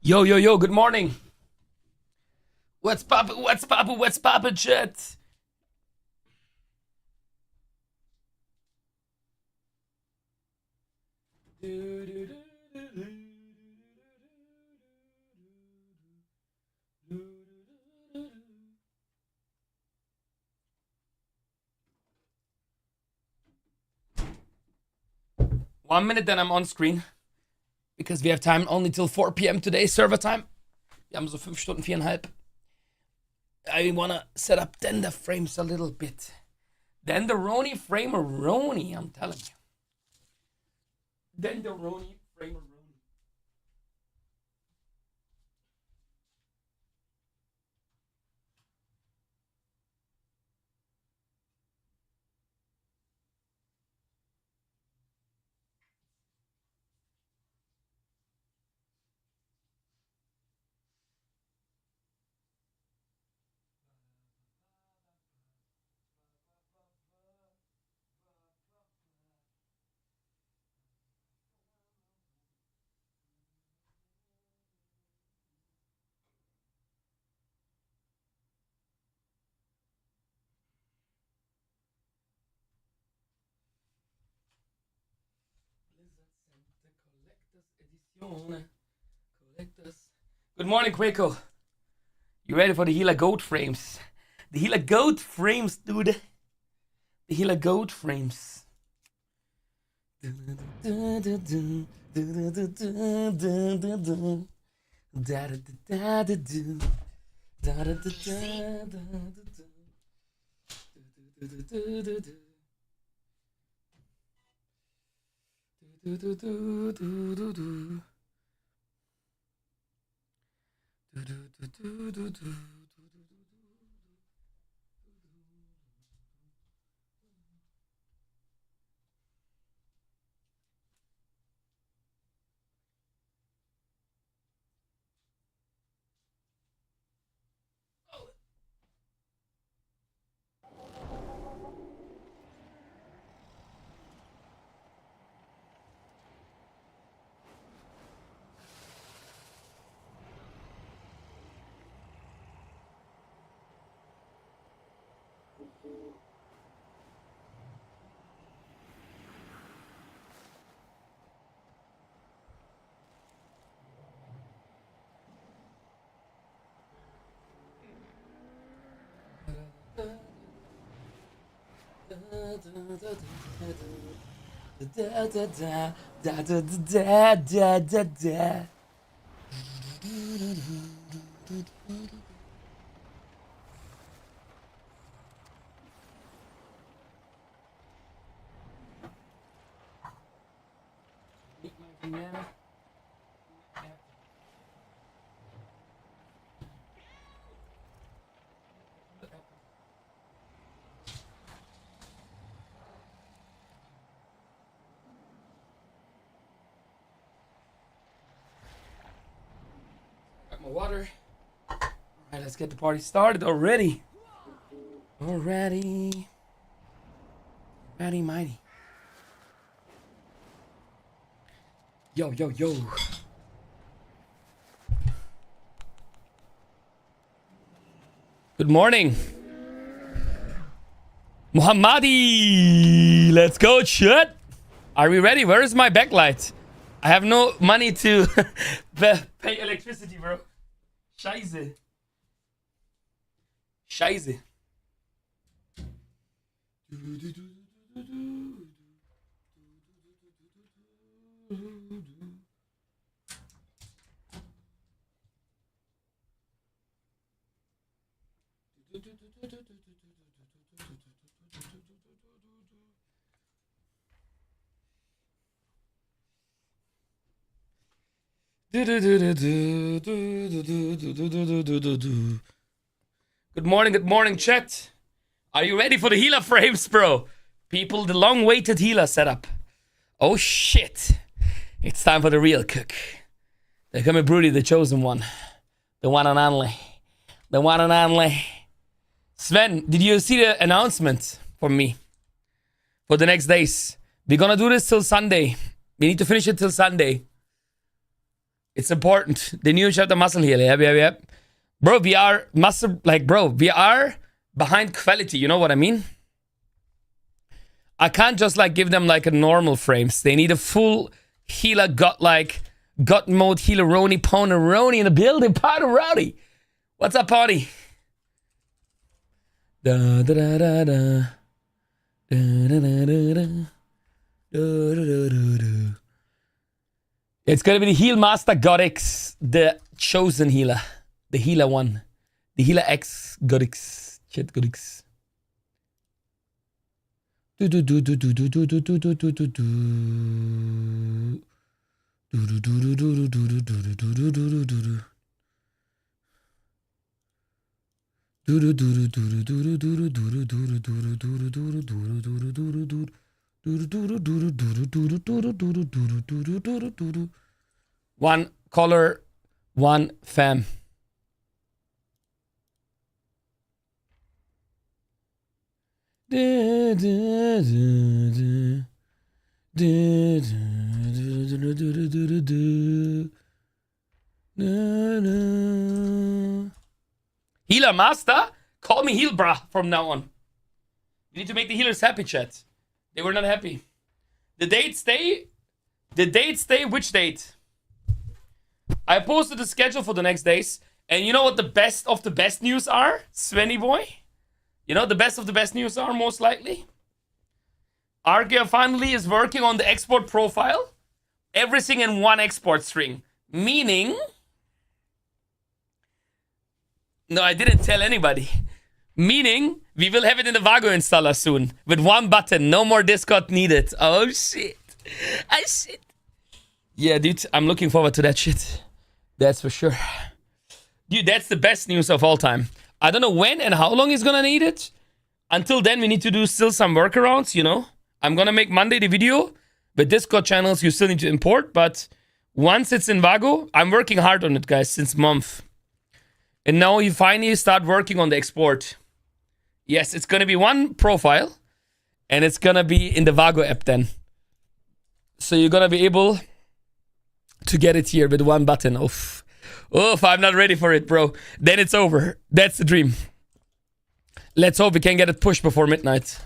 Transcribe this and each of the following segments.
Yo, yo, yo, good morning. What's poppin', chat? One minute, then I'm on screen. Because we have time only till 4 p.m. today, server time. Wir haben so 5 Stunden, 4,5. I wanna set up Dender frames a little bit. Denderoni frameroni, I'm telling you. Denderoni frameroni. Collectors. Good morning, Quaco. You ready for the Healer Goat frames? The Healer Goat frames, dude. The Healer Goat frames. Got my water. All right, let's get the party started already. Already mighty. Yo, yo, yo. Good morning. Muhammadi. Let's go, chat. Are we ready? Where is my backlight? I have no money to pay electricity, bro. Scheiße. Scheiße. Good morning, chat. Are you ready for the healer frames, bro? People, the long-awaited healer setup. Oh shit. It's time for the real cook. They're coming Broody, the chosen one. The one and only. The one and only. Sven, did you see the announcement from me? For the next days. We're gonna do this till Sunday. We need to finish it till Sunday. It's important. The new chapter muscle heal. Yep. Bro, we are muscle, like, bro, we are behind quality. You know what I mean? I can't just, like, give them, like, a normal frames. They need a full healer, gut mode, healer-roni, poneroni in the building. Poneroni. What's up, party? Da da da da da. Da da da da da. Da da da da da. It's gonna be the Heal Master Godix, the chosen healer. The healer one. The healer X Godix. Shit, Godix. Do do do do do do do do do do do do do. Do do do do do do do do do do do do do. One color, one fam. Healer Master? Call me Heal Brah from now on. You need to make the healers happy, chat. They were not happy. The date stay? The date stay? Which date? I posted the schedule for the next days. And you know what the best of the best news are? Svenny boy? You know the best of the best news are, most likely? Argia finally is working on the export profile. Everything in one export string. Meaning... No, I didn't tell anybody. Meaning, we will have it in the Vago installer soon. With one button. No more Discord needed. Oh, shit. Shit. Yeah, dude, I'm looking forward to that shit. That's for sure. Dude, that's the best news of all time. I don't know when and how long he's gonna need it. Until then, we need to do still some workarounds, you know? I'm gonna make Monday the video. But Discord channels, you still need to import. But once it's in Vago, I'm working hard on it, guys, since month. And now you finally start working on the export. Yes, it's gonna be one profile. And it's gonna be in the Vago app then. So you're gonna be able to get it here with one button. Oof. Oof, I'm not ready for it, bro. Then it's over. That's the dream. Let's hope we can get it pushed before midnight.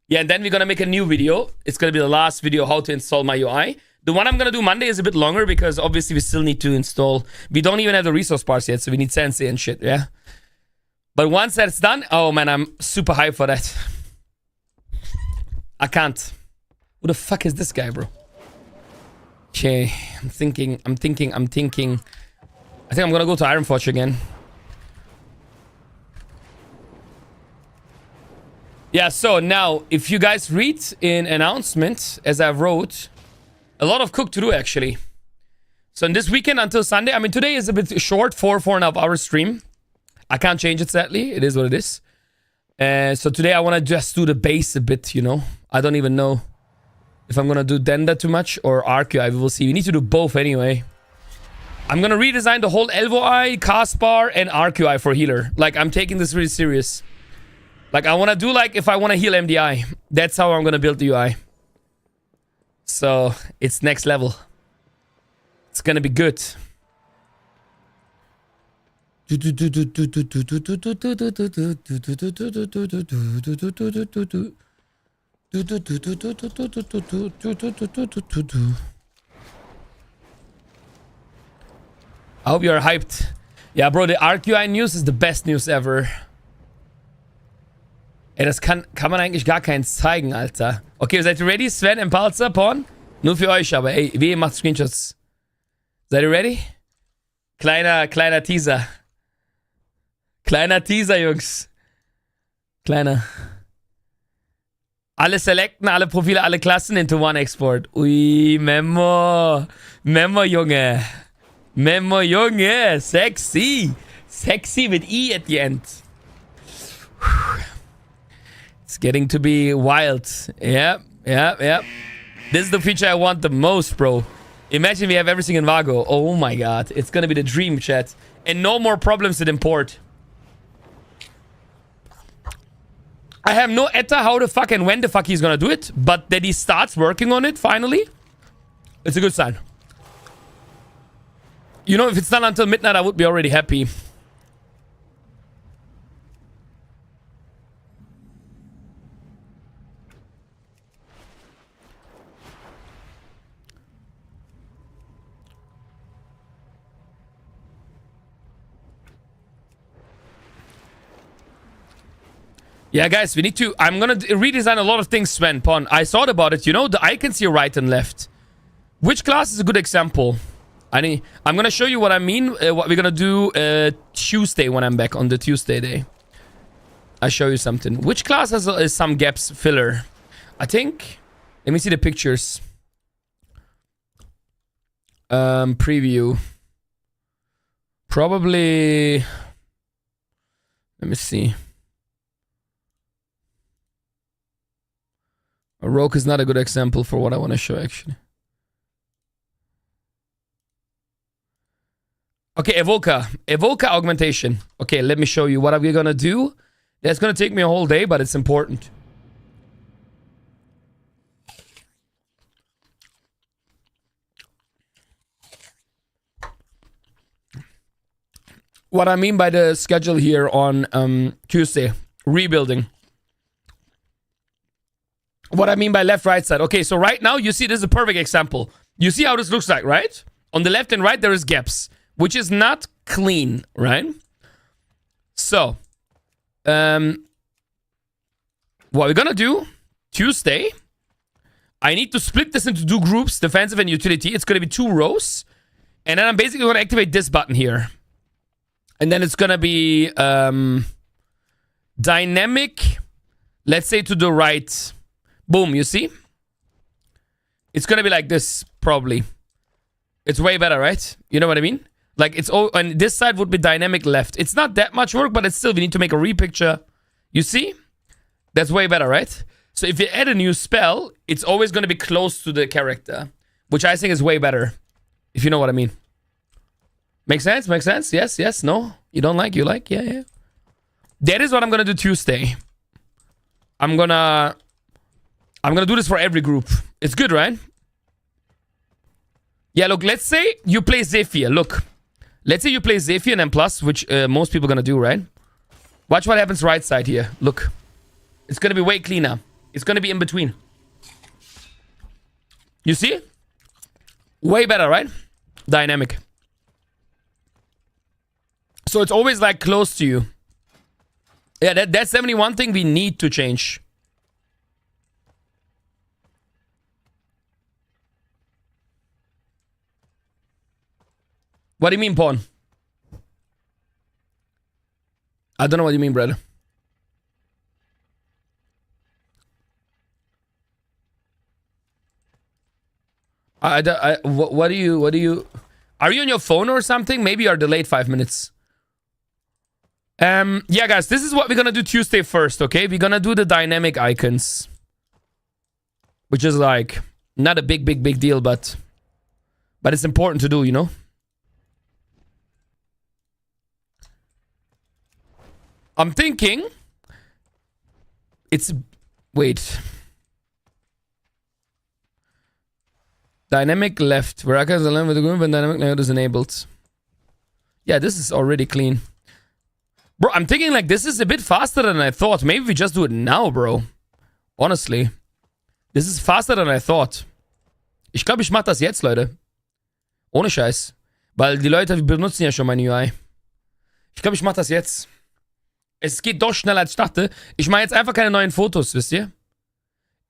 Yeah, and then we're gonna make a new video. It's gonna be the last video how to install my UI. The one I'm gonna do Monday is a bit longer because obviously we still need to install. We don't even have the resource parts yet, so we need Sensei and shit, yeah? But once that's done, oh man, I'm super hyped for that. I can't. Who the fuck is this guy, bro? Okay, I'm thinking. I think I'm gonna go to Ironforge again. Yeah, so now, if you guys read in announcement, as I wrote, a lot of cook to do, actually. So in this weekend until Sunday, I mean, today is a bit short, 4.5 hour stream. I can't change it, sadly. It is what it is. So today I want to just do the base a bit, you know. I don't even know if I'm going to do Denda too much or RQI. We will see. We need to do both anyway. I'm going to redesign the whole Elvo-I, Caspar, and RQI for healer. Like, I'm taking this really serious. Like, I want to do, like, if I want to heal MDI. That's how I'm going to build the UI. So, it's next level. It's going to be good. I hope you're hyped. Yeah, bro, the RQI News is the best news ever. Ey, das kann man eigentlich gar keins zeigen, Alter. Okay, seid ihr ready? Sven, Impulsor, Porn? Nur für euch, aber ey, wie macht Screenshots? Seid ihr ready? Kleiner Teaser. Kleiner Teaser, Jungs. Kleiner. Alle Selecten, alle Profile, alle Klassen into one export. Ui, Memo. Memo, Junge. Memo, Junge. Sexy. Sexy with E at the end. It's getting to be wild. Yep. This is the feature I want the most, bro. Imagine we have everything in Vago. Oh my god. It's gonna be the dream, chat. And no more problems with import. I have no idea how the fuck and when the fuck he's gonna do it. But that he starts working on it, finally. It's a good sign. You know, if it's done until midnight, I would be already happy. Yeah, guys, we need to... I'm gonna redesign a lot of things, Sven, Pon. I thought about it. You know, the icons here right and left. Which class is a good example? I'm gonna show you what I mean. What we're gonna do Tuesday when I'm back on the Tuesday day. I'll show you something. Which class has some gaps filler? I think... Let me see the pictures. Preview. Probably... Let me see. A rogue is not a good example for what I want to show, actually. Okay, Evoca. Evoca augmentation. Okay, let me show you what are we gonna do. That's gonna take me a whole day, but it's important. What I mean by the schedule here on Tuesday. Rebuilding. What I mean by left, right side. Okay, so right now, you see this is a perfect example. You see how this looks like, right? On the left and right, there is gaps, which is not clean, right? So, what we're gonna do, Tuesday, I need to split this into 2 groups, defensive and utility. It's gonna be 2 rows. And then I'm basically gonna activate this button here. And then it's gonna be dynamic, let's say to the right. Boom, you see? It's gonna be like this, probably. It's way better, right? You know what I mean? Like, it's all... And this side would be dynamic left. It's not that much work, but it's still... We need to make a repicture. You see? That's way better, right? So if you add a new spell, it's always gonna be close to the character. Which I think is way better. If you know what I mean. Make sense? Make sense? Yes? Yes? No? You don't like? You like? Yeah, yeah. That is what I'm gonna do Tuesday. I'm gonna do this for every group. It's good, right? Yeah, look, let's say you play Zephyr. Look. Let's say you play Zephyr and then plus, which most people are gonna do, right? Watch what happens right side here. Look. It's gonna be way cleaner. It's gonna be in between. You see? Way better, right? Dynamic. So it's always like close to you. Yeah, that's definitely one thing we need to change. What do you mean, Pawn? I don't know what you mean, brother. What do you... Are you on your phone or something? Maybe you're delayed 5 minutes. Yeah, guys, this is what we're gonna do Tuesday first, okay? We're gonna do the dynamic icons. Which is like, not a big deal, but it's important to do, you know? I'm thinking... It's... Wait. Dynamic left. Where icons align with the group and dynamic layout is enabled. Yeah, this is already clean. Bro, I'm thinking like this is a bit faster than I thought. Maybe we just do it now, bro. Honestly. This is faster than I thought. Ich glaube, ich mach das jetzt, Leute. Ohne Scheiß. Weil die Leute benutzen ja schon mein UI. Ich glaube, ich mach das jetzt. Es geht doch schneller als ich dachte. Ich mache jetzt einfach keine neuen Fotos, wisst ihr?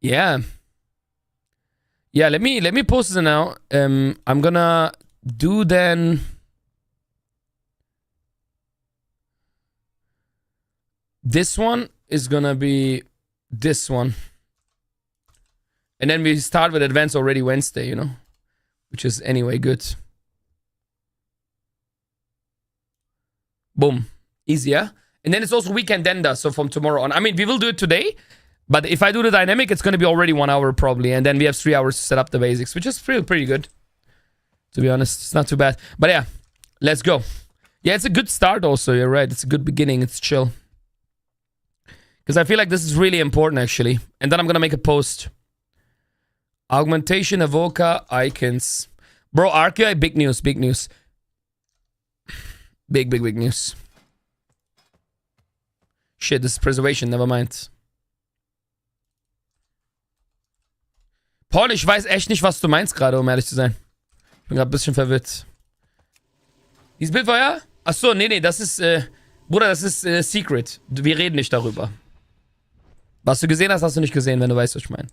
Yeah. Yeah, let me post this now. I'm gonna do then... This one is gonna be this one. And then we start with advanced already Wednesday, you know? Which is anyway good. Boom. Easier. And then it's also weekend ender, so from tomorrow on. I mean, we will do it today. But if I do the dynamic, it's gonna be already 1 hour probably. And then we have 3 hours to set up the basics, which is pretty good. To be honest, it's not too bad. But yeah, let's go. Yeah, it's a good start also, you're right. It's a good beginning, it's chill. Because I feel like this is really important, actually. And then I'm going to make a post. Augmentation, Evoca, icons. Bro, ArcUI, big news, big news. Big news. Shit, this is Preservation, never mind. Paul, ich weiß echt nicht, was du meinst gerade, um ehrlich zu sein. Ich bin gerade ein bisschen verwirrt. Dieses Bild war ja? Achso, nee, das ist, Bruder, das ist Secret. Wir reden nicht darüber. Was du gesehen hast, hast du nicht gesehen, wenn du weißt, was ich meine.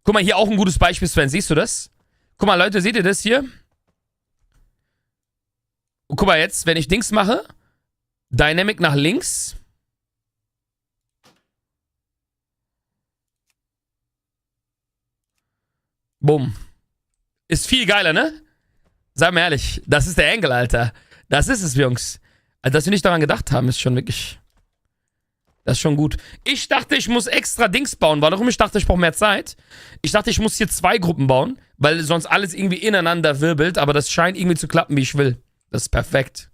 Guck mal, hier auch ein gutes Beispiel, Sven. Siehst du das? Guck mal, Leute, seht ihr das hier? Und guck mal jetzt, wenn ich Dings mache, Dynamic nach links. Bumm. Ist viel geiler, ne? Sag mal ehrlich, das ist der Angle, Alter. Das ist es, Jungs. Also, dass wir nicht daran gedacht haben, ist schon wirklich... Das ist schon gut. Ich dachte, ich muss extra Dings bauen. Warum? Ich dachte, ich brauche mehr Zeit. Ich dachte, ich muss hier 2 Gruppen bauen, weil sonst alles irgendwie ineinander wirbelt. Aber das scheint irgendwie zu klappen, wie ich will. Das ist perfekt.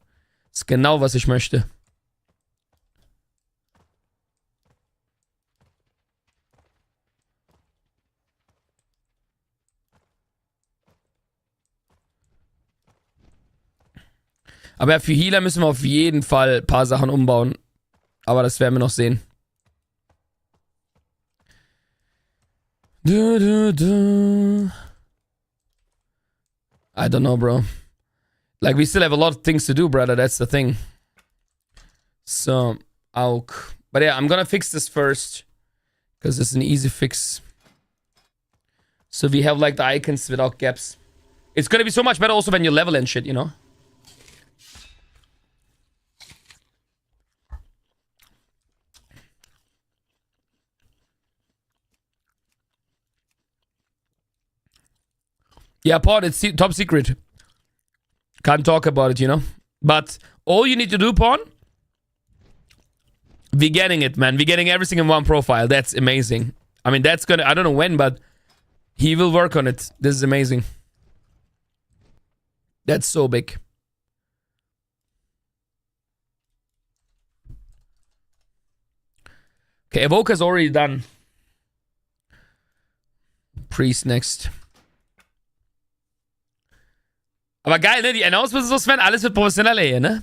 Das ist genau, was ich möchte. Aber ja, für Healer müssen wir auf jeden Fall ein paar Sachen umbauen. Aber das werden wir noch sehen. I don't know, bro. Like, we still have a lot of things to do, brother. That's the thing. So, auch. But yeah, I'm gonna fix this first. Because it's an easy fix. So we have, like, the icons without gaps. It's gonna be so much better also when you level and shit, you know? Yeah, Paul, it's top secret. Can't talk about it, you know? But all you need to do, Paul, we're getting it, man. We're getting everything in one profile. That's amazing. I mean, that's gonna... I don't know when, but he will work on it. This is amazing. That's so big. Okay, Evoker's already done. Priest next. Aber geil, ne? Die Announcements so, Sven, alles wird professioneller hier, ne?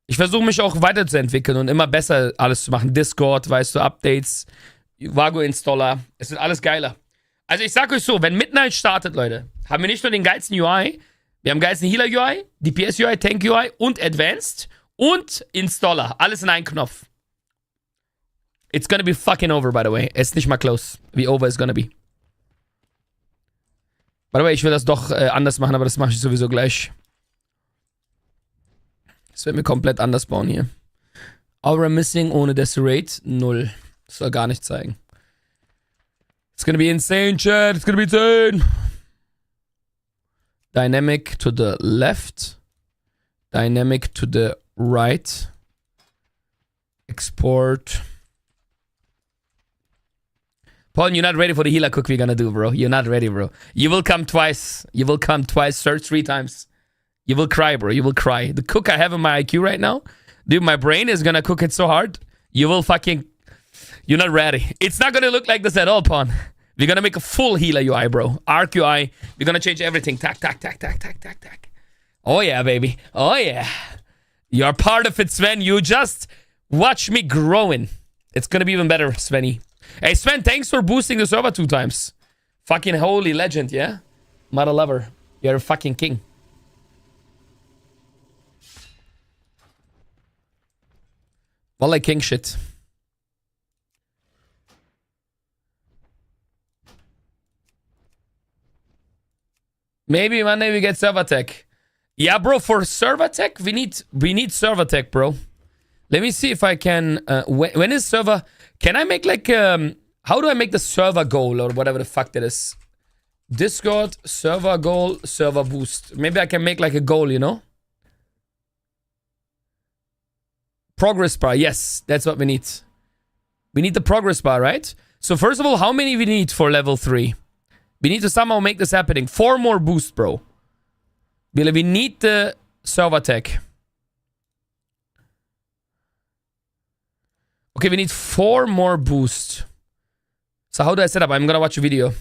Ich versuche mich auch weiterzuentwickeln und immer besser alles zu machen. Discord, weißt du, Updates, Vago-Installer. Es wird alles geiler. Also ich sag euch so, wenn Midnight startet, Leute, haben wir nicht nur den geilsten UI, wir haben geilsten Healer-UI, DPS-UI, Tank-UI und Advanced und Installer. Alles in einen Knopf. It's gonna be fucking over, by the way. Es ist nicht mal close, wie over it's gonna be. By the way, ich will das doch anders machen, aber das mache ich sowieso gleich. Das wird mir komplett anders bauen hier. Aura Missing ohne Desirate, 0. Das soll gar nicht zeigen. It's gonna be insane, chat. It's gonna be insane. Dynamic to the left. Dynamic to the right. Export. Paul, you're not ready for the healer cook we're gonna do, bro. You're not ready, bro. You will come twice. You will come twice. Search 3 times. You will cry, bro. You will cry. The cook I have in my IQ right now, dude, my brain is gonna cook it so hard. You will fucking... You're not ready. It's not gonna look like this at all, Pawn. We're gonna make a full healer UI, bro. Arc UI. We're gonna change everything. Tack, tack, tack, tack, tack, tack, tack. Oh yeah, baby. Oh yeah. You're part of it, Sven. You just watch me growing. It's gonna be even better, Svenny. Hey, Sven, thanks for boosting the server 2 times. Fucking holy legend, yeah? Mother lover. You're a fucking king. Well, like king shit. Maybe one day we get server tech. Yeah, bro, for server tech, we need server tech, bro. Let me see if I can... when is server... Can I make like... how do I make the server goal or whatever the fuck that is? Discord, server goal, server boost. Maybe I can make like a goal, you know? Progress bar. Yes, that's what we need. We need the progress bar, right? So first of all, how many we need for level 3? We need to somehow make this happening. 4 more boost, bro. We need the server tech. Okay, we need 4 more boost. So how do I set up? I'm gonna watch a video.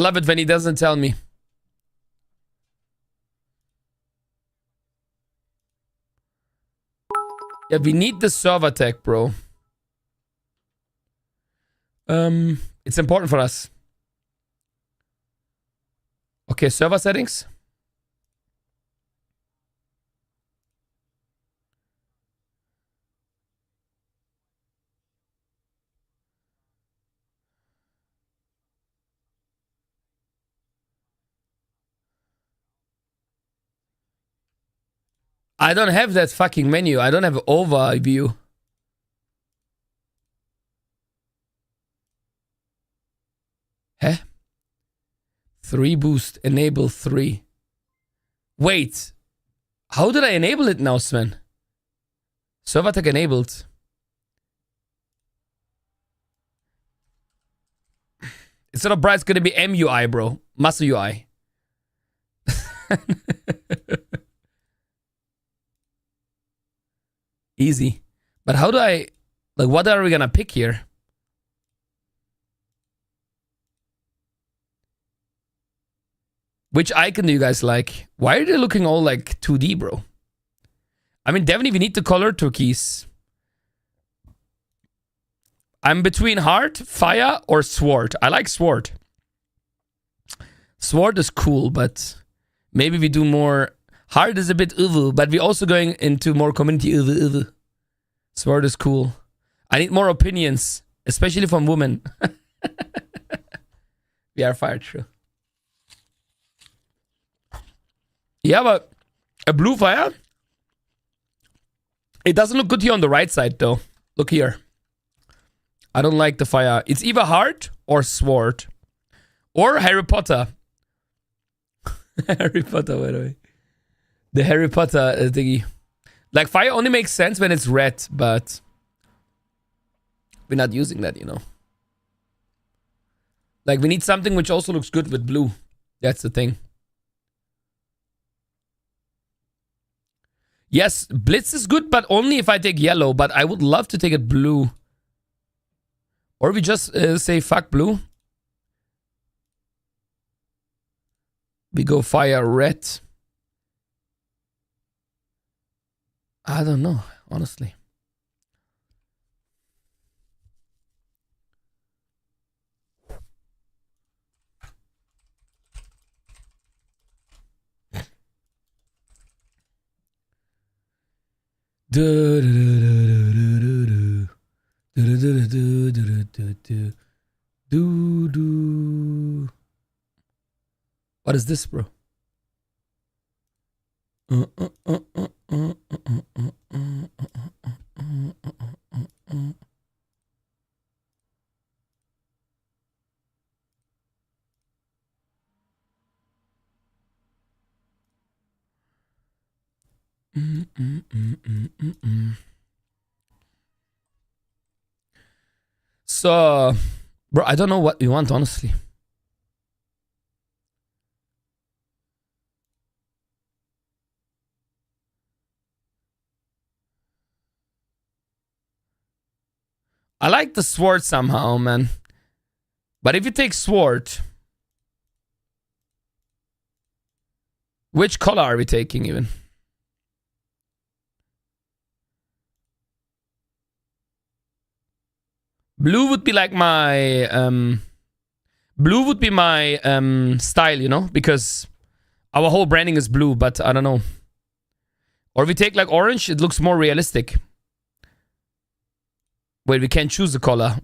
love it when he doesn't tell me. Yeah, we need the server tag, bro. It's important for us. Okay, server settings. I don't have that fucking menu. I don't have overview. Huh? 3 boost. Enable 3. Wait. How did I enable it now, Sven? Server tag enabled. Instead of bright, it's gonna be MUI, bro. MuscleUI. Easy. But how do I... Like, what are we gonna pick here? Which icon do you guys like? Why are they looking all like 2D, bro? I mean, definitely we need the color turquoise. I'm between heart, fire, or sword. I like sword. Sword is cool, but maybe we do more... Heart is a bit uvu, but we're also going into more community uvu. Sword is cool. I need more opinions, especially from women. We are fire, true. Yeah, but a blue fire? It doesn't look good here on the right side, though. Look here. I don't like the fire. It's either heart or sword. Or Harry Potter. Harry Potter, by the way. The Harry Potter thingy. Like, fire only makes sense when it's red, but we're not using that, you know. Like, we need something which also looks good with blue. That's the thing. Yes, Blitz is good, but only if I take yellow. But I would love to take it blue. Or we just say fuck blue. We go fire red. I don't know, honestly. What is this, bro? So, bro, I don't know what you want, honestly. I like the sword somehow, man. But if you take sword, which color are we taking even? Blue would be like my blue would be my style, you know, because our whole branding is blue, but I don't know. Or if we take like orange, it looks more realistic. Wait, we can't choose the color.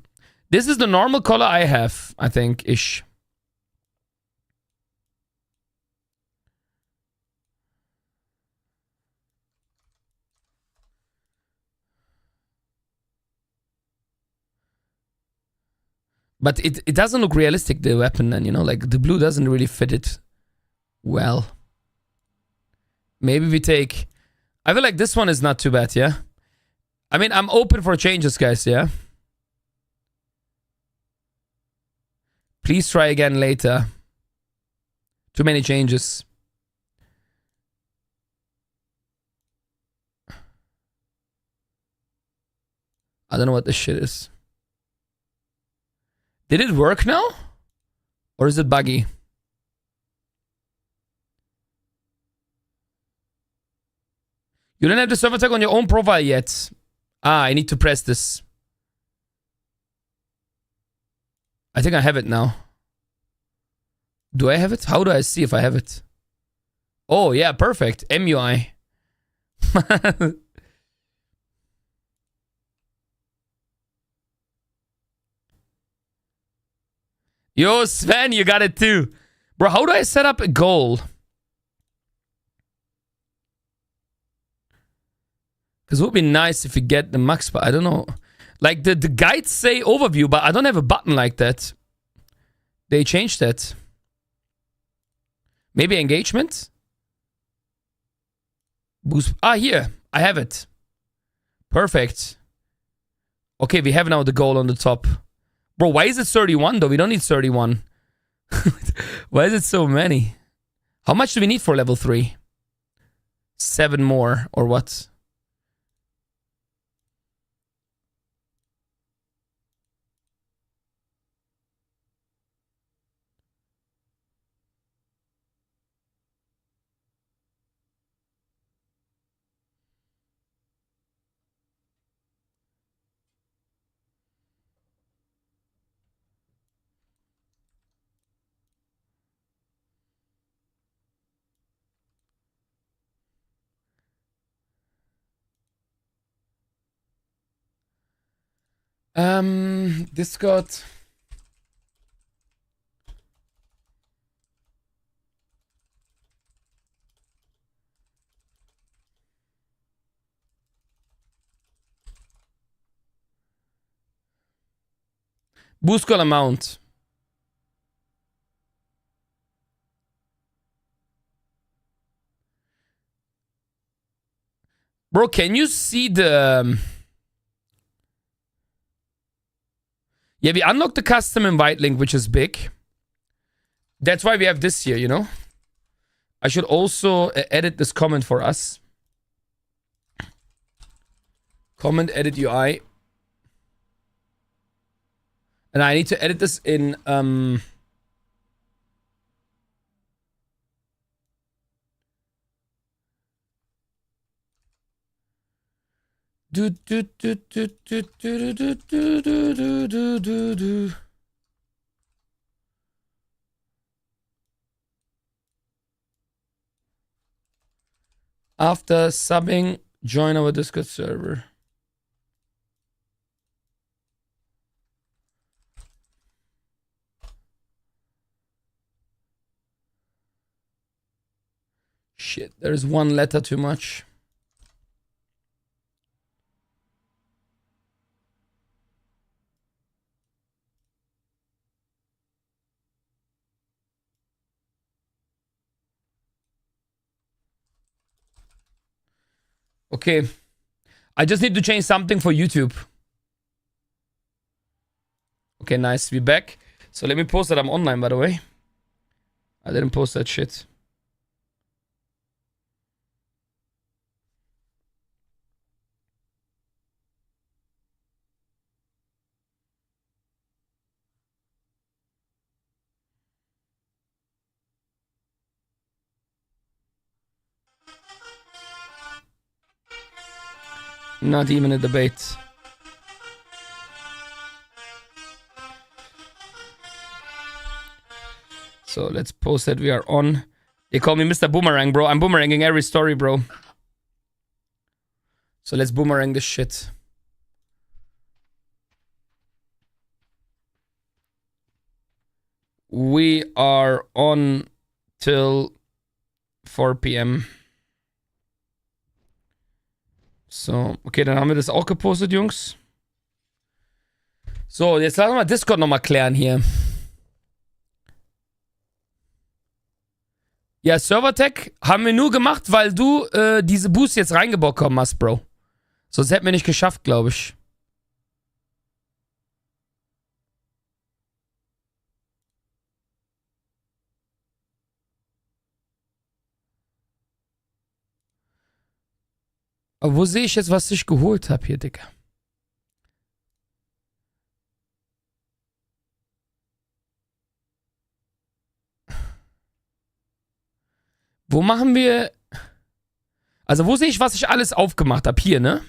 This is the normal color I have, I think, ish. But it doesn't look realistic, the weapon, and you know, like the blue doesn't really fit it well. Maybe we take... I feel like this one is not too bad, yeah? I mean, I'm open for changes, guys, yeah? Please try again later. Too many changes. I don't know what this shit is. Did it work now? Or is it buggy? You don't have the server tag on your own profile yet. Ah, I need to press this. I think I have it now. Do I have it? How do I see if I have it? Oh, yeah, perfect. MUI. Yo, Sven, you got it too. Bro, how do I set up a goal? Because it would be nice if we get the max, but I don't know. Like, the guides say overview, but I don't have a button like that. They changed that. Maybe engagement? Boost. Ah, here. I have it. Perfect. Okay, we have now the goal on the top. Bro, why is it 31 though? We don't need 31. Why is it so many? How much do we need for level 3? 7 more, or what? Discord. Boost call amount. Bro, can you see the... Yeah, we unlocked the custom invite link, which is big. That's why we have this here, you know? I should also edit this comment for us. Comment edit UI. And I need to edit this in... After subbing, join our Discord server. Shit, there's one letter too much. Okay. I just need to change something for YouTube. Okay, nice. We're back. So let me post that I'm online, by the way. I didn't post that shit. Not even a debate. So let's post that we are on. They call me Mr. Boomerang, bro. I'm boomeranging every story, bro. So let's boomerang this shit. We are on till 4 p.m. So, okay, dann haben wir das auch gepostet, Jungs. So, jetzt lassen wir mal Discord nochmal klären hier. Ja, Server-Tag haben wir nur gemacht, weil du diese Boost jetzt reingebekommen hast, Bro. Sonst hätten wir nicht geschafft, glaube ich. Aber wo sehe ich jetzt, was ich geholt habe hier, Digga? Wo machen wir... Also wo sehe ich, was ich alles aufgemacht habe? Hier, ne?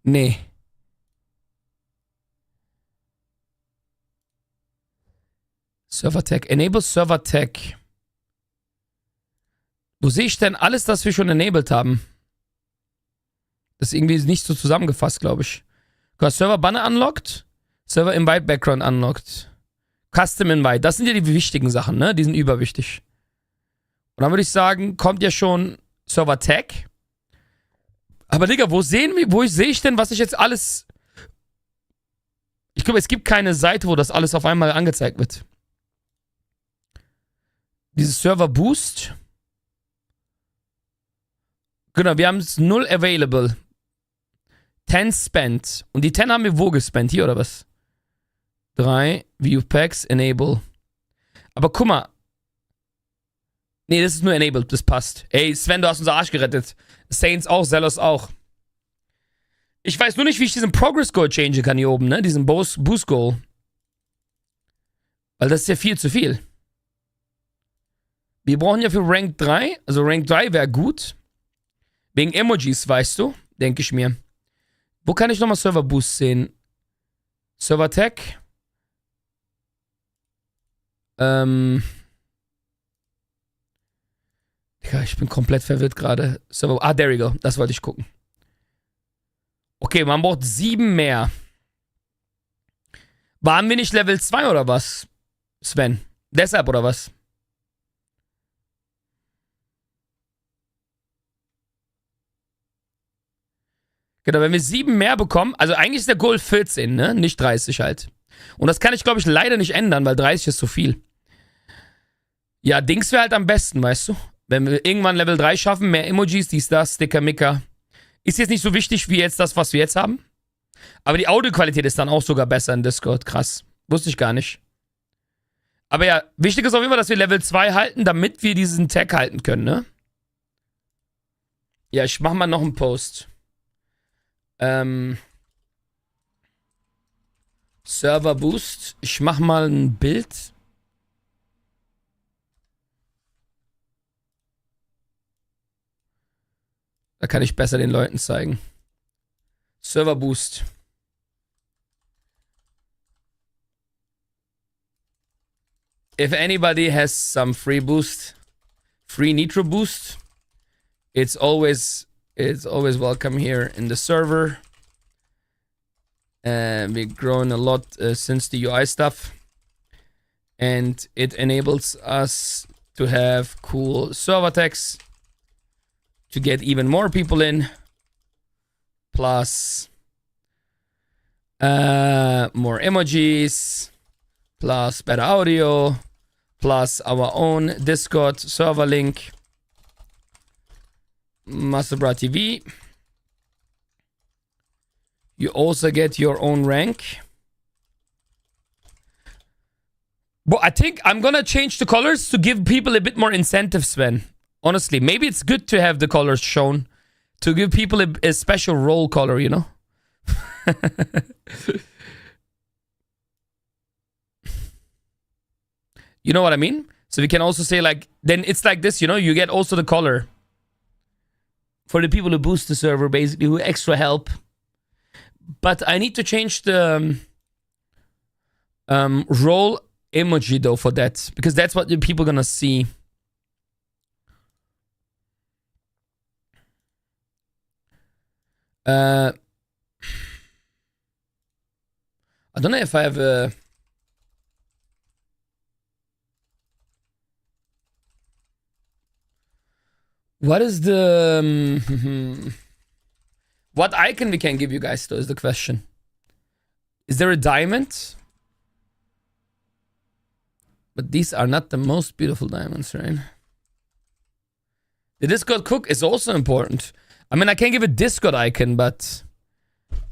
Nee. Server Tag. Enable Server Tag. Wo sehe ich denn alles, das wir schon enabled haben? Das ist irgendwie nicht so zusammengefasst, glaube ich. Server Banner unlocked. Server Invite Background unlocked. Custom Invite. Das sind ja die wichtigen Sachen, ne? Die sind überwichtig. Und dann würde ich sagen, kommt ja schon Server Tag. Aber Digga, wo sehe ich denn, was ich jetzt alles... Ich glaube, es gibt keine Seite, wo das alles auf einmal angezeigt wird. Dieses Server Boost. Genau, wir haben es 0 available. 10 spent. Und die 10 haben wir wo gespent? Hier oder was? 3. View Packs. Enable. Aber guck mal. Nee, das ist nur enabled. Das passt. Ey, Sven, du hast unser Arsch gerettet. Saints auch, Zelos auch. Ich weiß nur nicht, wie ich diesen Progress Goal changen kann hier oben, ne? Diesen Boost Goal. Weil das ist ja viel zu viel. Wir brauchen ja für Rank 3. Also Rank 3 wäre gut. Wegen Emojis, weißt du? Denke ich mir. Wo kann ich nochmal Server Boost sehen? Server Tag. Ja, ich bin komplett verwirrt gerade. There we go. Das wollte ich gucken. Okay, man braucht 7 mehr. Waren wir nicht Level 2 oder was? Sven. Deshalb oder was? Genau, wenn wir 7 mehr bekommen, also eigentlich ist der Goal 14, ne? Nicht 30 halt. Und das kann ich, glaube ich, leider nicht ändern, weil 30 ist zu viel. Ja, Dings wäre halt am besten, weißt du? Wenn wir irgendwann Level 3 schaffen, mehr Emojis, dies, das, Sticker, Micker. Ist jetzt nicht so wichtig wie jetzt das, was wir jetzt haben. Aber die Audioqualität ist dann auch sogar besser in Discord. Krass. Wusste ich gar nicht. Aber ja, wichtig ist auf jeden Fall, dass wir Level 2 halten, damit wir diesen Tag halten können, ne? Ja, ich mach mal noch einen Post. Server Boost. Ich mach mal ein Bild. Da kann ich besser den Leuten zeigen. Server Boost. If anybody has some free boost, free Nitro boost, it's always welcome here in the server. We've grown a lot since the UI stuff, and it enables us to have cool server tags to get even more people in, plus more emojis, plus better audio, plus our own Discord server link, Masterbra TV. You also get your own rank. But I think I'm gonna change the colors to give people a bit more incentive, Sven. Honestly, maybe it's good to have the colors shown to give people a special role color, you know? You know what I mean? So we can also say like, then it's like this, you know? You get also the color. For the people who boost the server, basically, who extra help. But I need to change the role emoji though for that. Because that's what the people are gonna see. I don't know if I have a... What is the... what icon we can give you guys though is the question. Is there a diamond? But these are not the most beautiful diamonds, right? The Discord cook is also important. I mean, I can give a Discord icon, but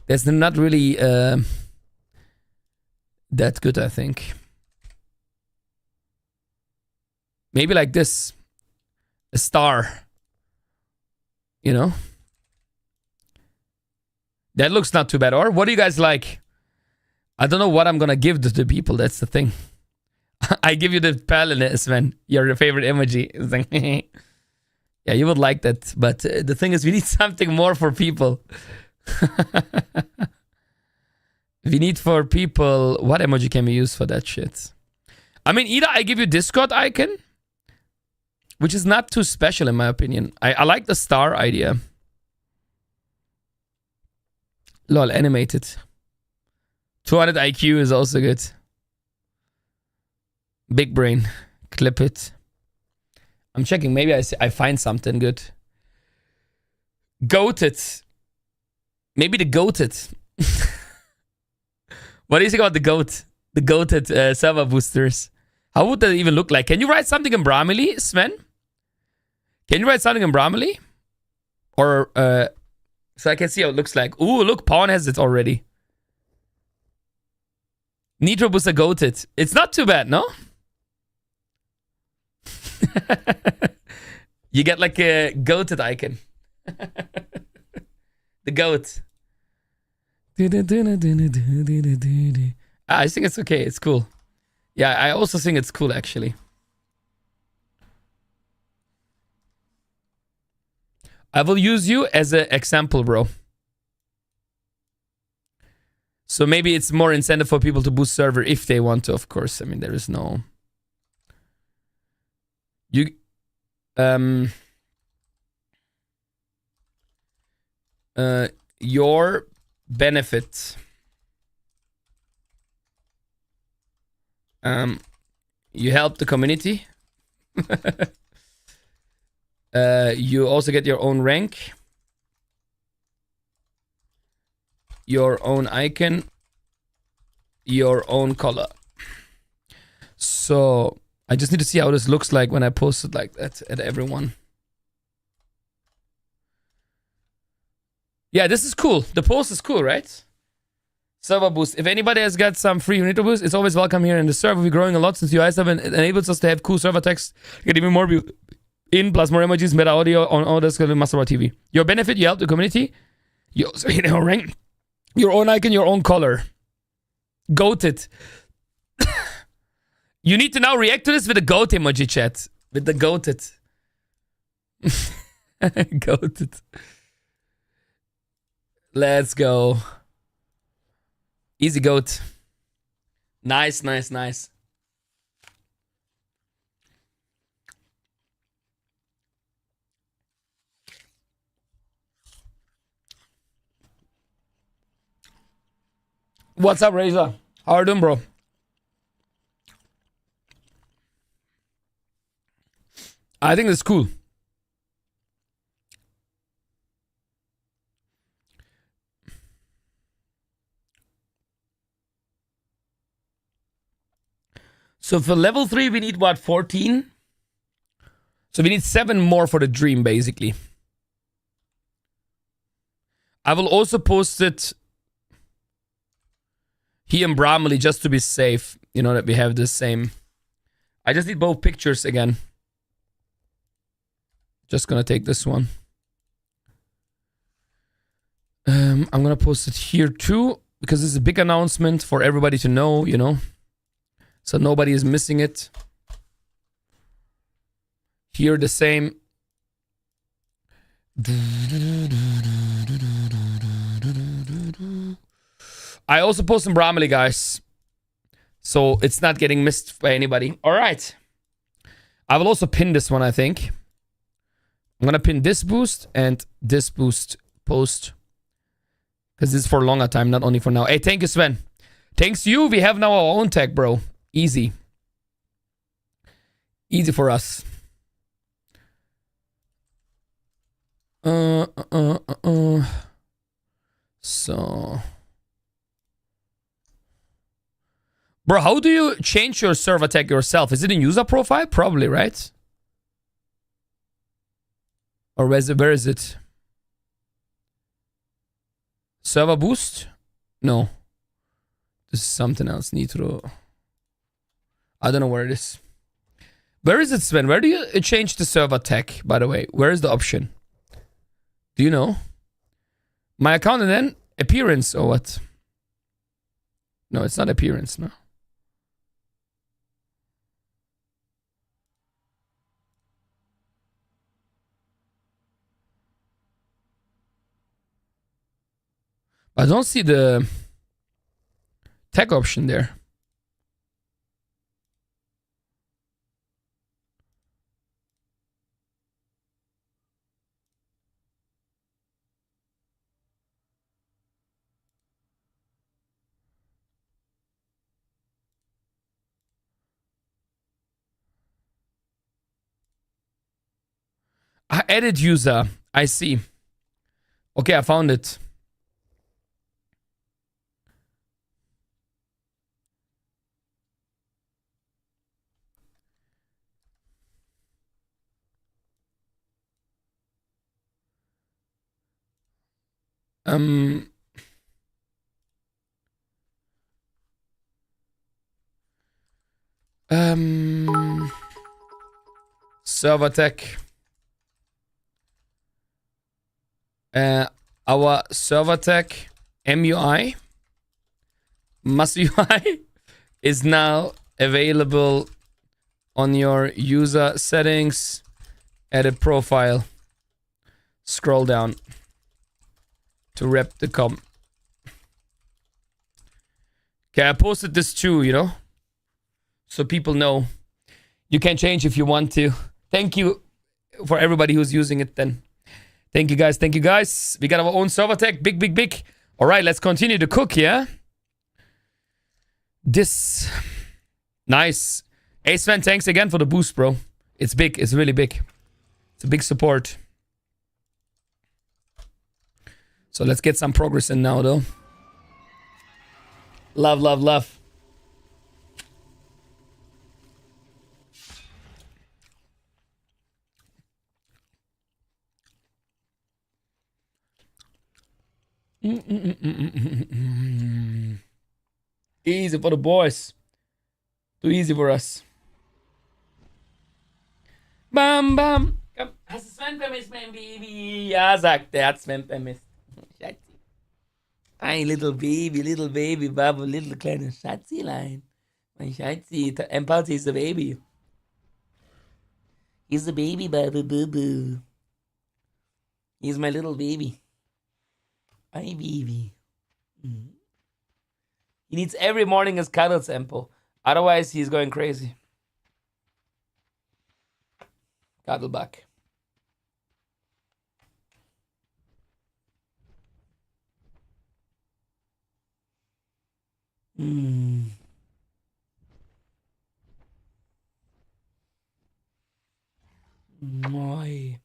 that's not really that good, I think. Maybe like this. A star. You know? That looks not too bad. Or what do you guys like? I don't know what I'm gonna give to the people. That's the thing. I give you the palette, Sven. Your favorite emoji. It's like, yeah, you would like that. But the thing is, we need something more for people. We need for people... What emoji can we use for that shit? I mean, either I give you Discord icon, which is not too special in my opinion. I like the star idea. Lol, animated. 200 IQ is also good. Big brain. Clip it. I'm checking. Maybe I find something good. Goated. Maybe the goated. What do you think about the goat? The goated server boosters. How would that even look like? Can you write something in Brahmili, Sven? Can you write something in Brahmili? Or, so I can see how it looks like. Ooh, look, Pawn has it already. Nitro booster goated. It's not too bad, no? You get like a goated icon. The goat. I think it's okay. It's cool. Yeah, I also think it's cool, actually. I will use you as an example, bro. So maybe it's more incentive for people to boost server if they want to, of course. I mean, there is no... your benefit. You help the community. You also get your own rank. Your own icon. Your own color. So, I just need to see how this looks like when I post it like that at everyone. Yeah, this is cool. The post is cool, right? Server boost. If anybody has got some free Unito boost, it's always welcome here in the server. We're growing a lot since UI 7 enables us to have cool server text. Get even more in, plus more emojis, meta audio on all this Masterbar TV. Your benefit, you help the community. You also get your rank, your own icon, your own color. Goated. You need to now react to this with a goat emoji, chat. With the goated. Goated. Let's go. Easy goat. Nice, nice, nice. What's up, Razor? How are you doing, bro? I think it's cool. So for level 3, we need what, 14? So we need 7 more for the dream, basically. I will also post it here in Brahmali just to be safe. You know, that we have the same. I just need both pictures again. Just gonna take this one. I'm gonna post it here too, because this is a big announcement for everybody to know, you know. So nobody is missing it. Here the same. I also post in Brahmali, guys. So it's not getting missed by anybody. All right. I will also pin this one, I think. I'm going to pin this boost and this boost post. Because this is for a longer time, not only for now. Hey, thank you, Sven. Thanks to you, we have now our own tag, bro. Easy. Easy for us. So. Bro, how do you change your server tag yourself? Is it in user profile? Probably, right? Or where is it? Server boost? No. This is something else. Nitro. I don't know where it is. Where is it, Sven? Where do you change the server tag, by the way? Where is the option? Do you know? My account and then appearance or what? No, it's not appearance, no. I don't see the tag option there. Edit user. I see. Okay, I found it. Server tech. Our server tech MUI, MuscleUI, is now available on your user settings. Edit profile. Scroll down to rep the com. Okay, I posted this too, you know, so people know. You can change if you want to. Thank you for everybody who's using it then. Thank you guys, thank you guys. We got our own server tech, big, big, big. All right, let's continue to cook, yeah? This, nice. Hey Sven, thanks again for the boost, bro. It's big, it's really big. It's a big support. So let's get some progress in now, though. Love, love, love. Easy for the boys. Too easy for us. Bam, bam. Komm, hast du Sven vermisst, mein Baby? Ja, sagt er, hat Sven vermisst. Schatzi. Ein little baby, Babu, little kleine Schatzilein. Mein Schatzi, Empathy is a baby. He's a baby, Babu, boo, boo. He's my little baby. My baby. He needs every morning his cuddle sample. Otherwise, he's going crazy. Cuddleback. Moi.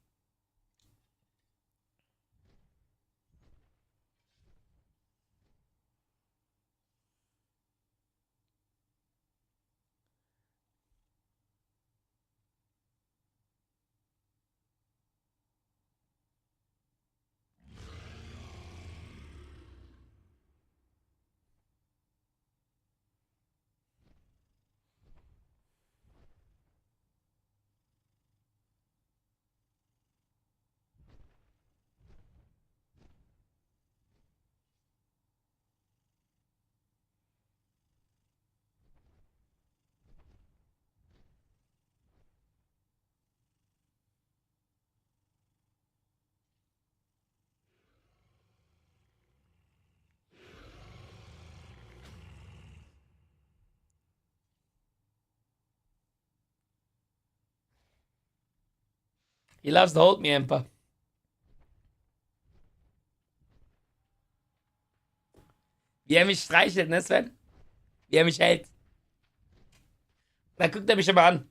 He loves to hold me, Empa. Wie er mich streichelt, ne, Sven? Wie er mich hält. Da guckt er mich immer an.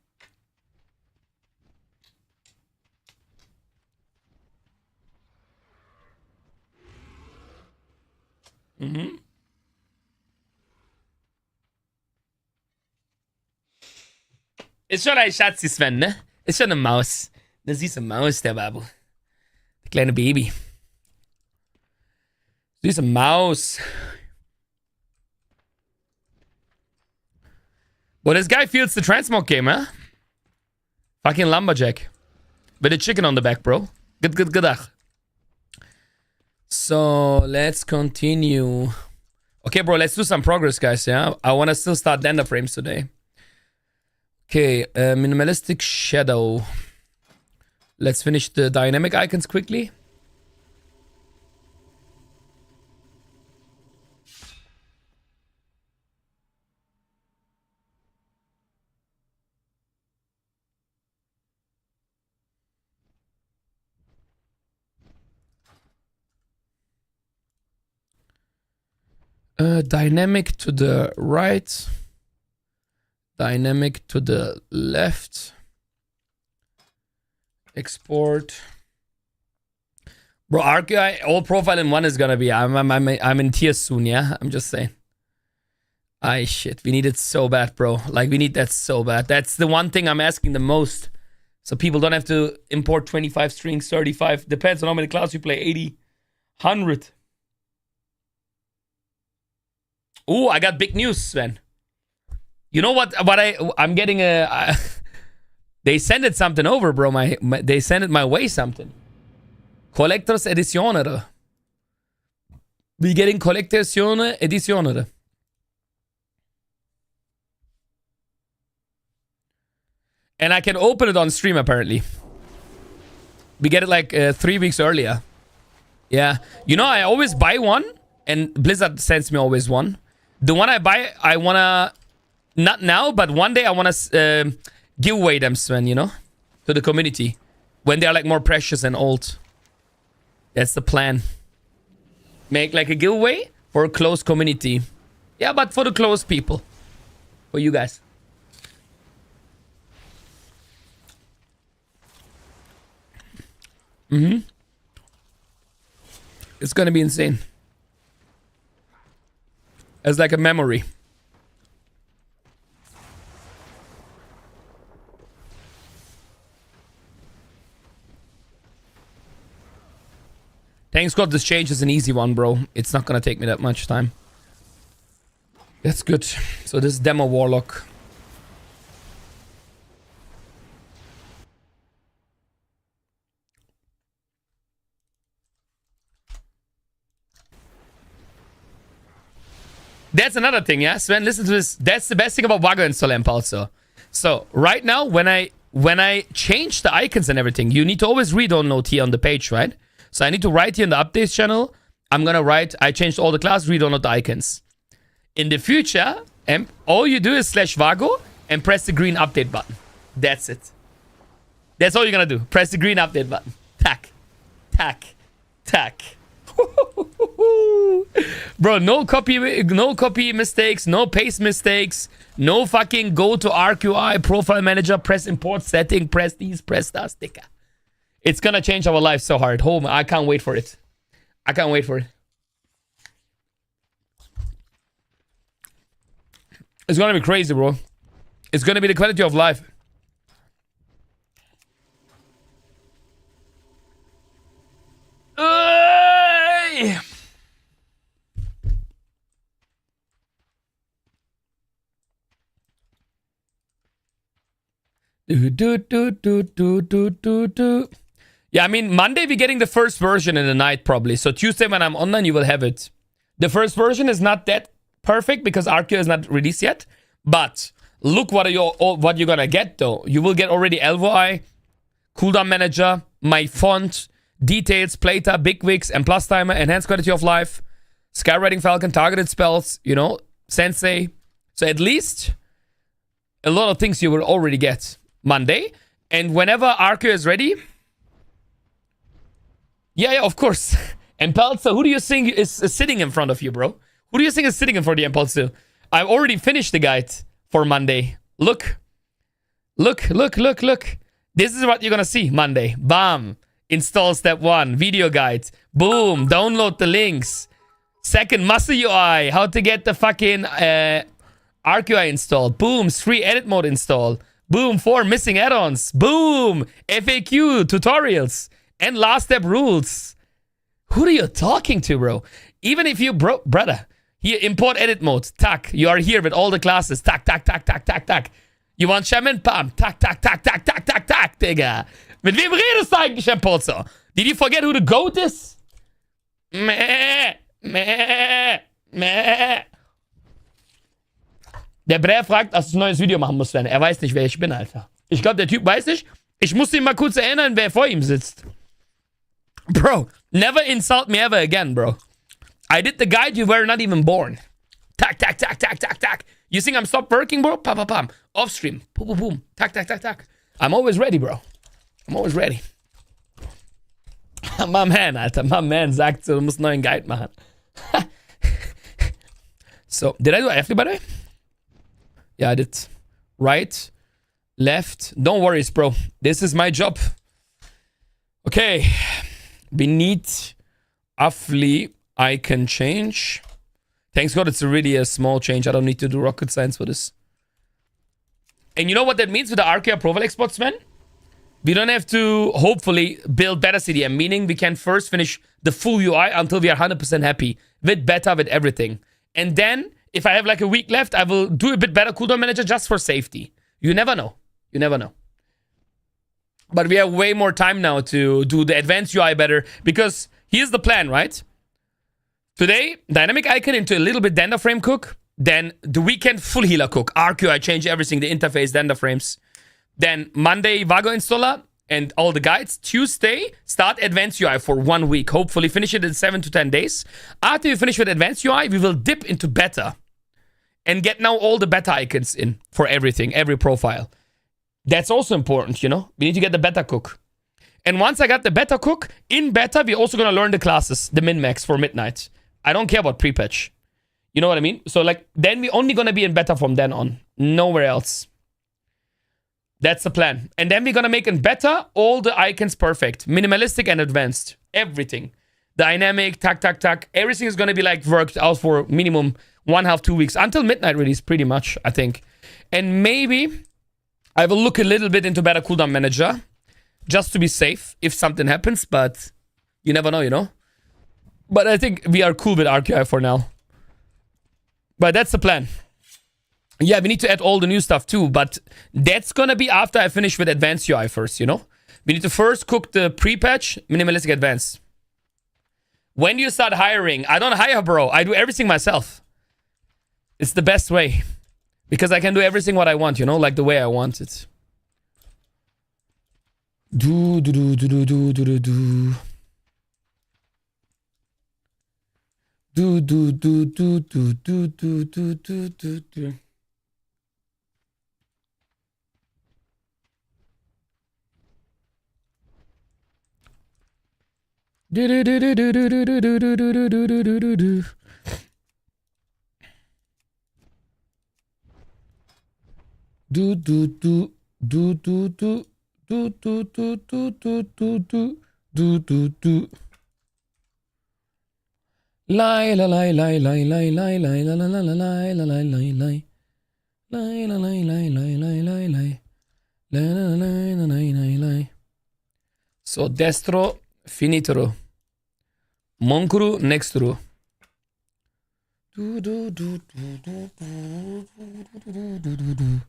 Ist schon ein Schatzi, Sven, ne? Ist schon eine Maus. Eine süße Maus, der Babu. Der kleine Baby. Süße Maus. Well, this guy feels the transmog game, huh? Fucking lumberjack. With a chicken on the back, bro. Good. So, let's continue. Okay, bro, let's do some progress, guys, yeah? I want to still start lender frames today. Okay, minimalistic shadow. Let's finish the dynamic icons quickly. Dynamic to the right. Dynamic to the left. Export. Bro, ArcUI all profile in one is gonna be. I'm in tears soon, yeah? I'm just saying. Ay, shit. We need it so bad, bro. Like, we need that so bad. That's the one thing I'm asking the most. So people don't have to import 25 strings, 35. Depends on how many classes you play. 80, 100. Ooh, I got big news, Sven. You know what I'm getting a... they sent it something over, bro. They sent it my way something. Collector's Editionere. We getting Collector's Editionere. And I can open it on stream, apparently. We get it like 3 weeks earlier. Yeah. You know, I always buy one. And Blizzard sends me always one. The one I buy, I want to... Not now, but one day I want to give away them, Sven, you know? To the community. When they are like more precious and old. That's the plan. Make like a giveaway for a close community. Yeah, but for the close people. For you guys. It's gonna be insane. It's like a memory. Thanks God, this change is an easy one, bro. It's not gonna take me that much time. That's good. So this is demo warlock. That's another thing, yeah? Sven, listen to this. That's the best thing about Vago and Solemp also. So, right now, when I change the icons and everything, you need to always read-on-note here on the page, right? So, I need to write here in the updates channel. I'm gonna write, I changed all the classes, read-on-note the icons. In the future, all you do is /Vago and press the green update button. That's it. That's all you're gonna do. Press the green update button. Tack. Tack. Tack. Bro, no copy mistakes, no paste mistakes, no fucking go to ArcUI profile manager, press import setting, press these, press that sticker. It's gonna change our life so hard. Home, I can't wait for it. I can't wait for it. It's gonna be crazy, bro. It's gonna be the quality of life. Yeah, I mean, Monday we're getting the first version in the night probably. So Tuesday when I'm online, you will have it. The first version is not that perfect because ArcUI is not released yet. But look what you're gonna get though. You will get already LVI, cooldown manager, my font, details, playtime, big wigs, and plus timer, enhanced quality of life, skywriting falcon, targeted spells, you know, sensei. So at least a lot of things you will already get Monday. And whenever ArcUI is ready, yeah, of course. And Peltzer, who do you think is sitting in front of you, bro? Who do you think is sitting in front of you, Peltzer? I've already finished the guide for Monday. Look. Look. This is what you're gonna see Monday. Bam. Install step 1. Video guide. Boom. Download the links. Second, MuscleUI. How to get the fucking ArcUI installed. Boom. 3 edit mode installed. Boom. 4 missing add-ons. Boom. FAQ tutorials. And last step rules. Who are you talking to, bro? Even if you, brother, here, import edit mode. Tack. You are here with all the classes. Tack. You want Shaman? Bam. Tack. Digga. Mit wem redest du eigentlich, Herr Potzer? Did you forget who the GOAT is? Meh. Der Brer fragt, dass du ein neues Video machen musst, Sven. Er weiß nicht, wer ich bin, Alter. Ich glaube, der Typ weiß nicht. Ich muss ihn mal kurz erinnern, wer vor ihm sitzt. Bro, never insult me ever again, bro. I did the guide, you were not even born. Tack. You think I'm stopped working, bro? Pam. Off stream. Boom. Tack. I'm always ready, bro. I'm always ready. My man, Alter. My man sagt so, du musst einen neuen Guide machen. So, did I do Athlete, by the way? Yeah, I did. Right, left. Don't worry, bro. This is my job. Okay. Beneath Athlete, I can change. Thanks God, it's really a small change. I don't need to do rocket science for this. And you know what that means with the RKR profile exports, man? We don't have to, hopefully, build better CDM, meaning we can first finish the full UI until we are 100% happy with beta, with everything. And then, if I have like a week left, I will do a bit better cooldown manager just for safety. You never know. You never know. But we have way more time now to do the advanced UI better, because here's the plan, right? Today, dynamic icon into a little bit Dender frame cook. Then the weekend, full healer cook. RQI, change everything, the interface, Dender frames. Then Monday, Vago installer and all the guides. Tuesday, start advanced UI for 1 week. Hopefully finish it in 7 to 10 days. After we finish with advanced UI, we will dip into beta. And get now all the beta icons in for everything, every profile. That's also important, you know? We need to get the beta cook. And once I got the beta cook, in beta, we're also going to learn the classes, the min-max for midnight. I don't care about pre-patch. You know what I mean? So, like, then we're only going to be in beta from then on. Nowhere else. That's the plan. And then we're going to make in beta all the icons perfect. Minimalistic and advanced. Everything. Dynamic, tac, tac, tac. Everything is going to be, like, worked out for minimum 1.5, 2 weeks. Until midnight release, pretty much, I think. And maybe I will look a little bit into better cooldown manager. Just to be safe if something happens. But you never know, you know? But I think we are cool with RQI for now. But that's the plan. Yeah, we need to add all the new stuff too. But that's gonna be after I finish with advanced UI first, you know? We need to first cook the pre-patch, minimalistic advanced. When you start hiring, I don't hire, bro. I do everything myself. It's the best way. Because I can do everything what I want, you know? Like the way I want it. Do, do, do, do, do, do, do, do. Do do do do do do do do do do do. Do do do do do do do do do do do do do do do. Do do do do do do do do do do do do do do do. Lie la lie lie lie lie lie lie la la la la lie la lie lie lie lie la lie lie lie lie lie lie la la la la lie lie lie. So destro finitro, moncru nextru. Do do do do do do do do do.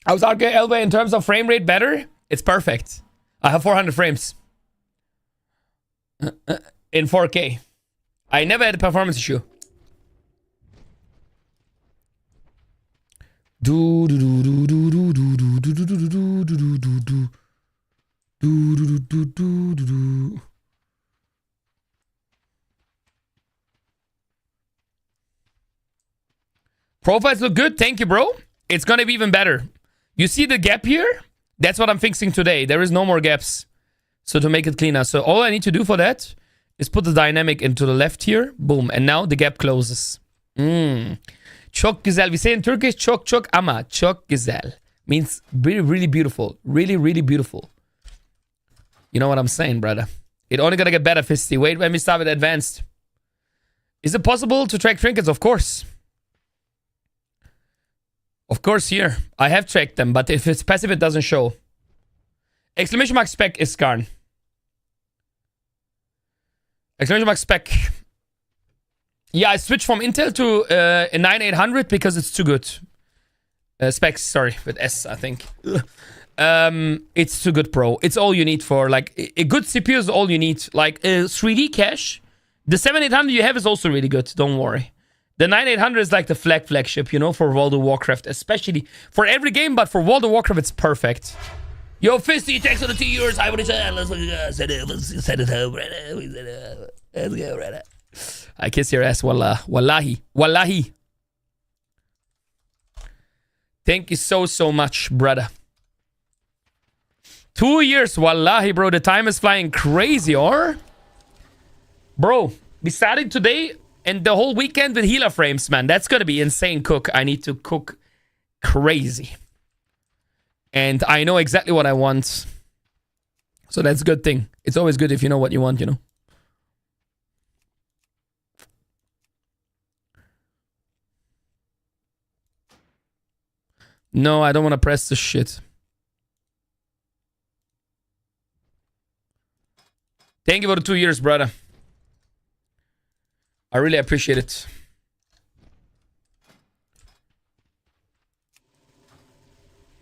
How's RKLB in terms of frame rate better? It's perfect. I have 400 frames. In 4K. I never had a performance issue. Do do do do do do do do do do do do do do do do do do. Profiles look good. Thank you, bro. It's gonna be even better. You see the gap here? That's what I'm fixing today. There is no more gaps. So to make it cleaner. So all I need to do for that is put the dynamic into the left here. Boom. And now the gap closes. Çok güzel. We say in Turkish, çok çok ama. Çok güzel. Means really, really beautiful. Really, really beautiful. You know what I'm saying, brother? It only gonna get better, Fisty. Wait when we start with advanced. Is it possible to track trinkets? Of course. Of course, here. I have tracked them, but if it's passive, it doesn't show. Exclamation mark spec is Skarn. Exclamation mark spec. Yeah, I switched from Intel to a 9800 because it's too good. Specs, sorry, with S, I think. It's too good, bro. It's all you need for, like, a good CPU is all you need. Like, 3D cache. The 7800 you have is also really good, don't worry. The 9800 is like the flagship, you know, for World of Warcraft. Especially for every game, but for World of Warcraft, it's perfect. Yo, Fisty, thanks for the 2 years. I would say, let's set it up, brother. Let's go, brother. I kiss your ass, wallah. Wallahi. Wallahi. Thank you so much, brother. 2 years, wallahi, bro. The time is flying crazy, or? Bro, we started today and the whole weekend with healer frames, man. That's gonna be insane cook. I need to cook crazy. And I know exactly what I want. So that's a good thing. It's always good if you know what you want, you know. No, I don't want to press this shit. Thank you for the 2 years, brother. I really appreciate it.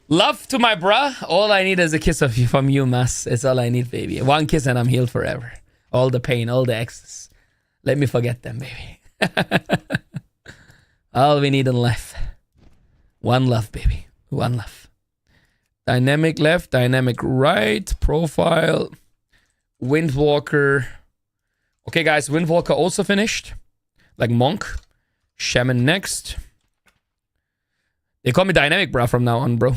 Love to my bruh. All I need is a kiss of you from you, Mas. It's all I need, baby. One kiss and I'm healed forever. All the pain, all the excess. Let me forget them, baby. All we need in life. One love, baby. One love. Dynamic left, dynamic right, profile, Windwalker. Okay, guys, Windwalker also finished. Like Monk. Shaman next. They call me Dynamic, bro, from now on, bro.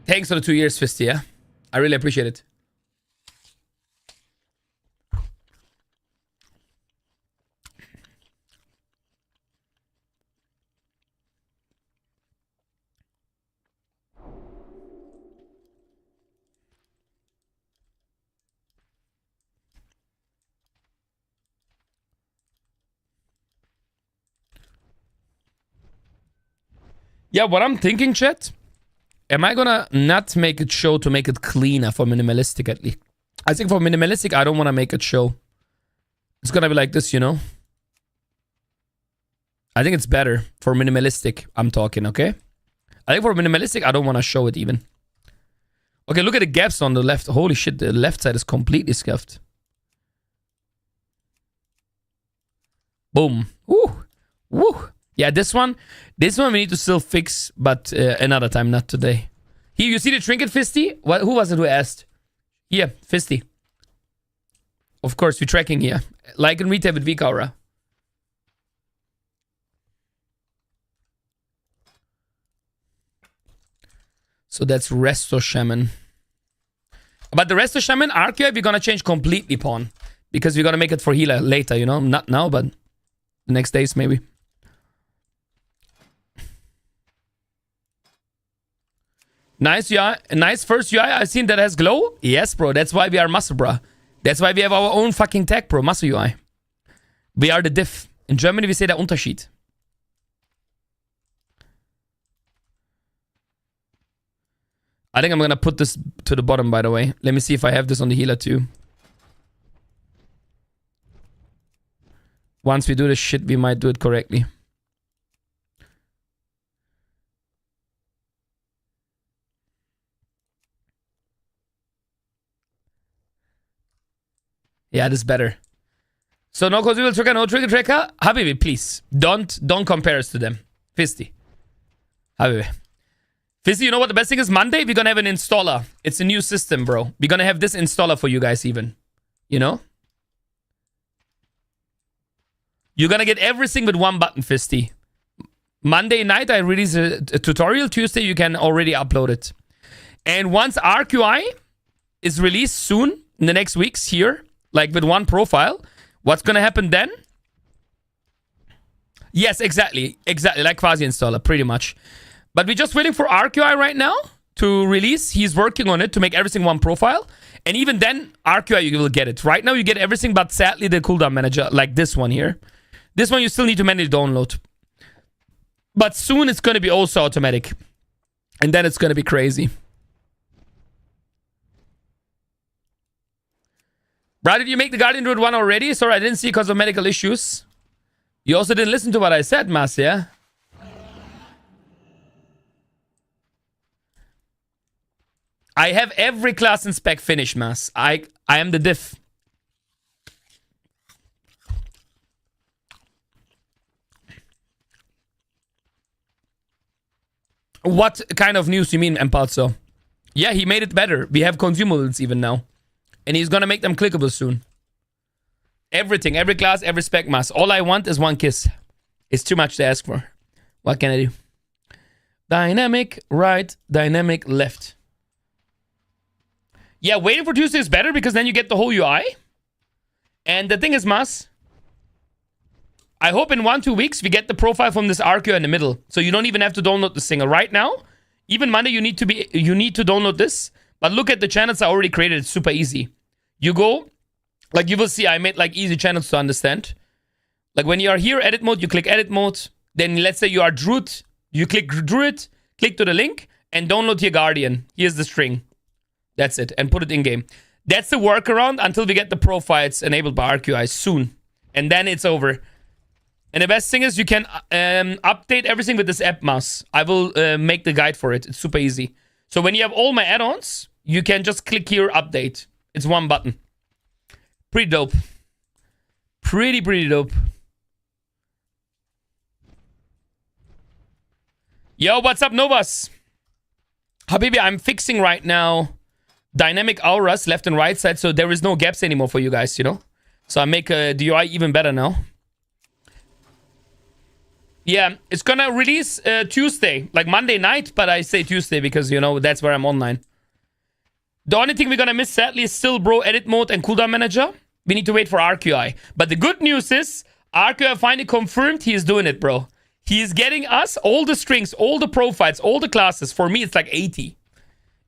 Thanks for the 2 years, Fisty, yeah? I really appreciate it. Yeah, what I'm thinking, chat, am I gonna not make it show to make it cleaner for minimalistic at least? I think for minimalistic, I don't want to make it show. It's gonna be like this, you know? I think it's better for minimalistic, I'm talking, okay? I think for minimalistic, I don't want to show it even. Okay, look at the gaps on the left. Holy shit, the left side is completely scuffed. Boom. Woo. Woo. Yeah, this one we need to still fix, but another time, not today. Here, you see the trinket, Fisty? What? Who was it who asked? Here, Fisty. Of course, we're tracking here. Like in retail with Vikaura. So that's Resto Shaman. But the Resto Shaman archive, we're gonna change completely pawn. Because we're gonna make it for healer later, you know? Not now, but the next days maybe. Nice UI, nice first UI I've seen that has glow. Yes, bro. That's why we are muscle, bro. That's why we have our own fucking tag, bro. Muscle UI. We are the diff. In Germany, we say der Unterschied. I think I'm gonna put this to the bottom, by the way. Let me see if I have this on the healer too. Once we do this shit, we might do it correctly. Yeah, this is better. So no consumer tracker, no trigger tracker. Habibi, please. Don't compare us to them. Fisty. Habibi. Fisty, you know what the best thing is? Monday, we're gonna have an installer. It's a new system, bro. We're gonna have this installer for you guys even. You know? You're gonna get everything with one button, Fisty. Monday night, I release a tutorial. Tuesday, you can already upload it. And once RQI is released soon, in the next weeks here, like with one profile, what's gonna happen then? Yes, exactly. Exactly, like Quasi installer, pretty much. But we're just waiting for RQI right now to release. He's working on it to make everything one profile. And even then, RQI, you will get it. Right now, you get everything, but sadly, the cooldown manager, like this one here. This one, you still need to manually download. But soon, it's going to be also automatic. And then it's going to be crazy. Brad, did you make the Guardian Druid one already? Sorry, I didn't see because of medical issues. You also didn't listen to what I said, Mas, yeah? I have every class in spec finished, Mas. I am the diff. What kind of news you mean, Empalzo? Yeah, he made it better. We have consumables even now. And he's gonna make them clickable soon. Everything, every class, every spec, Mas. All I want is one kiss. It's too much to ask for. What can I do? Dynamic right, dynamic left. Yeah, waiting for Tuesday is better because then you get the whole UI. And the thing is, Mas, I hope in 1-2 weeks we get the profile from this RQ in the middle. So you don't even have to download the single. Right now, even Monday, you need to download this. But look at the channels I already created. It's super easy. You go, like you will see, I made like easy channels to understand. Like when you are here, edit mode, you click edit mode. Then let's say you are Druid, you click Druid, click to the link, and download your Guardian. Here's the string. That's it. And put it in game. That's the workaround until we get the profiles enabled by RQI soon. And then it's over. And the best thing is you can update everything with this app, Mouse. I will make the guide for it. It's super easy. So when you have all my add-ons, you can just click here, update. It's one button. Pretty dope. Pretty dope. Yo, what's up, Novas? Habibi, I'm fixing right now dynamic auras left and right side, so there is no gaps anymore for you guys, you know? So I make the UI even better now. Yeah, it's gonna release Tuesday, like Monday night, but I say Tuesday because, you know, that's where I'm online. The only thing we're gonna miss, sadly, is still Bro Edit Mode and Cooldown Manager. We need to wait for RQI. But the good news is, RQI finally confirmed he is doing it, bro. He is getting us all the strings, all the profiles, all the classes. For me, it's like 80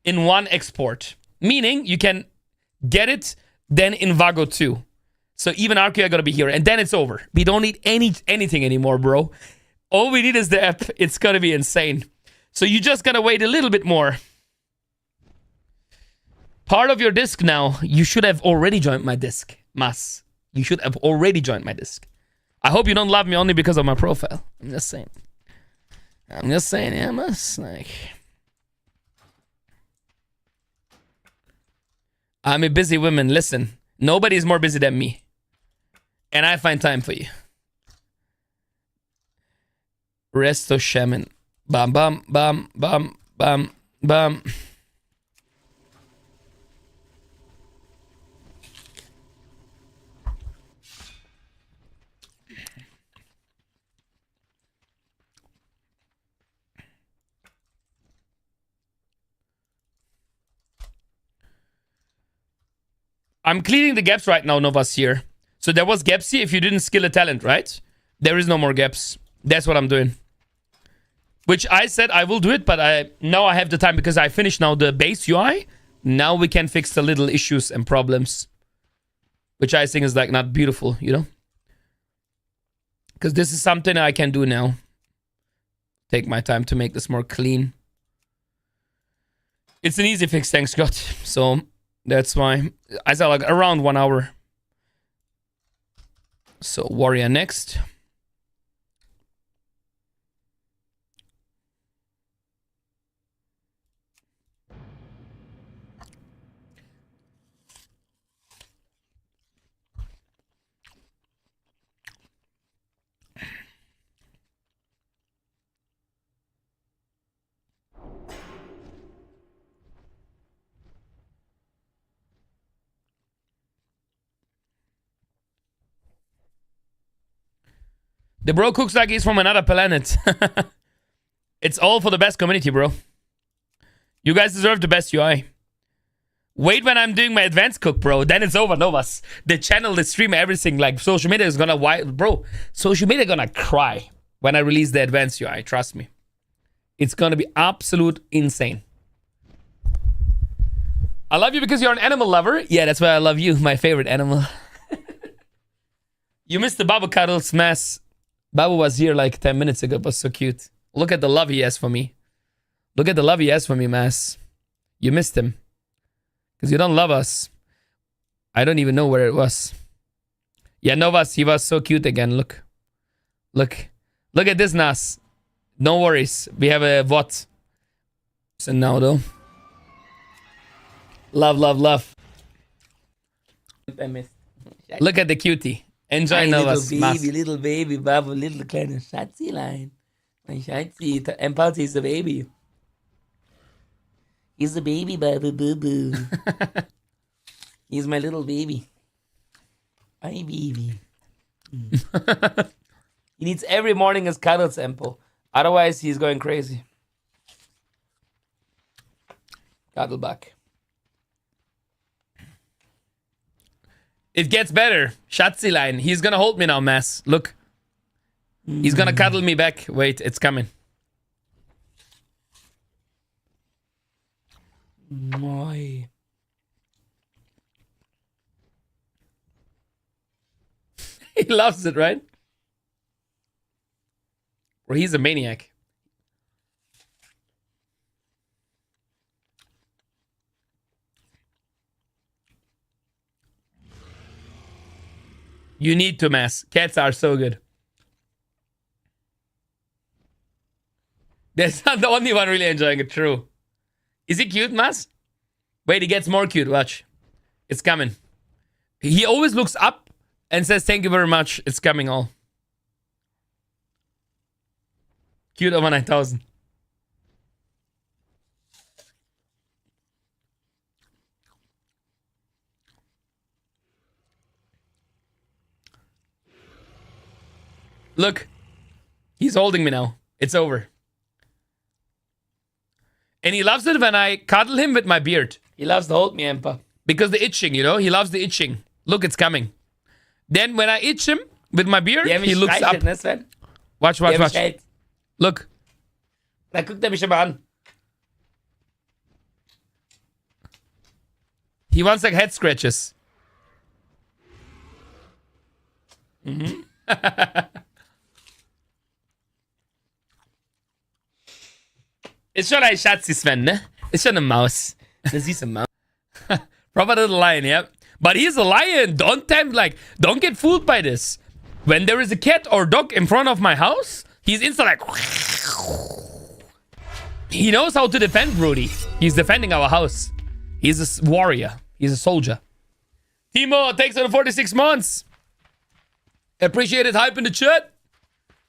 in one export. Meaning, you can get it then in Vago too. So even RQI gonna be here, and then it's over. We don't need anything anymore, bro. All we need is the app. It's gonna be insane. So you just gotta wait a little bit more. Part of your disc now. You should have already joined my disc, Mas. You should have already joined my disc. I hope you don't love me only because of my profile. I'm just saying. Yeah, Mas. Like, I'm a busy woman. Listen, nobody is more busy than me. And I find time for you. Resto Shaman. Bam, bam, bam, bam, bam, bam. I'm cleaning the gaps right now, Novas here. So there was gaps here if you didn't skill a talent, right? There is no more gaps. That's what I'm doing. Which I said I will do it, but now I have the time because I finished now the base UI. Now we can fix the little issues and problems. Which I think is like not beautiful, you know? Because this is something I can do now. Take my time to make this more clean. It's an easy fix, thanks God. So that's why I said like around 1 hour. So Warrior next. The bro cooks like he's from another planet. It's all for the best community, bro. You guys deserve the best UI. Wait when I'm doing my advanced cook, bro. Then it's over, Novas. The channel, the stream, everything. Like, social media is gonna... Bro, social media gonna cry when I release the advanced UI. Trust me. It's gonna be absolute insane. I love you because you're an animal lover. Yeah, that's why I love you. My favorite animal. You missed the Babu cuddles, mess. Babu was here like 10 minutes ago. It was so cute. Look at the love he has for me. Look at the love he has for me, Mass. You missed him. Because you don't love us. I don't even know where it was. Yeah, Novas, he was so cute again. Look. Look. Look at this, Nas. No worries. We have a VOT. So now, though. Love, love, love. Look at the cutie. Enjoy Nova's mask. Little baby, Babu, little kleine Schatzilein. My Schatzi, Empathy is the baby. He's the baby, Babu, boo, boo. He's my little baby. Hi, baby. He needs every morning his cuddles, Empo. Otherwise, he's going crazy. Cuddle back. It gets better. Schatzilein. He's gonna hold me now, Mass. Look. He's gonna cuddle me back. Wait, it's coming. My. He loves it, right? Or he's a maniac. You need to, Mass. Cats are so good. That's not the only one really enjoying it, true. Is he cute, Mass? Wait, he gets more cute, watch. It's coming. He always looks up and says, thank you very much. It's coming all. Cute over 9,000. Look. He's holding me now. It's over. And he loves it when I cuddle him with my beard. He loves to hold me, Empa. Because the itching, you know? He loves the itching. Look, it's coming. Then when I itch him with my beard, he looks up. Ne, Sven? Watch, watch, watch. Look. Da guckt er mich immer an. He wants like head scratches. Ist schon ein Schatzi, Sven, ne? Ist schon eine Maus. Eine süße Maus. Proper little lion, yeah. But he's a lion. Don't get fooled by this. When there is a cat or dog in front of my house, he's instantly like... He knows how to defend Rudy. He's defending our house. He's a warrior. He's a soldier. Timo, thanks for the 46 months. Appreciate it. Hype in the chat.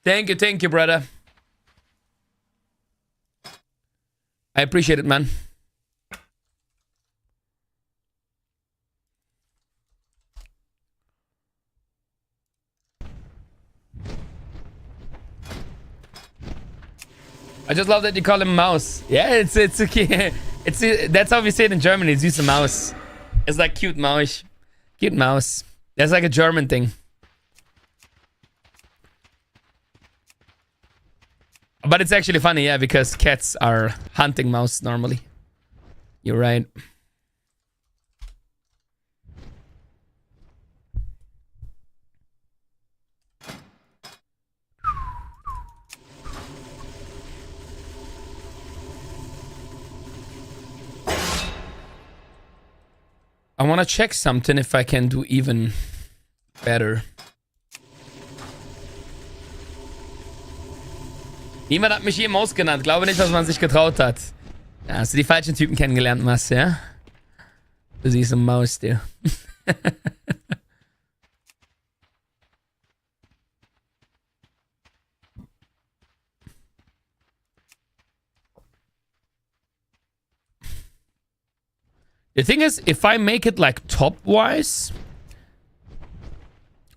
Thank you, brother. I appreciate it, man. I just love that you call him Mouse. Yeah, it's okay. That's how we say it in Germany. It's just a mouse. It's like cute mouse. Cute mouse. That's like a German thing. But it's actually funny, yeah, because cats are hunting mouse normally. You're right. I want to check something if I can do even better. Niemand hat mich je Maus genannt. Glaube nicht, dass man sich getraut hat. Ja, hast du die falschen Typen kennengelernt, Mass, ja? Du siehst eine Maus, dir. The thing is, if I make it like top-wise,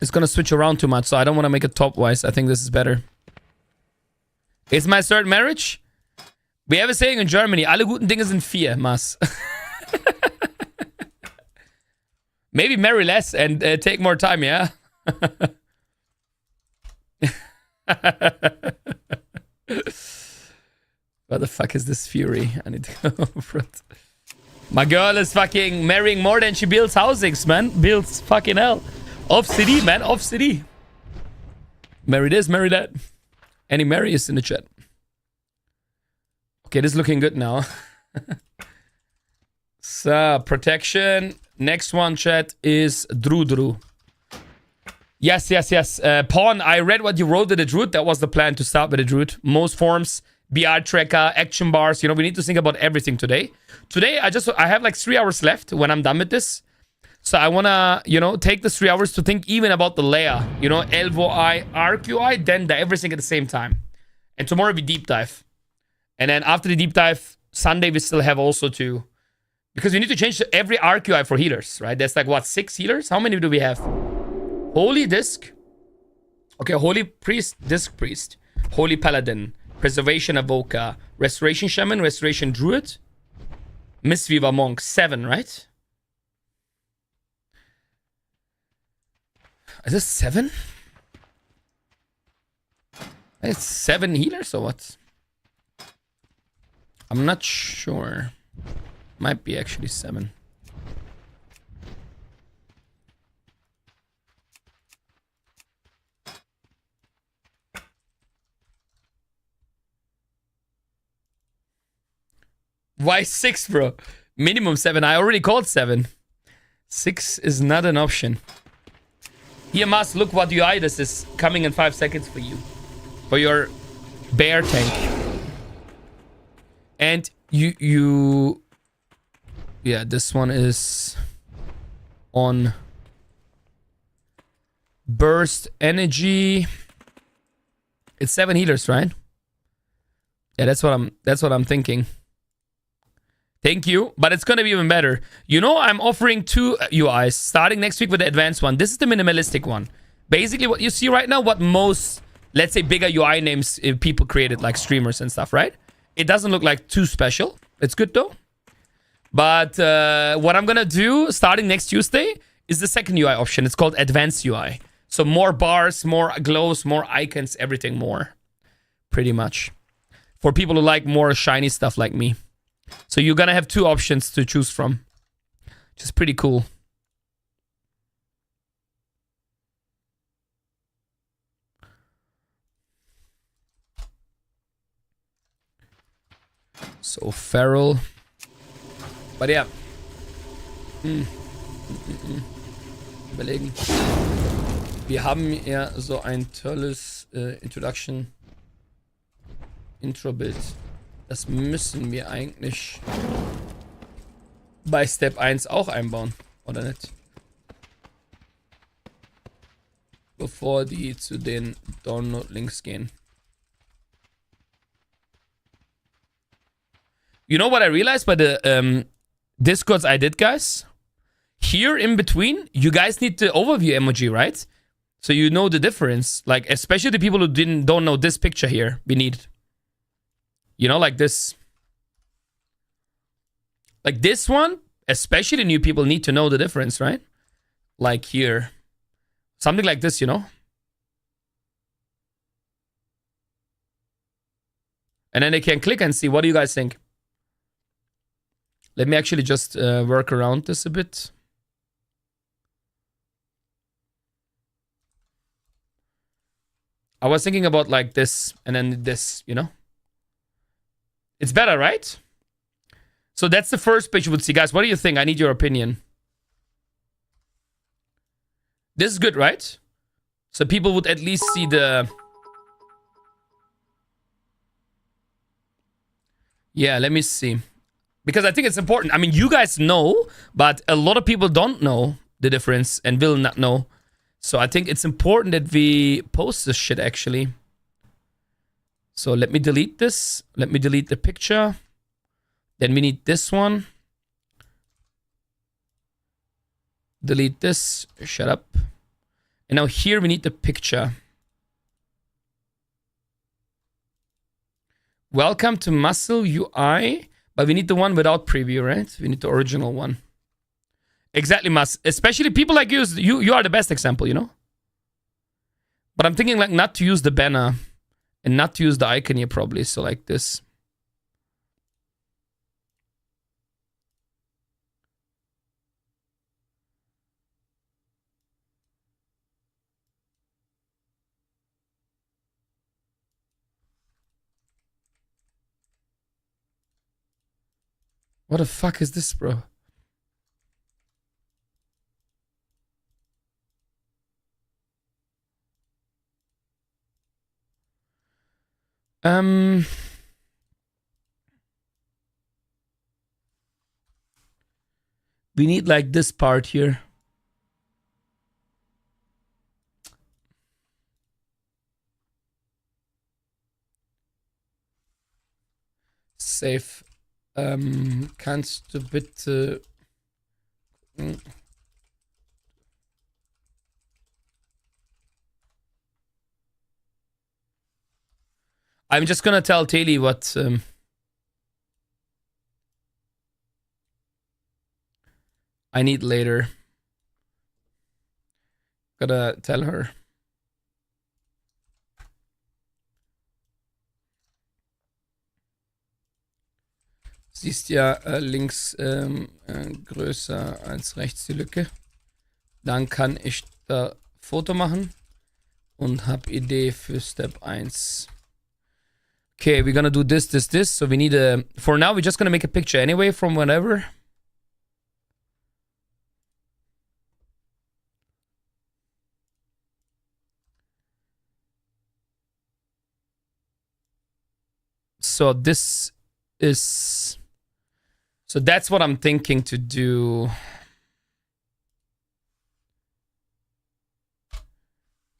it's gonna switch around too much, so I don't want to make it top-wise. I think this is better. It's my third marriage. We have a saying in Germany, alle guten Dinge sind vier, Mas. Maybe marry less and take more time, yeah? What the fuck is this fury? I need to go over it. My girl is fucking marrying more than she builds housings, man. Builds fucking hell. Off city, man. Off city. Marry this, marry that. Any Mary is in the chat. Okay, this is looking good now. So, protection. Next one, chat, is Drew. Yes. Pawn, I read what you wrote with the Druid. That was the plan, to start with the Druid. Most forms BR tracker, action bars. You know, we need to think about everything today. Today, I have like 3 hours left when I'm done with this. So I want to, you know, take the 3 hours to think even about the layer. You know, LVI, ArcUI, then everything at the same time. And tomorrow we deep dive. And then after the deep dive, Sunday we still have also to... Because we need to change every ArcUI for healers, right? There's like, what, 6 healers? How many do we have? Holy Disc. Okay, Holy Priest, Disc Priest. Holy Paladin. Preservation Evoker. Restoration Shaman. Restoration Druid. Mistweaver Monk. 7, right? Is this 7? It's 7 healers or what? I'm not sure. Might be actually 7. Why 6, bro? Minimum 7. I already called 7. 6 is not an option. Here, Mas, look what UI this is coming in 5 seconds for you. For your bear tank. And you... Yeah, this one is on burst energy. It's 7 healers, right? Yeah, that's what I'm thinking. Thank you, but it's gonna be even better. You know, I'm offering 2 UIs starting next week with the advanced one. This is the minimalistic one. Basically, what you see right now, what most, let's say, bigger UI names people created, like streamers and stuff, right? It doesn't look like too special. It's good though. But what I'm gonna do starting next Tuesday is the second UI option. It's called Advanced UI. So more bars, more glows, more icons, everything more. Pretty much. For people who like more shiny stuff like me. So you're gonna have 2 options to choose from. Which is pretty cool. So Feral. But ja. Überlegen. Wir haben ja so ein tolles Intro-Bild. Das müssen wir eigentlich bei Step 1 auch einbauen. Oder nicht? Bevor die zu den Download-Links gehen. You know what I realized by the Discords I did, guys? Here in between, you guys need the overview emoji, right? So you know the difference. Like, especially the people who don't know this picture here. We need, you know, like this. Like this one, especially the new people need to know the difference, right? Like here. Something like this, you know? And then they can click and see. What do you guys think? Let me actually just work around this a bit. I was thinking about like this and then this, you know? It's better, right? So that's the first page you would see. Guys, what do you think? I need your opinion. This is good, right? So people would at least see the... Yeah, let me see. Because I think it's important. I mean, you guys know, but a lot of people don't know the difference and will not know. So I think it's important that we post this shit, actually. So let me delete this. Let me delete the picture. Then we need this one. Delete this. Shut up. And now here we need the picture. Welcome to MuscleUI. But we need the one without preview, right? We need the original one. Exactly, Mas. Especially people like you. You are the best example, you know? But I'm thinking like not to use the banner. And not to use the icon here probably. So like this. What the fuck is this, bro? We need like this part here. Save. Kannst du bitte... I'm just gonna tell Taylor what... I need later. Gotta tell her. Siehst ja links größer als rechts die Lücke. Dann kann ich da Foto machen und hab Idee für Step 1. Okay, we're gonna do this. So we need a... For now, we're just gonna make a picture anyway from whatever. So this is... So that's what I'm thinking to do.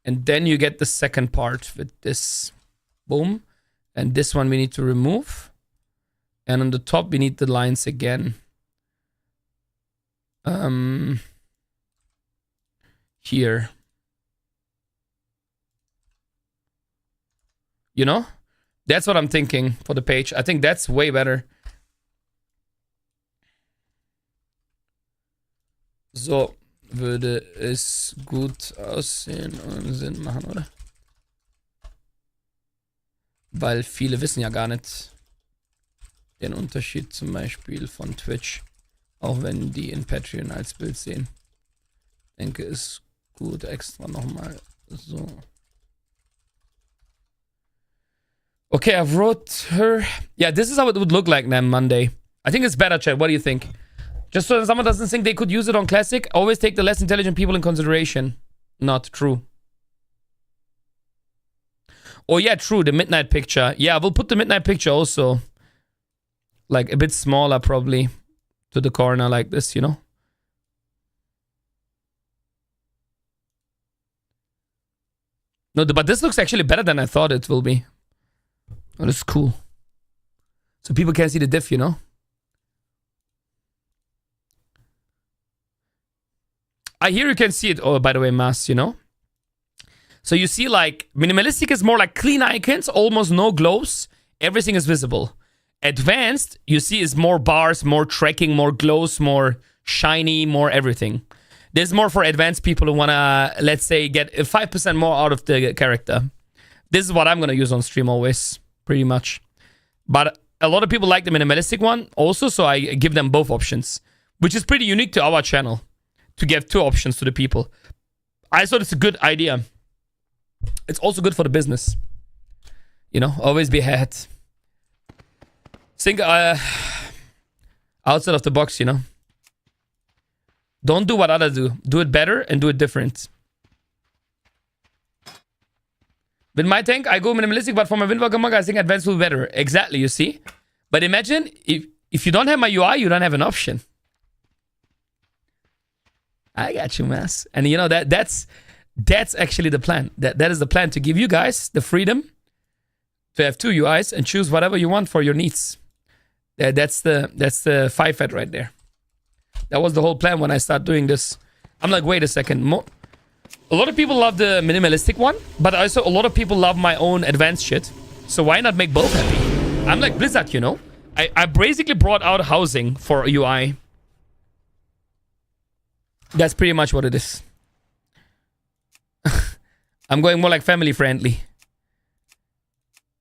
And then you get the second part with this. Boom. And this one we need to remove. And on the top we need the lines again. Here. You know? That's what I'm thinking for the page. I think that's way better. So würde es gut aussehen und Sinn machen, oder? Weil viele wissen ja gar nicht den Unterschied zum Beispiel von Twitch. Auch wenn die in Patreon als Bild sehen. Ich denke, ist gut extra nochmal so. Okay, I've wrote her. Yeah, this is how it would look like then Monday. I think it's better, chat. What do you think? Just so someone doesn't think they could use it on Classic, always take the less intelligent people in consideration. Not true. Oh yeah, true, the midnight picture. Yeah, we'll put the midnight picture also. Like a bit smaller probably. To the corner like this, you know? No, but this looks actually better than I thought it will be. Oh, this is cool. So people can see the diff, you know? I hear you can see it. Oh, by the way, Mas, you know? So you see like, minimalistic is more like clean icons, almost no glows. Everything is visible. Advanced, you see, is more bars, more tracking, more glows, more shiny, more everything. This is more for advanced people who wanna, let's say, get 5% more out of the character. This is what I'm gonna use on stream always, pretty much. But a lot of people like the minimalistic one also, so I give them both options. Which is pretty unique to our channel. To give two options to the people. I thought it's a good idea. It's also good for the business. You know, always be ahead. Think outside of the box, you know. Don't do what others do. Do it better and do it different. With my tank, I go minimalistic, but for my Windwalker Monk, I think advanced will be better. Exactly, you see? But imagine, if you don't have my UI, you don't have an option. I got you, Mass. And you know, that's actually the plan. That is the plan, to give you guys the freedom to have two UIs and choose whatever you want for your needs. That's the 5 fat right there. That was the whole plan when I started doing this. I'm like, wait a second. A lot of people love the minimalistic one, but also a lot of people love my own advanced shit. So why not make both happy? I'm like Blizzard, you know? I basically brought out housing for UI. That's pretty much what it is. I'm going more like family friendly.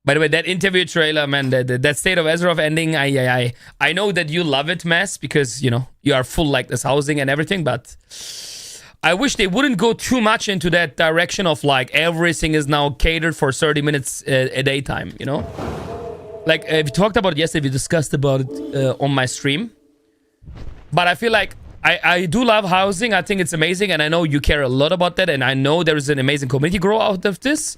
By the way, that interview trailer, man, that State of Azeroth ending, I know that you love it, Mass, because, you know, you are full like this housing and everything, but I wish they wouldn't go too much into that direction of like everything is now catered for 30 minutes a daytime, you know? Like, we talked about it yesterday, we discussed about it on my stream. But I feel like I do love housing. I think it's amazing, and I know you care a lot about that, and I know there is an amazing community grow out of this.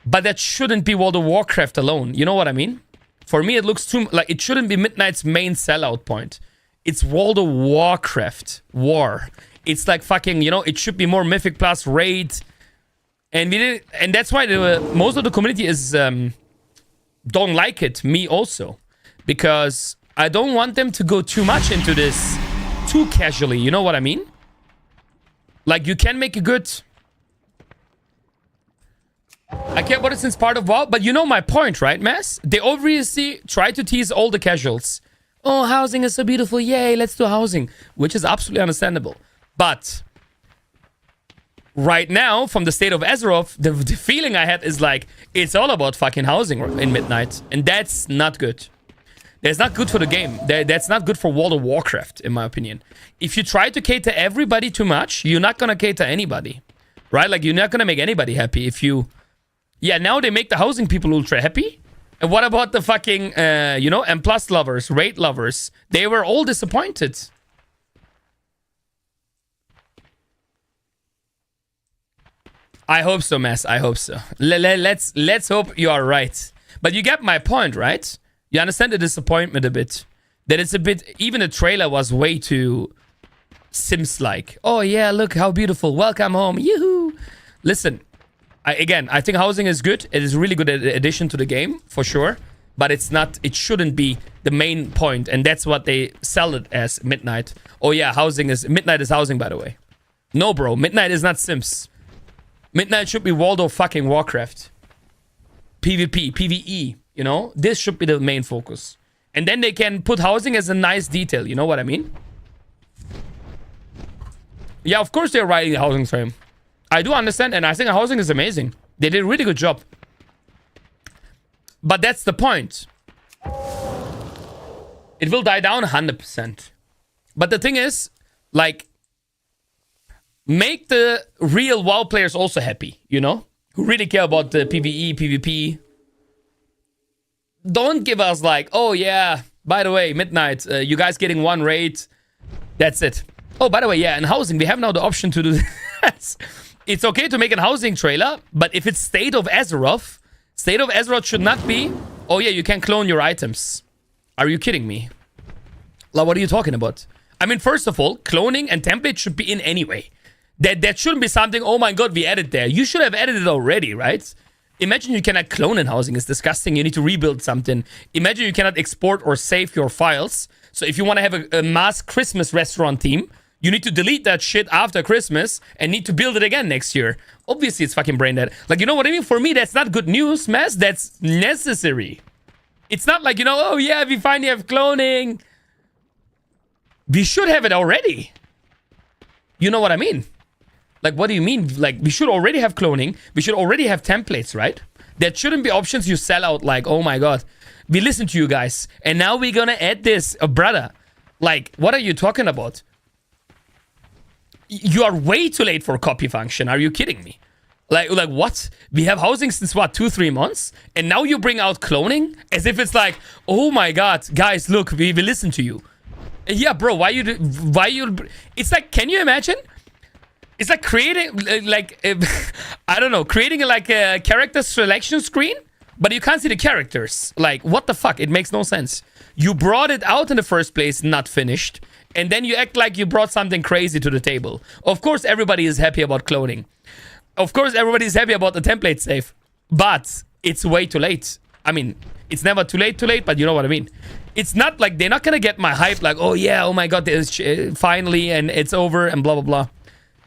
But that shouldn't be World of Warcraft alone. You know what I mean? For me, it looks too... Like, it shouldn't be Midnight's main sellout point. It's World of Warcraft. War. It's like fucking, you know, it should be more Mythic Plus raid. And we did, and that's why most of the community is don't like it. Me also. Because I don't want them to go too much into this too casually. You know what I mean? Like, you can make a good... I care about it since part of WoW, but you know my point, right, Mass? They obviously try to tease all the casuals. Oh, housing is so beautiful. Yay, let's do housing. Which is absolutely understandable. But... right now, from the state of Azeroth, the feeling I had is like, it's all about fucking housing in Midnight. And that's not good. That's not good for the game. That's not good for World of Warcraft, in my opinion. If you try to cater everybody too much, you're not gonna cater anybody. Right? Like, you're not gonna make anybody happy if you... Yeah, now they make the housing people ultra happy. And what about the fucking, you know, M+ lovers, raid lovers? They were all disappointed. I hope so, Mass. I hope so. Let's hope you are right. But you get my point, right? You understand the disappointment a bit. That it's a bit... Even the trailer was way too Sims-like. Oh, yeah, look how beautiful. Welcome home. Yoo-hoo. Listen, I think housing is good. It is a really good addition to the game, for sure. But it's not... It shouldn't be the main point. And that's what they sell it as, Midnight. Oh, yeah, housing is... Midnight is housing, by the way. No, bro. Midnight is not Sims. Midnight should be World of fucking Warcraft. PvP, PvE, you know? This should be the main focus. And then they can put housing as a nice detail, you know what I mean? Yeah, of course they're writing the housing frame. I do understand, and I think housing is amazing. They did a really good job. But that's the point. It will die down 100%. But the thing is, like... Make the real WoW players also happy, you know? Who really care about the PvE, PvP. Don't give us like, oh yeah, by the way, Midnight, you guys getting one raid. That's it. Oh, by the way, yeah, in housing, we have now the option to do this. It's okay to make a housing trailer, but if it's State of Azeroth should not be, oh yeah, you can clone your items. Are you kidding me? Like, what are you talking about? I mean, first of all, cloning and templates should be in anyway. That shouldn't be something, oh my god, we added there. You should have added it already, right? Imagine you cannot clone in housing. It's disgusting. You need to rebuild something. Imagine you cannot export or save your files. So if you want to have a mass Christmas restaurant team, you need to delete that shit after Christmas and need to build it again next year. Obviously, it's fucking brain dead. Like, you know what I mean? For me, that's not good news, Mass. That's necessary. It's not like, you know, oh yeah, we finally have cloning. We should have it already. You know what I mean? Like, what do you mean? Like, we should already have cloning. We should already have templates, right? That shouldn't be options you sell out like, oh my god, we listen to you guys. And now we're gonna add this. Brother, like, what are you talking about? You are way too late for copy function. Are you kidding me? Like what? We have housing since, what, 2-3 months? And now you bring out cloning? As if it's like, oh my god, guys, look, we listen to you. Yeah, bro, why you... It's like, can you imagine? It's like creating, like, I don't know, creating like a character selection screen, but you can't see the characters. Like, what the fuck? It makes no sense. You brought it out in the first place, not finished, and then you act like you brought something crazy to the table. Of course, everybody is happy about cloning. Of course, everybody is happy about the template save, but it's way too late. I mean, it's never too late, but you know what I mean. It's not like they're not gonna get my hype like, oh yeah, oh my god, finally, and it's over, and blah, blah, blah.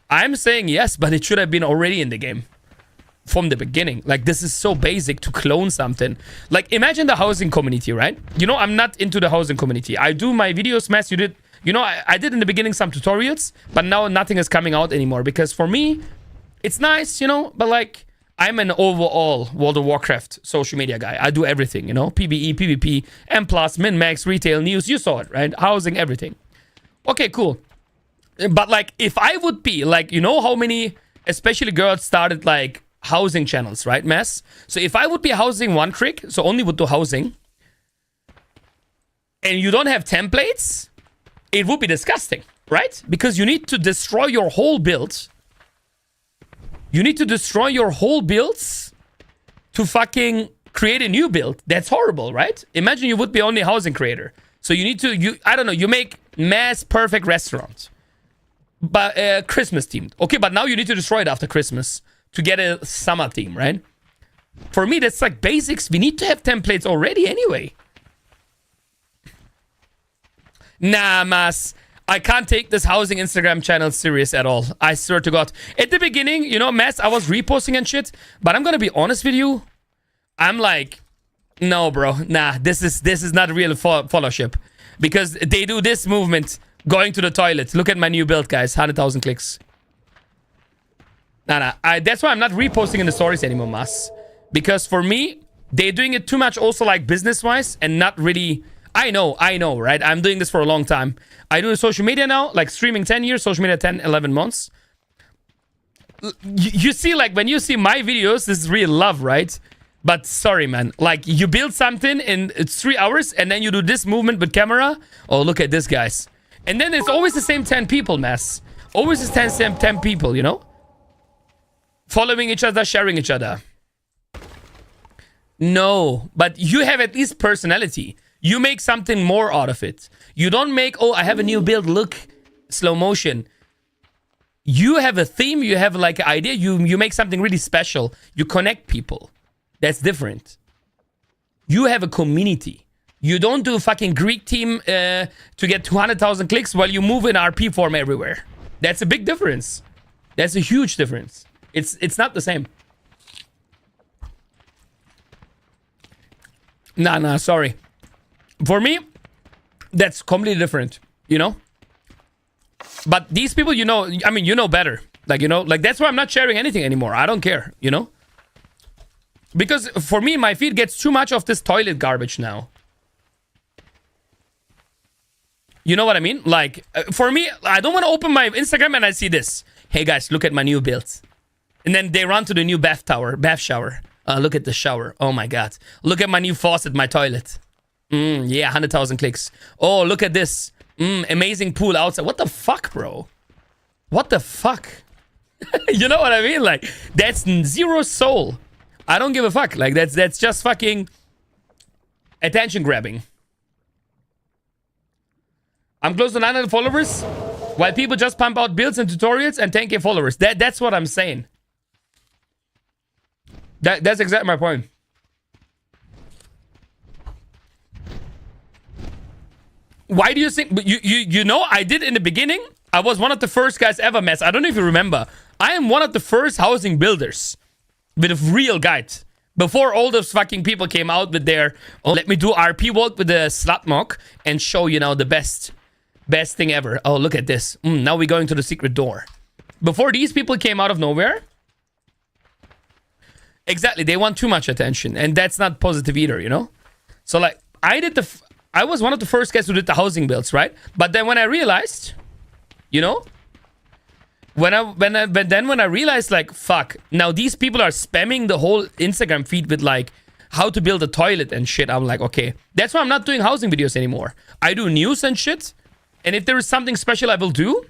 I'm saying yes, but it should have been already in the game. From the beginning. Like, this is so basic to clone something. Like, imagine the housing community, right? You know, I'm not into the housing community. I do my videos, Mass, you did... You know, I did in the beginning some tutorials, but now nothing is coming out anymore. Because for me, it's nice, you know, but like... I'm an overall World of Warcraft social media guy. I do everything, you know? PvE, PvP, M+, min-max, retail, news. You saw it, right? Housing, everything. Okay, cool. But like, if I would be like, you know how many, especially girls, started like housing channels, right, Mass? So if I would be housing one trick, so only would do housing, and you don't have templates, it would be disgusting, right? Because you need to destroy your whole build. You need to destroy your whole builds to fucking create a new build. That's horrible, right? Imagine you would be only a housing creator. So you need to, I don't know, you make mass perfect restaurant, but Christmas themed. Okay, but now you need to destroy it after Christmas to get a summer theme, right? For me, that's like basics. We need to have templates already anyway. Nah, Mas. I can't take this housing Instagram channel serious at all. I swear to God. At the beginning, you know, Mas, I was reposting and shit. But I'm gonna be honest with you. I'm like, no, bro. Nah, this is not real followership. Because they do this movement going to the toilet. Look at my new build, guys. 100,000 clicks. Nah. That's why I'm not reposting in the stories anymore, Mas. Because for me, they're doing it too much also like business-wise and not really... I know, right? I'm doing this for a long time. I do social media now, like streaming 10 years, social media 10, 11 months. You see, like, when you see my videos, this is real love, right? But sorry, man. Like, you build something in 3 hours, and then you do this movement with camera. Oh, look at this, guys. And then it's always the same 10 people, Mass. Always the same 10 people, you know? Following each other, sharing each other. No, but you have at least personality. You make something more out of it. You don't make, oh, I have a new build, look, slow motion. You have a theme, you have like an idea, you make something really special. You connect people. That's different. You have a community. You don't do a fucking Greek team to get 200,000 clicks while you move in RP form everywhere. That's a big difference. That's a huge difference. It's not the same. Nah, sorry. For me, that's completely different, you know? But these people, you know, I mean, you know better. Like, you know, like that's why I'm not sharing anything anymore. I don't care, you know? Because for me, my feed gets too much of this toilet garbage now. You know what I mean? Like, for me, I don't want to open my Instagram and I see this. Hey guys, look at my new builds. And then they run to the new bath shower. Look at the shower. Oh my God. Look at my new faucet, my toilet. Yeah, 100,000 clicks. Oh, look at this. Amazing pool outside. What the fuck, bro? What the fuck? You know what I mean? Like, that's zero soul. I don't give a fuck. Like, that's just fucking attention grabbing. I'm close to 900 followers while people just pump out builds and tutorials and 10k followers. That's what I'm saying. That's exactly my point. Why do you think... You know, I did in the beginning. I was one of the first guys ever, Mess. I don't know if you remember. I am one of the first housing builders with a real guide. Before all those fucking people came out with their... Oh, let me do RP walk with the slut mock and show, you know, the best thing ever. Oh, look at this. Now we're going to the secret door. Before these people came out of nowhere... Exactly, they want too much attention. And that's not positive either, you know? So, like, I was one of the first guys who did the housing builds, right? But then when I realized, you know, when I realized, like, fuck, now these people are spamming the whole Instagram feed with, like, how to build a toilet and shit. I'm like, okay, that's why I'm not doing housing videos anymore. I do news and shit. And if there is something special, I will do,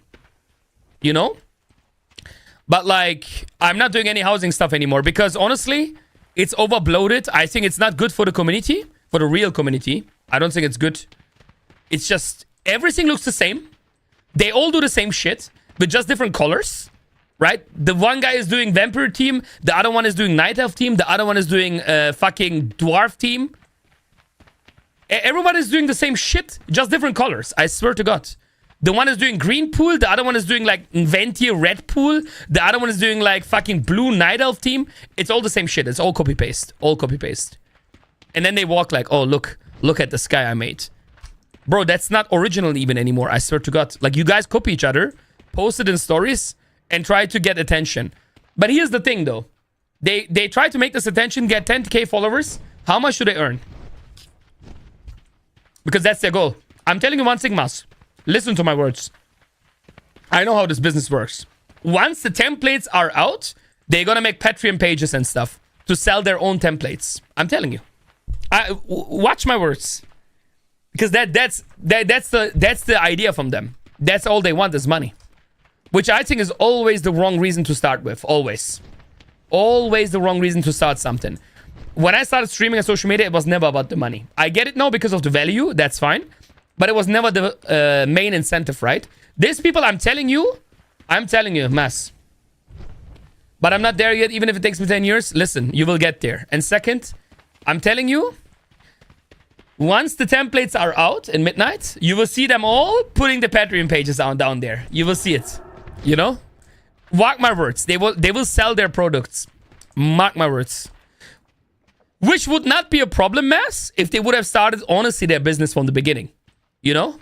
you know? But, like, I'm not doing any housing stuff anymore because, honestly, it's overbloated. I think it's not good for the community, for the real community. I don't think it's good. It's just, everything looks the same. They all do the same shit, but just different colors, right? The one guy is doing vampire team. The other one is doing night elf team. The other one is doing fucking dwarf team. Everyone is doing the same shit, just different colors. I swear to God. The one is doing green pool. The other one is doing like Venti red pool. The other one is doing like fucking blue night elf team. It's all the same shit. It's all copy paste. All copy paste. And then they walk like, oh, look at the sky I made. Bro, that's not original even anymore. I swear to God. Like, you guys copy each other, post it in stories, and try to get attention. But here's the thing, though. They try to make this attention, get 10k followers. How much do they earn? Because that's their goal. I'm telling you one thing, Mas. Listen to my words. I know how this business works. Once the templates are out, they're gonna make Patreon pages and stuff to sell their own templates. I'm telling you. Watch my words. Because that's the idea from them. That's all they want is money. Which I think is always the wrong reason to start with. Always. Always the wrong reason to start something. When I started streaming on social media, it was never about the money. I get it now because of the value. That's fine. but it was never the main incentive, right? These people, I'm telling you, Mass. But I'm not there yet, even if it takes me 10 years. Listen, you will get there. And second, I'm telling you, once the templates are out in midnight, you will see them all putting the Patreon pages down there. You will see it. You know? Mark my words. They will sell their products. Mark my words. Which would not be a problem, Mass, if they would have started, honestly, their business from the beginning. You know?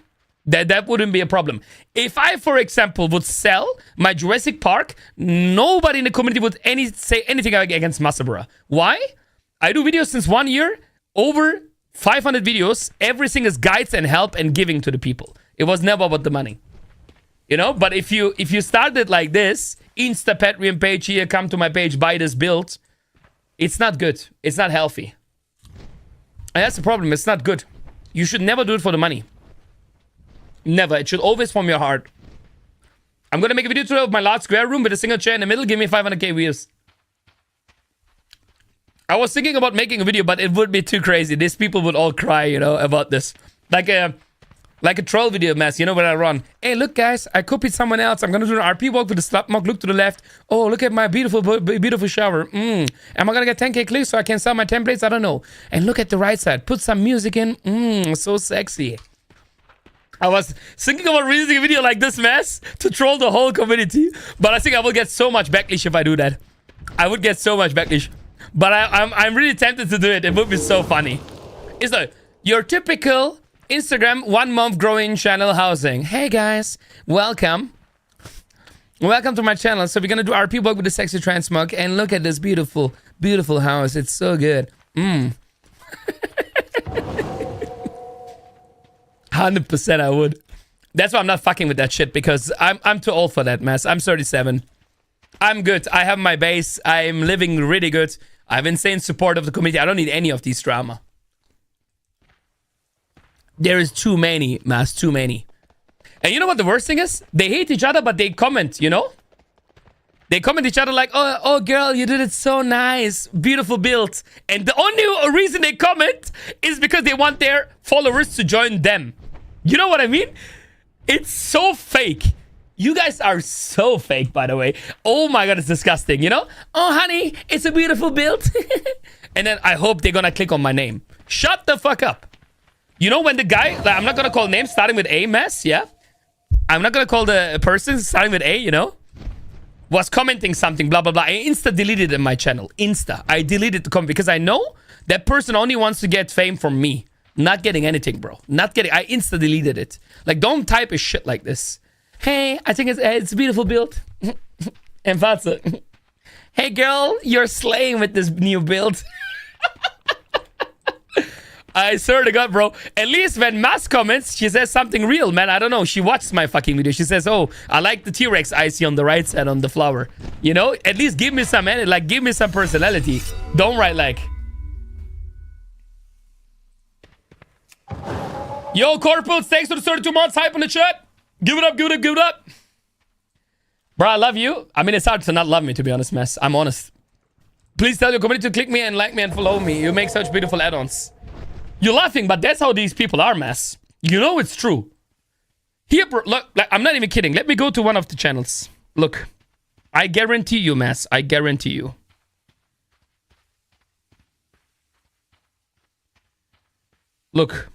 That wouldn't be a problem. If I, for example, would sell my Jurassic Park, nobody in the community would say anything against Masabura. Why? I do videos since 1 year, over 500 videos. Everything is guides and help and giving to the people. It was never about the money. You know? But if you started like this, Insta Patreon page here, come to my page, buy this build, it's not good. It's not healthy. And that's the problem. It's not good. You should never do it for the money. Never. It should always from your heart. I'm gonna make a video today of my large square room with a single chair in the middle. Give me 500k views. I was thinking about making a video, but it would be too crazy. These people would all cry, you know, about this. Like a troll video, Mess, you know, when I run. Hey, look, guys, I copied someone else. I'm gonna do an RP walk with the slap mock. Look to the left. Oh, look at my beautiful shower. Am I gonna get 10k clicks so I can sell my templates? I don't know. And look at the right side. Put some music in. So sexy. I was thinking about releasing a video like this, Mess, to troll the whole community. But I think I will get so much backlash if I do that. I would get so much backlash. But I'm really tempted to do it. It would be so funny. It's like your typical Instagram 1 month growing channel housing. Hey guys, welcome. Welcome to my channel. So we're gonna do RP work with the sexy transmog, and look at this beautiful, beautiful house. It's so good. 100% I would. That's why I'm not fucking with that shit, because I'm too old for that mess. I'm 37. I'm good. I have my base. I'm living really good. I have insane support of the community. I don't need any of these drama. There is too many, Mass. Too many. And you know what the worst thing is? They hate each other, but they comment, you know? They comment each other like, oh, girl, you did it so nice. Beautiful build. And the only reason they comment is because they want their followers to join them. You know what I mean? It's so fake. You guys are so fake, by the way. Oh my god, it's disgusting, you know? Oh, honey, it's a beautiful build. And then I hope they're gonna click on my name. Shut the fuck up. You know when the guy, like, I'm not gonna call names starting with A, Mess, yeah? I'm not gonna call the person starting with A, you know? Was commenting something, blah, blah, blah. I insta-deleted in my channel. I deleted the comment because I know that person only wants to get fame from me. Not getting anything, bro. Not getting... I insta-deleted it. Like, don't type a shit like this. Hey, I think it's a beautiful build. And Fatsa. Hey, girl, you're slaying with this new build. I swear to God, bro. At least when Mas comments, she says something real, man. I don't know. She watches my fucking video. She says, oh, I like the T-Rex I see on the right side on the flower. You know? At least give me some, like, give me some personality. Don't write like... Yo, Corporals, thanks for the 32 months. Hype on the chat. Give it up, give it up, give it up. Bro, I love you. I mean, it's hard to not love me, to be honest, Mess. I'm honest. Please tell your community to click me and like me and follow me. You make such beautiful add-ons. You're laughing, but that's how these people are, Mess. You know it's true. Here, bro, look, like, I'm not even kidding. Let me go to one of the channels. Look. I guarantee you, Mess. I guarantee you. Look.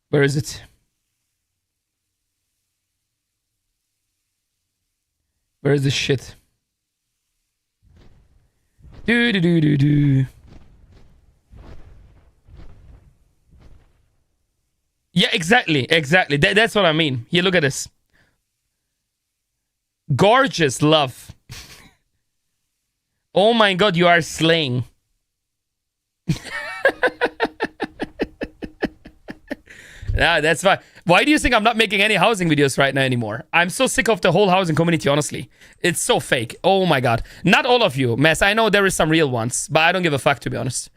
Where is it? Where is this shit? Do. Yeah, exactly. That's what I mean. Here, look at this. Gorgeous love. Oh my god, you are slaying. Yeah, that's fine. Why do you think I'm not making any housing videos right now anymore? I'm so sick of the whole housing community, honestly. It's so fake. Oh my god. Not all of you, Mess. I know there is some real ones, but I don't give a fuck, to be honest.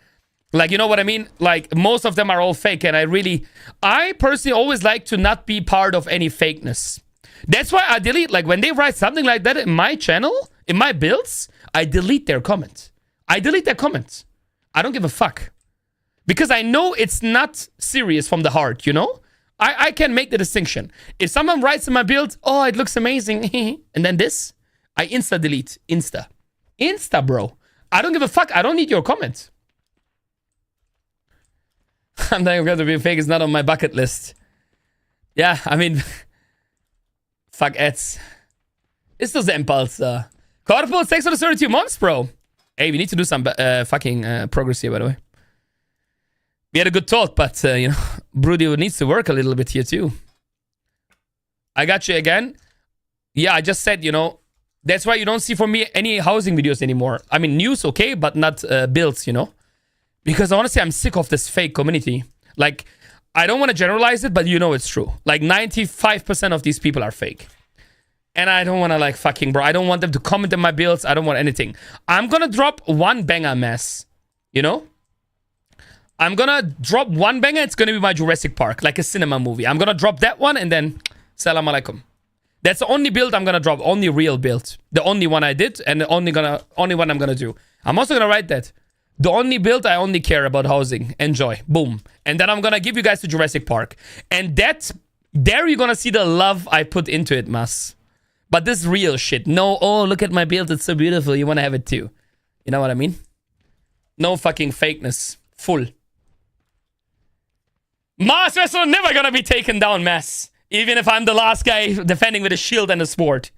Like, you know what I mean? Like, most of them are all fake, and I personally always like to not be part of any fakeness. That's why I delete, like, when they write something like that in my channel, in my builds, I delete their comment. I delete their comments. I don't give a fuck. Because I know it's not serious from the heart, you know? I can make the distinction. If someone writes in my build, oh, it looks amazing, and then this, I insta-delete. Insta, bro. I don't give a fuck. I don't need your comments. I'm not going to be fake. It's not on my bucket list. Yeah, I mean... fuck ads. Ist das Impulse? Corporal, thanks for the 32 months, bro. Hey, we need to do some fucking progress here, by the way. We had a good talk, but, you know, Broody needs to work a little bit here, too. I got you again. Yeah, I just said, you know, that's why you don't see from me any housing videos anymore. I mean, news, okay, but not builds, you know? Because honestly, I'm sick of this fake community. Like, I don't want to generalize it, but you know it's true. Like, 95% of these people are fake. And I don't want to, like, fucking, bro. I don't want them to comment on my builds. I don't want anything. I'm gonna drop one banger mess, you know? I'm gonna drop one banger. It's gonna be my Jurassic Park, like a cinema movie. I'm gonna drop that one and then salam alaikum. That's the only build I'm gonna drop, only real build. The only one I did and the only one I'm gonna do. I'm also gonna write that. The only build I only care about housing. Enjoy. Boom. And then I'm gonna give you guys to Jurassic Park. And there you're gonna see the love I put into it, Mas. But this real shit. No, oh, look at my build. It's so beautiful. You wanna have it too. You know what I mean? No fucking fakeness. Full. Mars Wrestler never gonna be taken down, Mass. Even if I'm the last guy defending with a shield and a sword.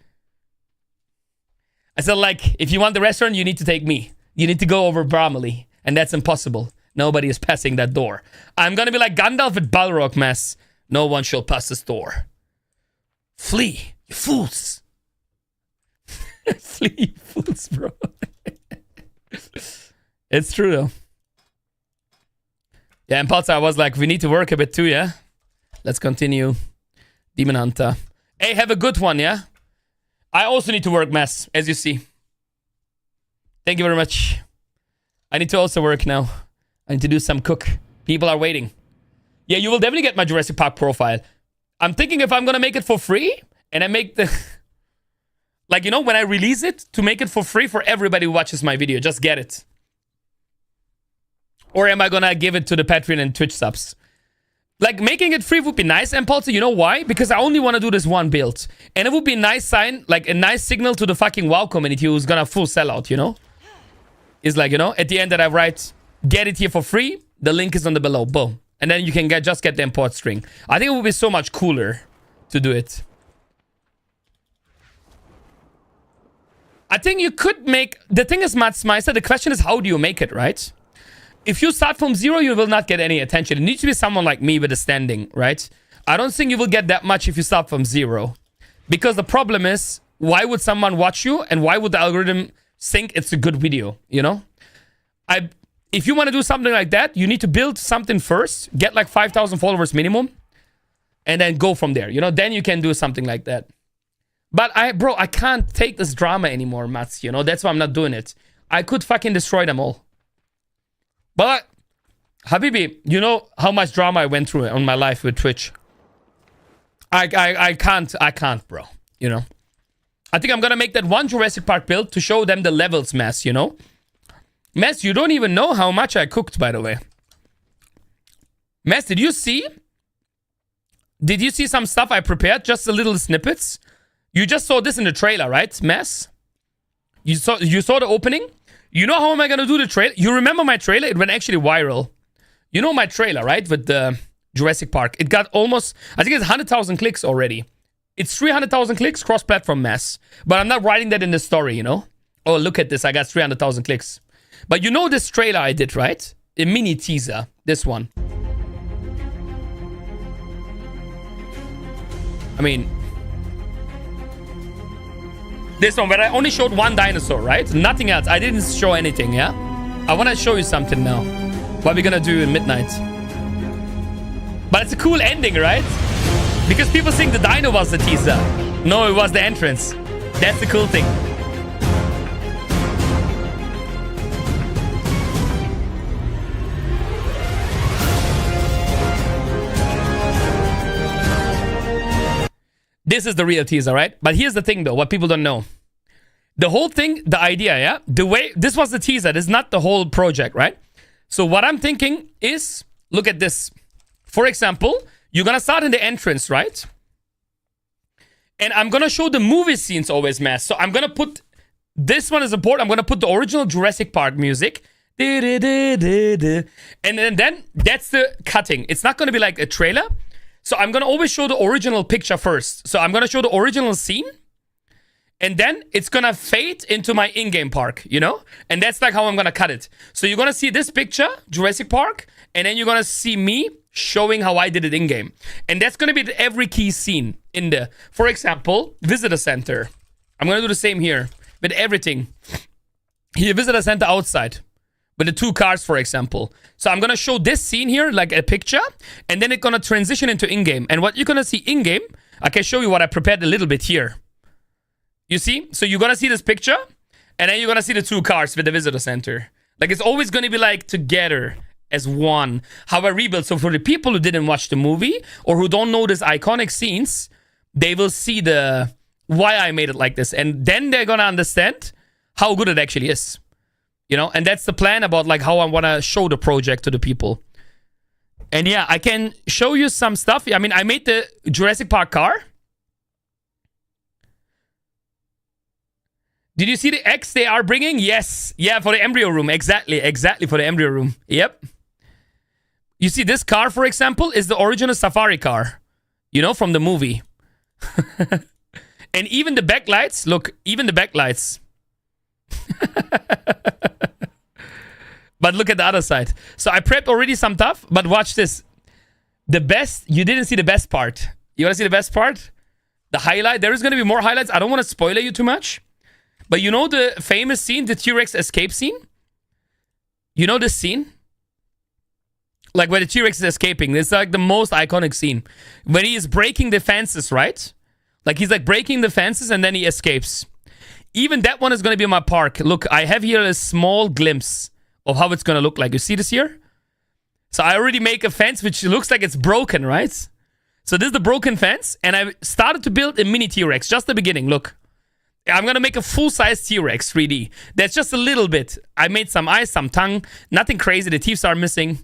I said, like, if you want the restaurant, you need to take me. You need to go over Bromley. And that's impossible. Nobody is passing that door. I'm gonna be like Gandalf with Balrog, Mass. No one shall pass this door. Flee, you fools. Flee, you fools, bro. It's true, though. Yeah, and Pulsar was like, we need to work a bit too, yeah? Let's continue. Demon Hunter. Hey, have a good one, yeah? I also need to work, Mass, as you see. Thank you very much. I need to also work now. I need to do some cook. People are waiting. Yeah, you will definitely get my Jurassic Park profile. I'm thinking if I'm gonna make it for free, and I make the... like, you know, when I release it, to make it for free for everybody who watches my video. Just get it. Or am I gonna give it to the Patreon and Twitch subs? Like, making it free would be nice, Impulse. You know why? Because I only want to do this one build. And it would be a nice sign, like a nice signal to the fucking WoW community who's gonna full sell out, you know? It's like, you know, at the end that I write, get it here for free. The link is on the below. Boom. And then you can just get the import string. I think it would be so much cooler to do it. I think you could make... The thing is, Matsmeister, the question is, how do you make it, right? If you start from zero, you will not get any attention. It needs to be someone like me with a standing, right? I don't think you will get that much if you start from zero. Because the problem is, why would someone watch you? And why would the algorithm think it's a good video, you know? If you want to do something like that, you need to build something first. Get like 5,000 followers minimum. And then go from there, you know? Then you can do something like that. But bro, I can't take this drama anymore, Mats, you know? That's why I'm not doing it. I could fucking destroy them all. But, Habibi, you know how much drama I went through on my life with Twitch. I can't, bro. You know? I think I'm gonna make that one Jurassic Park build to show them the levels, Mess, you know? Mess, you don't even know how much I cooked, by the way. Mess, did you see? Did you see some stuff I prepared? Just the little snippets? You just saw this in the trailer, right, Mess? You saw the opening? You know how am I gonna do the trailer? You remember my trailer? It went actually viral. You know my trailer, right? With the Jurassic Park. It got almost, I think it's 100,000 clicks already. It's 300,000 clicks, cross-platform mess. But I'm not writing that in the story, you know? Oh, look at this. I got 300,000 clicks. But you know this trailer I did, right? A mini teaser. This one. I mean... This one, where I only showed one dinosaur, right? Nothing else. I didn't show anything, yeah? I want to show you something now. What we're gonna do in midnight. But it's a cool ending, right? Because people think the dino was the teaser. No, it was the entrance. That's the cool thing. This is the real teaser, right? But here's the thing, though, what people don't know. The whole thing, the idea, yeah? The way... This was the teaser. This is not the whole project, right? So what I'm thinking is, look at this. For example, you're gonna start in the entrance, right? And I'm gonna show the movie scenes always, Mass. So I'm gonna put, this one is important. I'm gonna put the original Jurassic Park music. And then that's the cutting. It's not gonna be like a trailer. So I'm gonna always show the original picture first. So I'm gonna show the original scene. And then it's gonna fade into my in-game park, you know? And that's like how I'm gonna cut it. So you're gonna see this picture, Jurassic Park, and then you're gonna see me showing how I did it in-game. And that's gonna be every key scene in there. For example, Visitor Center. I'm gonna do the same here with everything. Here, Visitor Center outside. With the 2 cars, for example. So I'm gonna show this scene here, like a picture, and then it's gonna transition into in-game. And what you're gonna see in-game, I can show you what I prepared a little bit here. You see? So you're gonna see this picture, and then you're gonna see the 2 cars with the Visitor Center. Like, it's always gonna be like together as one. How I rebuild. So for the people who didn't watch the movie, or who don't know these iconic scenes, they will see the why I made it like this. And then they're gonna understand how good it actually is. You know, and that's the plan about like how I want to show the project to the people. And yeah, I can show you some stuff. I mean, I made the Jurassic Park car. Did you see the X they are bringing? Yes. Yeah, for the embryo room. Exactly for the embryo room. Yep. You see this car, for example, is the original safari car. You know, from the movie. And even the backlights, look, even the backlights. But look at the other side. So I prepped already some stuff, but watch this. The best, you didn't see the best part. You want to see the best part? The highlight. There is going to be more highlights. I don't want to spoil you too much. But you know the famous scene, the T-Rex escape scene? You know this scene? Like where the T-Rex is escaping. It's like the most iconic scene. When he is breaking the fences, right? Like he's like breaking the fences and then he escapes. Even that one is going to be in my park. Look, I have here a small glimpse of how it's going to look like. You see this here? So I already make a fence which looks like it's broken, right? So this is the broken fence. And I started to build a mini T-Rex. Just the beginning, look. I'm going to make a full-size T-Rex 3D. That's just a little bit. I made some eyes, some tongue. Nothing crazy. The teeth are missing.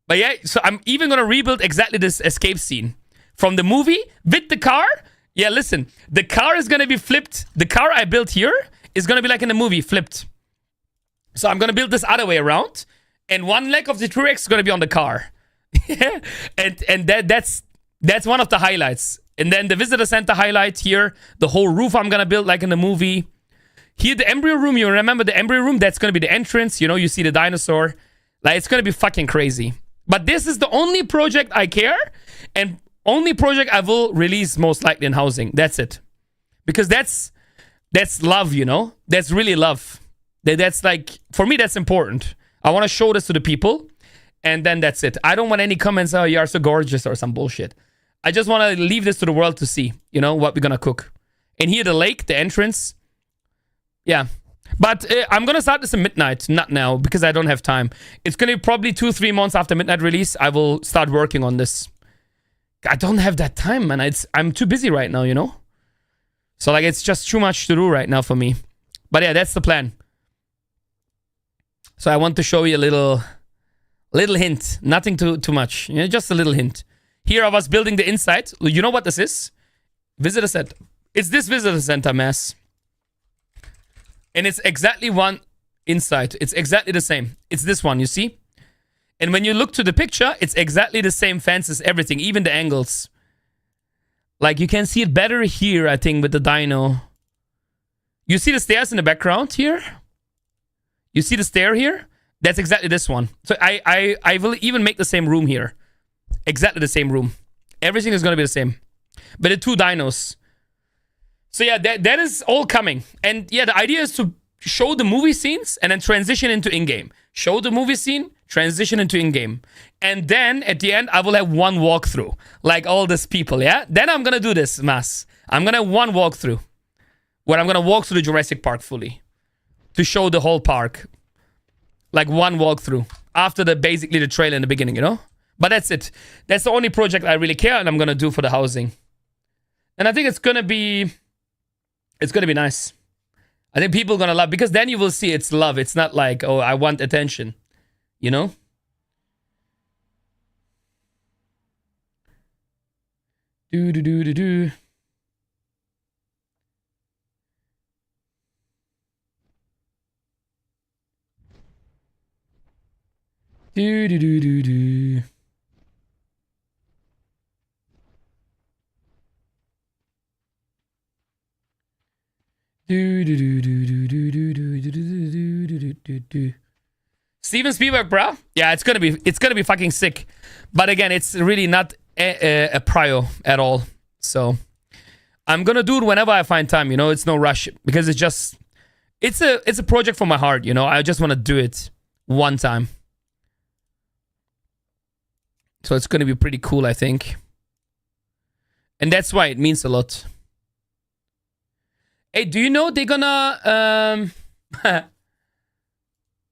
But yeah, so I'm even going to rebuild exactly this escape scene. From the movie, with the car. Yeah, listen. The car is going to be flipped. The car I built here is going to be like in the movie, flipped. So I'm going to build this other way around. And one leg of the T-Rex is going to be on the car. and that's one of the highlights. And then the visitor center highlight here. The whole roof I'm going to build like in the movie. Here, the embryo room. You remember the embryo room? That's going to be the entrance. You know, you see the dinosaur. Like, it's going to be fucking crazy. But this is the only project I care. And only project I will release most likely in housing. That's it. Because that's love, you know? That's really love. That's like, for me, that's important. I want to show this to the people. And then that's it. I don't want any comments, oh, you are so gorgeous or some bullshit. I just want to leave this to the world to see, you know, what we're going to cook. And here, the lake, the entrance. Yeah. But I'm going to start this at midnight. Not now, because I don't have time. It's going to be probably 2-3 months after midnight release. I will start working on this. I don't have that time, man. I'm too busy right now, you know? So, like, it's just too much to do right now for me. But yeah, that's the plan. So I want to show you a little hint. Nothing too much. You know, just a little hint. Here I was building the inside. You know what this is? Visitor center. It's this visitor center, mass. And it's exactly one inside. It's exactly the same. It's this one, you see? And when you look to the picture, it's exactly the same fences, everything, even the angles. Like, you can see it better here, I think, with the dino. You see the stairs in the background here? You see the stair here? That's exactly this one. So I will even make the same room here. Exactly the same room. Everything is going to be the same. But the 2 dinos. So yeah, that is all coming. And yeah, the idea is to show the movie scenes and then transition into in-game. Show the movie scene, transition into in-game. And then at the end, I will have one walkthrough. Like all these people, yeah? Then I'm going to do this, Mas. I'm going to have one walkthrough. Where I'm going to walk through the Jurassic Park fully. To show the whole park. Like one walkthrough. After basically the trailer in the beginning, you know? But that's it. That's the only project I really care and I'm going to do for the housing. And I think it's going to be nice. I think people are going to love, because then you will see it's love. It's not like, oh, I want attention. you know? Do do do do do. Do do do do do. Do do do do do do do do do do do do. Steven Spielberg, bro. Yeah, it's gonna be fucking sick. But again, it's really not a prio at all. So I'm gonna do it whenever I find time. You know, it's no rush because it's a project for my heart. You know, I just want to do it one time. So it's gonna be pretty cool, I think. And that's why it means a lot. Hey, do you know they're gonna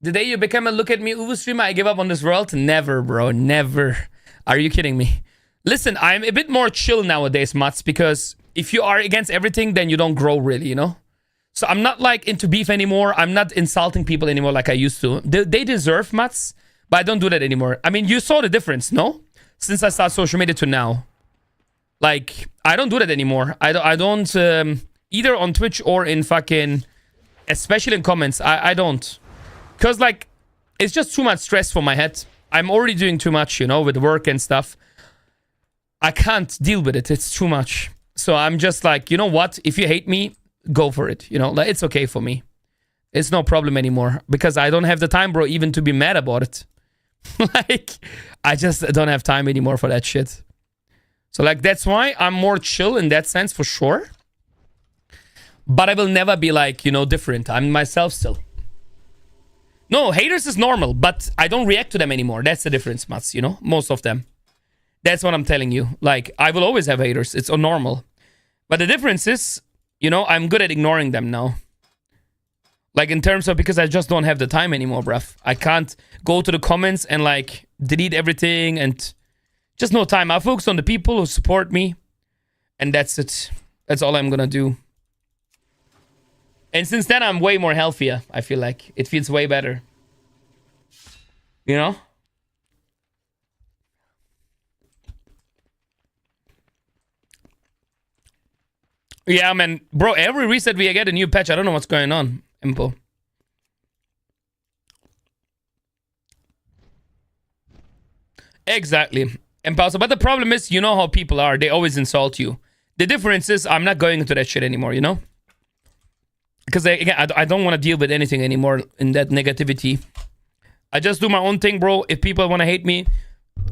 the day you become a look at me Uwu streamer, I give up on this world? Never, bro. Never. Are you kidding me? Listen, I'm a bit more chill nowadays, Mats, because if you are against everything, then you don't grow really, you know? So I'm not like into beef anymore. I'm not insulting people anymore like I used to. They deserve, Mats, but I don't do that anymore. I mean, you saw the difference, no? Since I started social media to now. Like, I don't do that anymore. I don't either on Twitch or in fucking, especially in comments. I don't. Because, like, it's just too much stress for my head. I'm already doing too much, you know, with work and stuff. I can't deal with it. It's too much. So I'm just like, you know what? If you hate me, go for it. You know, like, it's okay for me. It's no problem anymore. Because I don't have the time, bro, even to be mad about it. Like, I just don't have time anymore for that shit. So, like, that's why I'm more chill in that sense, for sure. But I will never be, like, you know, different. I'm myself still. No, haters is normal, but I don't react to them anymore. That's the difference, Mats, you know? Most of them. That's what I'm telling you. Like, I will always have haters. It's normal. But the difference is, you know, I'm good at ignoring them now. Like, in terms of, because I just don't have the time anymore, bruv. I can't go to the comments and, like, delete everything and just no time. I focus on the people who support me. And that's it. That's all I'm gonna do. And since then, I'm way more healthier, I feel like. It feels way better. You know? Yeah, man. Bro, every reset we get a new patch. I don't know what's going on, Impo. Exactly. Impossible. But the problem is, you know how people are. They always insult you. The difference is, I'm not going into that shit anymore, you know? Because, again, I don't want to deal with anything anymore in that negativity. I just do my own thing, bro. If people want to hate me,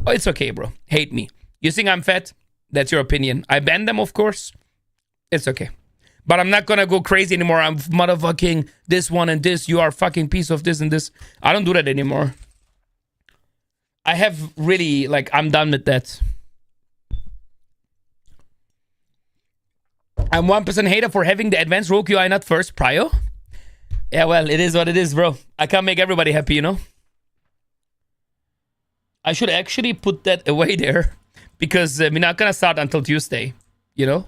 oh, it's okay, bro. Hate me. You think I'm fat? That's your opinion. I ban them, of course. It's okay. But I'm not going to go crazy anymore. I'm motherfucking this one and this. You are fucking piece of this and this. I don't do that anymore. I have really, like, I'm done with that. I'm 1% hater for having the advanced Roku UI not first prio. Yeah, well, it is what it is, bro. I can't make everybody happy, you know? I should actually put that away there. Because we're not gonna start until Tuesday, you know?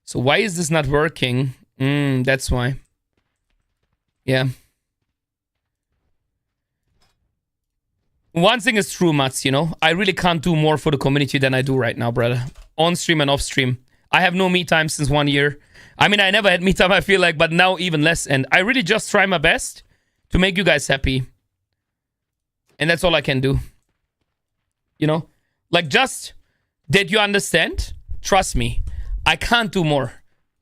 So why is this not working? That's why. Yeah. One thing is true, Mats, you know? I really can't do more for the community than I do right now, brother. On stream and off stream. I have no me time since 1 year. I mean, I never had me time, I feel like, but now even less. And I really just try my best to make you guys happy. And that's all I can do. You know? Like, just that you understand, trust me, I can't do more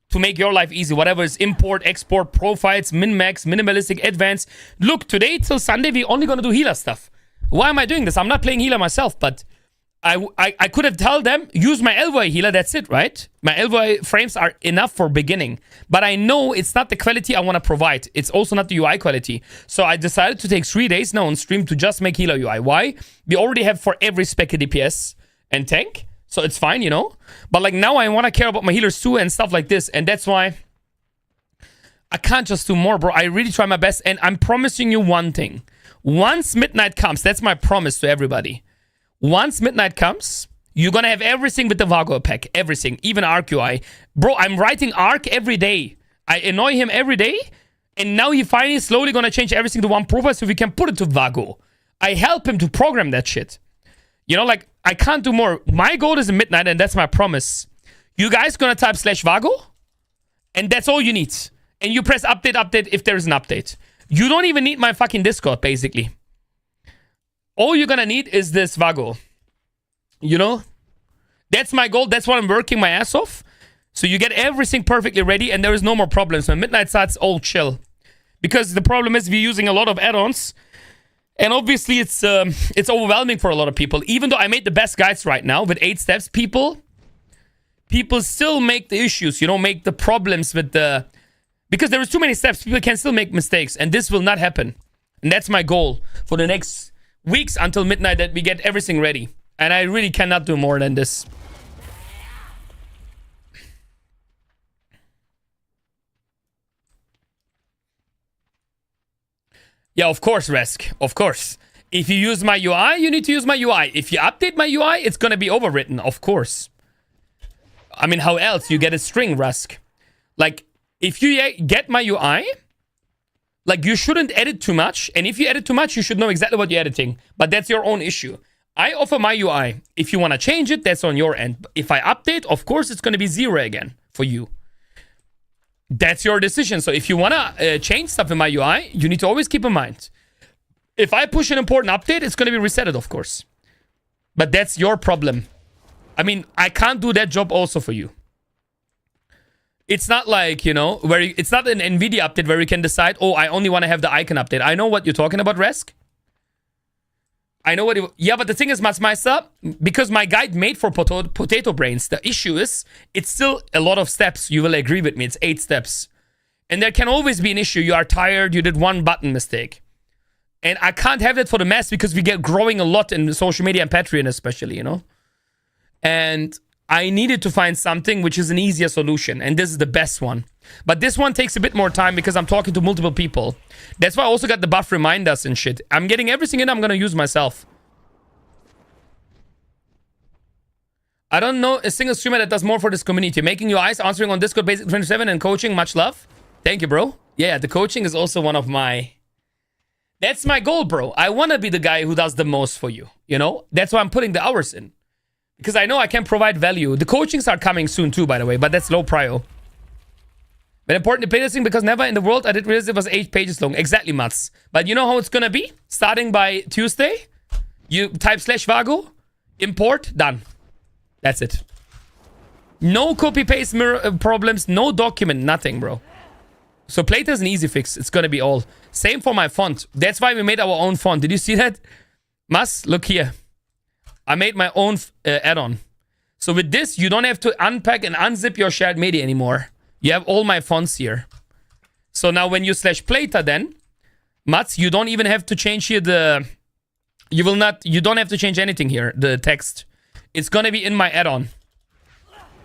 to make your life easy. Whatever is import, export, profiles, min-max, minimalistic, advanced. Look, today till Sunday, we're only gonna do healer stuff. Why am I doing this? I'm not playing healer myself, but I could have told them, use my LVI healer, that's it, right? My LVI frames are enough for beginning. But I know it's not the quality I want to provide. It's also not the UI quality. So I decided to take 3 days now on stream to just make healer UI. Why? We already have for every spec a DPS and tank. So it's fine, you know? But like now I want to care about my healers too and stuff like this. And that's why I can't just do more, bro. I really try my best. And I'm promising you one thing. Once midnight comes, that's my promise to everybody. Once midnight comes, you're gonna have everything with the Vago pack. Everything. Even Arc UI. Bro, I'm writing Arc every day. I annoy him every day, and now he finally slowly gonna change everything to one profile so we can put it to Vago. I help him to program that shit. You know, like, I can't do more. My goal is midnight, and that's my promise. You guys gonna type /Vago, and that's all you need. And you press update if there's an update. You don't even need my fucking Discord, basically. All you're gonna need is this Vago. You know? That's my goal. That's what I'm working my ass off. So you get everything perfectly ready, and there is no more problems. When midnight starts, all chill. Because the problem is we're using a lot of add-ons, and obviously it's overwhelming for a lot of people. Even though I made the best guides right now with 8 steps, people still make the issues, you know, make the problems with the... Because there is too many steps, people can still make mistakes, and this will not happen. And that's my goal for the next weeks until midnight, that we get everything ready. And I really cannot do more than this. Yeah, of course, Resk. Of course. If you use my UI, you need to use my UI. If you update my UI, it's gonna be overwritten, of course. I mean, how else? You get a string, Resk. Like, if you get my UI, like, you shouldn't edit too much. And if you edit too much, you should know exactly what you're editing. But that's your own issue. I offer my UI. If you want to change it, that's on your end. If I update, of course, it's going to be 0 again for you. That's your decision. So if you want to change stuff in my UI, you need to always keep in mind. If I push an important update, it's going to be resetted, of course. But that's your problem. I mean, I can't do that job also for you. It's not like, you know, it's not an NVIDIA update where you can decide, oh, I only want to have the icon update. I know what you're talking about, Resk. I know what yeah, but the thing is, Matsmeister, because my guide made for potato brains, the issue is, it's still a lot of steps. You will agree with me. It's 8 steps. And there can always be an issue. You are tired. You did one button mistake. And I can't have that for the mass because we get growing a lot in social media and Patreon especially, you know? And I needed to find something which is an easier solution. And this is the best one. But this one takes a bit more time because I'm talking to multiple people. That's why I also got the buff reminders and shit. I'm getting everything in I'm going to use myself. I don't know a single streamer that does more for this community. Making UIs, answering on Discord Basic 27, and coaching. Much love. Thank you, bro. Yeah, the coaching is also one of my... That's my goal, bro. I want to be the guy who does the most for you. You know? That's why I'm putting the hours in. Because I know I can provide value. The coachings are coming soon too, by the way. But that's low prio. But important to play this thing because never in the world I did realize it was 8 pages long. Exactly, Mats. But you know how it's gonna be? Starting by Tuesday, you type /Vago, import, done. That's it. No copy-paste problems, no document, nothing, bro. So Plata is an easy fix. It's gonna be all. Same for my font. That's why we made our own font. Did you see that? Mas, look here. I made my own add-on. So with this, you don't have to unpack and unzip your shared media anymore. You have all my fonts here. So now when you /Plata then, Mats, you don't even have to change here the... You don't have to change anything here, the text. It's gonna be in my add-on.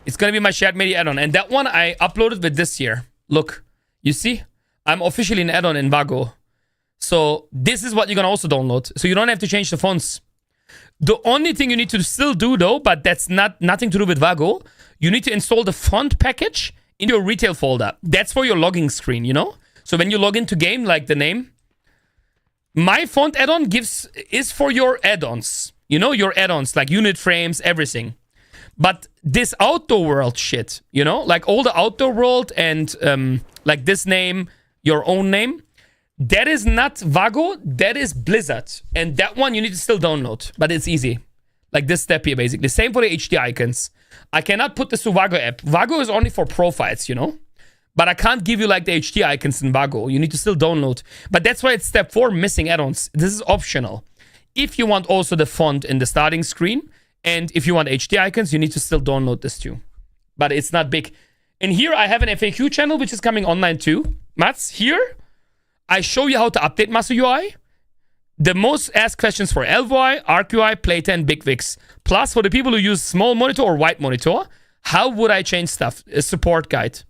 It's gonna be my shared media add-on. And that one I uploaded with this here. Look, you see? I'm officially an add-on in Vago. So this is what you're gonna also download. So you don't have to change the fonts. The only thing you need to still do though, but that's nothing to do with Vago, you need to install the font package in your retail folder. That's for your logging screen, you know? So when you log into game, like the name, my font add-on is for your add-ons. You know, your add-ons, like unit frames, everything. But this outdoor world shit, you know? Like all the outdoor world and like this name, your own name, that is not Vago, that is Blizzard. And that one you need to still download, but it's easy. Like this step here, basically. Same for the HD icons. I cannot put this to Vago app. Vago is only for profiles, you know? But I can't give you like the HD icons in Vago. You need to still download. But that's why it's step 4, missing add-ons. This is optional. If you want also the font in the starting screen, and if you want HD icons, you need to still download this too. But it's not big. And here I have an FAQ channel, which is coming online too. Mats, here, I show you how to update MuscleUI. The most asked questions for LVI, ArcUI, Plata, and BigVix. Plus, for the people who use small monitor or white monitor, how would I change stuff? A support guide.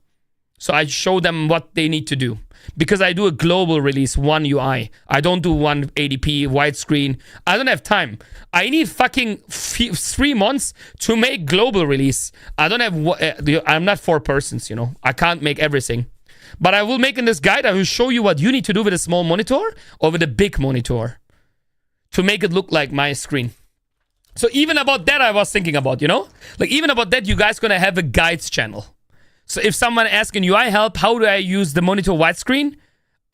So I show them what they need to do. Because I do a global release, one UI. I don't do 180p widescreen. I don't have time. I need fucking 3 months to make global release. I don't have... I'm not 4 persons, you know. I can't make everything. But I will make in this guide, I will show you what you need to do with a small monitor or with a big monitor to make it look like my screen. So even about that, I was thinking about, you know? Like even about that, you guys gonna have a guides channel. So if someone asking UI help, how do I use the monitor widescreen?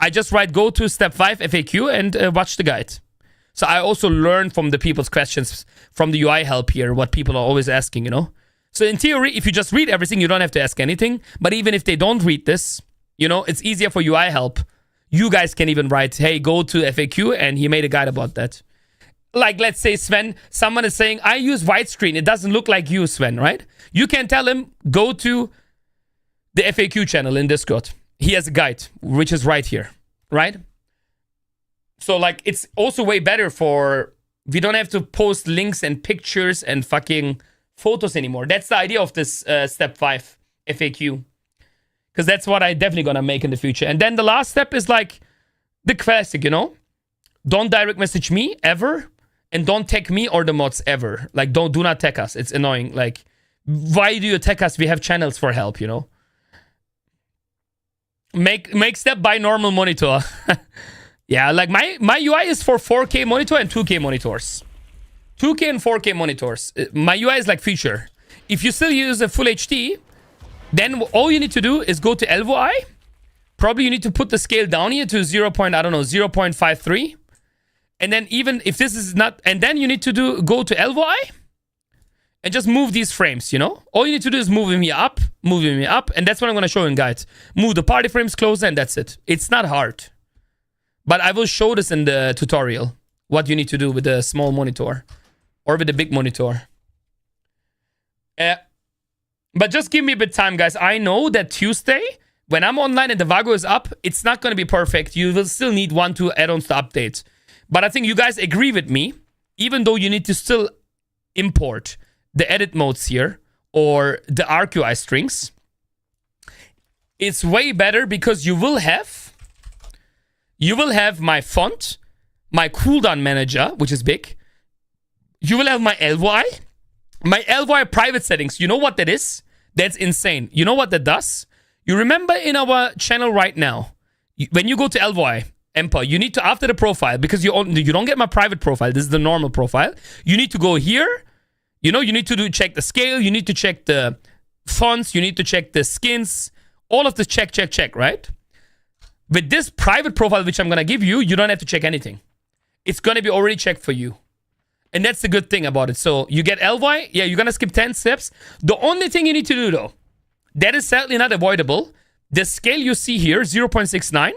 I just write go to step 5 FAQ and watch the guide. So I also learn from the people's questions from the UI help here, what people are always asking, you know? So in theory, if you just read everything, you don't have to ask anything. But even if they don't read this, you know, it's easier for UI help. You guys can even write, hey, go to FAQ, and he made a guide about that. Like, let's say, Sven, someone is saying, I use widescreen. It doesn't look like you, Sven, right? You can tell him, go to the FAQ channel in Discord. He has a guide, which is right here, right? So, like, it's also way better for... We don't have to post links and pictures and fucking photos anymore. That's the idea of this step 5 FAQ. Because that's what I definitely gonna make in the future. And then the last step is, like, the classic, you know? Don't direct message me, ever. And don't tag me or the mods, ever. Like, do not tag us. It's annoying. Like, why do you tag us? We have channels for help, you know? Make step by normal monitor. Yeah, like my UI is for 4K monitor and 2K monitors. 2K and 4K monitors. My UI is like feature. If you still use a full HD, then all you need to do is go to LVI. Probably you need to put the scale down here to 0.53. And then even if this is not, and then you need to go to LVI and just move these frames, you know? All you need to do is move them here up, and that's what I'm gonna show in guides. Move the party frames closer, and that's it. It's not hard. But I will show this in the tutorial, what you need to do with the small monitor or with the big monitor. But just give me a bit of time, guys. I know that Tuesday, when I'm online and the Vago is up, it's not gonna be perfect. You will still need 1-2 add-ons to update. But I think you guys agree with me, even though you need to still import the edit modes here or the RQI strings. It's way better because you will have my font, my cooldown manager, which is big. You will have my LVI private settings. You know what that is? That's insane. You know what that does? You remember in our channel right now, when you go to LVI, Empire, you need to, after the profile, because you don't get my private profile, this is the normal profile, you need to go here, you know, you need to check the scale, you need to check the fonts, you need to check the skins, all of the check, right? With this private profile, which I'm going to give you, you don't have to check anything. It's going to be already checked for you. And that's the good thing about it. So you get LY, yeah, you're going to skip 10 steps. The only thing you need to do, though, that is sadly not avoidable. The scale you see here, 0.69,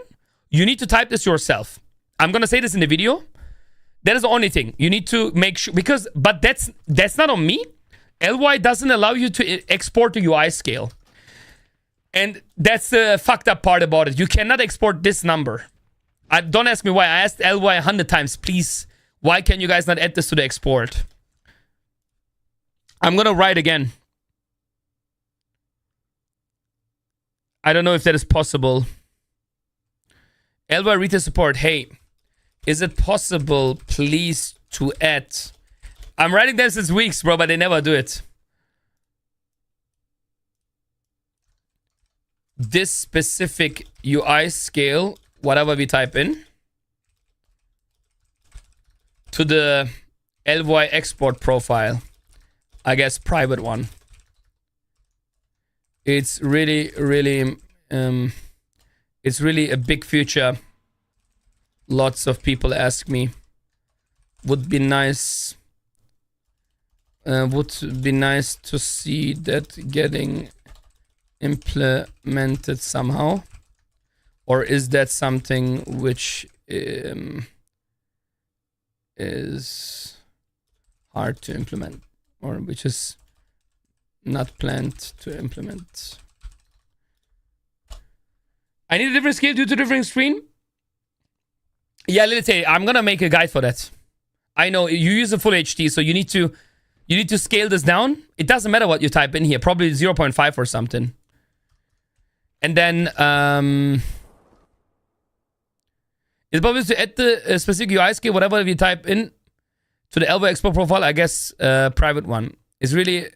you need to type this yourself. I'm going to say this in the video. That is the only thing. You need to make sure, but that's not on me. LY doesn't allow you to export the UI scale. And that's the fucked up part about it. You cannot export this number. Don't ask me why. I asked LY 100 times, please. Why can you guys not add this to the export? I'm going to write again. I don't know if that is possible. LY retail support. Hey, is it possible, please, to add? I'm writing that since weeks, bro, but they never do it. This specific UI scale, whatever we type in, to the LY export profile. I guess private one. It's really, it's really a big feature. Lots of people ask me. Would be nice to see that getting implemented somehow. Or is that something which is hard to implement, or which is not planned to implement? I need a different scale due to different screen. Yeah, let's say I'm gonna make a guide for that. I know you use a full HD, so you need to scale this down. It doesn't matter what you type in here, probably 0.5 or something. And then it's probably to add the specific UI scale, whatever you type in to the Elbow Export profile. I guess private one is really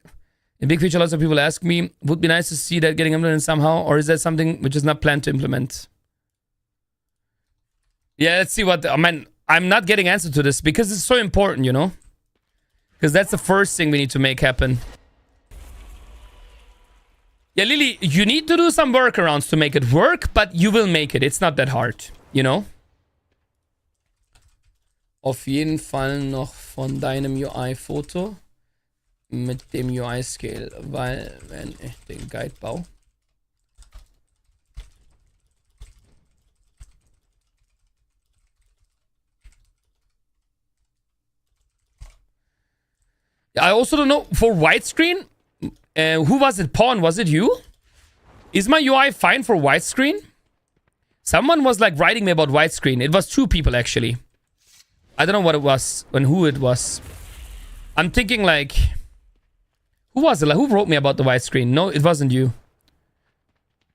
In big picture, lots of people ask me, would be nice to see that getting implemented somehow, or is that something which is not planned to implement? Yeah, let's see what... I mean, I'm not getting answer to this because it's so important, you know? Because that's the first thing we need to make happen. Yeah, Lily, you need to do some workarounds to make it work, but you will make it. It's not that hard, you know? Auf jeden Fall noch von deinem UI-Foto mit dem UI-Scale, weil wenn ich den Guide baue. I also don't know, for widescreen, who was it, Pawn? Was it you? Is my UI fine for widescreen? Someone was like writing me about widescreen. It was 2 people actually. I don't know what it was and who it was. I'm thinking like... Who was it? Like, who wrote me about the widescreen? No, it wasn't you.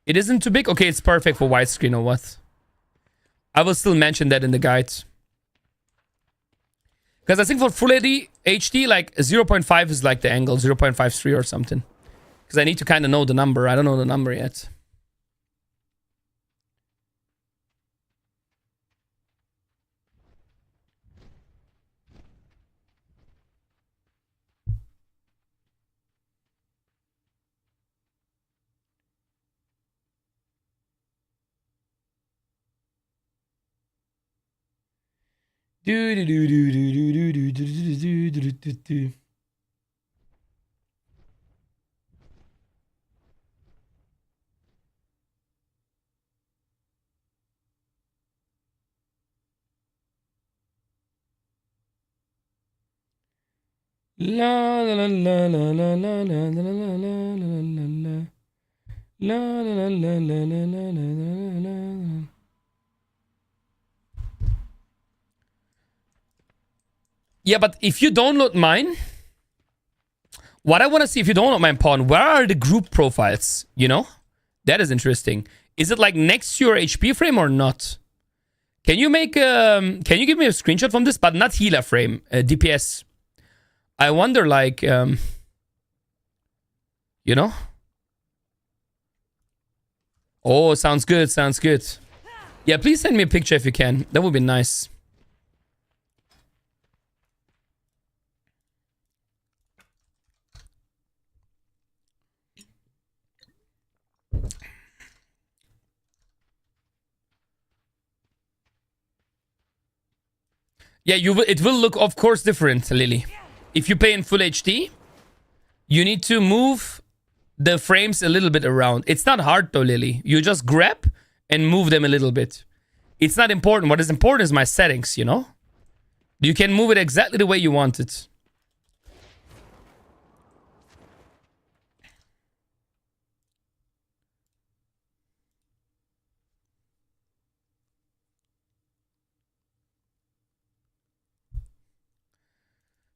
It isn't too big? Okay, it's perfect for widescreen or what? I will still mention that in the guide. Because I think for full HD, like 0.5 is like the angle, 0.53 or something. Because I need to kind of know the number. I don't know the number yet. La la la la la la la la la la la la la la la la la. Yeah, but if you download mine, what I want to see if you download my pawn, where are the group profiles? You know, that is interesting. Is it like next to your HP frame or not? Can you make can you give me a screenshot from this, but not healer frame, DPS? I wonder, like, you know? Oh, sounds good, sounds good. Yeah, please send me a picture if you can. That would be nice. Yeah, it will look, of course, different, Lily. If you play in full HD, you need to move the frames a little bit around. It's not hard though, Lily. You just grab and move them a little bit. It's not important. What is important is my settings, you know? You can move it exactly the way you want it.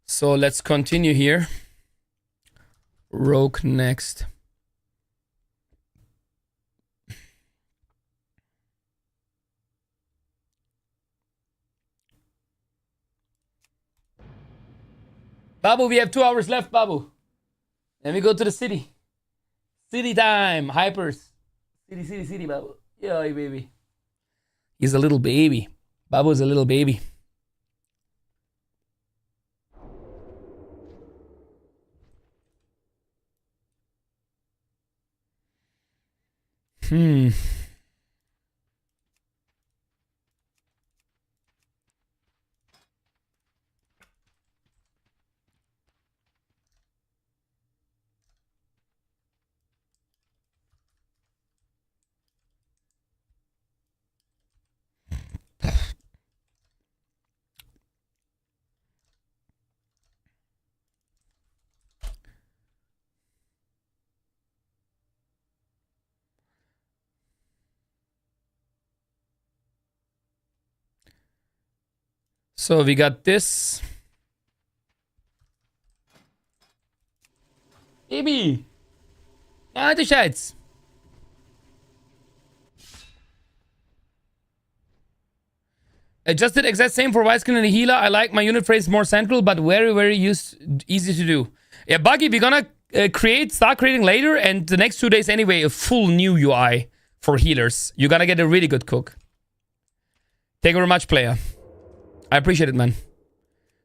So let's continue here. Rogue next. Babu, we have 2 hours left, Babu. Let me go to the city. City time. Hypers. City, Babu. Yeah, baby. He's a little baby. Babu's a little baby. So we got this. Baby. Ja, du Scheiß. I just did exact same for Widescreen and the healer. I like my unit phrase more central, but very, very easy to do. Yeah, Buggy, we're gonna start creating later, and the next 2 days anyway, a full new UI for healers. You're gonna get a really good cook. Thank you very much, player. I appreciate it, man.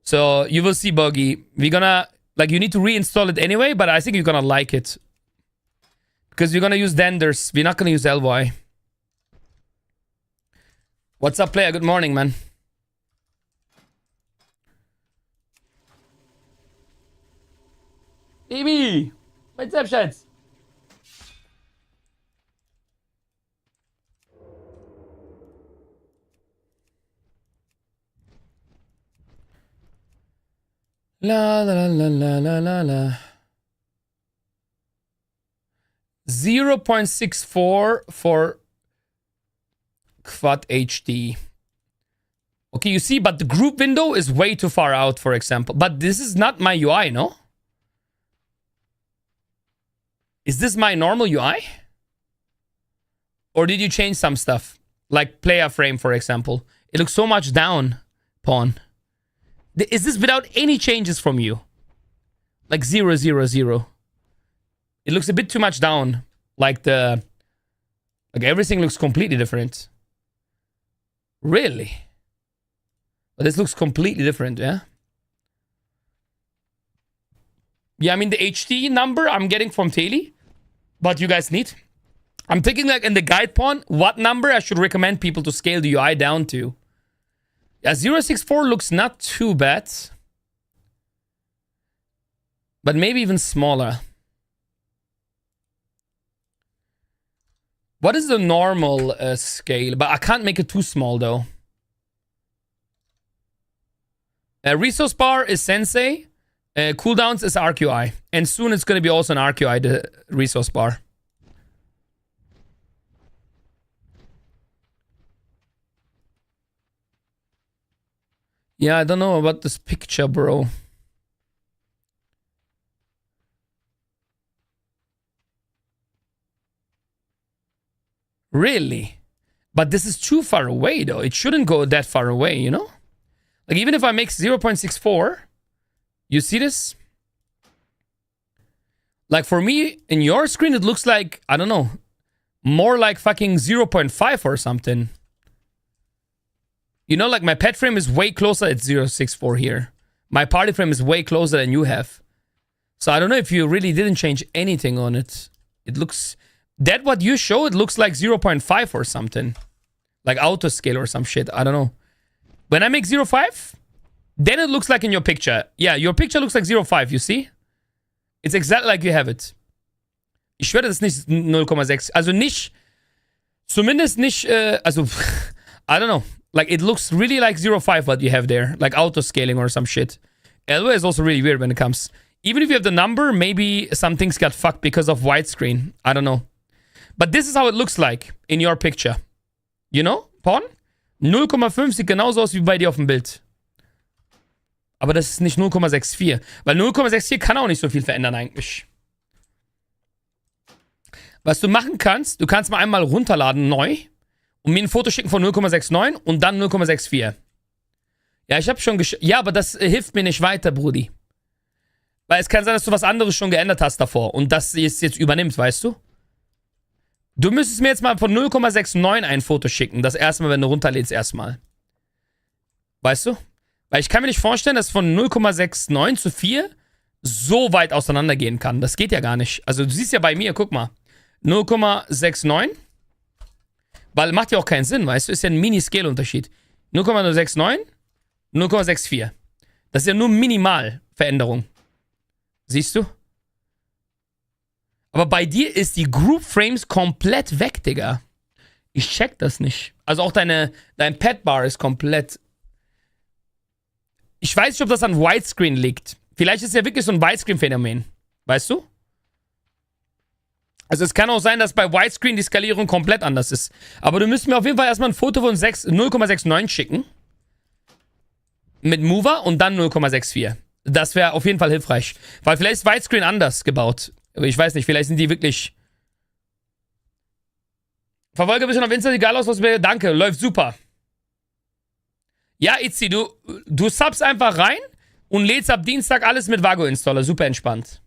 So you will see, Boggy. We're gonna, like, you need to reinstall it anyway, but I think you're gonna like it. Because you're gonna use Denders. We're not gonna use LY. What's up, player? Good morning, man. Baby! What's up, Schatz? La la la la la la la. 0.64 for Quad HD. Okay, you see, but the group window is way too far out, for example. But this is not my UI, no? Is this my normal UI? Or did you change some stuff? Like player frame, for example. It looks so much down, Pawn. Is this without any changes from you? Like 0, 0, 0. It looks a bit too much down. Like everything looks completely different. Really? But this looks completely different, yeah? Yeah, I mean, the HD number I'm getting from Teli. But you guys need. I'm thinking, like, in the guide, Pawn, what number I should recommend people to scale the UI down to. Yeah, 0.64 looks not too bad. But maybe even smaller. What is the normal scale? But I can't make it too small, though. Resource bar is Sensei. Cooldowns is RQI. And soon it's going to be also an RQI, the resource bar. Yeah, I don't know about this picture, bro. Really? But this is too far away, though. It shouldn't go that far away, you know? Like, even if I make 0.64, you see this? Like, for me, in your screen, it looks like, I don't know, more like fucking 0.5 or something. You know, like, my pet frame is way closer at 0.64 here. My party frame is way closer than you have. So I don't know if you really didn't change anything on it. It looks... That what you show, it looks like 0.5 or something. Like auto scale or some shit. I don't know. When I make 0.5, then it looks like in your picture. Yeah, your picture looks like 0.5, you see? It's exactly like you have it. Ich schwöre, das ist nicht 0,6. Also nicht, zumindest nicht, also, I don't know. Like, it looks really like 0.5 what you have there. Like auto scaling or some shit. Elbow is also really weird when it comes. Even if you have the number, maybe some things got fucked because of widescreen. I don't know. But this is how it looks like in your picture. You know, Pawn? 0,5 sieht genauso aus wie bei dir auf dem Bild. Aber das ist nicht 0,64. Weil 0,64 kann auch nicht so viel verändern eigentlich. Was du machen kannst, du kannst mal einmal runterladen neu und mir ein Foto schicken von 0,69 und dann 0,64. Ja, ich habe schon ja, aber das hilft mir nicht weiter, Brudi. Weil es kann sein, dass du was anderes schon geändert hast davor und das es jetzt übernimmt, weißt du? Du müsstest mir jetzt mal von 0,69 ein Foto schicken. Das erste Mal, wenn du runterlädst, erstmal. Weißt du? Weil ich kann mir nicht vorstellen, dass von 0,69 zu 4 so weit auseinandergehen kann. Das geht ja gar nicht. Also du siehst ja bei mir, guck mal. 0,69. Weil macht ja auch keinen Sinn, weißt du? Ist ja ein Mini-Scale-Unterschied. 0,069, 0,64. Das ist ja nur minimal Veränderung. Siehst du? Aber bei dir ist die Group Frames komplett weg, Digga. Ich check das nicht. Also auch dein Pad-Bar ist komplett... Ich weiß nicht, ob das an Widescreen liegt. Vielleicht ist es ja wirklich so ein Widescreen-Phänomen. Weißt du? Also es kann auch sein, dass bei Widescreen die Skalierung komplett anders ist. Aber du müsstest mir auf jeden Fall erstmal ein Foto von 0,69 schicken. Mit Mover und dann 0,64. Das wäre auf jeden Fall hilfreich. Weil vielleicht ist Widescreen anders gebaut. Aber ich weiß nicht, vielleicht sind die wirklich... Verfolge ein bisschen auf Insta, egal aus, was mir... Danke, läuft super. Ja, Itzi, du subst einfach rein und lädst ab Dienstag alles mit Vago-Installer. Super entspannt.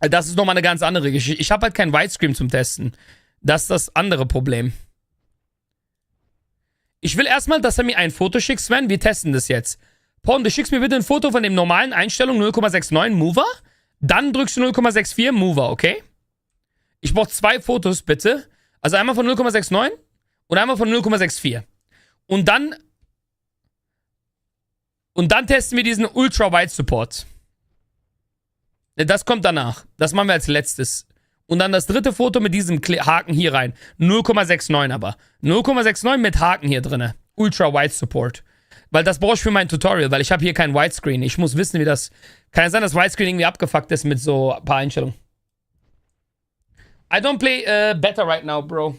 Das ist nochmal eine ganz andere Geschichte. Ich habe halt kein Widescreen zum Testen. Das ist das andere Problem. Ich will erstmal, dass er mir ein Foto schickt, Sven. Wir testen das jetzt. Porn, du schickst mir bitte ein Foto von dem normalen Einstellung 0,69 Mover. Dann drückst du 0,64 Mover, okay? Ich brauche 2 Fotos, bitte. Also einmal von 0,69 und einmal von 0,64. Und dann testen wir diesen Ultra-Wide-Support. Das kommt danach. Das machen wir als letztes. Und dann das dritte Foto mit diesem Haken hier rein. 0,69 aber. 0,69 mit Haken hier drin. Ultra-Wide-Support. Weil das brauche ich für mein Tutorial, weil ich habe hier kein Widescreen. Ich muss wissen, wie das... Kann ja sein, dass Widescreen irgendwie abgefuckt ist mit so ein paar Einstellungen. I don't play better right now, bro.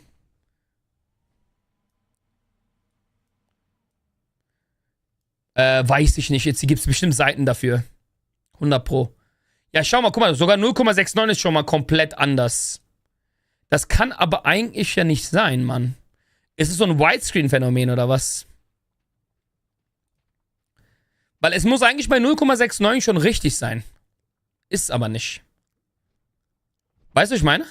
Weiß ich nicht. Jetzt gibt es bestimmt Seiten dafür. 100 Pro. Ja, schau mal, guck mal. Sogar 0,69 ist schon mal komplett anders. Das kann aber eigentlich ja nicht sein, Mann. Ist es so ein Widescreen-Phänomen oder was? Weil es muss eigentlich bei 0,69 schon richtig sein. Ist aber nicht. Weißt du, was ich meine?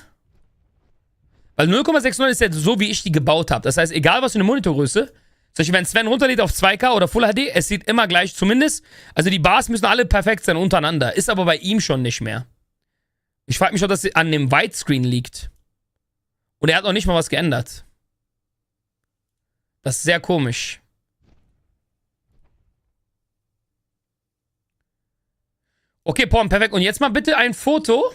Weil 0,69 ist ja so, wie ich die gebaut habe. Das heißt, egal was für eine Monitorgröße, zum Beispiel, wenn Sven runterlädt auf 2K oder Full HD, es sieht immer gleich, zumindest, also die Bars müssen alle perfekt sein untereinander. Ist aber bei ihm schon nicht mehr. Ich frage mich, ob das an dem Widescreen liegt. Und er hat noch nicht mal was geändert. Das ist sehr komisch. Okay, Porn, perfekt. Und jetzt mal bitte ein Foto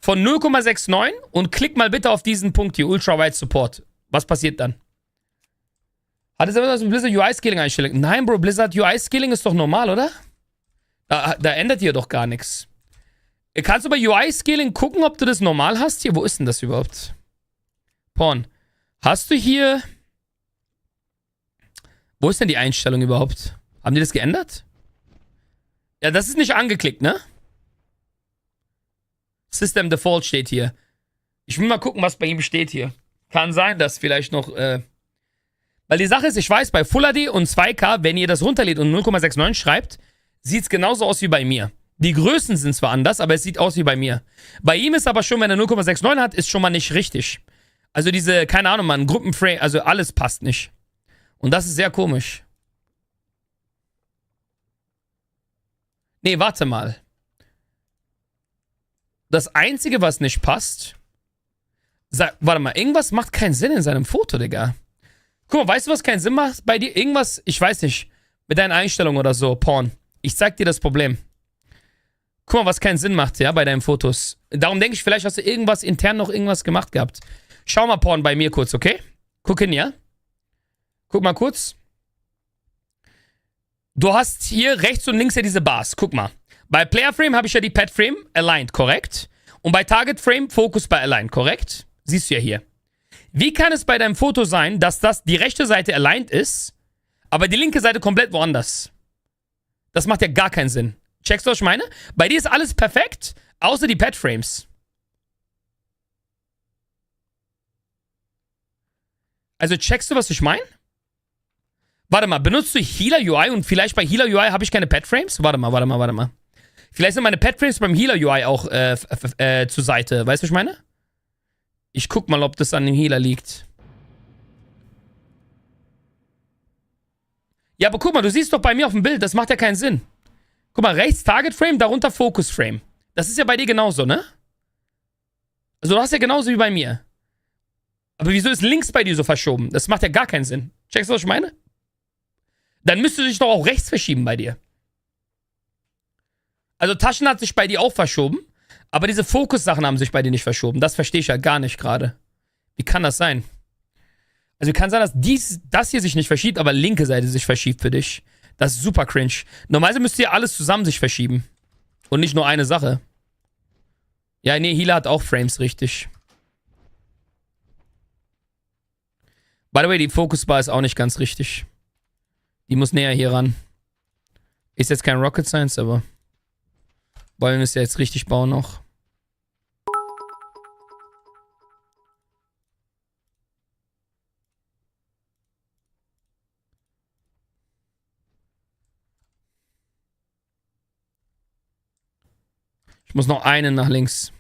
von 0,69 und klick mal bitte auf diesen Punkt hier, Ultra Wide Support. Was passiert dann? Hat es etwas mit Blizzard UI Scaling einstellen? Nein, Bro, Blizzard UI Scaling ist doch normal, oder? Da ändert hier doch gar nichts. Kannst du bei UI Scaling gucken, ob du das normal hast? Hier, wo ist denn das überhaupt? Porn. Hast du hier... Wo ist denn die Einstellung überhaupt? Haben die das geändert? Ja, das ist nicht angeklickt, ne? System Default steht hier. Ich will mal gucken, was bei ihm steht hier. Kann sein, dass vielleicht noch... Weil die Sache ist, ich weiß, bei Full HD und 2K, wenn ihr das runterlädt und 0,69 schreibt, sieht es genauso aus wie bei mir. Die Größen sind zwar anders, aber es sieht aus wie bei mir. Bei ihm ist aber schon, wenn er 0,69 hat, ist schon mal nicht richtig. Also diese, keine Ahnung, man, Gruppenframe, also alles passt nicht. Und das ist sehr komisch. Nee, warte mal. Das Einzige, was nicht passt... Warte mal, irgendwas macht keinen Sinn in seinem Foto, Digga. Guck mal, weißt du, was keinen Sinn macht bei dir? Irgendwas, ich weiß nicht, mit deinen Einstellungen oder so, Porn. Ich zeig dir das Problem. Guck mal, was keinen Sinn macht, ja, bei deinen Fotos. Darum denke ich, vielleicht hast du irgendwas intern noch irgendwas gemacht gehabt. Schau mal, Porn, bei mir kurz, okay? Guck hin, ja? Guck mal kurz. Du hast hier rechts und links ja diese Bars. Guck mal. Bei Player Frame habe ich ja die Pet Frame aligned, korrekt? Und bei Target Frame Focus bei aligned, korrekt? Siehst du ja hier. Wie kann es bei deinem Foto sein, dass das die rechte Seite aligned ist, aber die linke Seite komplett woanders? Das macht ja gar keinen Sinn. Checkst du, was ich meine? Bei dir ist alles perfekt, außer die Pet Frames. Also checkst du, was ich meine? Warte mal, benutzt du Healer UI und vielleicht bei Healer UI habe ich keine Pet Frames? Warte mal. Vielleicht sind meine Pet Frames beim Healer UI auch zur Seite. Weißt du, was ich meine? Ich guck mal, ob das an dem Healer liegt. Ja, aber guck mal, du siehst doch bei mir auf dem Bild, das macht ja keinen Sinn. Guck mal, rechts Target Frame, darunter Focus Frame. Das ist ja bei dir genauso, ne? Also du hast ja genauso wie bei mir. Aber wieso ist links bei dir so verschoben? Das macht ja gar keinen Sinn. Checkst du, was ich meine? Dann müsste sich doch auch rechts verschieben bei dir. Also Taschen hat sich bei dir auch verschoben. Aber diese Fokus-Sachen haben sich bei dir nicht verschoben. Das verstehe ich ja gar nicht gerade. Wie kann das sein? Also kann sein, dass das hier sich nicht verschiebt, aber linke Seite sich verschiebt für dich. Das ist super cringe. Normalerweise müsste ja alles zusammen sich verschieben. Und nicht nur eine Sache. Ja, nee, Healer hat auch Frames, richtig. By the way, die Focus-Bar ist auch nicht ganz richtig. Die muss näher hier ran. Ist jetzt kein Rocket Science, aber... Wollen wir es ja jetzt richtig bauen noch. Ich muss noch einen nach links.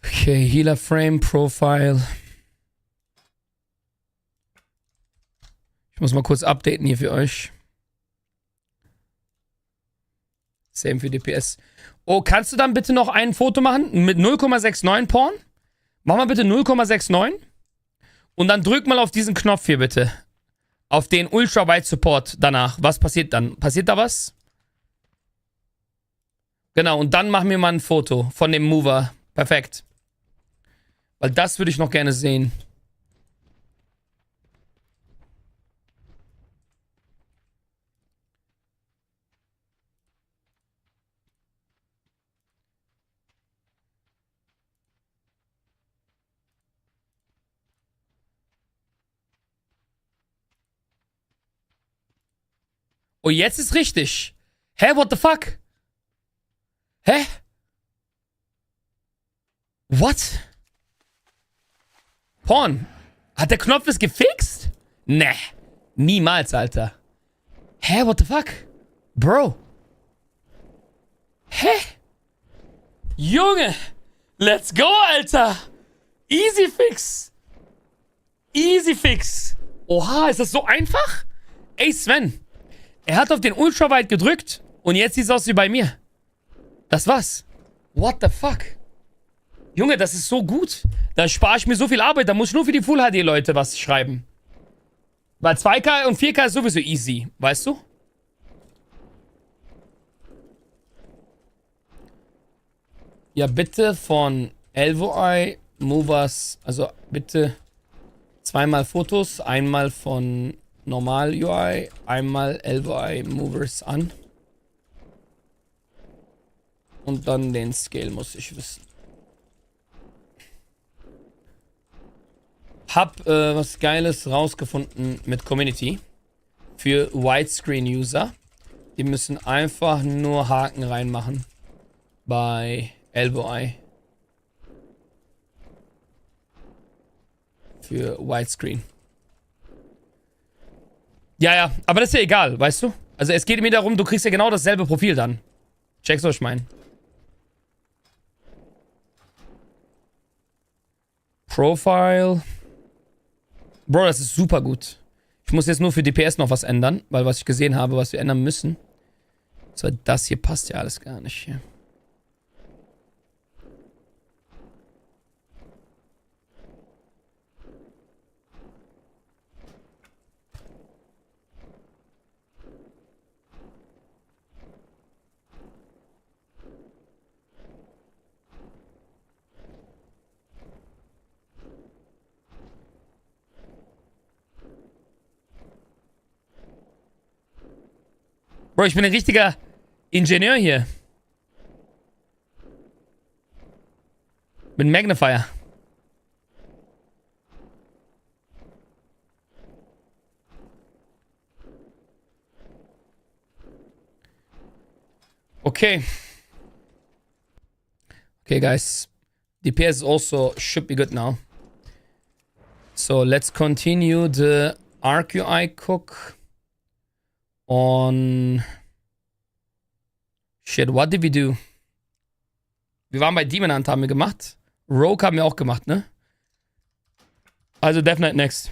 Okay, Healer Frame Profile. Ich muss mal kurz updaten hier für euch. Same für DPS. Oh, kannst du dann bitte noch ein Foto machen mit 0,69 Porn? Mach mal bitte 0,69. Und dann drück mal auf diesen Knopf hier bitte. Auf den Ultra Wide Support danach. Was passiert dann? Passiert da was? Genau, und dann machen wir mal ein Foto von dem Mover. Perfekt. Weil das würde ich noch gerne sehen. Oh, jetzt ist richtig. Hä, what the fuck? Hä? What? Porn. Hat der Knopf es gefixt? Ne. Niemals, Alter. Hä, what the fuck? Bro. Hä? Junge. Let's go, Alter. Easy fix. Easy fix. Oha, ist das so einfach? Ey, Sven. Er hat auf den Ultrawide gedrückt und jetzt sieht es aus wie bei mir. Das war's. What the fuck? Junge, das ist so gut. Da spare ich mir so viel Arbeit. Da muss ich nur für die Full-HD-Leute was schreiben. Weil 2K und 4K ist sowieso easy. Weißt du? Ja, bitte von LVI Movers. Also bitte zweimal Fotos. Einmal von Normal UI. Einmal LVI Movers an. Und dann den Scale muss ich wissen. Hab was Geiles rausgefunden mit Community. Für Widescreen-User. Die müssen einfach nur Haken reinmachen. Bei LVI. Für Widescreen. Ja, aber das ist ja egal, weißt du? Also es geht mir darum, du kriegst ja genau dasselbe Profil dann. Checkst du, was ich meine? Profile. Bro, das ist super gut. Ich muss jetzt nur für DPS noch was ändern, weil was ich gesehen habe, was wir ändern müssen. So, das hier passt ja alles gar nicht hier. Bro, ich bin ein richtiger Ingenieur hier. Mit einem Magnifier. Okay. Okay, guys. DPS also should be good now. So, let's continue the ArcUI cook. On shit, what did we do? Wir waren bei Demon Hunt, haben wir gemacht. Rogue haben wir auch gemacht, ne? Also Death Knight next.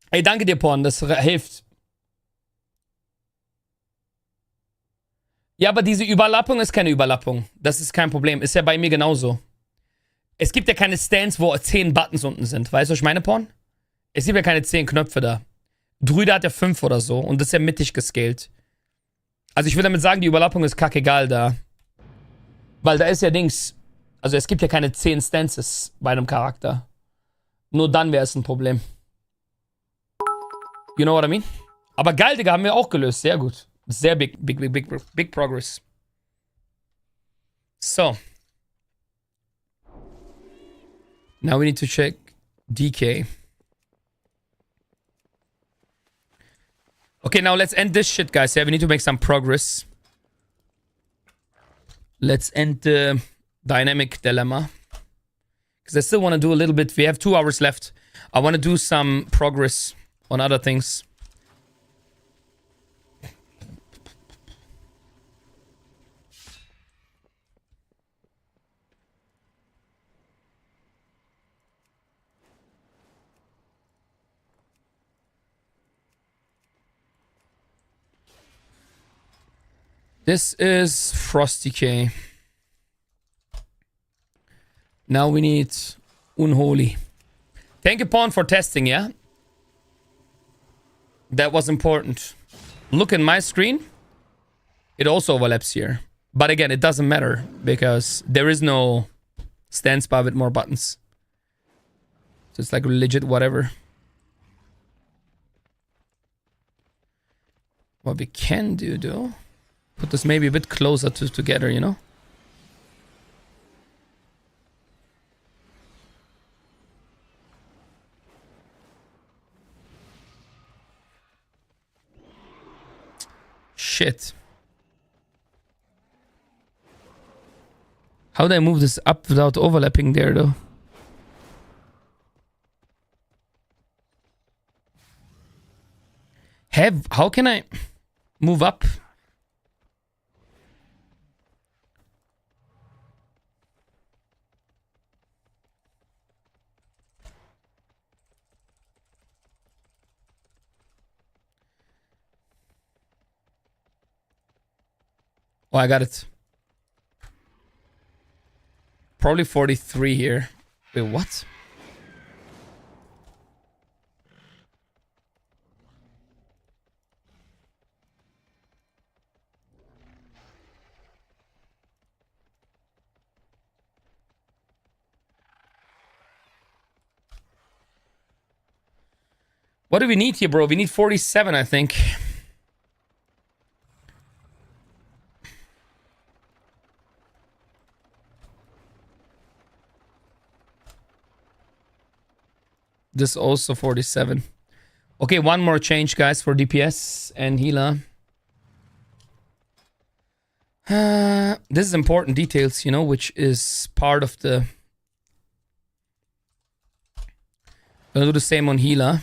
Ey, danke dir, Porn, das hilft. Ja, aber diese Überlappung ist keine Überlappung. Das ist kein Problem. Ist ja bei mir genauso. Es gibt ja keine Stands, wo 10 Buttons unten sind. Weißt du, was ich meine, Porn? Es gibt ja keine 10 Knöpfe da. Druide hat ja 5 oder so und das ist ja mittig gescaled. Also ich will damit sagen, die Überlappung ist kackegal da. Weil da ist ja Dings. Also es gibt ja keine 10 Stances bei einem Charakter. Nur dann wäre es ein Problem. You know what I mean? Aber geil, Digga, haben wir auch gelöst. Sehr gut. Sehr big progress. So. Now we need to check DK. Okay, now let's end this shit, guys. Yeah, we need to make some progress. Let's end the dynamic dilemma. Because I still want to do a little bit. We have 2 hours left. I want to do some progress on other things. This is Frosty K. Now we need Unholy. Thank you, Pawn, for testing, yeah? That was important. Look in my screen. It also overlaps here. But again, it doesn't matter because there is no stance bar with more buttons. So it's like legit whatever. What we can do, though, put this maybe a bit closer together, you know? Shit. How do I move this up without overlapping there, though? How can I move up? Oh, I got it. Probably 43 here. Wait, what? What do we need here, bro? We need 47, I think. This also 47. Okay, one more change, guys, for DPS and healer. This is important details, you know, which is part of the... Gonna do the same on healer.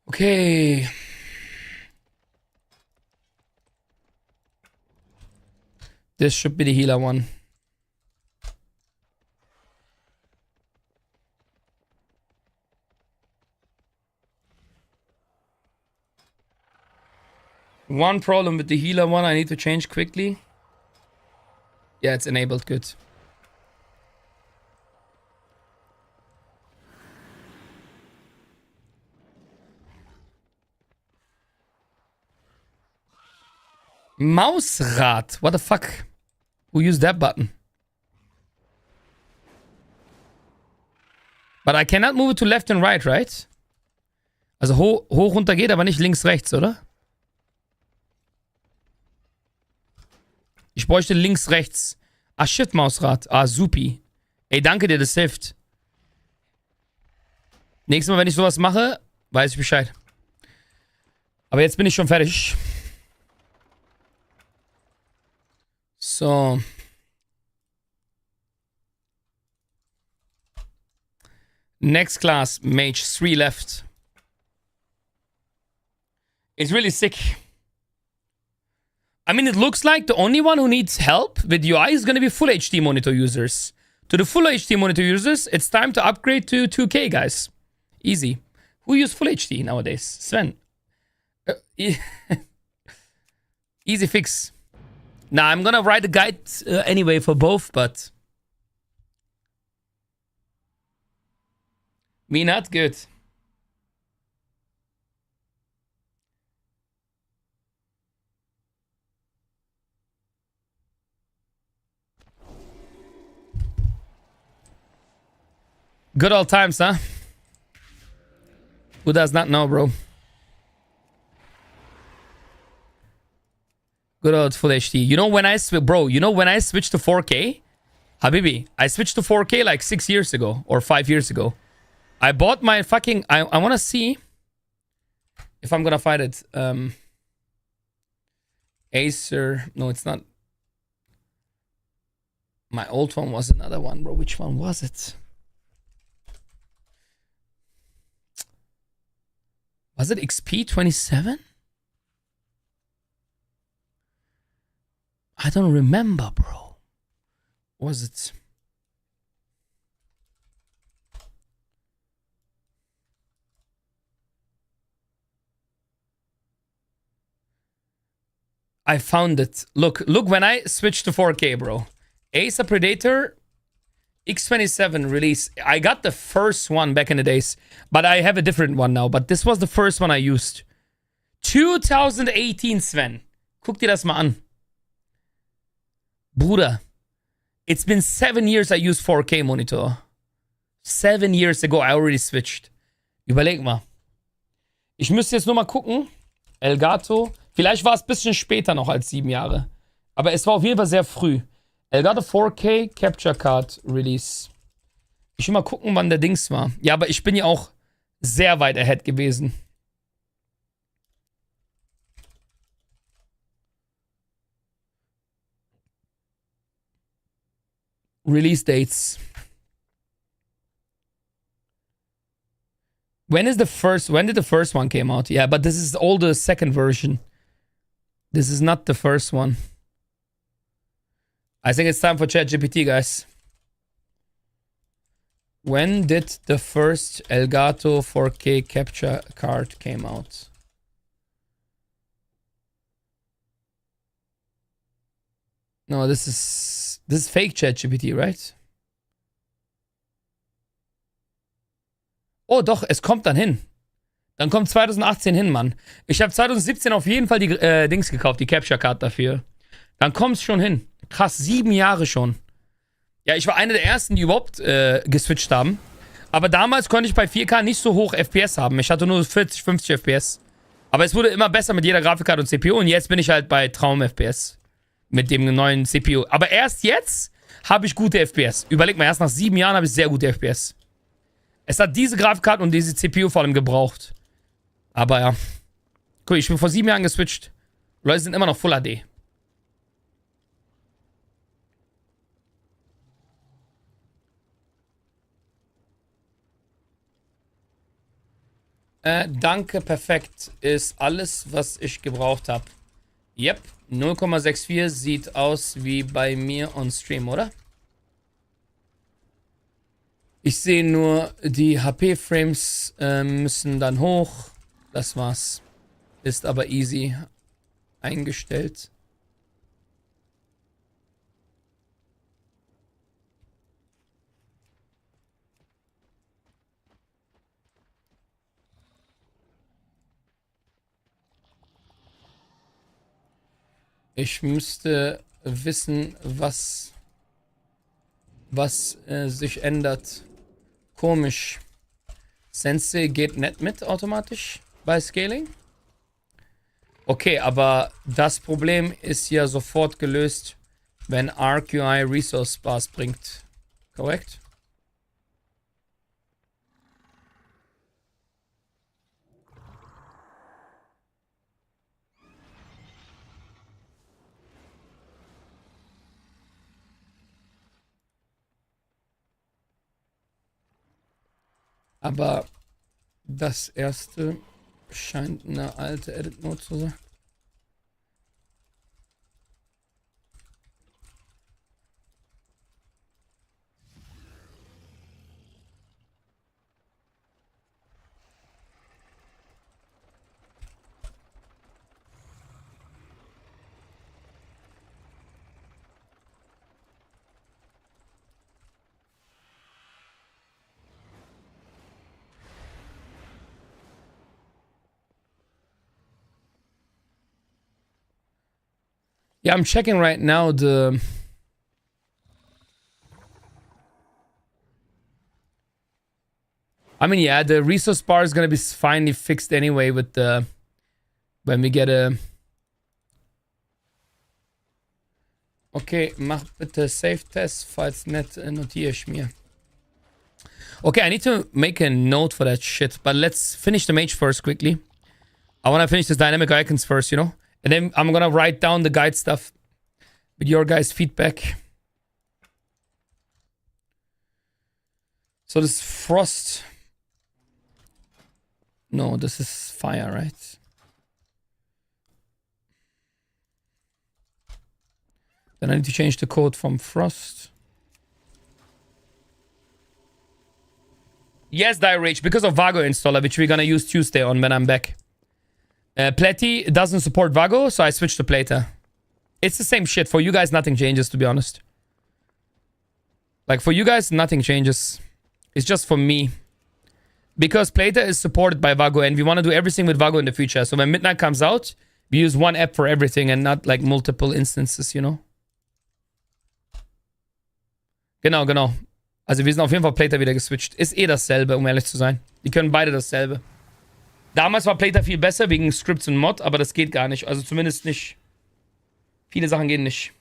Okay. This should be the healer one. One problem with the healer one I need to change quickly. Yeah, it's enabled. Good. Mausrad. What the fuck? Who used that button? But I cannot move it to left and right, right? Also hoch runter geht, aber nicht links rechts, oder? Ich bräuchte links rechts. Ah, shit, Mausrad. Ah, supi. Ey, danke dir, das hilft. Nächstes Mal, wenn ich sowas mache, weiß ich Bescheid. Aber jetzt bin ich schon fertig. So. Next class, Mage 3 left. It's really sick. I mean, it looks like the only one who needs help with UI is going to be full HD monitor users. To the full HD monitor users, it's time to upgrade to 2K, guys. Easy. Who use full HD nowadays? Sven. Easy fix. Now, I'm gonna write a guide anyway for both, but... Me not good. Good old times, huh? Who does not know, bro? Good old full HD. You know when I switched to 4K? Habibi, I switched to 4K like 6 years ago or 5 years ago. I bought my fucking... I want to see if I'm gonna find it. Acer... No, it's not. My old one was another one, bro. Which one was it? Was it XP27? I don't remember, bro. Was it? I found it. Look when I switched to 4K, bro. Acer Predator X27 release. I got the first one back in the days, but I have a different one now. But this was the first one I used. 2018, Sven. Guck dir das mal an. Bruder, it's been 7 years I use 4K monitor. 7 years ago I already switched. Überleg mal. Ich müsste jetzt nur mal gucken. Elgato. Vielleicht war es ein bisschen später noch als 7 Jahre. Aber es war auf jeden Fall sehr früh. Elgato 4K Capture Card Release. Ich will mal gucken, wann der Dings war. Ja, aber ich bin ja auch sehr weit ahead gewesen. Release dates. When did the first one came out? Yeah, but this is all the second version. This is not the first one. I think it's time for ChatGPT, guys. When did the first Elgato 4K capture card came out? No, this is fake ChatGPT, right? Oh, doch, es kommt dann hin. Dann kommt 2018 hin, Mann. Ich habe 2017 auf jeden Fall die Dings gekauft, die Capture Card dafür. Dann kommt es schon hin. Krass, 7 Jahre schon. Ja, ich war einer der ersten, die überhaupt geswitcht haben. Aber damals konnte ich bei 4K nicht so hoch FPS haben. Ich hatte nur 40, 50 FPS. Aber es wurde immer besser mit jeder Grafikkarte und CPU. Und jetzt bin ich halt bei Traum-FPS. Mit dem neuen CPU. Aber erst jetzt habe ich gute FPS. Überleg mal, erst nach 7 Jahren habe ich sehr gute FPS. Es hat diese Grafikkarte und diese CPU vor allem gebraucht. Aber ja. Guck, ich bin vor 7 Jahren geswitcht. Leute sind immer noch Full HD. Danke, perfekt. Ist alles, was ich gebraucht habe. Yep, 0,64 sieht aus wie bei mir on Stream, oder? Ich sehe nur, die HP-Frames müssen dann hoch. Das war's. Ist aber easy eingestellt. Ich müsste wissen, was sich ändert. Komisch. Sensei geht nicht mit automatisch bei Scaling. Okay, aber das Problem ist ja sofort gelöst, wenn ArcUI Resource Bars bringt. Korrekt? Aber das erste scheint eine alte Edit Note zu sein. Yeah, I'm checking right now I mean, yeah, the resource bar is gonna be finally fixed anyway with when we get Okay, mach bitte Safe-Test, falls nicht, notiere ich mir. Okay, I need to make a note for that shit, but let's finish the mage first quickly. I want to finish this dynamic icons first, you know? And then I'm gonna write down the guide stuff with your guys' feedback. So this frost... No, this is fire, right? Then I need to change the code from frost. Yes, Dire Rage, because of Vago installer, which we're gonna use Tuesday on when I'm back. Platy doesn't support Vago, so I switched to Plata. It's the same shit. For you guys, nothing changes, to be honest. Like, for you guys, nothing changes. It's just for me. Because Plata is supported by Vago, and we want to do everything with Vago in the future. So when Midnight comes out, we use one app for everything and not, like, multiple instances, you know? Genau, genau. Also wir sind auf jeden Fall Plata wieder geswitcht. Ist eh dasselbe, um ehrlich zu sein. Die können beide dasselbe. Damals war Plata viel besser wegen Scripts und Mod, aber das geht gar nicht. Also zumindest nicht. Viele Sachen gehen nicht.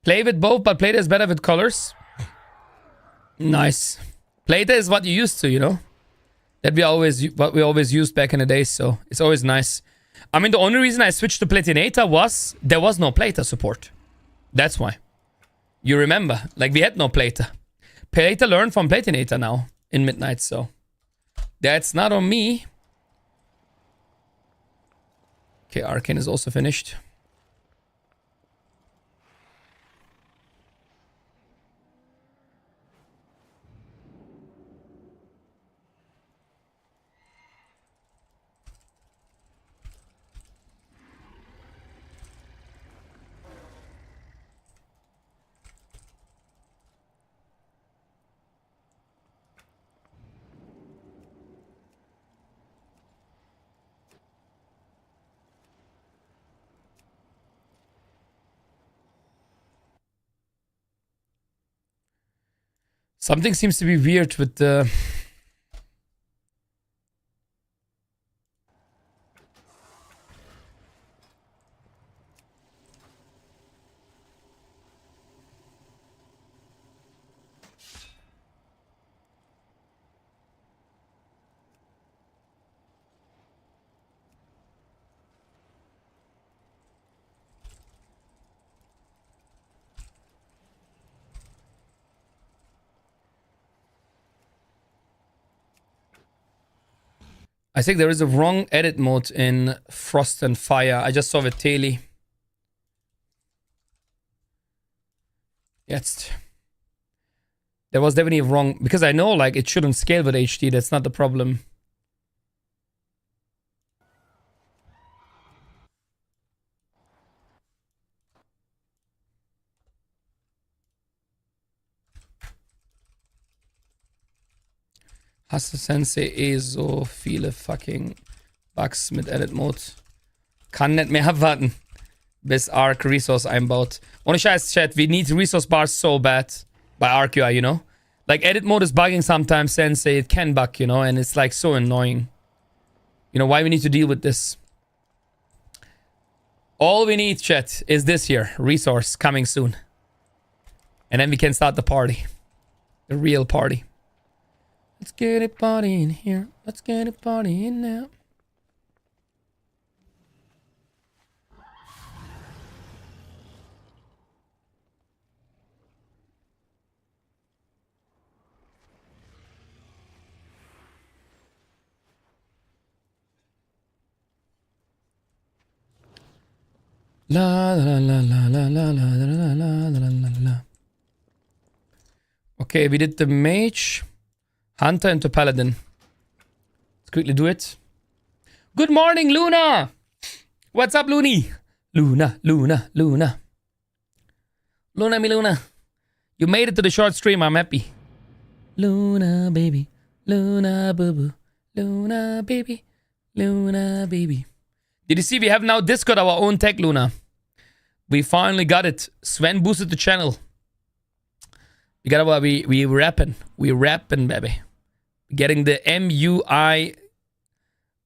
Play with both, but Plata is better with colors. Nice. Plata is what you used to, you know? That what we always used back in the day, so it's always nice. I mean, the only reason I switched to Platinator was there was no Plata support. That's why. You remember, like we had no Plata. Plata learned from Platinator now in Midnight, so that's not on me. Okay, Arcane is also finished. Something seems to be weird with the... I think there is a wrong edit mode in Frost and Fire. I just saw with Teli. Jetzt. There was definitely wrong, because I know like it shouldn't scale with HD. That's not the problem. Hasse Sensei eh so viele fucking Bugs mit Edit Mode. Kann nicht mehr abwarten, bis Arc Resource einbaut. Ohne Scheiß, Chat, we need resource bars so bad by ArcUI, you know? Like, Edit Mode is bugging sometimes, Sensei, it can bug, you know? And it's like so annoying. You know, why we need to deal with this? All we need, chat, is this here. Resource coming soon. And then we can start the party. The real party. Let's get it party in here. Let's get it party in now. La la la la la la la la la la la la. Okay, we did the mage. Hunter into Paladin. Let's quickly do it. Good morning, Luna! What's up, Looney? Luna, Luna, Luna. Luna, me Luna. You made it to the short stream. I'm happy. Luna, baby. Luna, boo boo. Luna, baby. Luna, baby. Did you see we have now Discord, our own tech, Luna? We finally got it. Sven boosted the channel. We got our, we rapping. We rapping, baby. Getting the MUI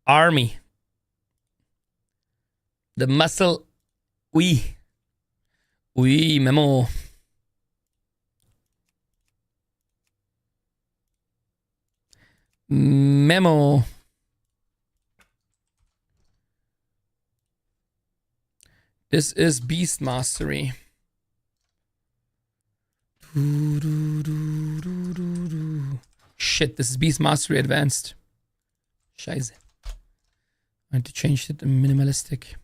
army. The muscle. Oui. Oui, Memo. Memo. This is Beast Mastery. Shit, this is Beast Mastery Advanced. Scheiße. I had to change it to minimalistic.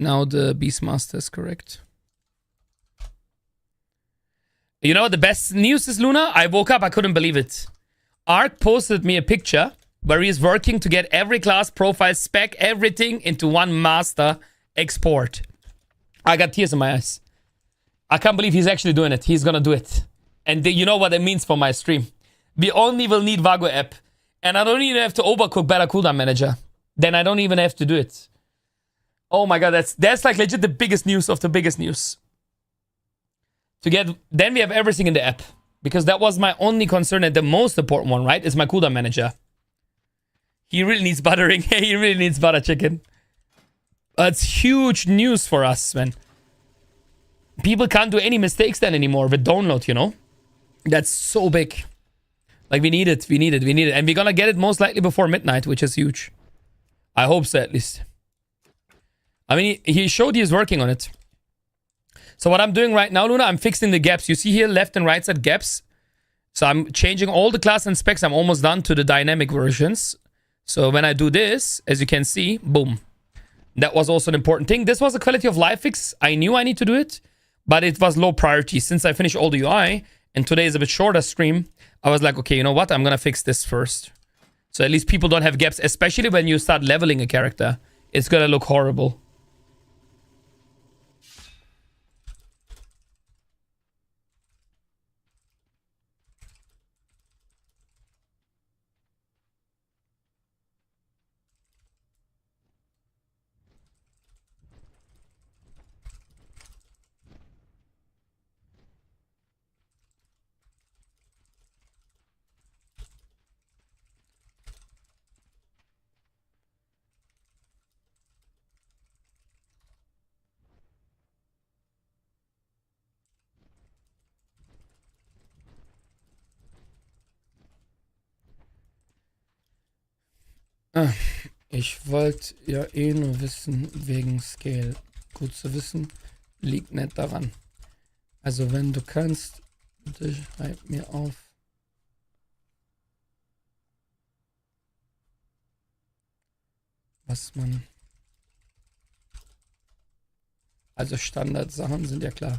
Now the Beastmaster is correct. You know what the best news is, Luna? I woke up, I couldn't believe it. Ark posted me a picture where he is working to get every class, profile, spec, everything into one master export. I got tears in my eyes. I can't believe he's actually doing it. He's gonna do it. And you know what it means for my stream. We only will need Vago app. And I don't even have to overcook better cooldown manager. Then I don't even have to do it. Oh my god, that's like legit the biggest news of the biggest news. Then we have everything in the app. Because that was my only concern and the most important one, right? Is my cooldown manager. He really needs buttering. He really needs butter chicken. That's huge news for us, man. People can't do any mistakes then anymore with download, you know? That's so big. Like, we need it, we need it, we need it. And we're gonna get it most likely before midnight, which is huge. I hope so, at least. I mean, he showed he is working on it. So what I'm doing right now, Luna, I'm fixing the gaps. You see here, left and right side gaps. So I'm changing all the class and specs. I'm almost done to the dynamic versions. So when I do this, as you can see, boom. That was also an important thing. This was a quality of life fix. I knew I need to do it, but it was low priority. Since I finished all the UI, and today is a bit shorter stream, I was like, okay, you know what? I'm going to fix this first. So at least people don't have gaps, especially when you start leveling a character. It's going to look horrible. Ich wollte ja eh nur wissen wegen Scale. Gut zu wissen, liegt nicht daran. Also wenn du kannst, bitte schreib mir auf. Was man... Also Standardsachen sind ja klar.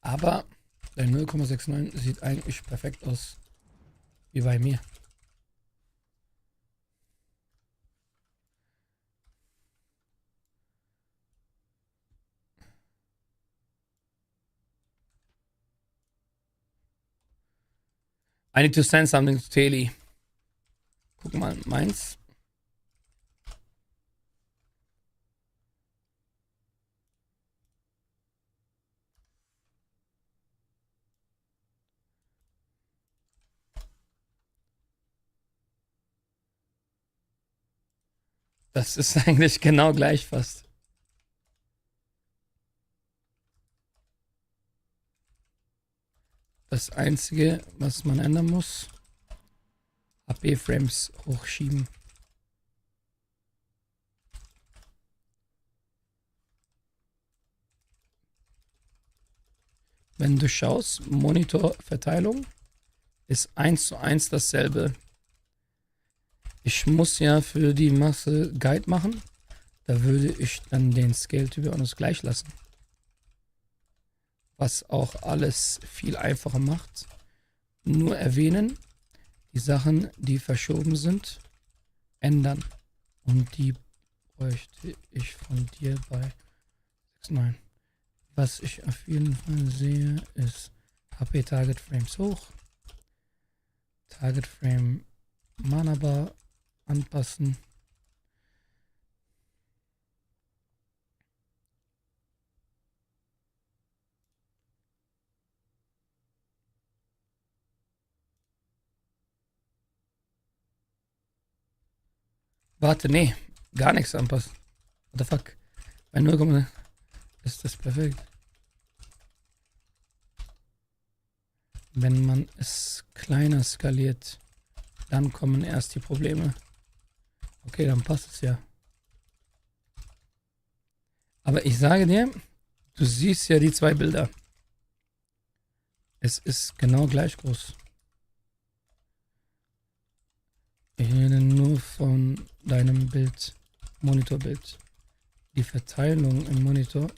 Aber der 0,69 sieht eigentlich perfekt aus. Wie bei mir. I need to send something to Teli. Guck mal, meins. Das ist eigentlich genau gleich fast. Das Einzige, was man ändern muss, HP-Frames hochschieben. Wenn du schaust, Monitorverteilung ist 1:1 dasselbe. Ich muss ja für die Masse Guide machen. Da würde ich dann den Scale-Typ auch gleich lassen. Was auch alles viel einfacher macht. Nur erwähnen, die Sachen, die verschoben sind, ändern. Und die bräuchte ich von dir bei 6.9. Was ich auf jeden Fall sehe, ist HP Target Frames hoch. Target Frame Mana Bar anpassen. Warte, nee, gar nichts anpassen. What the fuck? Bei 0, ist das perfekt. Wenn man es kleiner skaliert, dann kommen erst die Probleme. Okay, dann passt es ja. Aber ich sage dir, du siehst ja die zwei Bilder. Es ist genau gleich groß. Ich rede nur von deinem Bild, Monitorbild. Die Verteilung im Monitor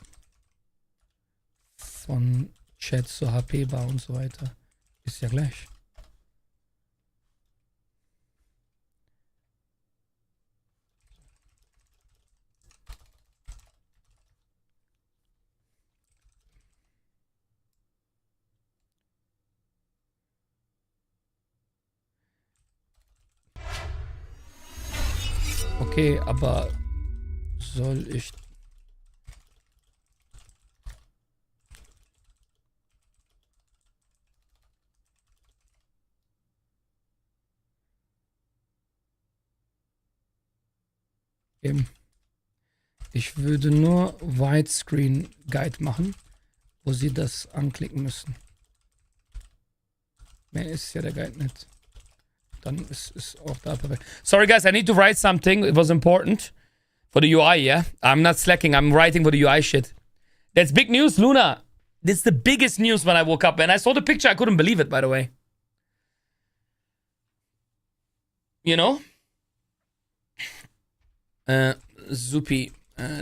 von Chat zur HP-Bar und so weiter ist ja gleich. Okay, aber soll ich... Ich würde nur Widescreen Guide machen, wo sie das anklicken müssen. Mehr ist ja der Guide nicht. Dann ist auch da perfekt. Sorry guys, I need to write something. It was important for the UI, yeah? I'm not slacking, I'm writing for the UI shit. That's big news, Luna. This is the biggest news when I woke up. And I saw the picture, I couldn't believe it, by the way. You know? Supi.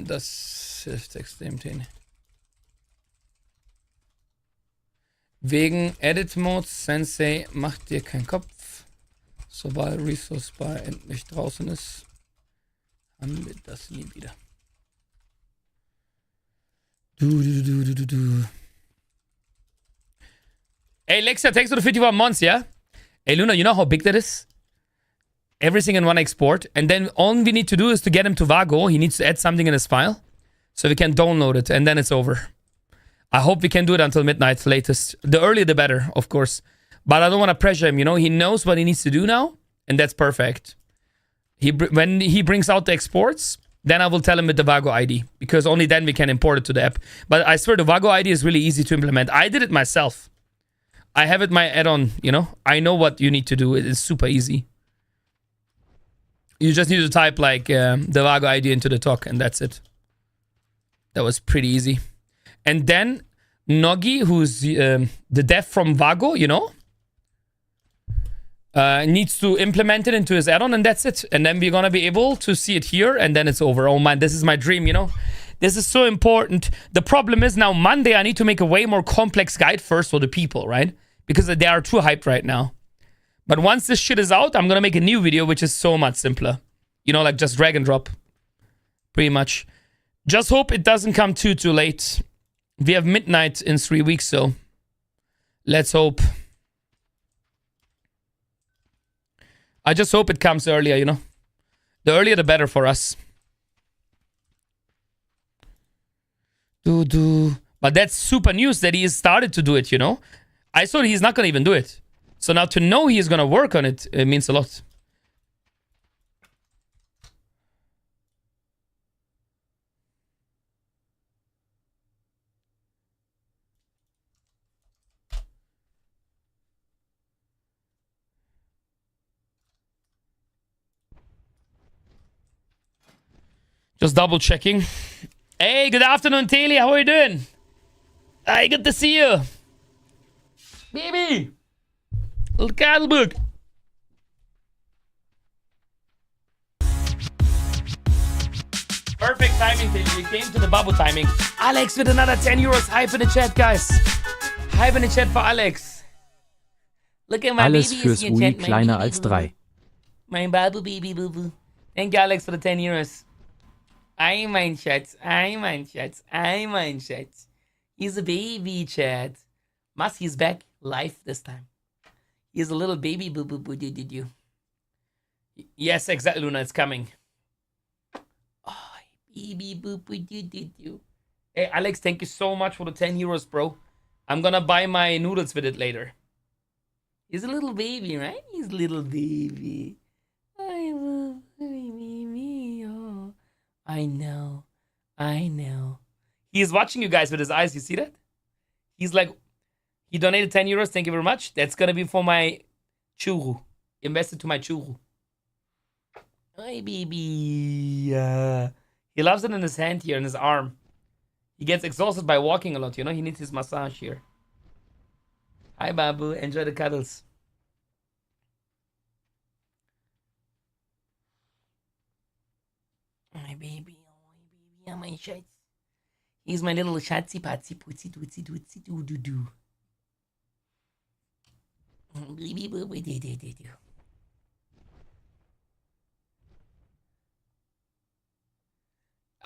Das hilft extrem, Tene. Wegen Edit Mode, Sensei, macht dir keinen Kopf. Sobald Resource Bar endlich draußen ist, haben wir das nie wieder. Du. Hey, Lexia, thanks for the 51 months, yeah? Hey, Luna, you know how big that is? Everything in one export. And then all we need to do is to get him to Vago. He needs to add something in his file. So we can download it. And then it's over. I hope we can do it until midnight latest. The earlier the better, of course. But I don't want to pressure him, you know? He knows what he needs to do now. And that's perfect. When he brings out the exports, then I will tell him with the Vago ID. Because only then we can import it to the app. But I swear the Vago ID is really easy to implement. I did it myself. I have it my add-on, you know? I know what you need to do. It is super easy. You just need to type like the Vago ID into the talk and that's it. That was pretty easy. And then Nogi, who's the dev from Vago, you know, needs to implement it into his add-on and that's it. And then we're gonna be able to see it here and then it's over. Oh man, this is my dream, you know. This is so important. The problem is now Monday I need to make a way more complex guide first for the people, right? Because they are too hyped right now. But once this shit is out, I'm gonna make a new video which is so much simpler. You know, like just drag and drop. Pretty much. Just hope it doesn't come too late. We have midnight in 3 weeks, so let's hope. I just hope it comes earlier, you know. The earlier the better for us. But that's super news that he has started to do it, you know. I thought he's not gonna even do it. So now to know he is gonna work on it, it means a lot. Just double checking. Hey, good afternoon, Taylor. How are you doing? Hi, good to see you. Baby. Little Caddelbook. Perfect timing, Taylor. You came to the bubble timing. Alex with another 10 euros. Hype in the chat, guys. Hype in the chat for Alex. Look at my Alles baby fürs in UI chat. My kleiner baby als boo-boo. 3. My babu baby boo boo. Thank you, Alex, for the 10 euros. I mein Schatz. I mein Schatz. I mein Schatz. He's a baby, chat. He's back live this time. He's a little baby boo boo boo did you. Yes, exactly, Luna. It's coming. Oh, baby boo boo did you. Hey, Alex, thank you so much for the 10 euros, bro. I'm gonna buy my noodles with it later. He's a little baby, right? He's a little baby. I love baby. Oh. I know. I know. He's watching you guys with his eyes. You see that? He's like, he donated 10 euros. Thank you very much. That's gonna be for my churu. Invested to my churu. Hi, baby. He loves it in his hand here, in his arm. He gets exhausted by walking a lot, you know? He needs his massage here. Hi, Babu. Enjoy the cuddles. My baby. Oh, my shits. He's my little shatsy patsy pootsy dootsy dootsy doo doo doo. Baby boo boo doo doo doo doo.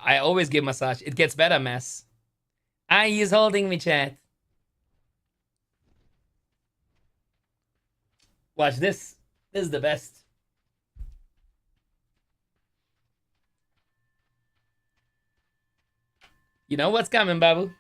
I always give massage. It gets better, mess. He's holding me, chat. Watch this. This is the best. You know what's coming, Babu?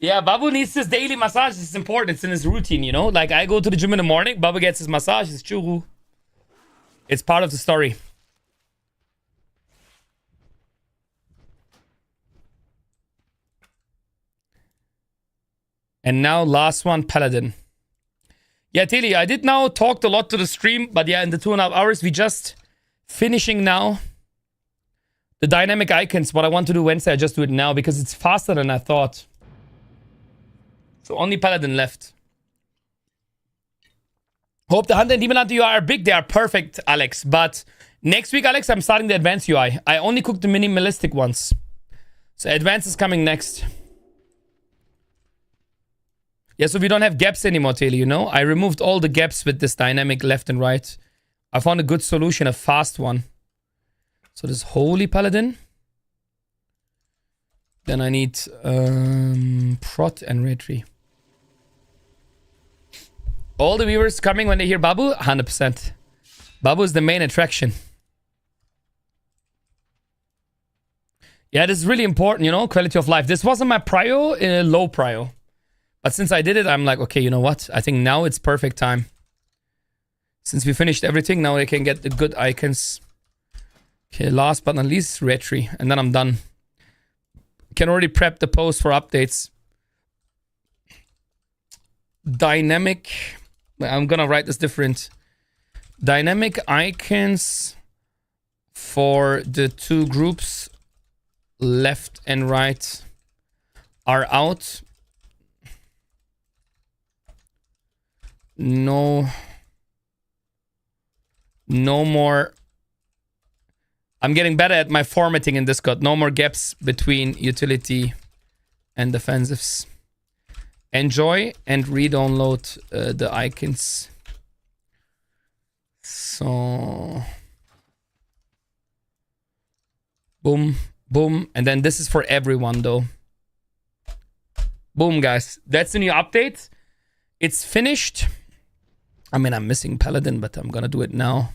Yeah, Babu needs his daily massage. It's important. It's in his routine, you know? Like, I go to the gym in the morning. Babu gets his massage, his churu. It's part of the story. And now, last one, Paladin. Yeah, Tilly, I did now talked a lot to the stream. But yeah, in the 2.5 hours, we just finishing now the dynamic icons. What I want to do Wednesday, I just do it now because it's faster than I thought. So only Paladin left. Hope the Hunter and Demon Hunter UI are big. They are perfect, Alex. But next week, Alex, I'm starting the advanced UI. I only cooked the minimalistic ones. So advanced is coming next. Yeah, so we don't have gaps anymore, Taylor, you know? I removed all the gaps with this dynamic left and right. I found a good solution, a fast one. So this Holy Paladin. Then I need Prot and Retry. All the viewers coming when they hear Babu? 100%. Babu is the main attraction. Yeah, this is really important, you know? Quality of life. This wasn't my prio, low prio. But since I did it, I'm like, okay, you know what? I think now it's perfect time. Since we finished everything, now I can get the good icons. Okay, last but not least, Retry. And then I'm done. Can already prep the post for updates. Dynamic. I'm gonna write this different. Dynamic icons for the two groups, left and right, are out. No more. I'm getting better at my formatting in Discord. No more gaps between utility and defensives. Enjoy and re-download the icons. So, boom, boom. And then this is for everyone though. Boom, guys. That's the new update. It's finished. I mean, I'm missing Paladin, but I'm gonna do it now.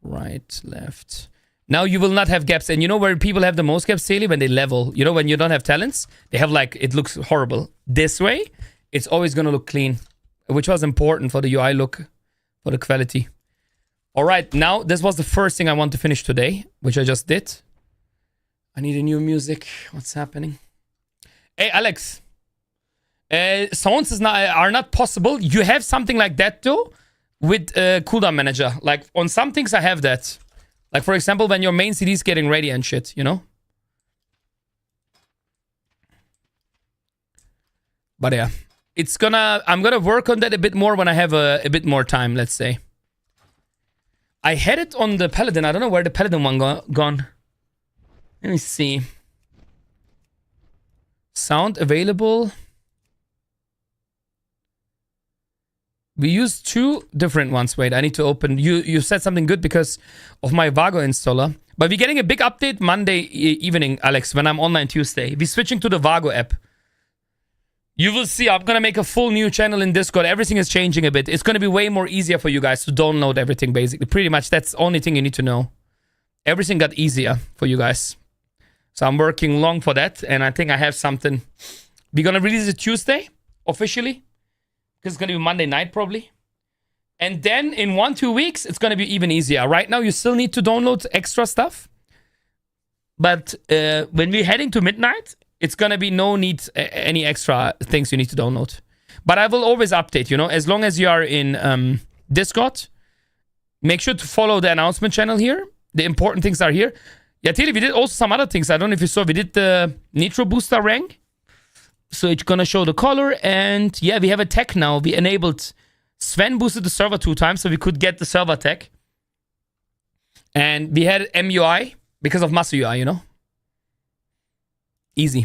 Right, left. Now you will not have gaps. And you know where people have the most gaps, Daily? When they level. You know, when you don't have talents, they have like, it looks horrible. This way, it's always gonna look clean. Which was important for the UI look, for the quality. All right, now this was the first thing I want to finish today, which I just did. I need a new music. What's happening? Hey, Alex. Sounds are not possible. You have something like that though with cooldown manager. Like on some things I have that. Like for example, when your main CD is getting ready and shit, you know? But yeah, I'm gonna work on that a bit more when I have a bit more time, let's say. I had it on the Paladin. I don't know where the Paladin one gone. Let me see. Sound available. We used two different ones. Wait, I need to open. You said something good because of my Vago installer. But we're getting a big update Monday evening, Alex, when I'm online Tuesday. We're switching to the Vago app. You will see, I'm going to make a full new channel in Discord. Everything is changing a bit. It's going to be way more easier for you guys to download everything, basically. Pretty much, that's the only thing you need to know. Everything got easier for you guys. So I'm working long for that. And I think I have something. We're going to release it Tuesday, officially. Because it's going to be Monday night, probably. And then in 1-2 weeks, it's going to be even easier. Right now, you still need to download extra stuff. But when we're heading to midnight, it's going to be no need any extra things you need to download. But I will always update, you know. As long as you are in Discord, make sure to follow the announcement channel here. The important things are here. Yeah, Tilly, we did also some other things. I don't know if you saw. We did the Nitro Booster rank. So it's going to show the color. And yeah, we have a tech now. We enabled... Sven boosted the server 2 times, so we could get the server tech. And we had MUI because of MuscleUI, you know? Easy.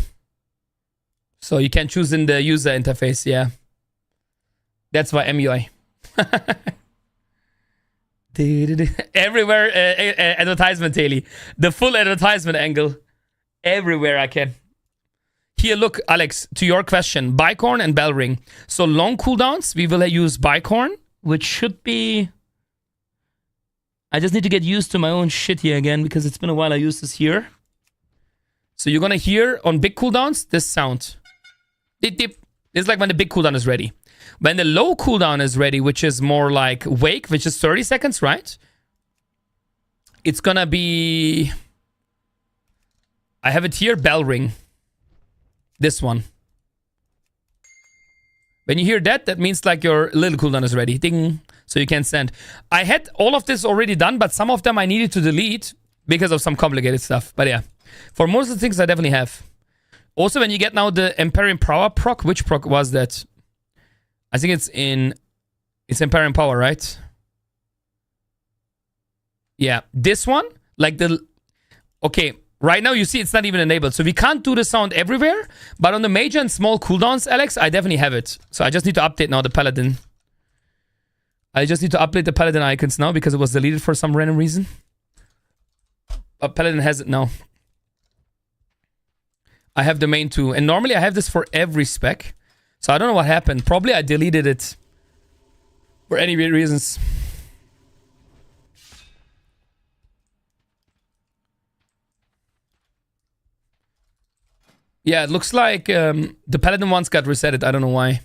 So you can choose in the user interface, yeah. That's why MUI. Everywhere advertisement, Haley. The full advertisement angle. Everywhere I can. Here, look, Alex, to your question. Bicorn and Bell Ring. So long cooldowns, we will use Bicorn, which should be... I just need to get used to my own shit here again, because it's been a while I used this here. So you're going to hear on big cooldowns, this sound. Dip, dip. It's like when the big cooldown is ready. When the low cooldown is ready, which is more like Wake, which is 30 seconds, right? It's going to be... I have it here, Bell Ring. This one. When you hear that, that means like your little cooldown is ready. Ding. So you can send. I had all of this already done, but some of them I needed to delete because of some complicated stuff. But yeah, for most of the things I definitely have. Also, when you get now the Empyrean Power proc, which proc was that? I think it's Empyrean Power, right? Yeah, this one, like the... Okay. Right now, you see it's not even enabled. So we can't do the sound everywhere. But on the major and small cooldowns, Alex, I definitely have it. So I just need to update now the Paladin. I just need to update the Paladin icons now because it was deleted for some random reason. But Paladin has it now. I have the main 2. And normally I have this for every spec. So I don't know what happened. Probably I deleted it for any weird reasons. Yeah, it looks like the Paladin ones got resetted. I don't know why.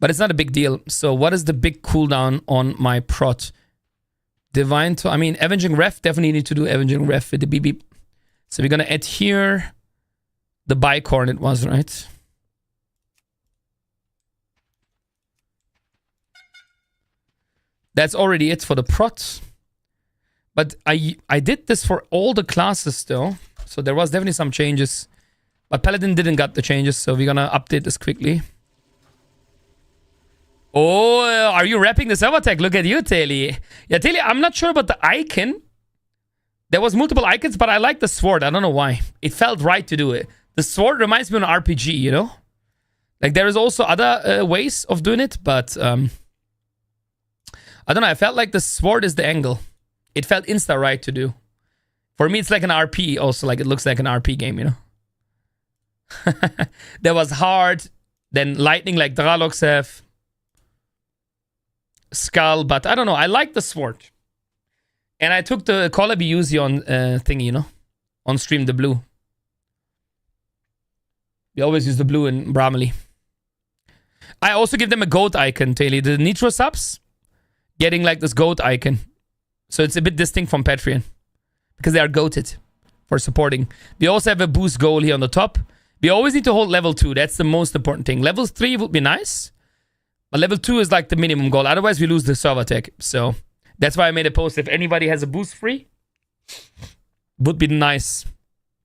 But it's not a big deal. So what is the big cooldown on my prot? Divine... I mean, Avenging Ref. Definitely need to do Avenging Ref with the beep beep. So we're going to add here the Bicorn it was, right? That's already it for the prot. But I did this for all the classes though. So there was definitely some changes. But Paladin didn't got the changes, so we're gonna update this quickly. Oh, are you wrapping the server tag? Look at you, Taylor. Yeah, Taylor, I'm not sure about the icon. There was multiple icons, but I like the sword. I don't know why. It felt right to do it. The sword reminds me of an RPG, you know? Like, there is also other ways of doing it, but I don't know. I felt like the sword is the angle. It felt insta right to do. For me, it's like an RP also. Like, it looks like an RP game, you know? There was hard, then lightning like Dralox have. Skull, but I don't know. I like the sword. And I took the Call of Duty on thingy, you know? On stream, the blue. We always use the blue in Bramley. I also give them a goat icon, Taylor. The Nitro subs getting like this goat icon. So it's a bit distinct from Patreon. Because they are goated for supporting. We also have a boost goal here on the top. We always need to hold level 2. That's the most important thing. Level 3 would be nice. But level 2 is like the minimum goal. Otherwise, we lose the server tag. So that's why I made a post. If anybody has a boost free, would be nice.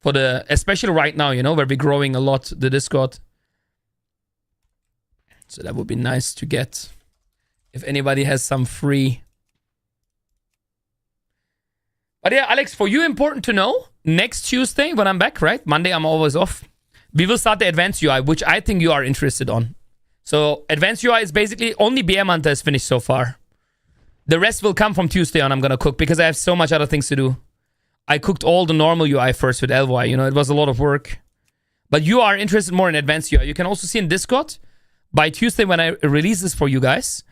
For the, especially right now, you know, where we're growing a lot, the Discord. So that would be nice to get. If anybody has some free. But yeah, Alex, for you, important to know, next Tuesday when I'm back, right? Monday, I'm always off. We will start the advanced UI, which I think you are interested on. So, advanced UI is basically only BM Hunter is finished so far. The rest will come from Tuesday on. I'm going to cook because I have so much other things to do. I cooked all the normal UI first with LY. You know, it was a lot of work. But you are interested more in advanced UI. You can also see in Discord, by Tuesday when I release this for you guys,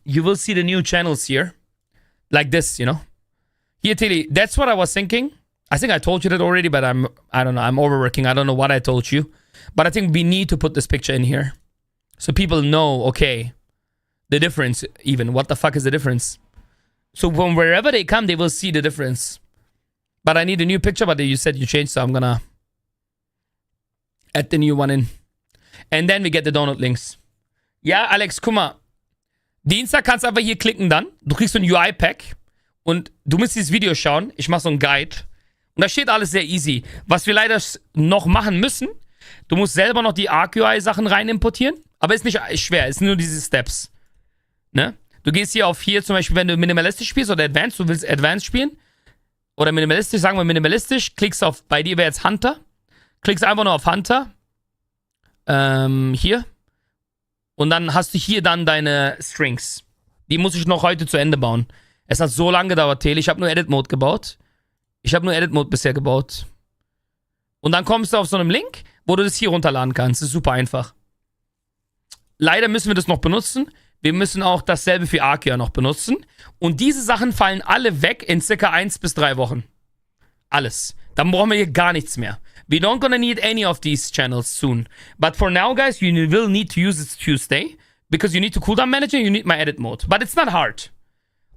you will see the new channels here. Like this, you know. Here, Tilly, that's what I was thinking. I think I told you that already, but I don't know. I'm overworking. I don't know what I told you. But I think we need to put this picture in here. So people know, okay, the difference even. What the fuck is the difference? So from wherever they come, they will see the difference. But I need a new picture, but you said you changed, so I'm gonna add the new one in. And then we get the download links. Ja, Alex, guck mal. Dienstag kannst du einfach hier klicken dann. Du kriegst so ein UI-Pack. Und du musst dieses Video schauen. Ich mache so ein Guide. Und da steht alles sehr easy. Was wir leider noch machen müssen, du musst selber noch die ArcUI-Sachen rein importieren. Aber ist nicht schwer, ist nur diese Steps. Ne? Du gehst hier auf hier zum Beispiel, wenn du minimalistisch spielst oder Advanced, du willst Advanced spielen. Oder minimalistisch, sagen wir minimalistisch. Klickst auf, bei dir wäre jetzt Hunter. Klickst einfach nur auf Hunter. Hier. Und dann hast du hier dann deine Strings. Die muss ich noch heute zu Ende bauen. Es hat so lange gedauert, Tele. Ich habe nur Edit Mode gebaut. Ich habe nur Edit Mode bisher gebaut. Und dann kommst du auf so einem Link, wo du das hier runterladen kannst. Das ist super einfach. Leider müssen wir das noch benutzen. Wir müssen auch dasselbe für Arcia noch benutzen. Und diese Sachen fallen alle weg in circa 1 bis 3 Wochen. Alles. Dann brauchen wir hier gar nichts mehr. We don't gonna need any of these channels soon. But for now, guys, you will need to use it Tuesday. Because you need to cooldown manager, you need my edit mode. But it's not hard.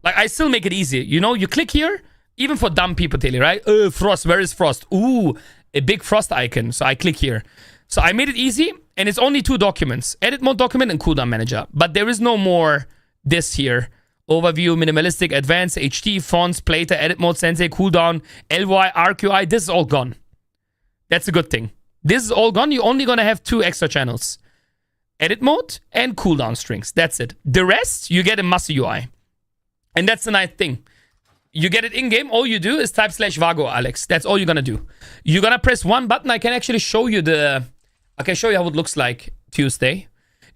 Like, I still make it easy. You know, you click here, even for dumb people, Tilly, right? Frost, where is Frost? Ooh, a big Frost icon. So I click here. So I made it easy, and it's only 2 documents. Edit mode document and cooldown manager. But there is no more this here. Overview, minimalistic, advanced, HD, fonts, plater, edit mode, sensei, cooldown, LY, RQI. This is all gone. That's a good thing. This is all gone. You're only going to have 2 extra channels. Edit mode and cooldown strings. That's it. The rest, you get in MuscleUI. And that's the nice thing. You get it in-game. All you do is type /Vago, Alex. That's all you're going to do. You're going to press one button. I can actually show you the... I can show you how it looks like Tuesday.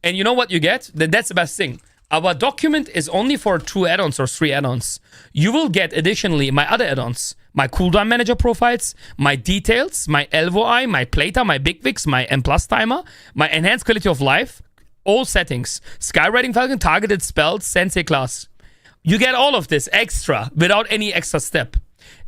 And you know what you get? That's the best thing. Our document is only for 2 add-ons or 3 add-ons. You will get additionally my other add-ons. My cooldown manager profiles, my details, my LVOI, my plater, my big Vix, my M+ timer, my enhanced quality of life, all settings. Skywriting Falcon, targeted spells, sensei class. You get all of this extra without any extra step.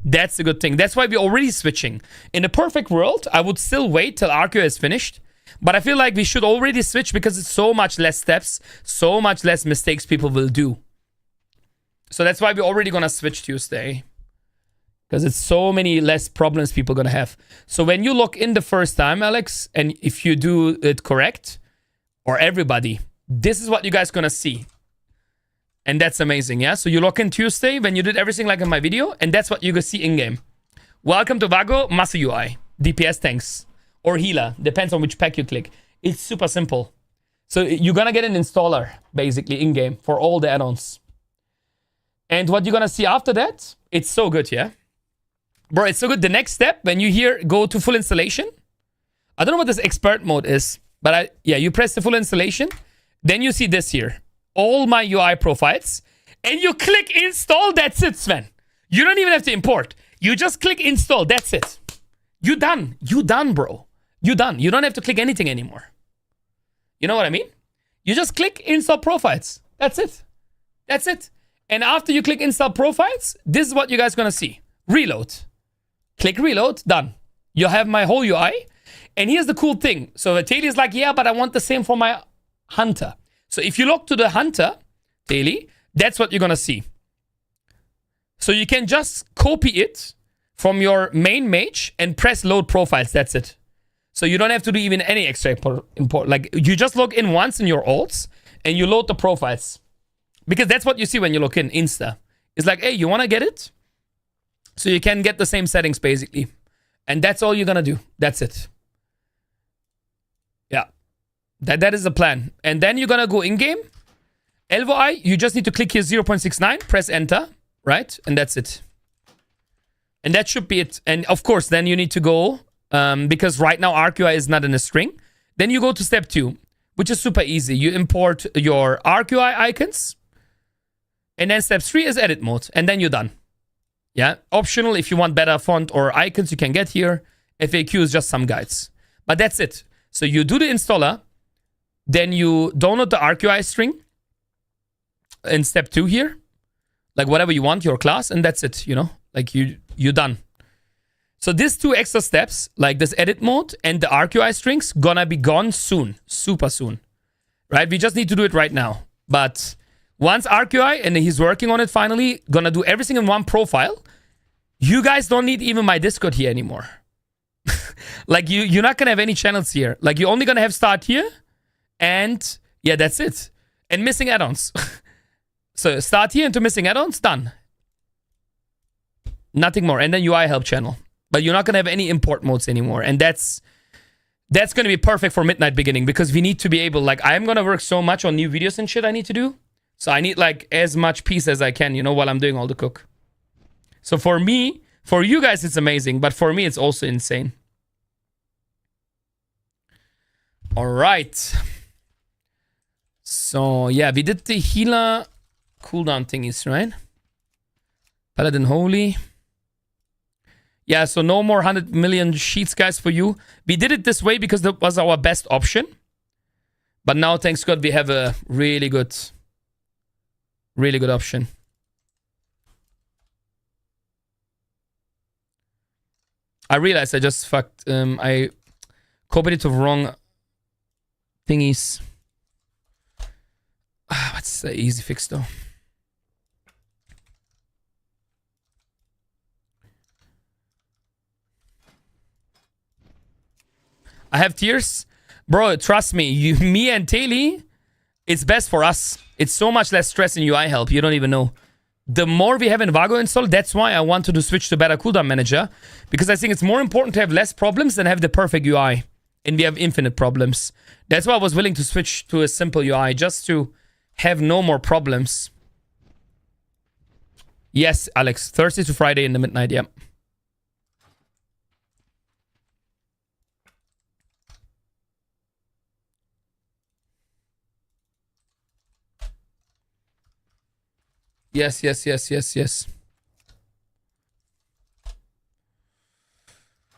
That's a good thing. That's why we're already switching. In a perfect world, I would still wait till Arceus is finished. But I feel like we should already switch because it's so much less steps, so much less mistakes people will do. So that's why we're already gonna switch Tuesday. Because it's so many less problems people are gonna have. So when you log in the first time, Alex, and if you do it correct, or everybody, this is what you guys gonna see. And that's amazing, yeah? So you log in Tuesday when you did everything like in my video, and that's what you gonna see in-game. Welcome to Vago, MuscleUI. DPS tanks. Or healer. Depends on which pack you click. It's super simple. So you're gonna get an installer basically in game for all the add-ons. And what you're gonna see after that, it's so good, yeah? Bro, it's so good. The next step, when you here go to full installation, I don't know what this expert mode is, but you press the full installation, then you see this here, all my UI profiles, and you click install, that's it, Sven. You don't even have to import. You just click install, that's it. You done, bro. You done. You don't have to click anything anymore. You know what I mean? You just click install profiles. That's it. That's it. And after you click install profiles, this is what you guys are gonna see. Reload. Click reload, done. You have my whole UI. And here's the cool thing. So Taylor is like, yeah, but I want the same for my hunter. So if you log to the hunter, Taylor, that's what you're gonna see. So you can just copy it from your main mage and press load profiles. That's it. So you don't have to do even any extra import. Like you just log in once in your alts and you load the profiles. Because that's what you see when you log in, Insta. It's like, hey, you want to get it? So you can get the same settings basically. And that's all you're going to do. That's it. Yeah. That is the plan. And then you're going to go in-game. LVI, you just need to click here 0.69, press enter, right? And that's it. And that should be it. And of course, then you need to go, because right now ArcUI is not in a string. Then you go to step 2, which is super easy. You import your ArcUI icons. And then step 3 is edit mode. And then you're done. Yeah. Optional, if you want better font or icons, you can get here. FAQ is just some guides. But that's it. So you do the installer. Then you download the ArcUI string. In step 2 here. Like whatever you want, your class. And that's it, you know. Like you're done. So these 2 extra steps, like this edit mode and the ArcUI strings, gonna be gone soon. Super soon. Right? We just need to do it right now. But once ArcUI, and he's working on it finally, gonna do everything in one profile, you guys don't need even my Discord here anymore. Like you're not gonna have any channels here. Like you're only gonna have start here. And yeah, that's it. And missing add-ons. So start here into missing add-ons, done. Nothing more. And then UI help channel. But you're not going to have any import modes anymore. And that's going to be perfect for midnight beginning, because we need to be able, like, I'm going to work so much on new videos and shit I need to do. So I need like as much peace as I can, you know, while I'm doing all the cook. So for me, for you guys, it's amazing. But for me, it's also insane. All right. So yeah, we did the healer cooldown thingies, right? Paladin Holy. Yeah, so no more 100 million sheets, guys, for you. We did it this way because that was our best option. But now, thanks God, we have a really good option. I realized I just fucked. I copied it to wrong thingies. What's the easy fix, though? I have tears. Bro, trust me. Me and Taylor, it's best for us. It's so much less stress in UI help. You don't even know. The more we have in Vago installed, that's why I wanted to switch to better cooldown manager. Because I think it's more important to have less problems than have the perfect UI. And we have infinite problems. That's why I was willing to switch to a simple UI. Just to have no more problems. Yes, Alex. Thursday to Friday in the midnight, yeah. Yes.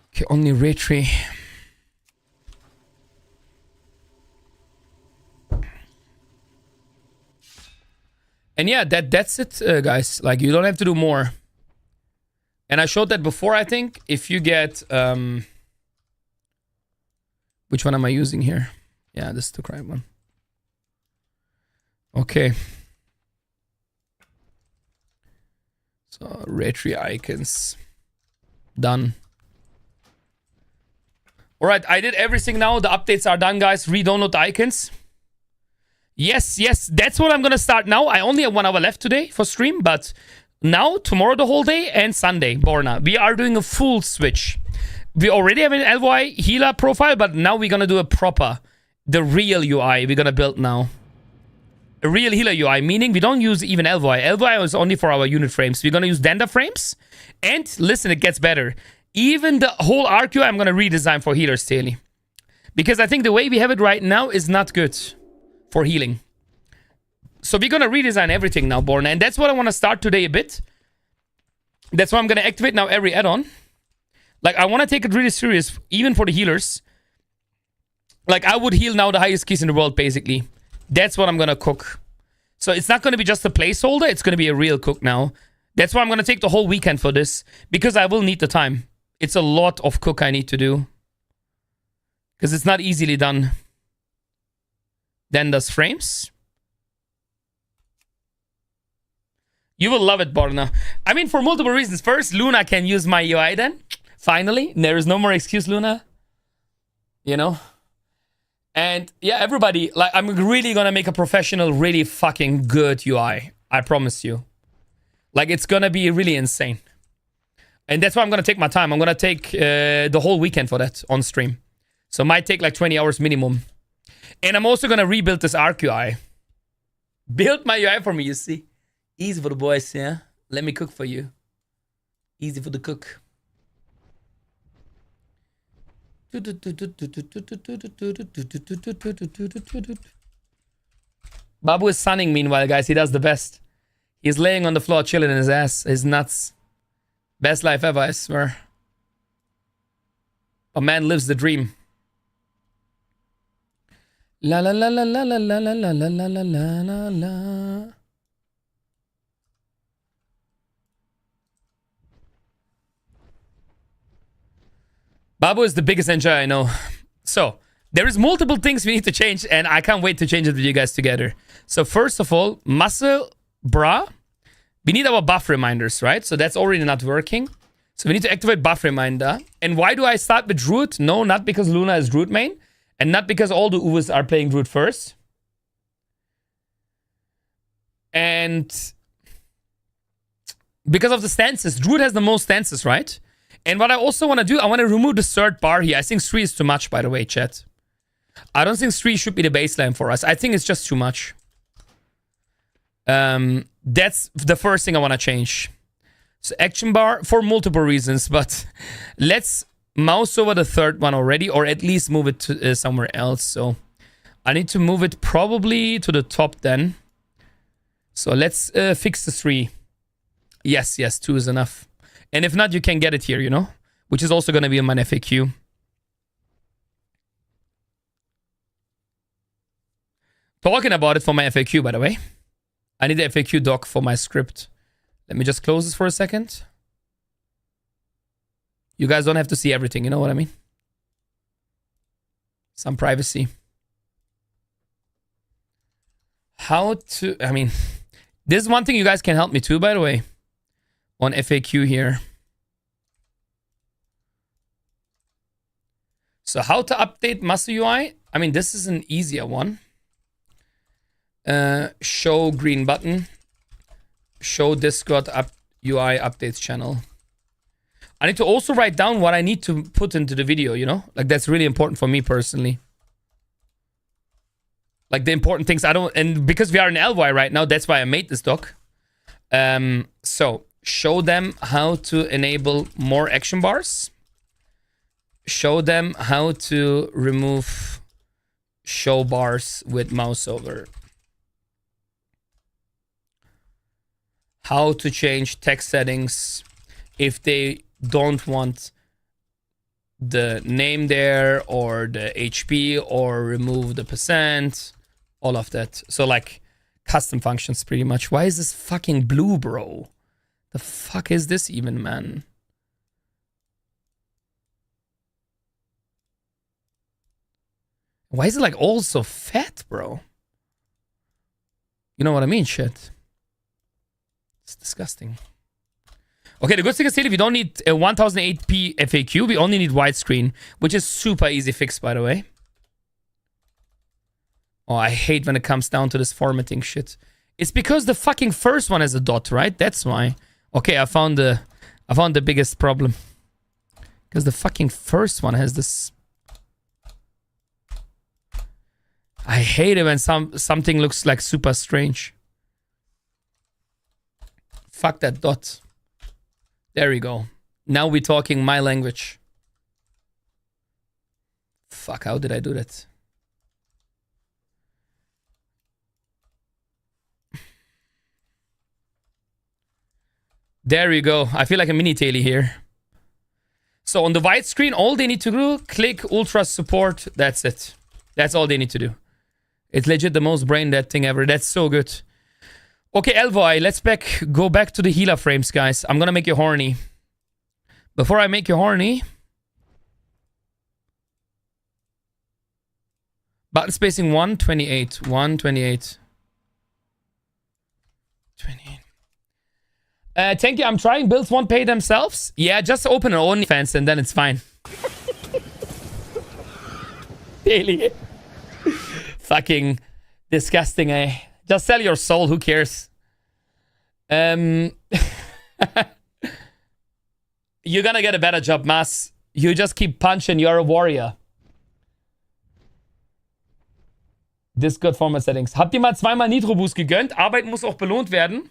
Okay, only retry. And yeah, that's it, guys. Like, you don't have to do more. And I showed that before, I think. If you get... which one am I using here? Yeah, this is the correct one. Okay. So, retry icons. Done. Alright, I did everything now. The updates are done, guys. Re-download the icons. Yes. That's what I'm going to start now. I only have 1 hour left today for stream. But now, tomorrow the whole day, and Sunday, Borna. We are doing a full switch. We already have an LY healer profile, but now we're going to do a proper the real UI we're gonna build now. A real healer UI, meaning we don't use even LVI. LVI is only for our unit frames. We're gonna use Denda frames. And listen, it gets better. Even the whole arc UI I'm gonna redesign for healers daily. Because I think the way we have it right now is not good for healing. So we're gonna redesign everything now, Borna. And that's what I wanna start today a bit. That's why I'm gonna activate now every add-on. Like, I wanna take it really serious, even for the healers. Like, I would heal now the highest keys in the world, basically. That's what I'm gonna cook. So it's not gonna be just a placeholder, it's gonna be a real cook now. That's why I'm gonna take the whole weekend for this, because I will need the time. It's a lot of cook I need to do. Because it's not easily done. Then does frames. You will love it, Borna. I mean, for multiple reasons. First, Luna can use my UI then. Finally. There is no more excuse, Luna. You know? And yeah, everybody, like, I'm really gonna make a professional, really fucking good UI. I promise you. Like, it's gonna be really insane. And that's why I'm gonna take my time. I'm gonna take the whole weekend for that on stream. So it might take like 20 hours minimum. And I'm also gonna rebuild this Arc UI. Build my UI for me, you see. Easy for the boys, yeah? Let me cook for you. Easy for the cook. Babu is sunning meanwhile, guys. He does the best. He's laying on the floor, chilling in his ass. His nuts. Best life ever, I swear. A man lives the dream. La la la la la la la la la la la la la la. Babu is the biggest enjoyer I know. So, there is multiple things we need to change, and I can't wait to change it with you guys together. So, first of all, muscle bra. We need our buff reminders, right? So, that's already not working. So, we need to activate buff reminder. And why do I start with Druid? No, not because Luna is Druid main. And not because all the Uwes are playing Druid first. And because of the stances. Druid has the most stances, right? And what I also want to do, I want to remove the third bar here. I think 3 is too much, by the way, chat. I don't think 3 should be the baseline for us. I think it's just too much. That's the first thing I want to change. So action bar for multiple reasons, but let's mouse over the third one already, or at least move it to somewhere else. So I need to move it probably to the top then. So let's fix the 3. Yes, 2 is enough. And if not, you can get it here, you know? Which is also going to be in my FAQ. Talking about it for my FAQ, by the way. I need the FAQ doc for my script. Let me just close this for a second. You guys don't have to see everything, you know what I mean? Some privacy. How to... I mean, this is one thing you guys can help me too, by the way. On FAQ here. So how to update MuscleUI? I mean, this is an easier one. Show green button. Show Discord UI updates channel. I need to also write down what I need to put into the video, you know? Like, that's really important for me personally. Like, the important things I don't... And because we are in LY right now, that's why I made this doc. So... Show them how to enable more action bars. Show them how to remove show bars with mouse over. How to change text settings if they don't want the name there or the HP or remove the %. All of that. So like custom functions pretty much. Why is this fucking blue, bro? The fuck is this even, man? Why is it like all so fat, bro? You know what I mean, shit. It's disgusting. Okay, the good thing is still, we don't need a 1080p FAQ. We only need widescreen, which is super easy fix, by the way. Oh, I hate when it comes down to this formatting shit. It's because the fucking first one has a dot, right? That's why. Okay, I found the biggest problem. Because the fucking first one has this. I hate it when something looks like super strange. Fuck that dot. There we go. Now we're talking my language. Fuck, how did I do that? There you go. I feel like a mini-taily here. So on the white screen, all they need to do, click Ultra Support. That's it. That's all they need to do. It's legit the most brain dead thing ever. That's so good. Okay, Elvoy, let's go back to the healer frames, guys. I'm gonna make you horny. Before I make you horny... Button spacing 128. 128. 28. Thank you. I'm trying. Builds won't pay themselves. Yeah, just open an OnlyFans and then it's fine. Daily. Fucking disgusting, eh? Just sell your soul. Who cares? You're gonna get a better job, Mas. You just keep punching. You're a warrior. Discord Format Settings. Habt ihr mal zweimal Nitro Boost gegönnt? Arbeit muss auch belohnt werden.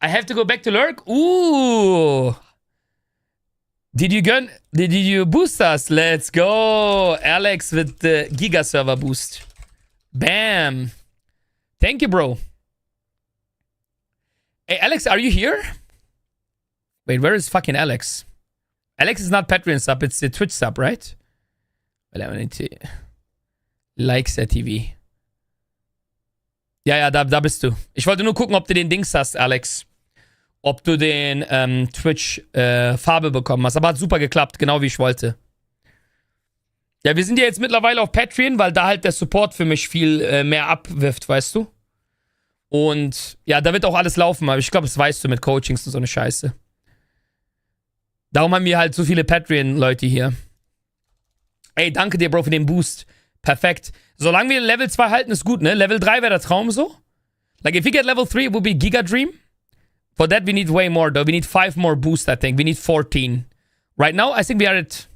I have to go back to lurk. Ooh. Did you boost us? Let's go. Alex with the Giga Server boost. Bam. Thank you, bro. Hey, Alex, are you here? Wait, where is fucking Alex? Alex is not Patreon sub, it's the Twitch sub, right? Well, I need to... Likes der TV. Ja, da bist du. Ich wollte nur gucken, ob du den Dings hast, Alex. Ob du den Twitch Farbe bekommen hast. Aber hat super geklappt, genau wie ich wollte. Ja, wir sind ja jetzt mittlerweile auf Patreon, weil da halt der Support für mich viel mehr abwirft, weißt du? Und ja, da wird auch alles laufen, aber ich glaube, das weißt du mit Coachings und so eine Scheiße. Darum haben wir halt so viele Patreon-Leute hier. Ey, danke dir, Bro, für den Boost. Perfekt. Solange wir Level 2 halten, ist gut, ne? Level 3 wäre der Traum so. Like, if we get Level 3, it would be Giga Dream. For that, we need way more, though. We need 5 more boosts, I think. We need 14. Right now, I think we are at...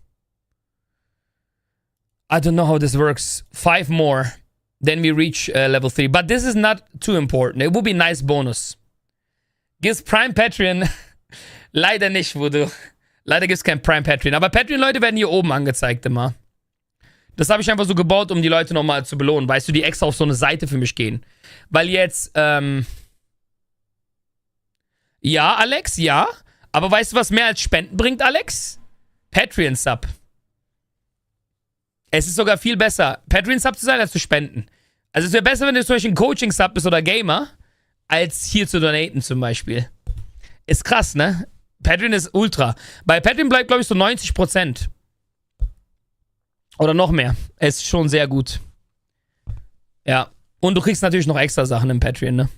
I don't know how this works. 5 more. Then we reach Level 3. But this is not too important. It would be a nice bonus. Gives Prime Patreon... Leider nicht, Voodoo. Leider gibt es kein Prime Patreon. Aber Patreon-Leute werden hier oben angezeigt immer. Das habe ich einfach so gebaut, um die Leute nochmal zu belohnen. Weißt du, die extra auf so eine Seite für mich gehen. Weil jetzt, ja, Alex, ja. Aber weißt du, was mehr als Spenden bringt, Alex? Patreon-Sub. Es ist sogar viel besser, Patreon-Sub zu sein, als zu spenden. Also es wäre besser, wenn du zum Beispiel ein Coaching-Sub bist oder Gamer, als hier zu donaten zum Beispiel. Ist krass, ne? Patreon ist ultra. Bei Patreon bleibt, glaube ich, so 90%. Oder noch mehr. Es ist schon sehr gut. Ja. Und du kriegst natürlich noch extra Sachen im Patreon, ne?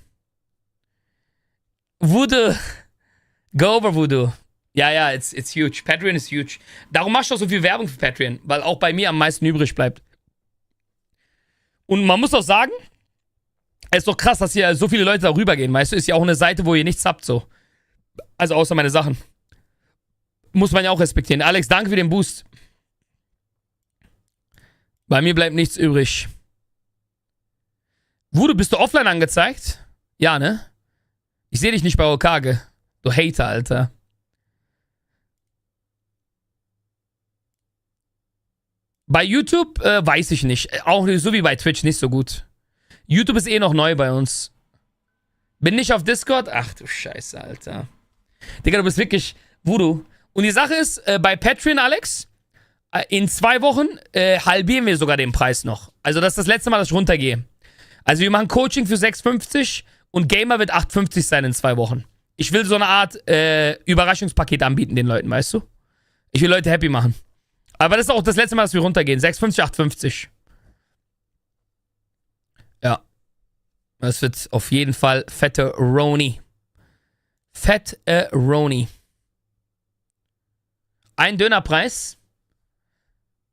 Voodoo. Go over Voodoo. Ja, it's huge. Patreon ist huge. Darum machst du auch so viel Werbung für Patreon, weil auch bei mir am meisten übrig bleibt. Und man muss auch sagen, es ist doch krass, dass hier so viele Leute darüber gehen, weißt du? Ist ja auch eine Seite, wo ihr nichts habt, so. Also außer meine Sachen. Muss man ja auch respektieren. Alex, danke für den Boost. Bei mir bleibt nichts übrig. Voodoo, bist du offline angezeigt? Ja, ne? Ich sehe dich nicht bei Okage. Du Hater, Alter. Bei YouTube weiß ich nicht. Auch so wie bei Twitch nicht so gut. YouTube ist eh noch neu bei uns. Bin nicht auf Discord? Ach du Scheiße, Alter. Digga, du bist wirklich Voodoo. Und die Sache ist, bei Patreon, Alex, in 2 Wochen halbieren wir sogar den Preis noch. Also das ist das letzte Mal, dass ich runtergehe. Also wir machen Coaching für 6,50 und Gamer wird 8,50 sein in 2 Wochen. Ich will so eine Art Überraschungspaket anbieten den Leuten, weißt du? Ich will Leute happy machen. Aber das ist auch das letzte Mal, dass wir runtergehen. 6,50, 8,50. Ja. Das wird auf jeden Fall fette Roni. Fett Roni. Ein Dönerpreis?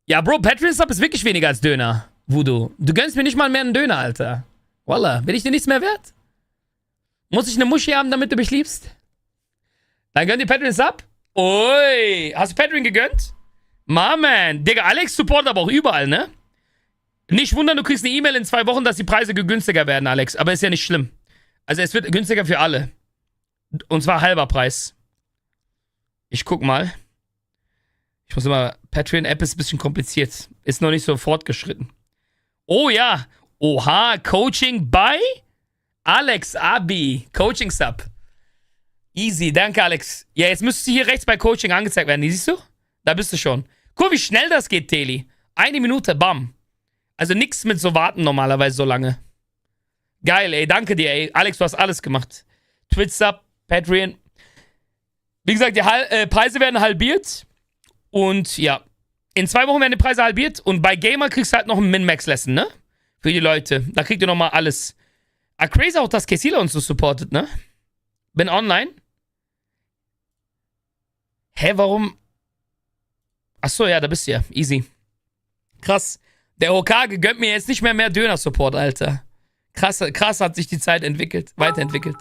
Ja, Bro, Patreon-Sub ist wirklich weniger als Döner, Voodoo. Du gönnst mir nicht mal mehr einen Döner, Alter. Wallah, bin ich dir nichts mehr wert? Muss ich eine Muschi haben, damit du mich liebst? Dann gönn dir Patreon-Sub? Ui, hast du Patreon gegönnt? Man, Digga, Alex supportet aber auch überall, ne? Nicht wundern, du kriegst eine E-Mail in 2 Wochen, dass die Preise günstiger werden, Alex. Aber ist ja nicht schlimm. Also es wird günstiger für alle. Und zwar halber Preis. Ich guck mal. Ich muss immer... Patreon-App ist ein bisschen kompliziert. Ist noch nicht so fortgeschritten. Oh ja. Oha, Coaching by Alex Abi. Coaching Sub. Easy, danke Alex. Ja, jetzt müsstest du hier rechts bei Coaching angezeigt werden. Die siehst du? Da bist du schon. Guck, wie schnell das geht, Teli. 1 Minute, bam. Also nichts mit so warten normalerweise so lange. Geil, ey, danke dir, ey. Alex, du hast alles gemacht. Twitch Sub, Patreon. Wie gesagt, die Preise werden halbiert. Und ja, in 2 Wochen werden die Preise halbiert. Und bei Gamer kriegst du halt noch ein Min-Max-Lesson, ne? Für die Leute. Da kriegt ihr nochmal alles. Ah, crazy auch, dass Kesila uns so supportet, ne? Bin online. Hä, warum? Achso, ja, da bist du ja. Easy. Krass. Der Hokage gönnt mir jetzt nicht mehr Döner-Support, Alter. Krass hat sich die Zeit entwickelt. Weiterentwickelt.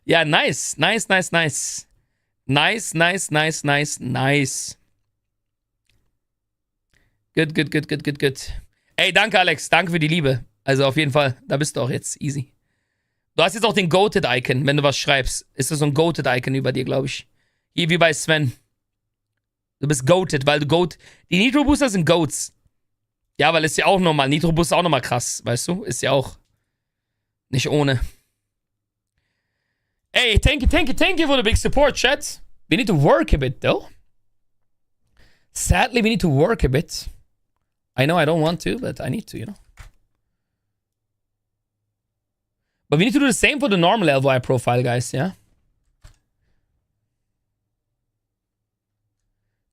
Ja, nice. Nice. Good. Ey, danke, Alex. Danke für die Liebe. Also auf jeden Fall. Da bist du auch jetzt. Easy. Du hast jetzt auch den Goated-Icon, wenn du was schreibst. Ist das so ein Goated-Icon über dir, glaube ich. Hier wie bei Sven. Du bist Goated, weil du Goat... Die Nitro-Booster sind Goats. Ja, weil ist ja auch normal. Nitro-Booster auch nochmal krass, weißt du? Ist ja auch nicht ohne. Ey, thank you for the big support, chat. We need to work a bit, though. Sadly, we need to work a bit. I know I don't want to, but I need to, you know. But we need to do the same for the normal LVI profile, guys, yeah?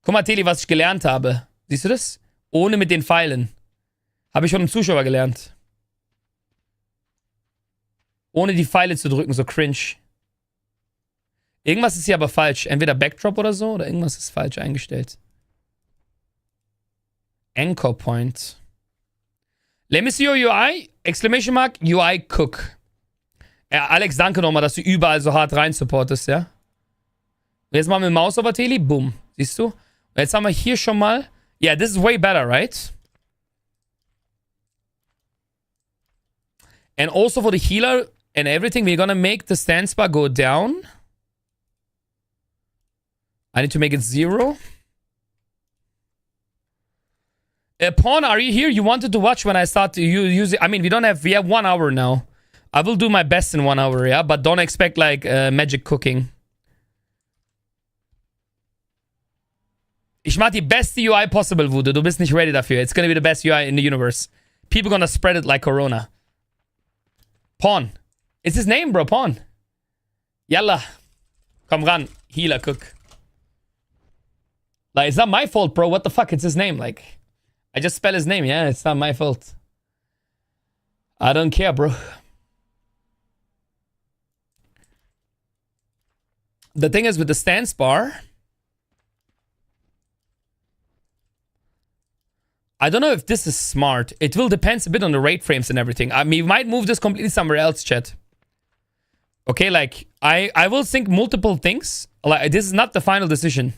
Guck mal, Teli, was ich gelernt habe. Siehst du das? Ohne mit den Pfeilen. Habe ich von einem Zuschauer gelernt. Ohne die Pfeile zu drücken, so cringe. Irgendwas ist hier aber falsch. Entweder Backdrop oder so, oder irgendwas ist falsch eingestellt. Anchor Point. Let me see your UI. Exclamation Mark. UI Cook. Ja, Alex, danke nochmal, dass du überall so hart rein supportest, ja? Und jetzt machen wir Maus over Teli. Boom. Siehst du? Und jetzt haben wir hier schon mal... Yeah, this is way better, right? And also for the healer and everything, we're gonna make the stance bar go down. I need to make it 0. Pawn, are you here? You wanted to watch when I start to use it? I mean, we have 1 hour now. I will do my best in 1 hour, yeah? But don't expect, like, magic cooking. Ich mach die beste UI possible, Voodoo. Du bist nicht ready dafür. It's gonna be the best UI in the universe. People gonna spread it like Corona. Pawn. It's his name, bro. Pawn. Yalla. Komm ran. Healer, cook. Like, it's not my fault, bro. What the fuck? It's his name. Like, I just spell his name. Yeah, it's not my fault. I don't care, bro. The thing is with the stance bar... I don't know if this is smart. It will depend a bit on the rate frames and everything. I mean, we might move this completely somewhere else, chat. Okay, like, I will think multiple things. Like, this is not the final decision.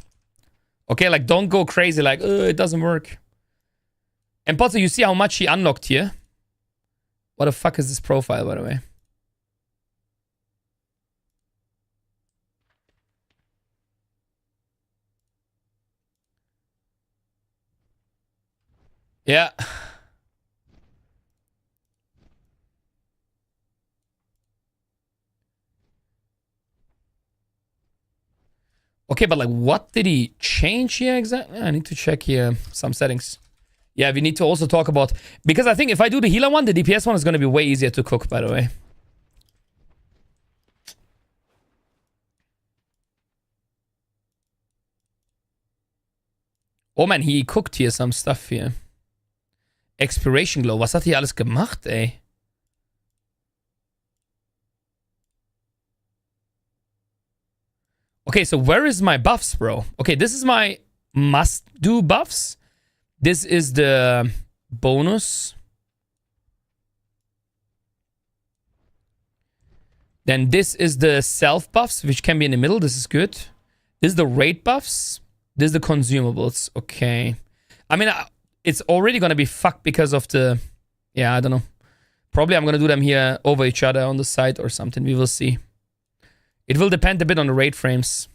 Okay, like, don't go crazy, like, it doesn't work. And Potter, you see how much he unlocked here? What the fuck is this profile, by the way? Yeah. Okay, but like, what did he change here exactly? I need to check here some settings. Yeah, we need to also talk about... Because I think if I do the healer one, the DPS one is going to be way easier to cook, by the way. Oh man, he cooked here some stuff here. Expiration Glow. Was hat hier alles gemacht, ey? Okay, so where is my buffs, bro? Okay, this is my must-do buffs. This is the bonus. Then this is the self buffs, which can be in the middle. This is good. This is the rate buffs. This is the consumables. Okay. I mean, it's already going to be fucked because of the... Yeah, I don't know. Probably I'm going to do them here over each other on the side or something. We will see. It will depend a bit on the rate frames.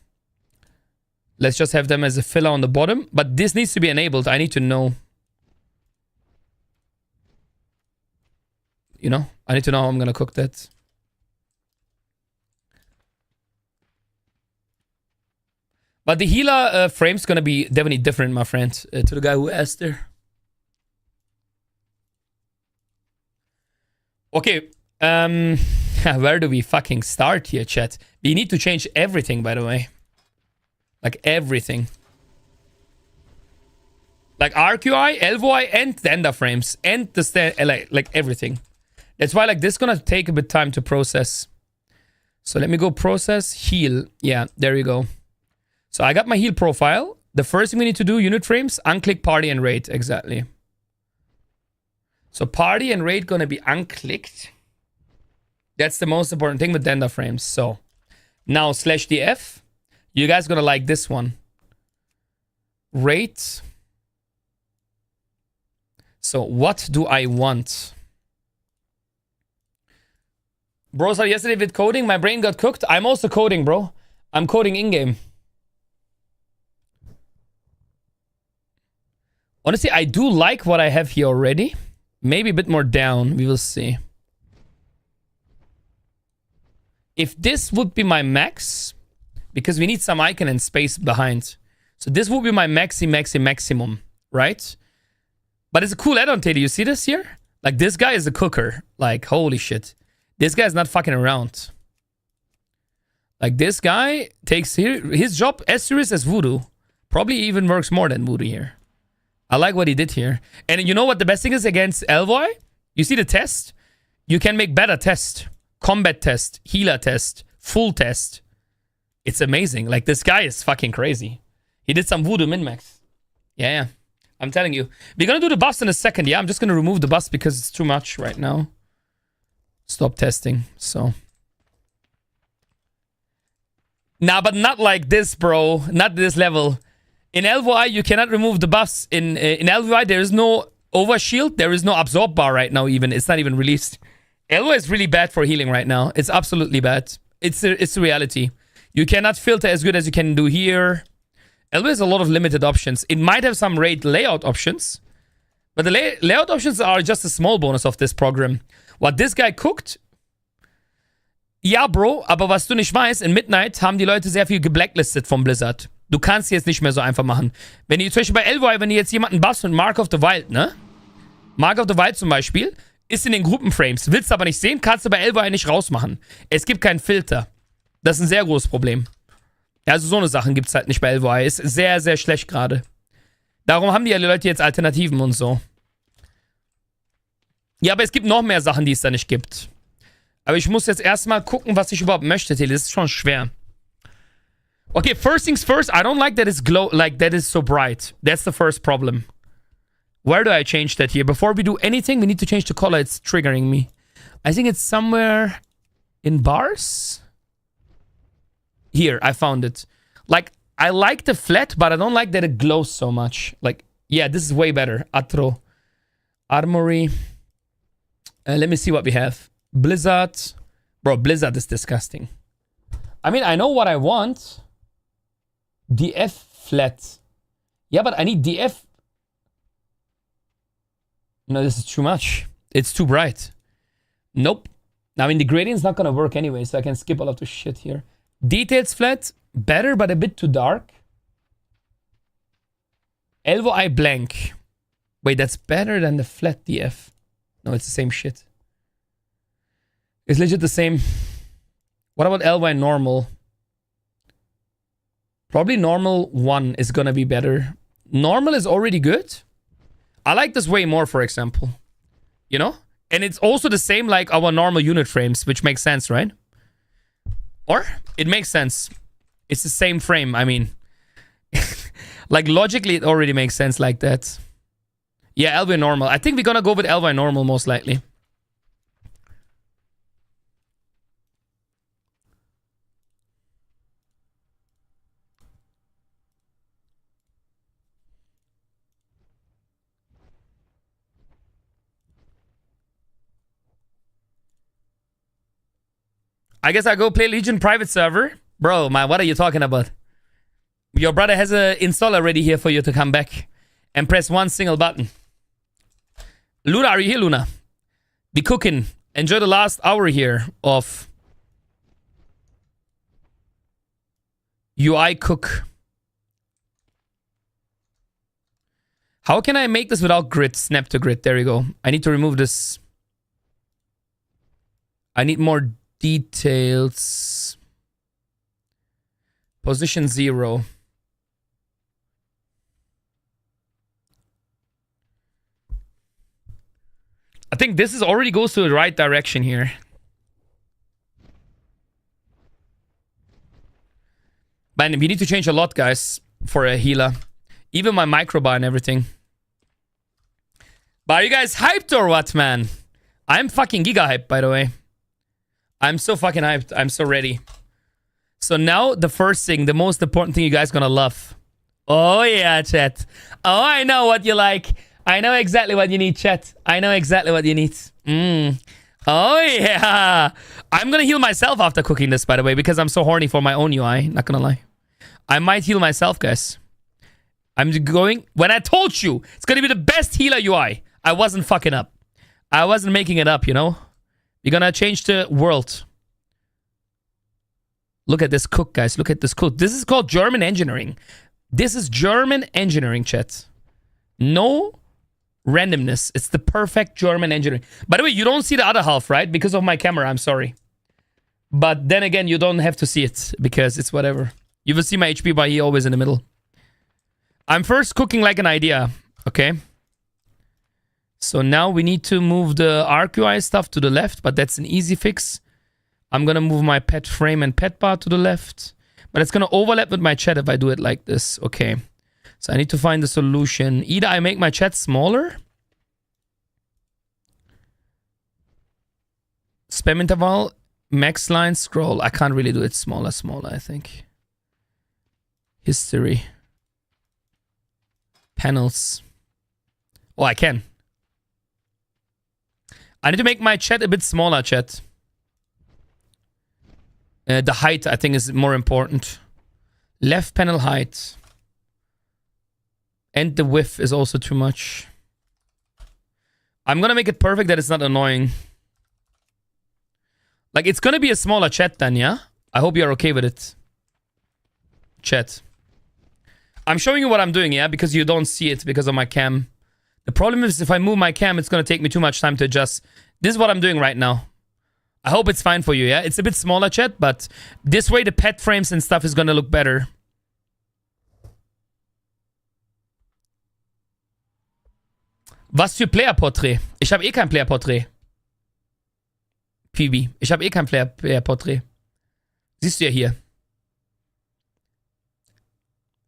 Let's just have them as a filler on the bottom. But this needs to be enabled. I need to know. You know? I need to know how I'm going to cook that. But the healer frame's going to be definitely different, my friend. To the guy who asked there. Okay. Where do we fucking start here, chat? We need to change everything, by the way. Like everything. Like RQI, LVI, and the ender frames. And the like everything. That's why like this is gonna take a bit time to process. So let me go process, heal. Yeah, there you go. So I got my heal profile. The first thing we need to do, unit frames, unclick party and raid. Exactly. So party and raid gonna be unclicked. That's the most important thing with Dender frames. So now /df. You guys gonna like this one. Rate. So what do I want? Bro, so yesterday with coding, my brain got cooked. I'm also coding, bro. I'm coding in-game. Honestly, I do like what I have here already. Maybe a bit more down. We will see. If this would be my max, because we need some icon and space behind. So this would be my maximum, right? But it's a cool add-on, Teddy. You see this here? Like, this guy is a cooker. Like, holy shit. This guy's not fucking around. Like, this guy takes his job as serious as Voodoo. Probably even works more than Voodoo here. I like what he did here. And you know what the best thing is against Elvoy? You see the test? You can make better test. Combat test. Healer test. Full test. It's amazing. Like, this guy is fucking crazy. He did some Voodoo min-max. Yeah. I'm telling you. We're gonna do the buffs in a second. Yeah, I'm just gonna remove the buffs because it's too much right now. Stop testing. So. Nah, but not like this, bro. Not this level. In LVI, you cannot remove the buffs. In LVI, there is no overshield. There is no absorb bar right now even. It's not even released. LVI is really bad for healing right now. It's absolutely bad. It's the reality. You cannot filter as good as you can do here. LVI has a lot of limited options. It might have some raid layout options. But the layout options are just a small bonus of this program. What this guy cooked... Ja, Bro, aber was du nicht weißt, in Midnight haben die Leute sehr viel geblacklistet vom Blizzard. Du kannst jetzt nicht mehr so einfach machen. Wenn ihr zum Beispiel bei Elvoy, wenn ihr jetzt jemanden buffst mit Mark of the Wild, ne? Mark of the Wild zum Beispiel, ist in den Gruppenframes. Willst du aber nicht sehen, kannst du bei Elvoy nicht rausmachen. Es gibt keinen Filter. Das ist ein sehr großes Problem. Also so eine Sachen gibt es halt nicht bei Elvoy. Ist sehr, sehr schlecht gerade. Darum haben die Leute jetzt Alternativen und so. Ja, aber es gibt noch mehr Sachen, die es da nicht gibt. Aber ich muss jetzt erstmal gucken, was ich überhaupt möchte, Tele. Das ist schon schwer. Okay, first things first. I don't like that it's that is so bright. That's the first problem. Where do I change that here? Before we do anything, we need to change the color. It's triggering me. I think it's somewhere in bars. Here, I found it. Like, I like the flat, but I don't like that it glows so much. Like, yeah, this is way better. Atro. Armory. Let me see what we have. Blizzard. Bro, Blizzard is disgusting. I mean, I know what I want. DF flat. Yeah, but I need DF. No, this is too much. It's too bright. Nope. I mean, the gradient's not gonna work anyway, so I can skip all of the shit here. Details flat. Better, but a bit too dark. Elvo eye blank. Wait, that's better than the flat DF. No, it's the same shit. It's legit the same. What about Elvi normal? Probably normal 1 is gonna be better. Normal is already good. I like this way more, for example. You know? And it's also the same like our normal unit frames, which makes sense, right? Or? It makes sense. It's the same frame, I mean. Like, logically, it already makes sense like that. Yeah, Elvi normal. I think we're gonna go with Elvi normal, most likely. I guess I go play Legion private server. Bro, what are you talking about? Your brother has an installer ready here for you to come back and press one single button. Luna, are you here, Luna? Be cooking. Enjoy the last hour here of UI cook. How can I make this without grid? Snap to grid. There you go. I need to remove this. I need more details. Position 0. I think this is already goes to the right direction here. Man, we need to change a lot, guys, for a healer. Even my microbar and everything. But are you guys hyped or what, man? I'm fucking giga hyped, by the way. I'm so fucking hyped. I'm so ready. So now, the first thing, the most important thing you guys gonna love. Oh yeah, chat. Oh, I know what you like. I know exactly what you need, chat. I know exactly what you need. Oh yeah. I'm gonna heal myself after cooking this, by the way, because I'm so horny for my own UI. Not gonna lie. I might heal myself, guys. I'm going... When I told you, it's gonna be the best healer UI. I wasn't fucking up. I wasn't making it up, you know? We're gonna change the world. Look at this cook, guys. Look at this cook. This is called German engineering. This is German engineering, chat. No randomness. It's the perfect German engineering. By the way, you don't see the other half, right? Because of my camera, I'm sorry. But then again, you don't have to see it because it's whatever. You will see my HP bar here always in the middle. I'm first cooking like an idea, okay? So now we need to move the ArcUI stuff to the left, but that's an easy fix. I'm gonna move my pet frame and pet bar to the left, but it's gonna overlap with my chat if I do it like this, okay? So I need to find the solution. Either I make my chat smaller. Spam interval, max line, scroll. I can't really do it smaller, I think. History. Panels. Oh, I can. I need to make my chat a bit smaller, chat. The height, I think, is more important. Left panel height. And the width is also too much. I'm gonna make it perfect that it's not annoying. Like, it's gonna be a smaller chat then, yeah? I hope you're okay with it. Chat. I'm showing you what I'm doing, yeah? Because you don't see it because of my cam. The problem is if I move my cam, it's gonna take me too much time to adjust. This is what I'm doing right now. I hope it's fine for you, yeah? It's a bit smaller, chat, but this way the pet frames and stuff is gonna look better. Was für Player-Porträt? Ich habe eh kein Player-Porträt. Phoebe, ich habe eh kein Player-Porträt. Siehst du ja hier.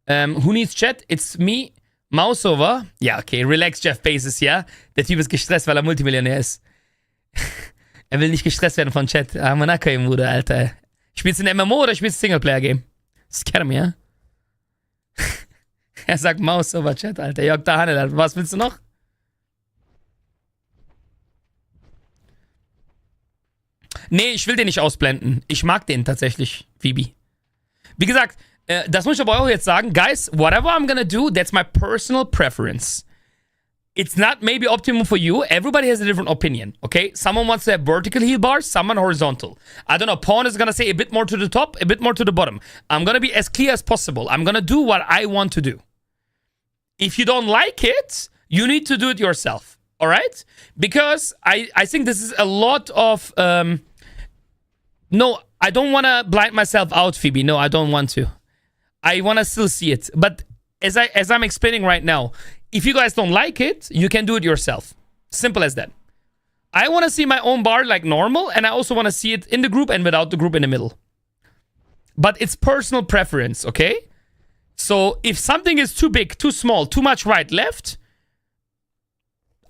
Who needs chat? It's me. Mouse over. Ja, okay. Relax, Jeff Bezos, ja? Der Typ ist gestresst, weil er Multimillionär ist. Er will nicht gestresst werden von Chat. Ah, Monaco, Bruder, Alter. Spielst du ein MMO oder spielst du ein Singleplayer-Game? Scare me, ja? Er sagt Mouse over Chat, Alter. Jörg da Hanel, was willst du noch? Nee, ich will den nicht ausblenden. Ich mag den tatsächlich, Phoebe. Wie gesagt, das muss ich aber auch jetzt sagen. Guys, whatever I'm gonna do, that's my personal preference. It's not maybe optimal for you. Everybody has a different opinion, okay? Someone wants to have vertical heal bars, someone horizontal. I don't know, Pawn is gonna say a bit more to the top, a bit more to the bottom. I'm gonna be as clear as possible. I'm gonna do what I want to do. If you don't like it, you need to do it yourself, all right? Because I think this is a lot of... No, I don't want to blind myself out, Phoebe. No, I don't want to. I want to still see it. But as I'm explaining right now, if you guys don't like it, you can do it yourself. Simple as that. I want to see my own bar like normal, and I also want to see it in the group and without the group in the middle. But it's personal preference, okay? So if something is too big, too small, too much right, left,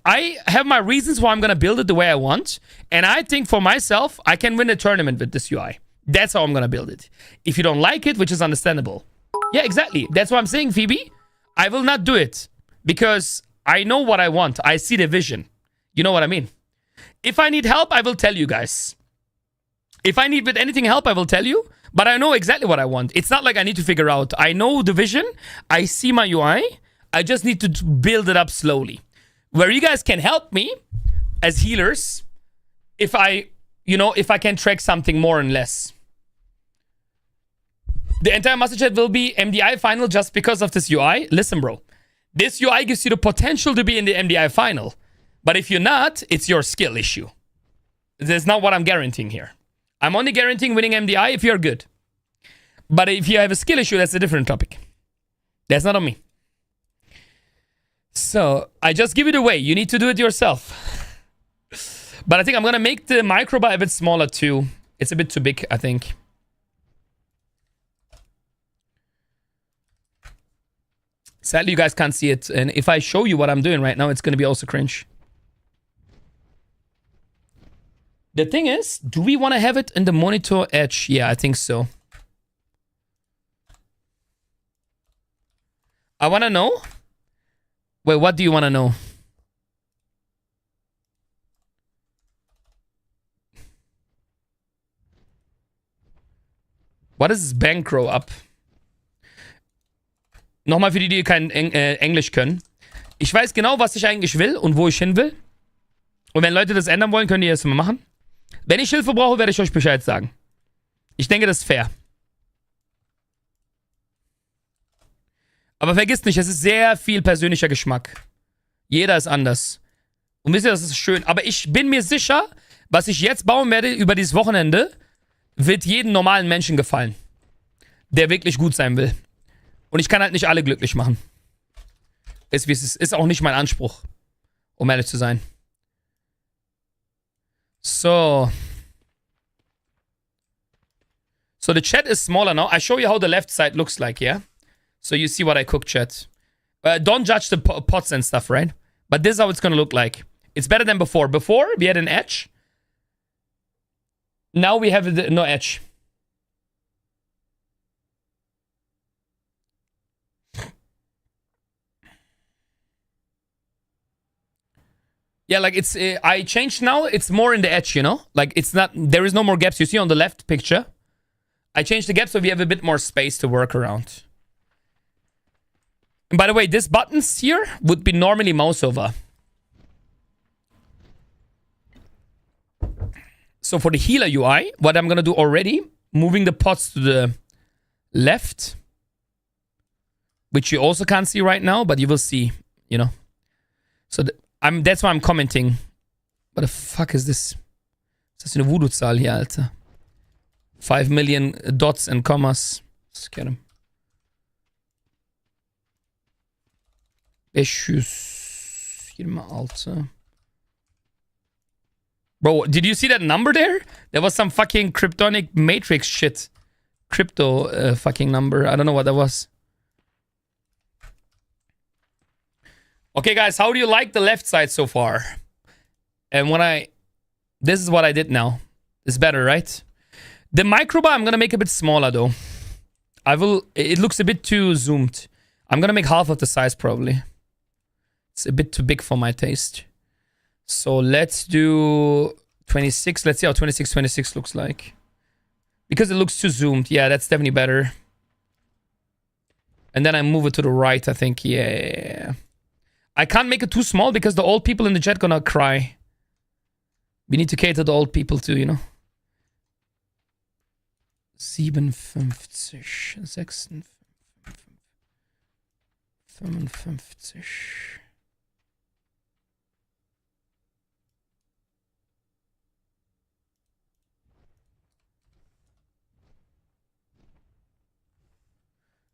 I have my reasons why I'm going to build it the way I want. And I think for myself, I can win a tournament with this UI. That's how I'm going to build it. If you don't like it, which is understandable. Yeah, exactly. That's what I'm saying, Phoebe. I will not do it. Because I know what I want. I see the vision. You know what I mean? If I need help, I will tell you guys. If I need with anything help, I will tell you. But I know exactly what I want. It's not like I need to figure out. I know the vision. I see my UI. I just need to build it up slowly. Where you guys can help me as healers, if I can track something more and less. The entire master chat will be MDI final just because of this UI. Listen, bro. This UI gives you the potential to be in the MDI final. But if you're not, it's your skill issue. That's not what I'm guaranteeing here. I'm only guaranteeing winning MDI if you're good. But if you have a skill issue, that's a different topic. That's not on me. So, I just give it away. You need to do it yourself. But I think I'm going to make the microbar a bit smaller too. It's a bit too big, I think. Sadly, you guys can't see it. And if I show you what I'm doing right now, it's going to be also cringe. The thing is, do we want to have it in the monitor edge? Yeah, I think so. I want to know. Wait, what do you want to know? What is Bankrow up? Nochmal für die, die kein Englisch können. Ich weiß genau, was ich eigentlich will und wo ich hin will. Und wenn Leute das ändern wollen, können die das mal machen. Wenn ich Hilfe brauche, werde ich euch Bescheid sagen. Ich denke, das ist fair. Aber vergisst nicht, es ist sehr viel persönlicher Geschmack. Jeder ist anders. Und wisst ihr, das ist schön. Aber ich bin mir sicher, was ich jetzt bauen werde über dieses Wochenende, wird jedem normalen Menschen gefallen, der wirklich gut sein will. Und ich kann halt nicht alle glücklich machen. Ist wie es ist. Ist auch nicht mein Anspruch, um ehrlich zu sein. So the chat is smaller now. I show you how the left side looks like, yeah? So you see what I cook, chat. Don't judge the pots and stuff, right? But this is how it's gonna look like. It's better than before. Before, we had an edge. Now we have no edge. Yeah, like it's, I changed now, it's more in the edge, you know? Like it's not, there is no more gaps. You see on the left picture? I changed the gaps so we have a bit more space to work around. And by the way, these buttons here would be normally mouse over. So for the healer UI, what I'm gonna do already, moving the pots to the left, which you also can't see right now, but you will see, you know? So that's why I'm commenting. What the fuck is this? Ist das eine Voodoo-Zahl hier, Alter? 5 million dots and commas. Let's get him. Issues. Hier mal, Alter. Bro, did you see that number there? There was some fucking cryptonic matrix shit. Crypto fucking number. I don't know what that was. Okay, guys, how do you like the left side so far? And this is what I did now. It's better, right? The microbar, I'm gonna make a bit smaller though. It looks a bit too zoomed. I'm gonna make half of the size probably. It's a bit too big for my taste. So let's do 26. Let's see how 26 looks like. Because it looks too zoomed. Yeah, that's definitely better. And then I move it to the right, I think. Yeah. I can't make it too small because the old people in the chat gonna cry. We need to cater the old people too, you know. 57, 56, 55.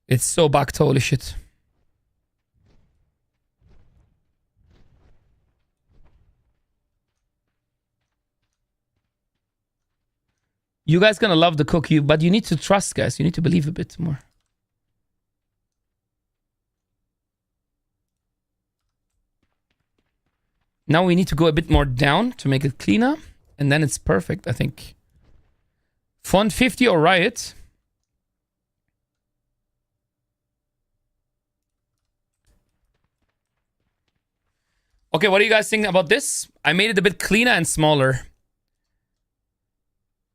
It's so bugged, holy shit. You guys gonna love the cook, but you need to trust, guys. You need to believe a bit more. Now we need to go a bit more down to make it cleaner. And then it's perfect, I think. Font 50 or Riot. Okay, what do you guys think about this? I made it a bit cleaner and smaller.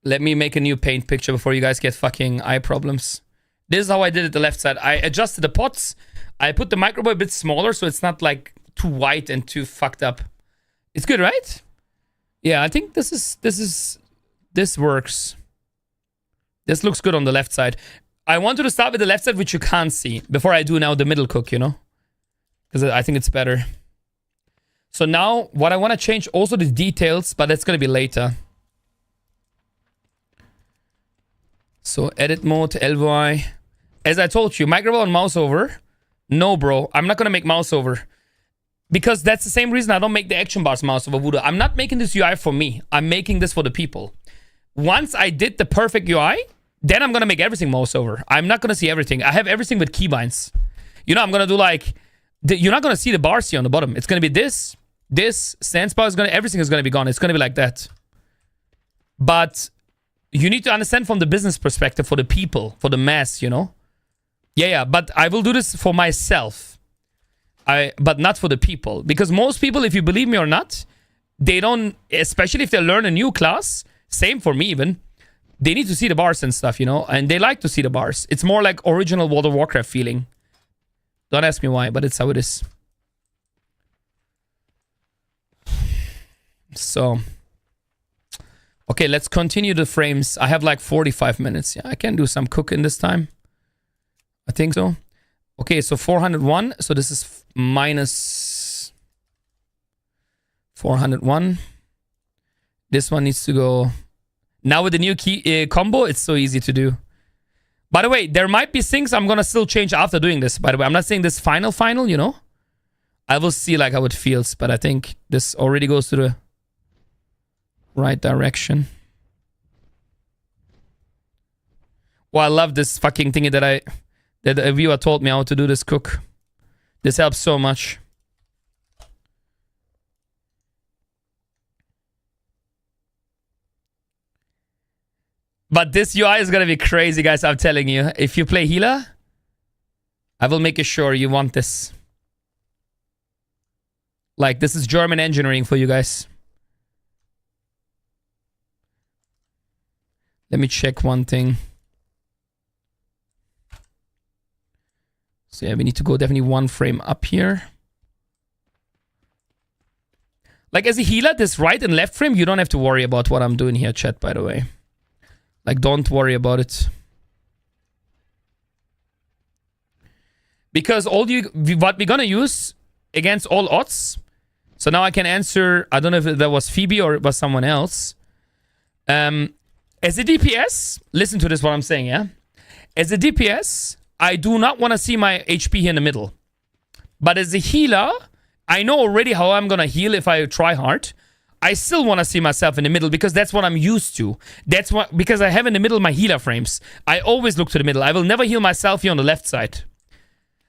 Let me make a new paint picture before you guys get fucking eye problems. This is how I did it the left side. I adjusted the pots. I put the microbo a bit smaller so it's not like too white and too fucked up. It's good, right? Yeah, I think this works. This looks good on the left side. I wanted to start with the left side, which you can't see, before I do now the middle cook, you know? Because I think it's better. So now, what I want to change also the details, but that's going to be later. So, edit mode, LY. As I told you, microbo and mouse over. No, bro. I'm not going to make mouse over. Because that's the same reason I don't make the action bars mouse over Voodoo. I'm not making this UI for me. I'm making this for the people. Once I did the perfect UI, then I'm going to make everything mouse over. I'm not going to see everything. I have everything with keybinds. You know, I'm going to do like... You're not going to see the bars here on the bottom. It's going to be this, stance bar is going to... Everything is going to be gone. It's going to be like that. But... You need to understand from the business perspective, for the people, for the mass, you know? Yeah, but I will do this for myself. But not for the people. Because most people, if you believe me or not, they don't, especially if they learn a new class, same for me even, they need to see the bars and stuff, you know? And they like to see the bars. It's more like original World of Warcraft feeling. Don't ask me why, but it's how it is. So... Okay, let's continue the frames. I have like 45 minutes. Yeah, I can do some cooking this time. I think so. Okay, so 401. So this is minus 401. This one needs to go... Now with the new key combo, it's so easy to do. By the way, there might be things I'm going to still change after doing this. By the way, I'm not saying this final, you know? I will see like how it feels, but I think this already goes to the... right direction. Well, I love this fucking thingy that a viewer told me how to do this cook. This helps so much. But this UI is gonna be crazy, guys, I'm telling you. If you play healer, I will make sure you want this. Like, this is German engineering for you guys. Let me check one thing. So yeah, we need to go definitely one frame up here. Like as a healer, this right and left frame, you don't have to worry about what I'm doing here, chat, by the way. Like, don't worry about it. Because what we're gonna use against all odds. So now I can answer, I don't know if that was Phoebe or it was someone else. As a DPS, listen to this, what I'm saying, yeah? As a DPS, I do not want to see my HP here in the middle. But as a healer, I know already how I'm going to heal if I try hard. I still want to see myself in the middle because that's what I'm used to. That's what, because I have in the middle my healer frames. I always look to the middle. I will never heal myself here on the left side.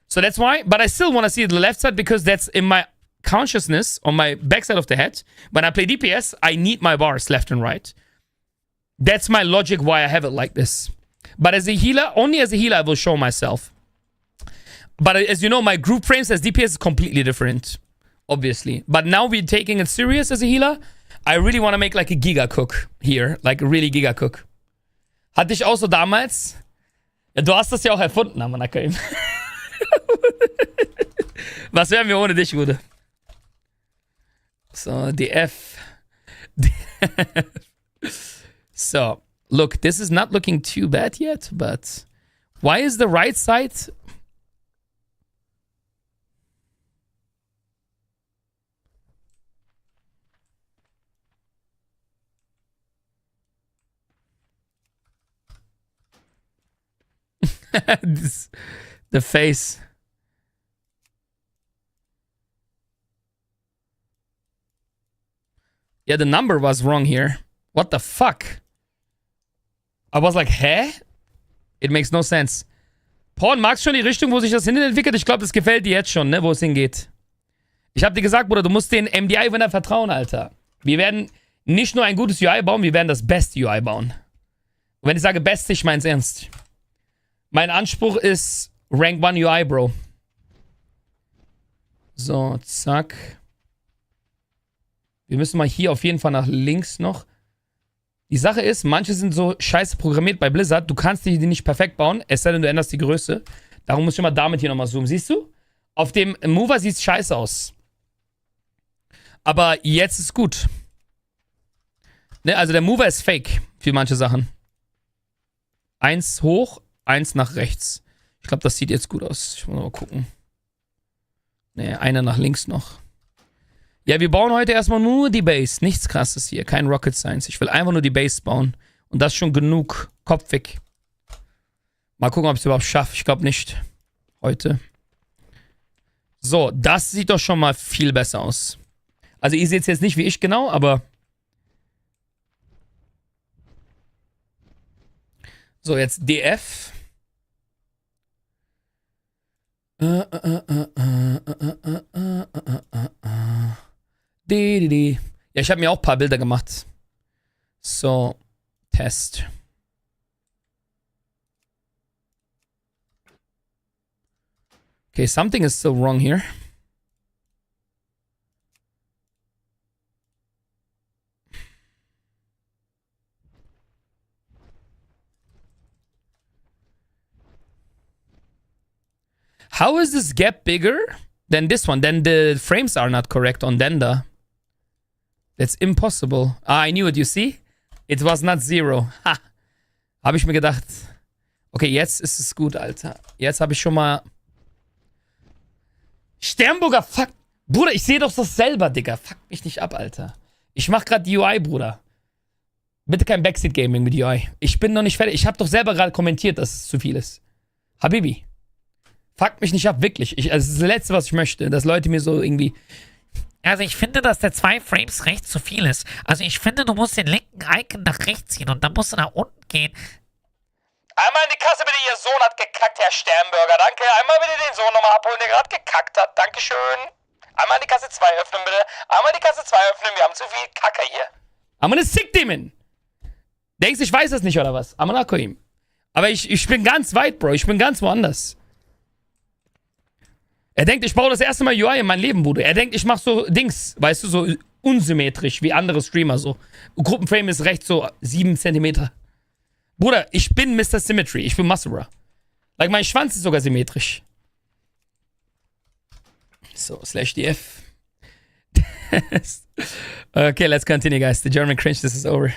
So that's why, but I still want to see the left side because that's in my consciousness, on my backside of the head. When I play DPS, I need my bars left and right. That's my logic why I have it like this. But as a healer, only as a healer I will show myself. But as you know, my group frames as DPS is completely different. Obviously. But now we're taking it serious as a healer. I really want to make like a Giga-Cook here. Like a really Giga-Cook. Hatte ich auch so damals? Ja, du hast das ja auch erfunden, Amanakim. Was wären wir ohne dich, Gude? So, DF. So, look, this is not looking too bad yet, but why is the right side... the face. Yeah, the number was wrong here. What the fuck? I was like, hä? It makes no sense. Porn, magst schon die Richtung, wo sich das hin entwickelt? Ich glaube, das gefällt dir jetzt schon, ne, wo es hingeht. Ich hab dir gesagt, Bruder, du musst den MDI-Winner vertrauen, Alter. Wir werden nicht nur ein gutes UI bauen, wir werden das beste UI bauen. Und wenn ich sage beste, ich mein's ernst. Mein Anspruch ist Rank 1 UI, Bro. So, zack. Wir müssen mal hier auf jeden Fall nach links noch. Die Sache ist, manche sind so scheiße programmiert bei Blizzard, du kannst die nicht perfekt bauen, es sei denn, du änderst die Größe. Darum muss ich immer damit hier nochmal zoomen. Siehst du? Auf dem Mover sieht es scheiße aus. Aber jetzt ist gut. Ne, also der Mover ist fake für manche Sachen. 1 hoch, 1 nach rechts. Ich glaube, das sieht jetzt gut aus. Ich muss mal gucken. Ne, einer nach links noch. Ja, wir bauen heute erstmal nur die Base. Nichts krasses hier. Kein Rocket Science. Ich will einfach nur die Base bauen. Und das ist schon genug. Kopf weg. Mal gucken, ob ich es überhaupt schaffe. Ich glaube nicht. Heute. So, das sieht doch schon mal viel besser aus. Also ihr seht es jetzt nicht wie ich genau, aber... So, jetzt DF. Ja, ich habe mir auch ein paar Bilder gemacht. So, Test. Okay, something is still wrong here. How is this gap bigger than this one? Then the frames are not correct on Denda. That's impossible. Ah, I knew it, you see? It was not 0. Ha. Habe ich mir gedacht. Okay, jetzt ist es gut, Alter. Jetzt habe ich schon mal... Sternburger, fuck. Bruder, ich sehe doch das selber, Digga. Fuck mich nicht ab, Alter. Ich mach gerade die UI, Bruder. Bitte kein Backseat Gaming mit UI. Ich bin noch nicht fertig. Ich habe doch selber gerade kommentiert, dass es zu viel ist. Habibi. Fuck mich nicht ab, wirklich. Also das ist das Letzte, was ich möchte, dass Leute mir so irgendwie... Also ich finde, dass der 2 Frames rechts zu viel ist. Also ich finde, du musst den linken Icon nach rechts ziehen und dann musst du nach unten gehen. Einmal in die Kasse bitte, Ihr Sohn hat gekackt, Herr Sternburger, danke. Einmal bitte den Sohn nochmal abholen, der gerade gekackt hat, dankeschön. Einmal die Kasse 2 öffnen, bitte. Einmal die Kasse 2 öffnen, wir haben zu viel Kacke hier. I'm gonna sick demon. Denkst du, ich weiß das nicht, oder was? I'm gonna ihm. Aber ich bin ganz weit, Bro, ich bin ganz woanders. Er denkt, ich baue das erste Mal UI in meinem Leben, Bruder. Er denkt, ich mache so Dings, weißt du, so unsymmetrisch wie andere Streamer so. Gruppenframe ist rechts so 7 Zentimeter. Bruder, ich bin Mr. Symmetry. Ich bin Muscle. Like, mein Schwanz ist sogar symmetrisch. So, /df. Okay, let's continue, guys. The German cringe, this is over.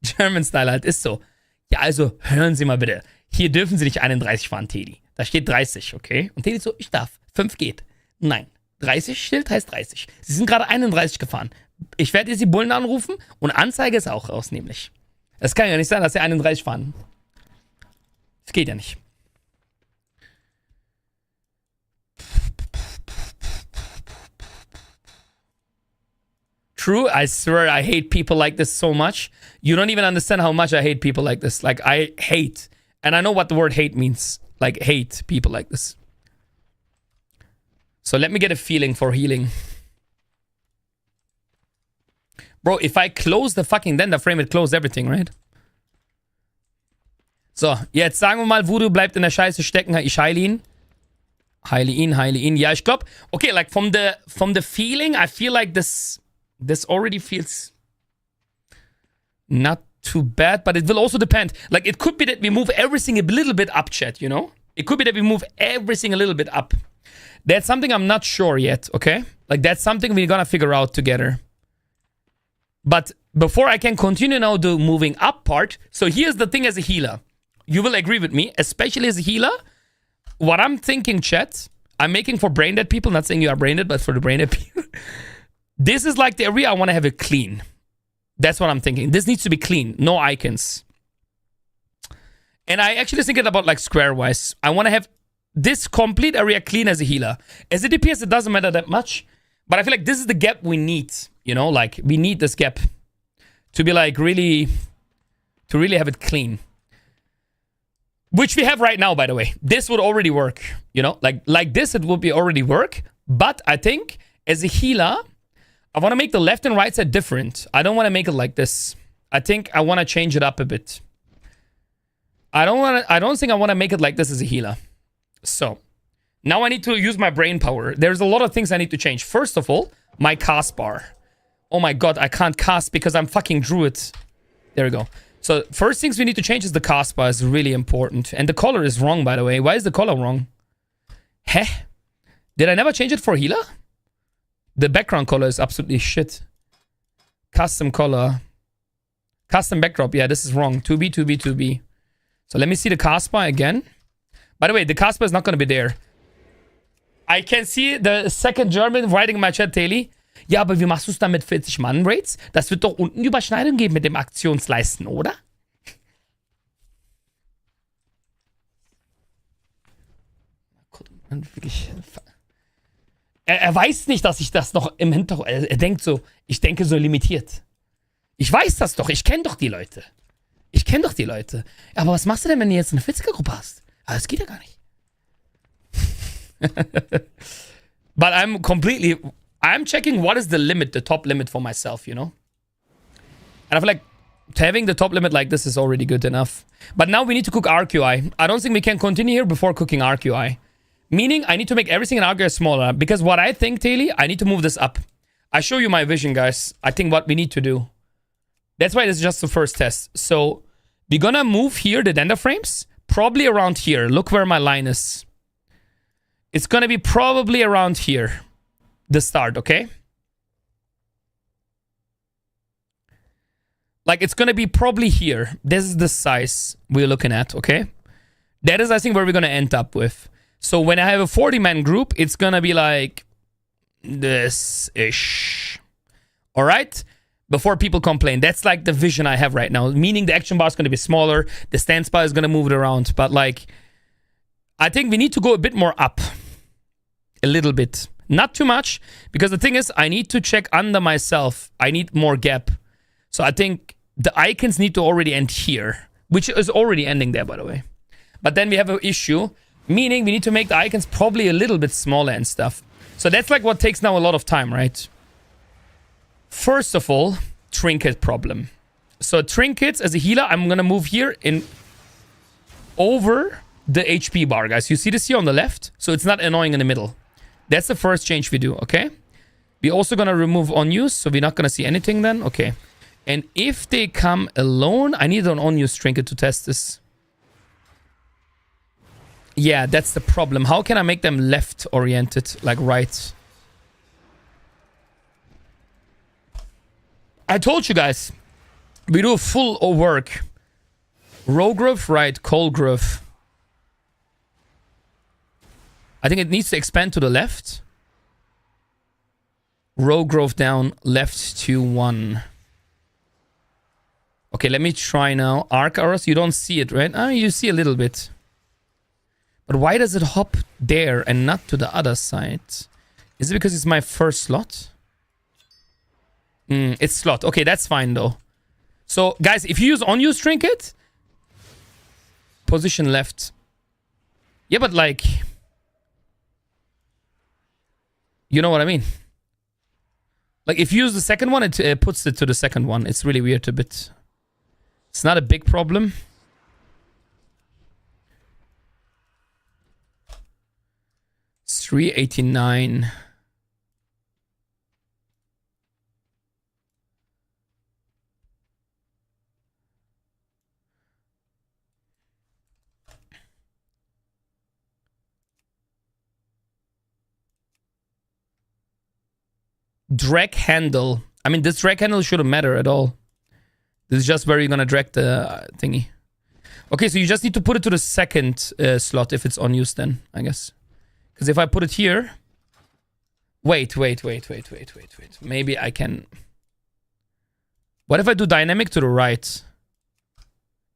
German Style halt, ist so. Ja, also, hören Sie mal bitte. Hier dürfen Sie nicht 31 fahren, Teddy. Da steht 30, okay? Und Teddy so, ich darf. 5 geht. Nein. 30 Schild heißt 30. Sie sind gerade 31 gefahren. Ich werde jetzt die Bullen anrufen und Anzeige ist auch raus, nämlich. Es kann ja nicht sein, dass sie 31 fahren. Das geht ja nicht. True, I swear I hate people like this so much. You don't even understand how much I hate people like this. Like, I hate. And I know what the word hate means. Like, hate people like this. So let me get a feeling for healing. Bro, if I close the fucking Dender frame, it closed everything, right? So, jetzt sagen wir mal, Voodoo bleibt in der Scheiße stecken. Ich heile ihn. Heile ihn. Ja, ich glaube, okay, like from the feeling, I feel like this already feels not too bad, but it will also depend. Like, it could be that we move everything a little bit up, chat, you know? It could be that we move everything a little bit up. That's something I'm not sure yet, okay? Like, that's something we're gonna figure out together. But before I can continue now the moving up part, so here's the thing as a healer. You will agree with me, especially as a healer. What I'm thinking, chat, I'm making for brain dead people, not saying you are brain dead, but for the brain dead people. This is like the area I want to have it clean. That's what I'm thinking. This needs to be clean, no icons. And I actually thinking about like square-wise. I want to have this complete area clean as a healer. As a DPS, it doesn't matter that much. But I feel like this is the gap we need. You know, like we need this gap to be like really, to really have it clean. Which we have right now, by the way. This would already work. You know, like this, it would be already work. But I think as a healer, I want to make the left and right side different. I don't want to make it like this. I think I want to change it up a bit. I don't think I want to make it like this as a healer. So, now I need to use my brain power. There's a lot of things I need to change. First of all, my cast bar. Oh my god, I can't cast because I'm fucking druid. There we go. So first things we need to change is the cast bar is really important. And the color is wrong, by the way. Why is the color wrong? Heh? Did I never change it for healer? The background color is absolutely shit. Custom color. Custom backdrop. Yeah, this is wrong. 2B, 2B, 2B. So let me see the cast bar again. By the way, the cast bar is not going to be there. I can see the second German writing in my chat, Taily. Ja, aber wie machst du es dann mit 40 Mann-Raids? Das wird doch unten Überschneidung geben mit dem Aktionsleisten, oder? Er weiß nicht, dass ich das noch im Hintergrund... Er denkt so, ich denke so limitiert. Ich weiß das doch, ich kenne doch die Leute. Aber was machst du denn, wenn du jetzt eine 40er-Gruppe hast? Aber das geht ja gar nicht. But I'm checking what is the limit, the top limit for myself, you know? And I feel like having the top limit like this is already good enough. But now we need to cook RQI. I don't think we can continue here before cooking RQI. Meaning, I need to make everything in RQI smaller. Because what I think, Taily, I need to move this up. I show you my vision, guys. I think what we need to do. That's why this is just the first test. So, we're gonna move here the render frames. Probably around here. Look where my line is. It's gonna be probably around here. The start, okay? Like, it's gonna be probably here. This is the size we're looking at, okay? That is, I think, where we're gonna end up with. So when I have a 40-man group, it's gonna be like this-ish. Alright? Before people complain. That's like the vision I have right now. Meaning the action bar is gonna be smaller. The stance bar is gonna move it around. But like, I think we need to go a bit more up. A little bit. Not too much. Because the thing is, I need to check under myself. I need more gap. So I think the icons need to already end here. Which is already ending there, by the way. But then we have an issue. Meaning we need to make the icons probably a little bit smaller and stuff. So that's like what takes now a lot of time, right? First of all, trinket problem. So trinkets, as a healer, I'm going to move here in over the HP bar, guys. You see this here on the left? So it's not annoying in the middle. That's the first change we do, okay? We're also going to remove unused, so we're not going to see anything then. Okay. And if they come alone, I need an unused trinket to test this. Yeah, that's the problem. How can I make them left-oriented, like right? I told you guys, we do a full work. Row growth, right, cold growth. I think it needs to expand to the left. Row growth down, left to 1. Okay, let me try now. Arc arrows, you don't see it, right? Oh, you see a little bit. But why does it hop there and not to the other side? Is it because it's my first slot? It's slot. Okay, that's fine though. So, guys, if you use unused trinket, position left. Yeah, but like, you know what I mean? Like, if you use the second one, it puts it to the second one. It's really weird a bit. It's not a big problem. It's 389. Drag handle. I mean, this drag handle shouldn't matter at all. This is just where you're gonna drag the thingy. Okay, so you just need to put it to the second slot if it's unused then, I guess. Because if I put it here... Wait. Maybe I can... What if I do dynamic to the right?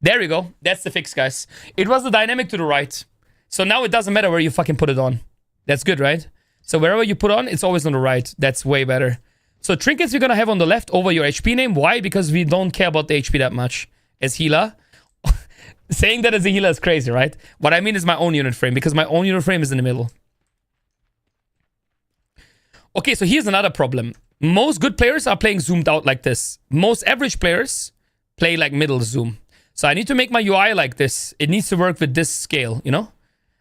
There we go. That's the fix, guys. It was the dynamic to the right. So now it doesn't matter where you fucking put it on. That's good, right? So wherever you put on, it's always on the right. That's way better. So trinkets we're gonna have on the left over your HP name. Why? Because we don't care about the HP that much. As healer. Saying that as a healer is crazy, right? What I mean is my own unit frame. Because my own unit frame is in the middle. Okay, so here's another problem. Most good players are playing zoomed out like this. Most average players play like middle zoom. So I need to make my UI like this. It needs to work with this scale, you know?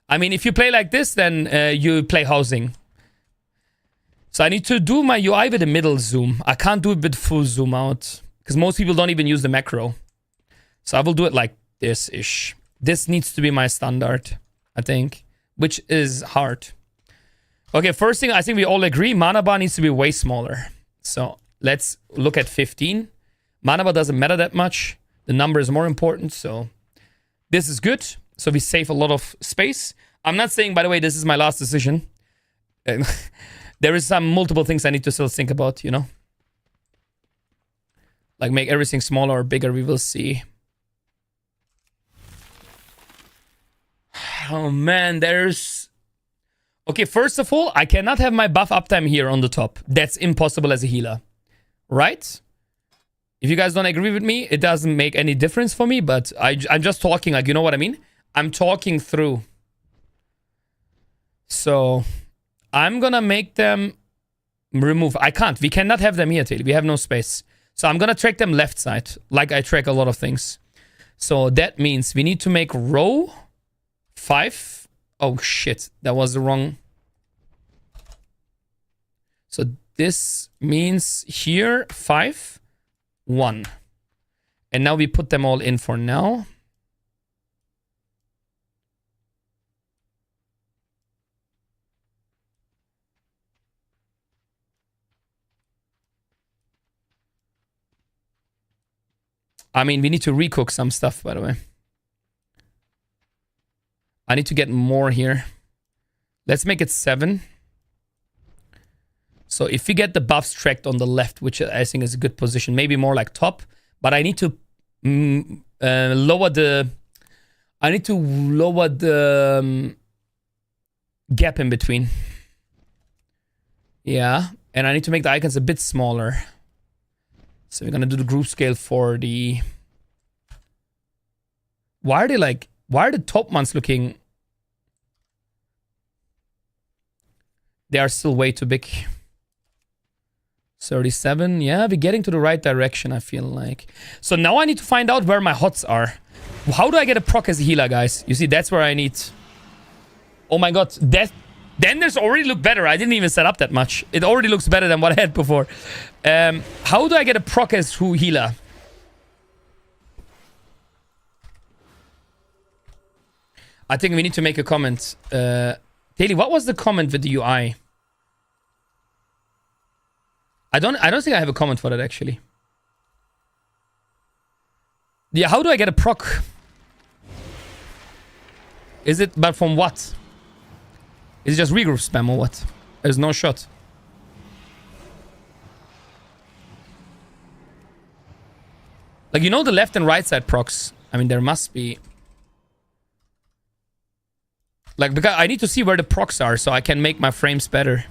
I mean, if you play like this, then you play housing. So I need to do my UI with a middle zoom. I can't do it with full zoom out. Because most people don't even use the macro. So I will do it like this-ish. This needs to be my standard, I think, which is hard. Okay, first thing, I think we all agree, mana bar needs to be way smaller. So let's look at 15. Mana bar doesn't matter that much. The number is more important, so this is good. So we save a lot of space. I'm not saying, by the way, this is my last decision. There is some multiple things I need to still think about, you know? Like make everything smaller or bigger, we will see. Oh man, there's... Okay, first of all, I cannot have my buff uptime here on the top. That's impossible as a healer. Right? If you guys don't agree with me, it doesn't make any difference for me, but I'm just talking, like, you know what I mean? I'm talking through. So, I'm gonna make them remove. I can't. We cannot have them here, Taylor. We have no space. So, I'm gonna track them left side, like I track a lot of things. So, that means we need to make row 5. Oh, shit. That was the wrong... So, this means here 5, 1. And now we put them all in for now. I mean, we need to recook some stuff, by the way. I need to get more here. Let's make it 7. So if we get the buffs tracked on the left, which I think is a good position, maybe more like top, but I need to lower the... I need to lower the gap in between. Yeah, and I need to make the icons a bit smaller. So we're gonna do the group scale for the... Why are the top ones looking... They are still way too big. 37. Yeah, we're getting to the right direction, I feel like. So now I need to find out where my hots are. How do I get a proc as a healer, guys? You see, that's where I need... Oh my god. Then there's already look better. I didn't even set up that much. It already looks better than what I had before. How do I get a proc as who healer? I think we need to make a comment. Daily, what was the comment with the UI? I don't think I have a comment for that, actually. Yeah, how do I get a proc? Is it, but from what? Is it just regroup spam or what? There's no shot. Like, you know the left and right side procs? I mean, there must be... Like, because I need to see where the procs are so I can make my frames better.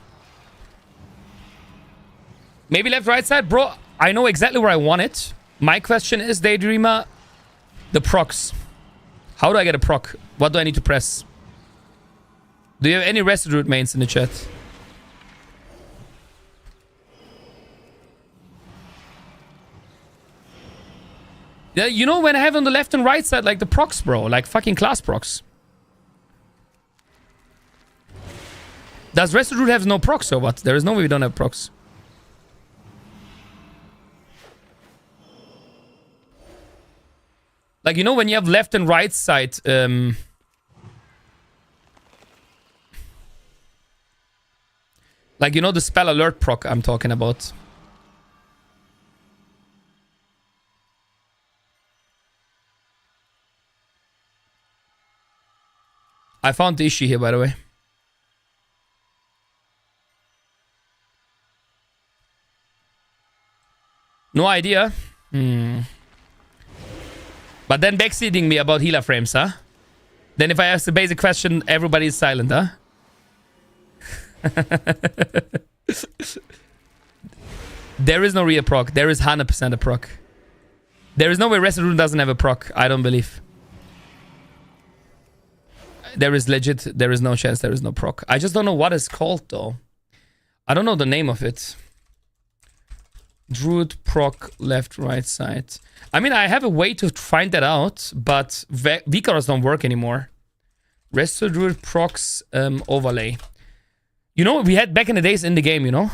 Maybe left, right side? Bro, I know exactly where I want it. My question is, Daydreamer, the procs. How do I get a proc? What do I need to press? Do you have any Rested Root mains in the chat? Yeah, you know when I have on the left and right side, like the procs, bro. Like fucking class procs. Does Rested Root have no procs or what? There is no way we don't have procs. Like, you know when you have left and right side... Like, you know the spell alert proc I'm talking about. I found the issue here, by the way. No idea. But then backseating me about healer frames, huh? Then if I ask the basic question, everybody is silent, huh? There is no real proc. There is 100% a proc. There is no way Rested Room doesn't have a proc. I don't believe. There is legit. There is no chance there is no proc. I just don't know what it's called, though. I don't know the name of it. Druid proc left, right side. I mean, I have a way to find that out, but Vicaros don't work anymore. Rested Druid procs overlay. You know, we had back in the days in the game, you know?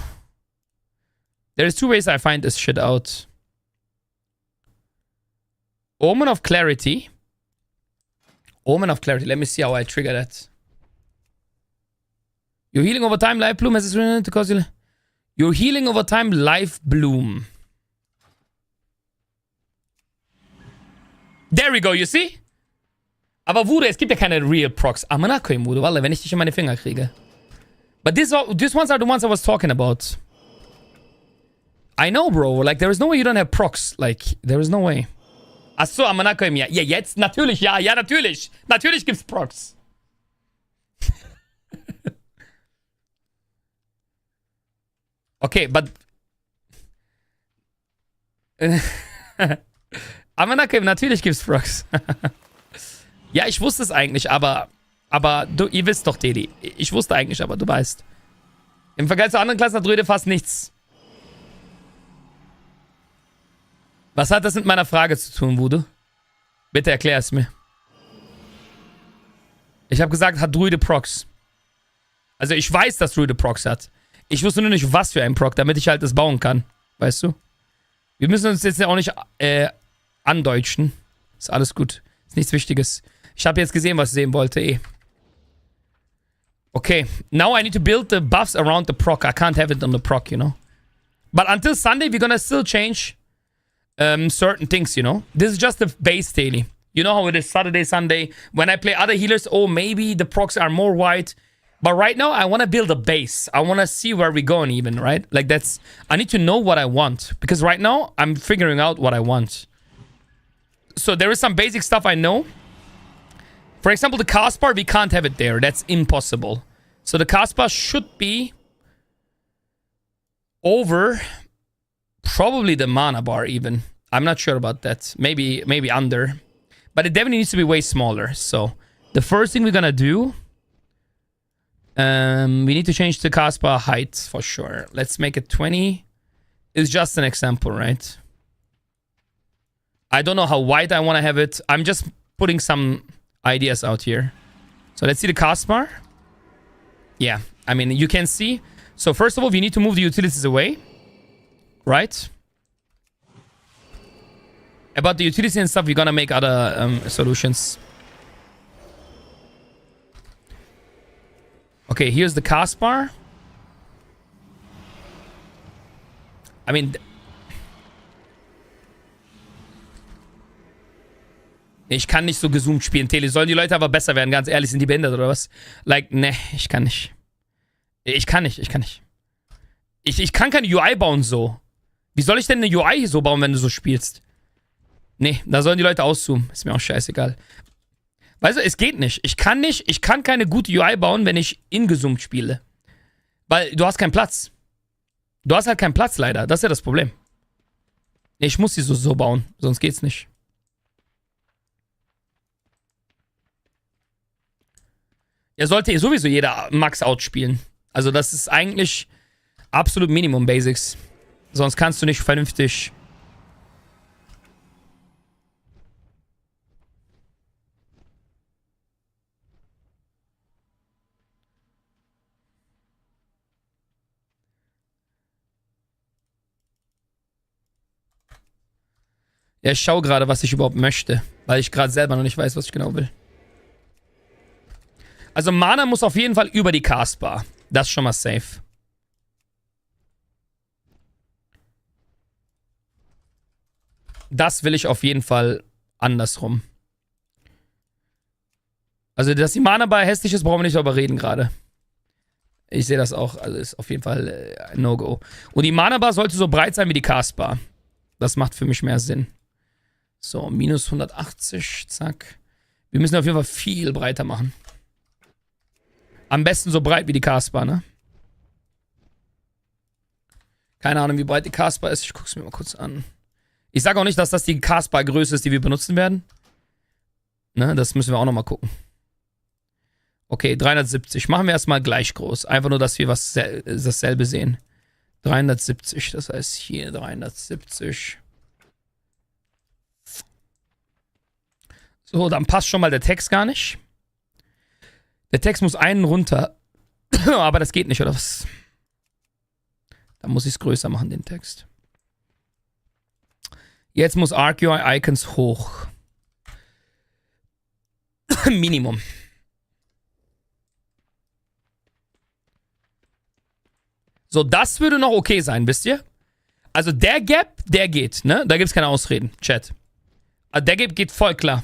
There's 2 ways I find this shit out. Omen of Clarity. Omen of Clarity. Let me see how I trigger that. You're healing over time, life bloom. You're healing over time, life bloom. There we go, you see? Aber Voodoo, es gibt ja keine real procs. I'm gonna claim Voodoo, Walle, wenn ich dich in meine Finger kriege. But these ones are the ones I was talking about. I know, bro. Like, there is no way you don't have procs. Like, there is no way. Achso, I'm gonna claim, ja. Ja, jetzt? Natürlich, ja. Ja, natürlich. Natürlich gibt's Procs. Okay, but... Amanakim, natürlich gibt's Procs. Ja, ich wusste es eigentlich, aber du, ihr wisst doch, Dedi. Ich wusste eigentlich, aber du weißt. Im Vergleich zu anderen Klassen hat Druide fast nichts. Was hat das mit meiner Frage zu tun, Voodoo? Bitte erklär es mir. Ich habe gesagt, hat Druide Procs. Also ich weiß, dass Druide Procs hat. Ich wusste nur nicht, was für ein Proc, damit ich halt das bauen kann. Weißt du? Wir müssen uns jetzt ja auch nicht andeutschen. Ist alles gut. Ist nichts Wichtiges. Ich habe jetzt gesehen, was ich sehen wollte, eh. Okay. Now I need to build the buffs around the proc. I can't have it on the proc, you know? But until Sunday, we're gonna still change certain things, you know? This is just the base daily. You know how it is Saturday, Sunday. When I play other healers, oh, maybe the procs are more wide. But right now, I want to build a base. I want to see where we're going even, right? Like that's... I need to know what I want. Because right now, I'm figuring out what I want. So there is some basic stuff I know. For example, the cast bar, we can't have it there. That's impossible. So the cast bar should be over probably the mana bar even. I'm not sure about that. Maybe under. But it definitely needs to be way smaller. So the first thing we're gonna do, we need to change the cast bar height for sure. Let's make it 20. It's just an example, right? I don't know how wide I want to have it. I'm just putting some ideas out here. So let's see the cast bar. Yeah, I mean, you can see. So first of all, we need to move the utilities away. Right? About the utilities and stuff, we're gonna make other solutions. Okay, here's the cast bar. I mean... Ich kann nicht so gezoomt spielen, Tele. Sollen die Leute aber besser werden, ganz ehrlich? Sind die behindert oder was? Like, ne, ich kann nicht. Ich kann nicht. Ich kann keine UI bauen so. Wie soll ich denn eine UI so bauen, wenn du so spielst? Nee, da sollen die Leute auszoomen. Ist mir auch scheißegal. Weißt du, es geht nicht. Ich kann keine gute UI bauen, wenn ich ingezoomt spiele. Weil du hast keinen Platz. Du hast halt keinen Platz leider. Das ist ja das Problem. Ich muss sie so bauen, sonst geht's nicht. Ja, sollte sowieso jeder Max-Out spielen. Also das ist eigentlich absolut Minimum Basics. Sonst kannst du nicht vernünftig... Ja, ich schaue gerade, was ich überhaupt möchte. Weil ich gerade selber noch nicht weiß, was ich genau will. Also Mana muss auf jeden Fall über die Castbar. Das ist schon mal safe. Das will ich auf jeden Fall andersrum. Also, dass die Mana-Bar hässlich ist, brauchen wir nicht darüber reden gerade. Ich sehe das auch. Also ist auf jeden Fall ein No-Go. Und die Mana-Bar sollte so breit sein wie die Castbar. Das macht für mich mehr Sinn. So, minus 180. Zack. Wir müssen auf jeden Fall viel breiter machen. Am besten so breit wie die Castbar, ne? Keine Ahnung, wie breit die Castbar ist. Ich guck's mir mal kurz an. Ich sage auch nicht, dass das die Castbar-Größe ist, die wir benutzen werden. Ne, das müssen wir auch nochmal gucken. Okay, 370. Machen wir erstmal gleich groß. Einfach nur, dass wir dasselbe sehen. 370, das heißt hier 370. So, dann passt schon mal der Text gar nicht. Der Text muss einen runter. Aber das geht nicht, oder was? Dann muss ich es größer machen, den Text. Jetzt muss ArcUI Icons hoch. Minimum. So, das würde noch okay sein, wisst ihr? Also der Gap, der geht, ne? Da gibt's keine Ausreden, Chat. Also der Gap geht voll klar.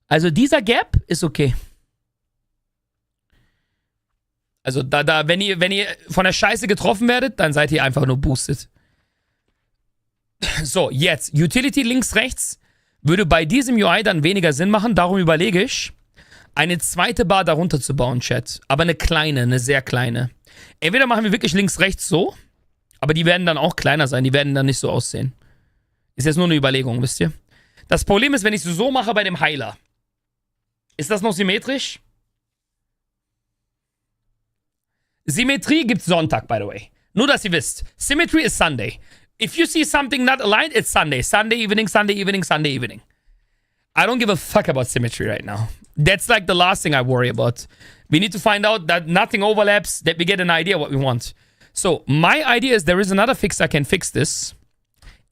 Also dieser Gap ist okay. Also wenn ihr von der Scheiße getroffen werdet, dann seid ihr einfach nur boosted. So, jetzt. Utility links, rechts würde bei diesem UI dann weniger Sinn machen. Darum überlege ich, eine zweite Bar darunter zu bauen, Chat. Aber eine kleine, eine sehr kleine. Entweder machen wir wirklich links, rechts so, aber die werden dann auch kleiner sein. Die werden dann nicht so aussehen. Ist jetzt nur eine Überlegung, wisst ihr? Das Problem ist, wenn ich es so mache bei dem Heiler. Ist das noch symmetrisch? Symmetrie gibt's Sonntag, by the way. Nur, dass ihr wisst. Symmetry is Sunday. If you see something not aligned, it's Sunday. Sunday evening, Sunday evening, Sunday evening. I don't give a fuck about symmetry right now. That's like the last thing I worry about. We need to find out that nothing overlaps, that we get an idea what we want. So, my idea is there is another fix I can fix this.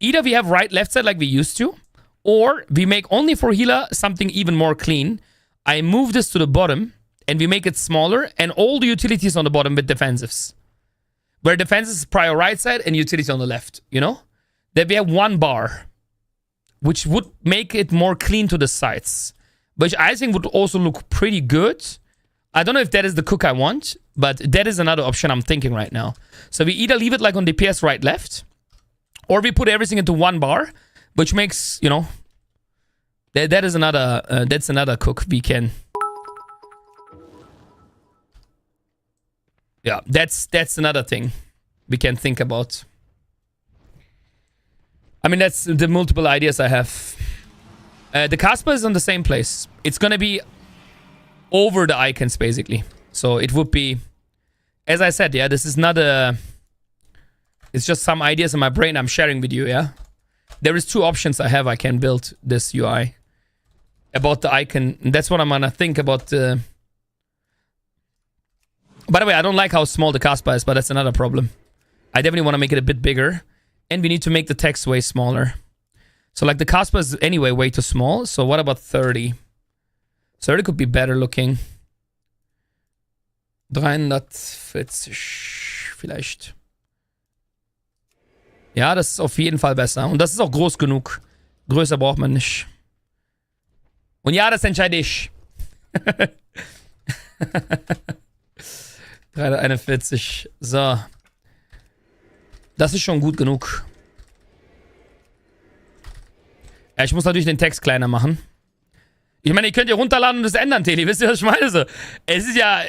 Either we have right, left side like we used to, or we make only for healer something even more clean. I move this to the bottom, and we make it smaller, and all the utilities on the bottom with defensives. Where defenses is prior right side and utility on the left, you know? That we have one bar, which would make it more clean to the sides. Which I think would also look pretty good. I don't know if that is the cook I want, but that is another option I'm thinking right now. So we either leave it like on DPS right, left, or we put everything into one bar, which makes, you know, that is another, that's another cook we can. Yeah, that's another thing we can think about. I mean, that's the multiple ideas I have. The Casper is on the same place. It's gonna be over the icons, basically. So it would be, as I said, yeah, this is not a... It's just some ideas in my brain I'm sharing with you, yeah? There is two options I have I can build this UI. About the icon. And that's what I'm gonna think about the... By the way, I don't like how small the Casper is, but that's another problem. I definitely want to make it a bit bigger. And we need to make the text way smaller. So like the Casper is anyway way too small. So what about 30? 30 could be better looking. 340 vielleicht. Ja, das ist auf jeden Fall besser. Und das ist auch groß genug. Größer braucht man nicht. Und ja, das entscheide ich. 341. So. Das ist schon gut genug. Ja, ich muss natürlich den Text kleiner machen. Ich meine, ihr könnt ja runterladen und das ändern, Teli. Wisst ihr, was ich meine? So, es ist ja...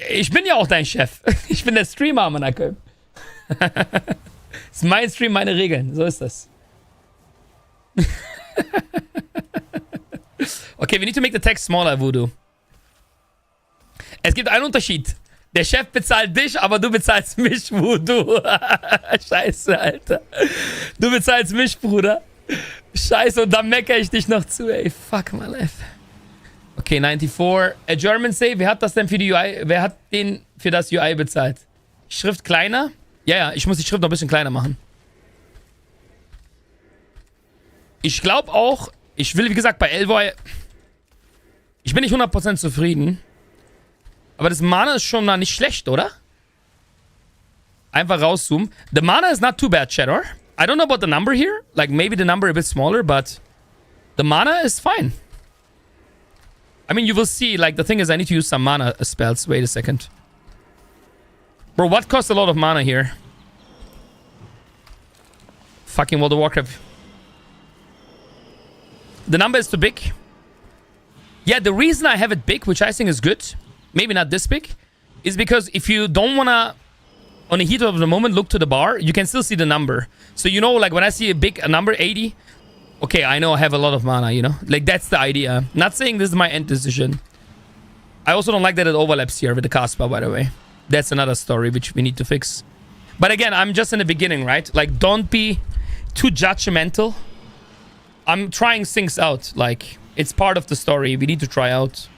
Ich bin ja auch dein Chef. Ich bin der Streamer, Mann. Das ist mein Stream, meine Regeln. So ist das. Okay, we need to make the text smaller, Voodoo. Es gibt einen Unterschied. Der Chef bezahlt dich, aber du bezahlst mich, Voodoo. Scheiße, Alter. Du bezahlst mich, Bruder. Scheiße, und dann meckere ich dich noch zu, ey. Fuck my life. Okay, 94. A German Say, wer hat das denn für die UI? Wer hat den für das UI bezahlt? Schrift kleiner? Ja, ich muss die Schrift noch ein bisschen kleiner machen. Ich glaube auch, ich will, wie gesagt, bei Elvoy... Ich bin nicht 100% zufrieden. Aber das Mana ist schon mal nicht schlecht, oder? Einfach rauszoomen. The Mana is not too bad, Cheddar. I don't know about the number here. Like, maybe the number a bit smaller, but... The Mana is fine. I mean, you will see, like, the thing is I need to use some mana spells. Wait a second. Bro, what costs a lot of mana here? Fucking World of Warcraft. The number is too big. Yeah, the reason I have it big, which I think is good, maybe not this big, is because if you don't wanna, on the heat of the moment, look to the bar, you can still see the number. So, you know, like, when I see a number, 80, okay, I know I have a lot of mana, you know? Like, that's the idea. Not saying this is my end decision. I also don't like that it overlaps here with the Casper, by the way. That's another story which we need to fix. But again, I'm just in the beginning, right? Like, don't be too judgmental. I'm trying things out. Like, it's part of the story. We need to try out.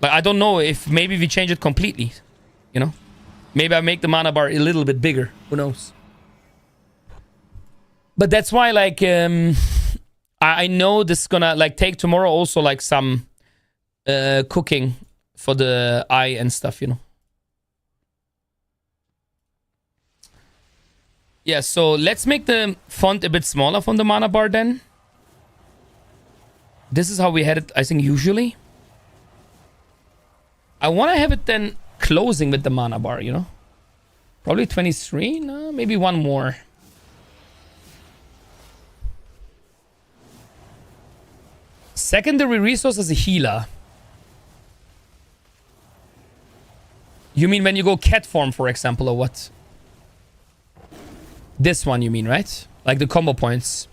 Like, I don't know if maybe we change it completely. You know? Maybe I make the mana bar a little bit bigger. Who knows? But that's why, like, I know this is gonna, like, take tomorrow also, like, some cooking for the eye and stuff, you know. Yeah, so let's make the font a bit smaller from the mana bar then. This is how we had it, I think, usually. I want to have it then closing with the mana bar, you know. Probably 23, no, maybe one more. Secondary resource as a healer. You mean when you go cat form, for example, or what? This one you mean, right? Like the combo points.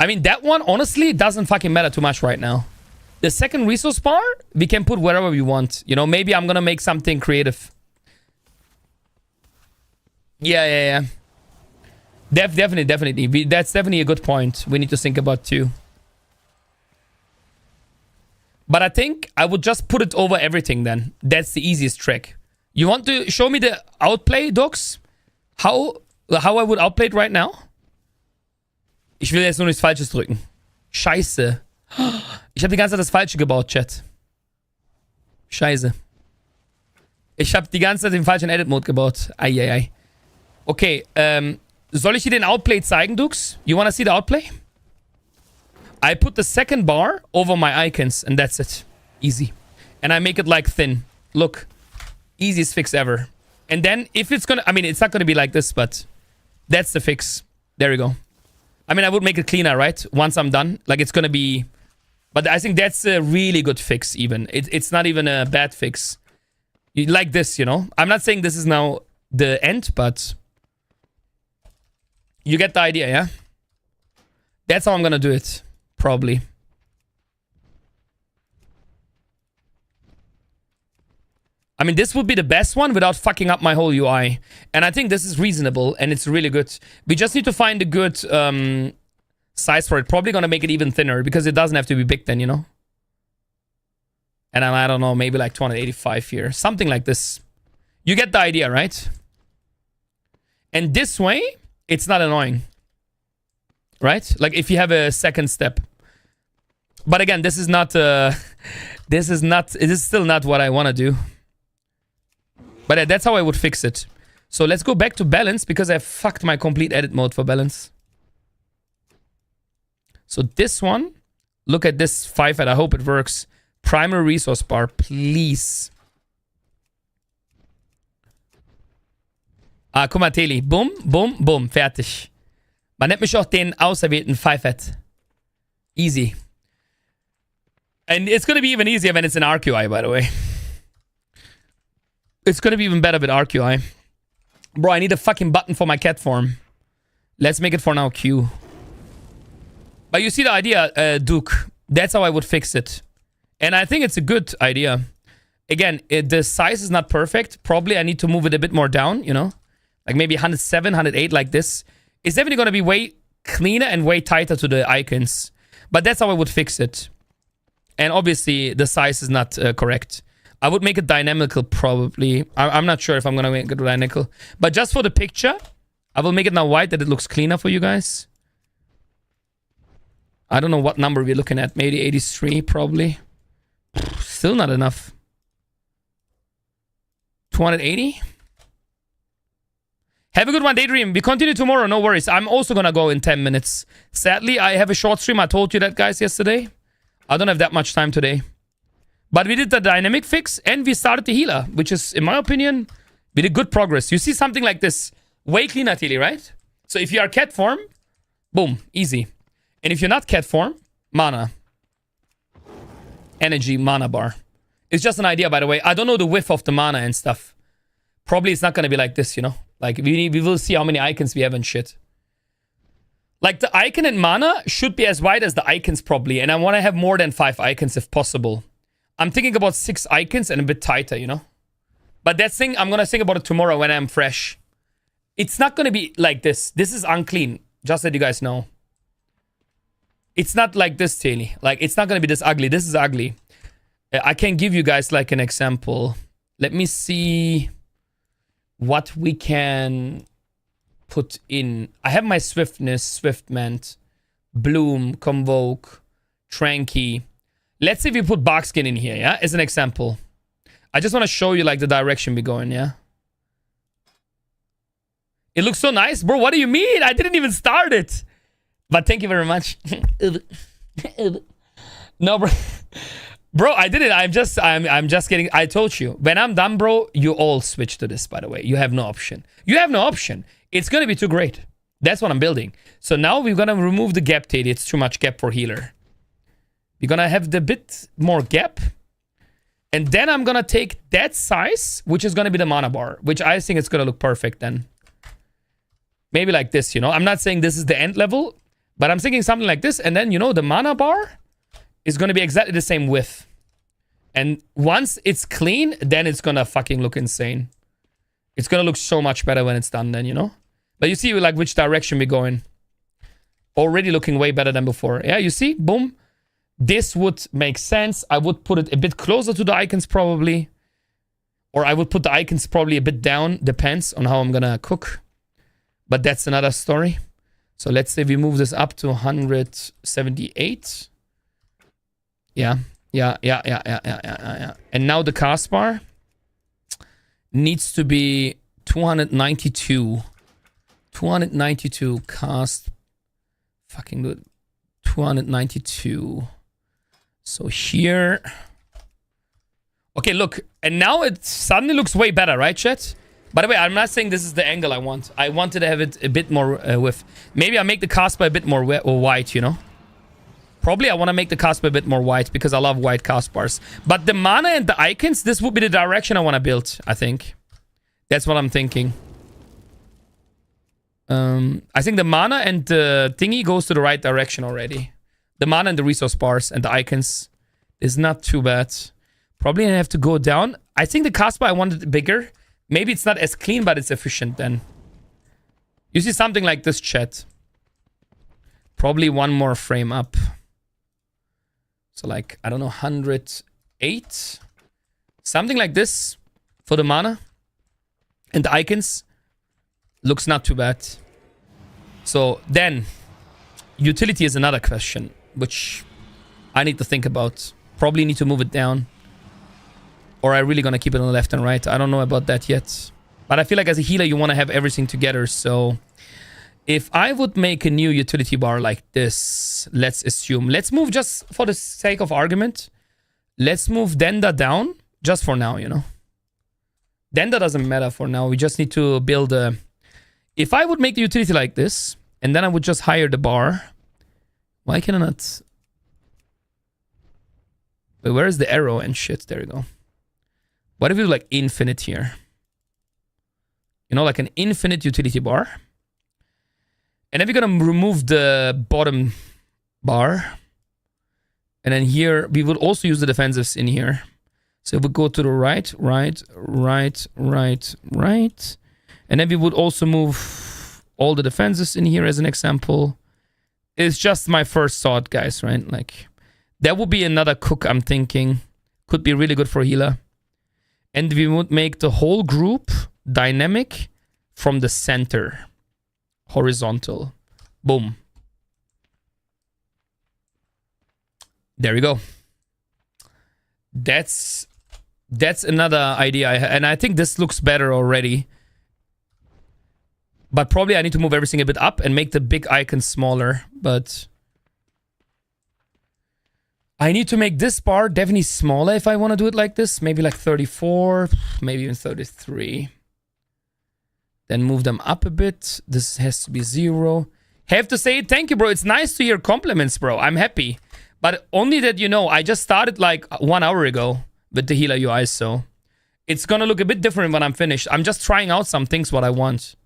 I mean, that one, honestly, doesn't fucking matter too much right now. The second resource bar, we can put wherever we want. You know, maybe I'm gonna make something creative. Yeah. Definitely. That's definitely a good point we need to think about too. But I think I would just put it over everything then. That's the easiest trick. You want to show me the outplay, Docs? How I would outplay it right now? Ich will jetzt nur nichts Falsches drücken. Scheiße. Ich habe die ganze Zeit das Falsche gebaut, Chat. Scheiße. Ich habe die ganze Zeit den falschen Edit-Mode gebaut. Eieiei. Okay, soll ich dir den Outplay zeigen, Dux? You wanna see the outplay? I put the second bar over my icons and that's it. Easy. And I make it like thin. Look. Easiest fix ever. And then if it's gonna... I mean, it's not gonna be like this, but that's the fix. There we go. I mean, I would make it cleaner, right? Once I'm done. Like, it's gonna be... But I think that's a really good fix, even. It's not even a bad fix. Like this, you know? I'm not saying this is now the end, but... You get the idea, yeah? That's how I'm gonna do it. Probably. I mean, this would be the best one without fucking up my whole UI. And I think this is reasonable and it's really good. We just need to find a good size for it. Probably gonna make it even thinner because it doesn't have to be big then, you know? And I don't know, maybe like 285 here. Something like this. You get the idea, right? And this way, it's not annoying. Right? Like if you have a second step. But again, this is not... it is still not what I want to do. But that's how I would fix it. So let's go back to balance because I fucked my complete edit mode for balance. So this one, look at this 5 and I hope it works. Primary resource bar, please. Ah, guck mal, Teli. Boom, boom, boom. Fertig. Man nennt mich auch den auserwählten Pfeifert. Easy. And it's gonna be even easier when it's in RQI, by the way. It's gonna be even better with RQI. Bro, I need a fucking button for my cat form. Let's make it for now Q. But you see the idea, Duke. That's how I would fix it. And I think it's a good idea. Again, the size is not perfect. Probably I need to move it a bit more down, you know? Like maybe 107, 108 like this. It's definitely gonna be way cleaner and way tighter to the icons. But that's how I would fix it. And obviously, the size is not correct. I would make it dynamical, probably. I'm not sure if I'm going to make it dynamical. But just for the picture, I will make it now white, that it looks cleaner for you guys. I don't know what number we're looking at. Maybe 83, probably. Still not enough. 280? Have a good one, Daydream. We continue tomorrow, no worries. I'm also going to go in 10 minutes. Sadly, I have a short stream. I told you that, guys, yesterday. I don't have that much time today. But we did the dynamic fix and we started the healer, which is, in my opinion, we did good progress. You see something like this. Way cleaner, Tilly, right? So if you are cat form, boom, easy. And if you're not cat form, mana. Energy, mana bar. It's just an idea, by the way. I don't know the width of the mana and stuff. Probably it's not going to be like this, you know? Like, we will see how many icons we have and shit. Like, the icon and mana should be as wide as the icons, probably. And I want to have more than 5 icons if possible. I'm thinking about 6 icons and a bit tighter, you know? But that thing, I'm going to think about it tomorrow when I'm fresh. It's not going to be like this. This is unclean. Just that you guys know. It's not like this, Taily. Like, it's not going to be this ugly. This is ugly. I can give you guys, like, an example. Let me see what we can put in... I have my Swiftness, Swiftment, Bloom, Convoke, Tranky. Let's say we put Barkskin in here, yeah? As an example. I just want to show you, like, the direction we're going, yeah? It looks so nice. Bro, what do you mean? I didn't even start it. But thank you very much. No, bro. Bro, I did it. I'm just kidding. I told you. When I'm done, bro, you all switch to this, by the way. You have no option. You have no option. It's going to be too great. That's what I'm building. So now we're going to remove the gap tail. It's too much gap for healer. We're going to have the bit more gap. And then I'm going to take that size, which is going to be the mana bar, which I think it's going to look perfect then. Maybe like this, you know. I'm not saying this is the end level, but I'm thinking something like this. And then, you know, the mana bar is going to be exactly the same width. And once it's clean, then it's going to fucking look insane. It's going to look so much better when it's done then, you know. But you see, like, which direction we're going. Already looking way better than before. Yeah, you see? Boom. This would make sense. I would put it a bit closer to the icons probably. Or I would put the icons probably a bit down. Depends on how I'm going to cook. But that's another story. So let's say we move this up to 178. Yeah. And now the cast bar needs to be 292. 292 cast. Fucking good. 292. So here. Okay, look. And now it suddenly looks way better, right, chat? By the way, I'm not saying this is the angle I want. I wanted to have it a bit more width. Maybe I make the cast bar a bit more white, you know? Probably I want to make the cast bar a bit more white because I love white cast bars. But the mana and the icons, this would be the direction I want to build, I think. That's what I'm thinking. I think the mana and the thingy goes to the right direction already. The mana and the resource bars and the icons is not too bad. Probably I have to go down. I think the cast bar I wanted bigger. Maybe it's not as clean, but it's efficient then. You see something like this, chat. Probably one more frame up. So like, I don't know, 108. Something like this for the mana. And the icons. Looks not too bad. So then, utility is another question, which I need to think about. Probably need to move it down. Or I'm really going to keep it on the left and right. I don't know about that yet. But I feel like as a healer, you want to have everything together. So if I would make a new utility bar like this, let's assume. Let's move just for the sake of argument. Let's move Denda down just for now, you know. Denda doesn't matter for now. We just need to build a... If I would make the utility like this, and then I would just hire the bar. Why can I not... Wait, where is the arrow and shit? There we go. What if we do like infinite here? You know, like an infinite utility bar. And then we're going to remove the bottom bar. And then here, we would also use the defensives in here. So we go to the right. And then we would also move all the defenses in here as an example. It's just my first thought, guys, right? Like, that would be another cook, I'm thinking. Could be really good for healer. And we would make the whole group dynamic from the center. Horizontal. Boom. There we go. That's another idea I have. And I think this looks better already. But probably I need to move everything a bit up and make the big icon smaller. But I need to make this bar definitely smaller if I want to do it like this. Maybe like 34, maybe even 33. Then move them up a bit. This has to be 0. Have to say thank you, bro. It's nice to hear compliments, bro. I'm happy. But only that you know, I just started like 1 hour ago with the Healer UI, so it's gonna look a bit different when I'm finished. I'm just trying out some things what I want.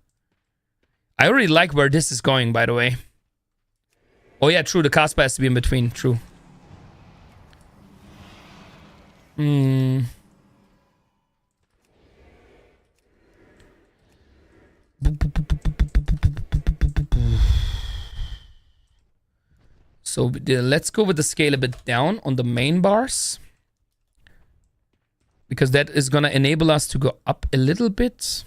I already like where this is going, by the way. Oh yeah, true. The cast bar has to be in between. True. So let's go with the scale a bit down on the main bars. Because that is going to enable us to go up a little bit.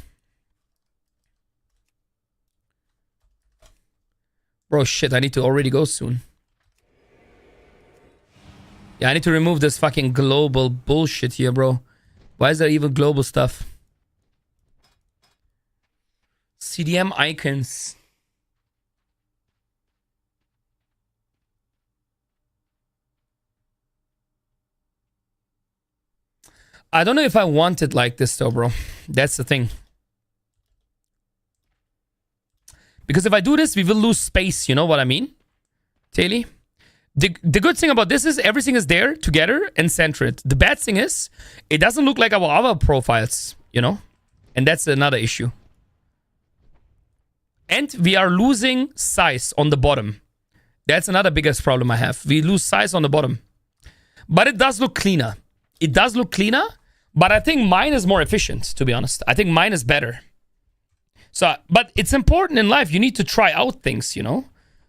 Bro, shit, I need to already go soon. Yeah, I need to remove this fucking global bullshit here, bro. Why is there even global stuff? CDM icons. I don't know if I want it like this though, bro. That's the thing. Because if I do this, we will lose space. You know what I mean? Taily? The good thing about this is everything is there together and centered. The bad thing is it doesn't look like our other profiles, you know? And that's another issue. And we are losing size on the bottom. That's another biggest problem I have. We lose size on the bottom. But it does look cleaner. It does look cleaner, but I think mine is more efficient, to be honest. I think mine is better. So, but it's important in life. You need to try out things, you know?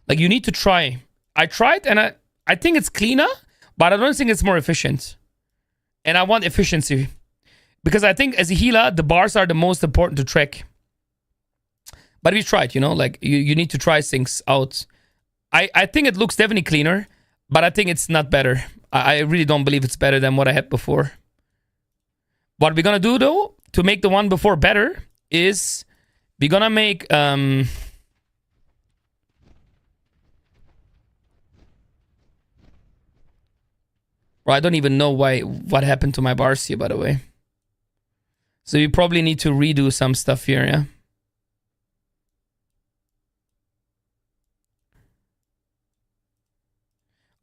Like, you need to try. I tried, and I think it's cleaner, but I don't think it's more efficient. And I want efficiency. Because I think as a healer, the bars are the most important to track. But we tried, you know? Like, you need to try things out. I think it looks definitely cleaner, but I think it's not better. I really don't believe it's better than what I had before. What we're gonna do, though, to make the one before better, is we're gonna make... Well, I don't even know what happened to my bars here, by the way. So you probably need to redo some stuff here, yeah?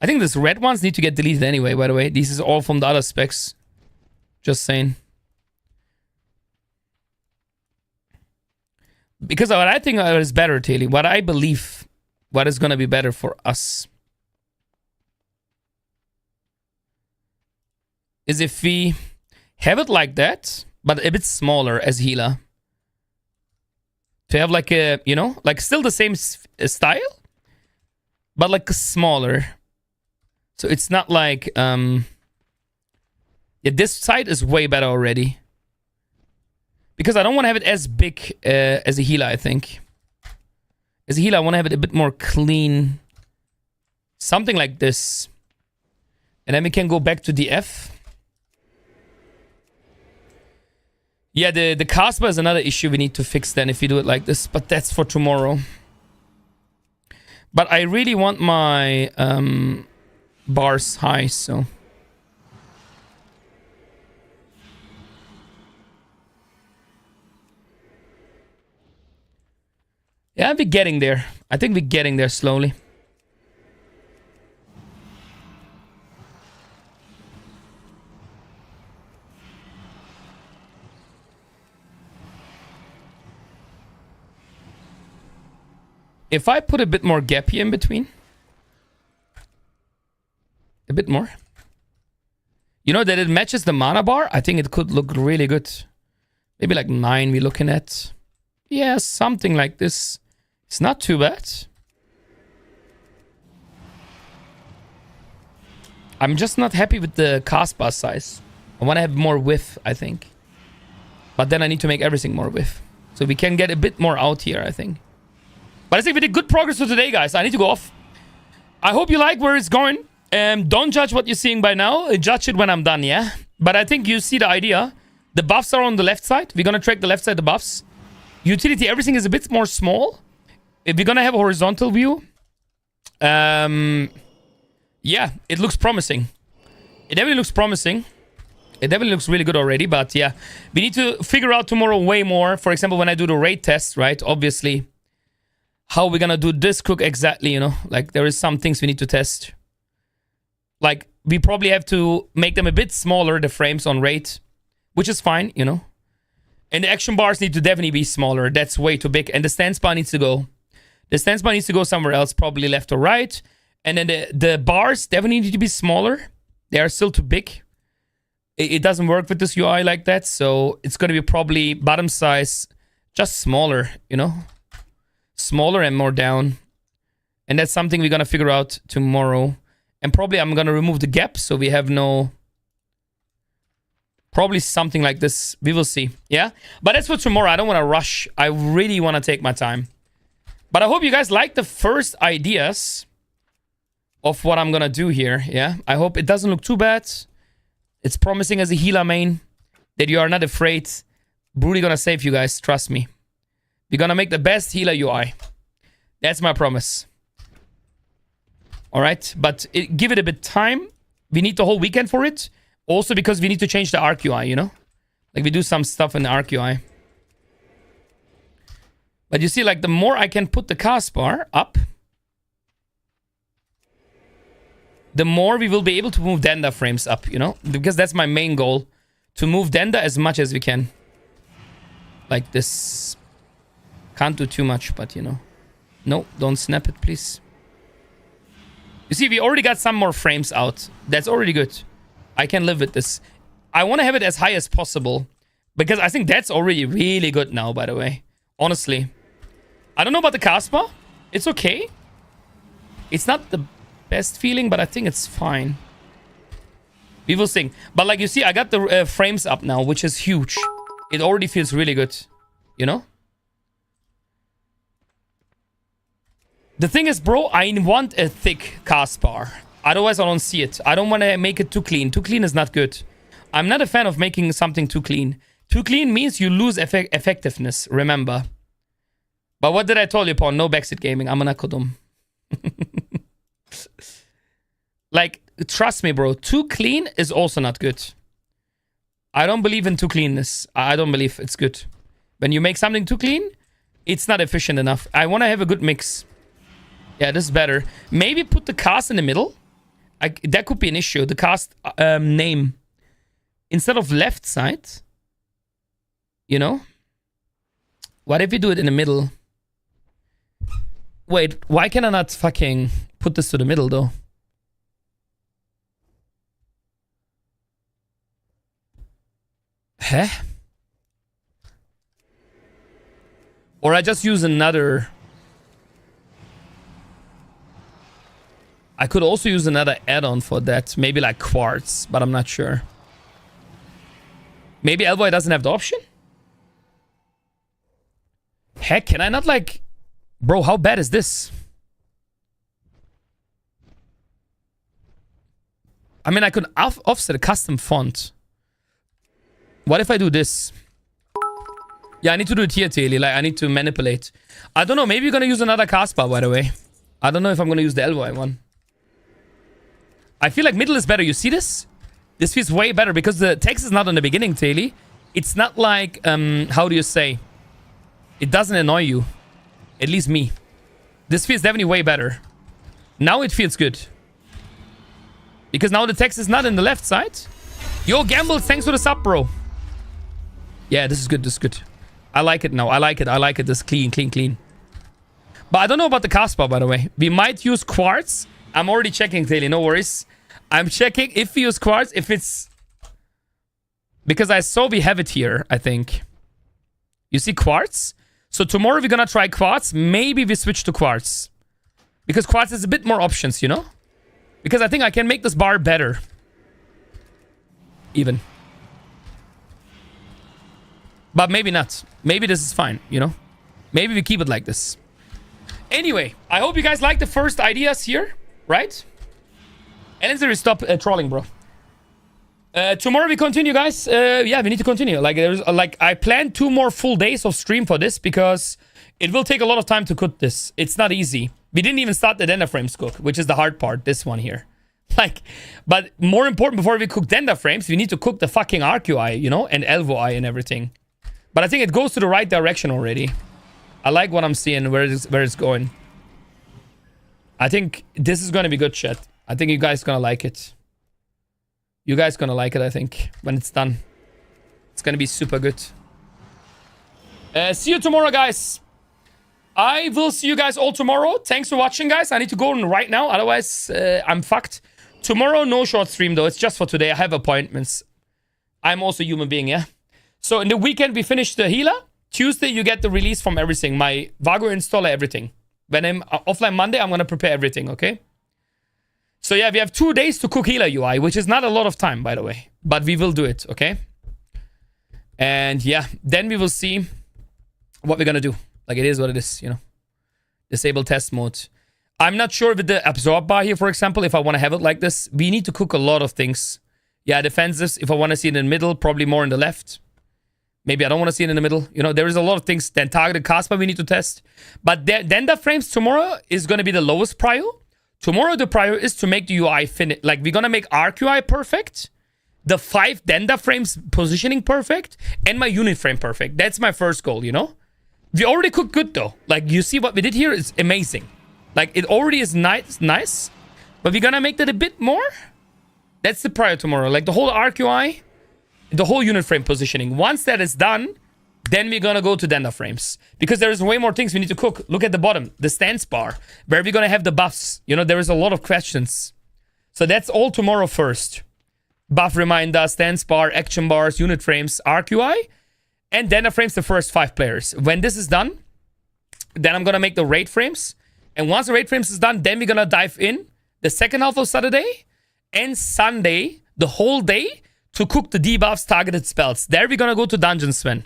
I think these red ones need to get deleted anyway, by the way. This is all from the other specs. Just saying. Because what I think is better, Taily, what I believe, what is going to be better for us, is if we have it like that, but a bit smaller as healer. To have like a, you know, like still the same style, but like smaller. So it's not like, yeah, this side is way better already. Because I don't want to have it as big as a healer, I think. As a healer, I want to have it a bit more clean. Something like this. And then we can go back to the F. Yeah, the cast bar is another issue we need to fix then if we do it like this. But that's for tomorrow. But I really want my bars high, so... Yeah, we're getting there. I think we're getting there slowly. If I put a bit more gap here in between. A bit more. You know that it matches the mana bar? I think it could look really good. Maybe like 9 we're looking at. Yeah, something like this. It's not too bad. I'm just not happy with the cast bar size. I want to have more width, I think. But then I need to make everything more width. So we can get a bit more out here, I think. But I think we did good progress for today, guys. I need to go off. I hope you like where it's going. Don't judge what you're seeing by now. Judge it when I'm done, yeah? But I think you see the idea. The buffs are on the left side. We're going to track the left side, the buffs. Utility, everything is a bit more small. If we're gonna have a horizontal view, yeah, it looks promising. It definitely looks promising. It definitely looks really good already, but yeah. We need to figure out tomorrow way more. For example, when I do the raid test, right? Obviously, how we're gonna do this cook exactly, you know? Like, there is some things we need to test. Like, we probably have to make them a bit smaller, the frames on raid. Which is fine, you know? And the action bars need to definitely be smaller. That's way too big. And the stance bar needs to go. The stance bar needs to go somewhere else, probably left or right. And then the bars definitely need to be smaller. They are still too big. It doesn't work with this UI like that. So it's going to be probably bottom size, just smaller, you know? Smaller and more down. And that's something we're going to figure out tomorrow. And probably I'm going to remove the gap so we have no... Probably something like this. We will see. Yeah? But that's for tomorrow. I don't want to rush. I really want to take my time. But I hope you guys like the first ideas of what I'm gonna do here. Yeah, I hope it doesn't look too bad. It's promising as a healer main that you are not afraid. Broody gonna save you guys, trust me. We're gonna make the best healer UI. That's my promise. Alright, but give it a bit time. We need the whole weekend for it. Also because we need to change the arc UI, you know? Like we do some stuff in the arc UI. But you see, like the more I can put the cast bar up, the more we will be able to move Denda frames up, you know? Because that's my main goal. To move Denda as much as we can. Like this. Can't do too much, but you know. No, don't snap it, please. You see, we already got some more frames out. That's already good. I can live with this. I want to have it as high as possible. Because I think that's already really good now, by the way. Honestly. I don't know about the cast bar. It's okay. It's not the best feeling, but I think it's fine. We will sing. But like you see, I got the frames up now, which is huge. It already feels really good. You know? The thing is, bro, I want a thick cast bar. Otherwise, I don't see it. I don't want to make it too clean. Too clean is not good. I'm not a fan of making something too clean. Too clean means you lose effectiveness, remember. But what did I tell you, Paul? No backseat gaming. I'm an akodum. Like, trust me, bro. Too clean is also not good. I don't believe in too cleanness. I don't believe it's good. When you make something too clean, it's not efficient enough. I want to have a good mix. Yeah, this is better. Maybe put the cast in the middle. That could be an issue. The cast name. Instead of left side. You know? What if we do it in the middle? Wait, why can I not fucking put this to the middle, though? Huh? Or I just use another... I could also use another add-on for that. Maybe like quartz, but I'm not sure. Maybe Elboy doesn't have the option? Heck, can I not like... Bro, how bad is this? I mean, I could offset a custom font. What if I do this? Yeah, I need to do it here, Taylor. Like, I need to manipulate. I don't know. Maybe you're going to use another cast bar, by the way. I don't know if I'm going to use the Elboy one. I feel like middle is better. You see this? This feels way better because the text is not in the beginning, Taylor. It's not like, how do you say? It doesn't annoy you. At least me. This feels definitely way better. Now it feels good. Because now the text is not in the left side. Yo, Gamble, thanks for the sub, bro. Yeah, this is good. This is good. I like it now. I like it. I like it. This clean, clean, clean. But I don't know about the cast bar, by the way. We might use quartz. I'm already checking, Taylor. No worries. I'm checking if we use quartz. If it's... Because I saw we have it here, I think. You see quartz? So tomorrow we're gonna try quartz. Maybe we switch to quartz. Because quartz has a bit more options, you know? Because I think I can make this bar better. Even. But maybe not. Maybe this is fine, you know? Maybe we keep it like this. Anyway, I hope you guys like the first ideas here. Right? And let's stop trolling, bro. Tomorrow we continue, guys. Yeah, we need to continue. Like, there's I planned 2 more full days of stream for this because it will take a lot of time to cook this. It's not easy. We didn't even start the Denda frames cook, which is the hard part. This one here. Like, but more important, before we cook Denda frames, we need to cook the fucking arc UI, you know, and Elvo eye and everything. But I think it goes to the right direction already. I like what I'm seeing, where it's going. I think this is going to be good, chat. I think you guys going to like it. You guys going to like it, I think, when it's done. It's going to be super good. See you tomorrow, guys. I will see you guys all tomorrow. Thanks for watching, guys. I need to go on right now. Otherwise, I'm fucked. Tomorrow, no short stream, though. It's just for today. I have appointments. I'm also a human being, yeah? So, in the weekend, we finish the healer. Tuesday, you get the release from everything. My Vago installer, everything. When I'm offline Monday, I'm going to prepare everything, okay? So, yeah, we have 2 days to cook healer UI, which is not a lot of time, by the way. But we will do it, okay? And, yeah, then we will see what we're going to do. Like, it is what it is, you know? Disable test mode. I'm not sure with the absorb bar here, for example, if I want to have it like this. We need to cook a lot of things. Yeah, defensives, if I want to see it in the middle, probably more in the left. Maybe I don't want to see it in the middle. You know, there is a lot of things. Then targeted cast bar we need to test. But then the frames tomorrow is going to be the lowest prio. Tomorrow the prio is to make the UI finish. Like, we're going to make arc UI perfect. The 5 Denda frames positioning perfect. And my unit frame perfect. That's my first goal, you know? We already cooked good, though. Like, you see what we did here is amazing. Like, it already is nice. But we're going to make that a bit more. That's the prio tomorrow. Like, the whole arc UI... the whole unit frame positioning. Once that is done, then we're gonna go to Denda frames. Because there's way more things we need to cook. Look at the bottom, the stance bar, where we're gonna have the buffs. You know, there is a lot of questions. So that's all tomorrow first. Buff reminder, stance bar, action bars, unit frames, arc UI, and Denda frames, the first 5 players. When this is done, then I'm gonna make the raid frames. And once the raid frames is done, then we're gonna dive in the second half of Saturday and Sunday, the whole day, to cook the debuffs, targeted spells. There we're gonna go to dungeon, Sven.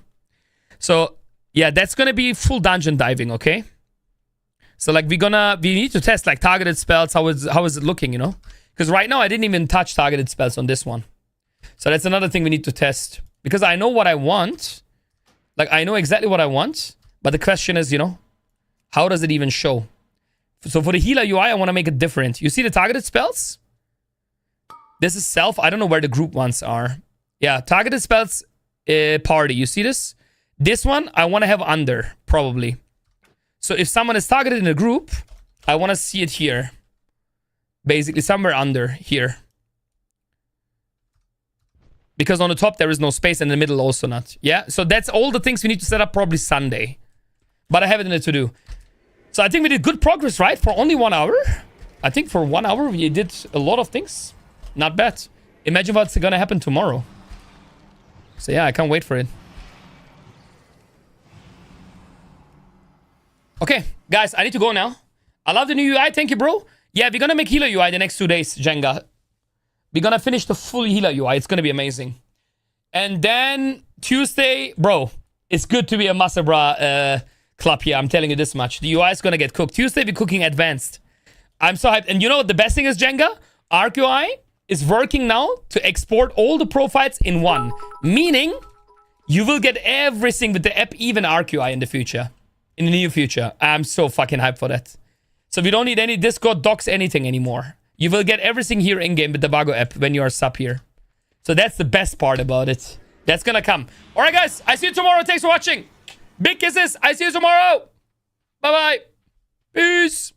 So, yeah, that's gonna be full dungeon diving, okay? So, like, we need to test, like, targeted spells. How is it looking, you know? Because right now, I didn't even touch targeted spells on this one. So, that's another thing we need to test. Because I know what I want. Like, I know exactly what I want. But the question is, you know, how does it even show? So, for the healer UI, I want to make it different. You see the targeted spells? This is self. I don't know where the group ones are. Yeah, targeted spells, party. You see this? This one, I want to have under, probably. So if someone is targeted in a group, I want to see it here. Basically, somewhere under here. Because on the top, there is no space, and in the middle also not. Yeah, so that's all the things we need to set up probably Sunday. But I have it in the to-do. So I think we did good progress, right? For only 1 hour. I think for 1 hour, we did a lot of things. Not bad. Imagine what's gonna happen tomorrow. So yeah, I can't wait for it. Okay, guys, I need to go now. I love the new UI. Thank you, bro. Yeah, we're gonna make healer UI the next 2 days, Jenga. We're gonna finish the full healer UI. It's gonna be amazing. And then Tuesday, bro, it's good to be a Masabra club here. I'm telling you this much. The UI is gonna get cooked. Tuesday, we're cooking advanced. I'm so hyped. And you know what the best thing is, Jenga? Arc UI is working now to export all the profiles in one. Meaning, you will get everything with the app, even Arc UI in the future. In the near future. I'm so fucking hyped for that. So we don't need any Discord docs, anything anymore. You will get everything here in-game with the Bago app when you are sub here. So that's the best part about it. That's gonna come. Alright guys, I see you tomorrow. Thanks for watching. Big kisses. I see you tomorrow. Bye-bye. Peace.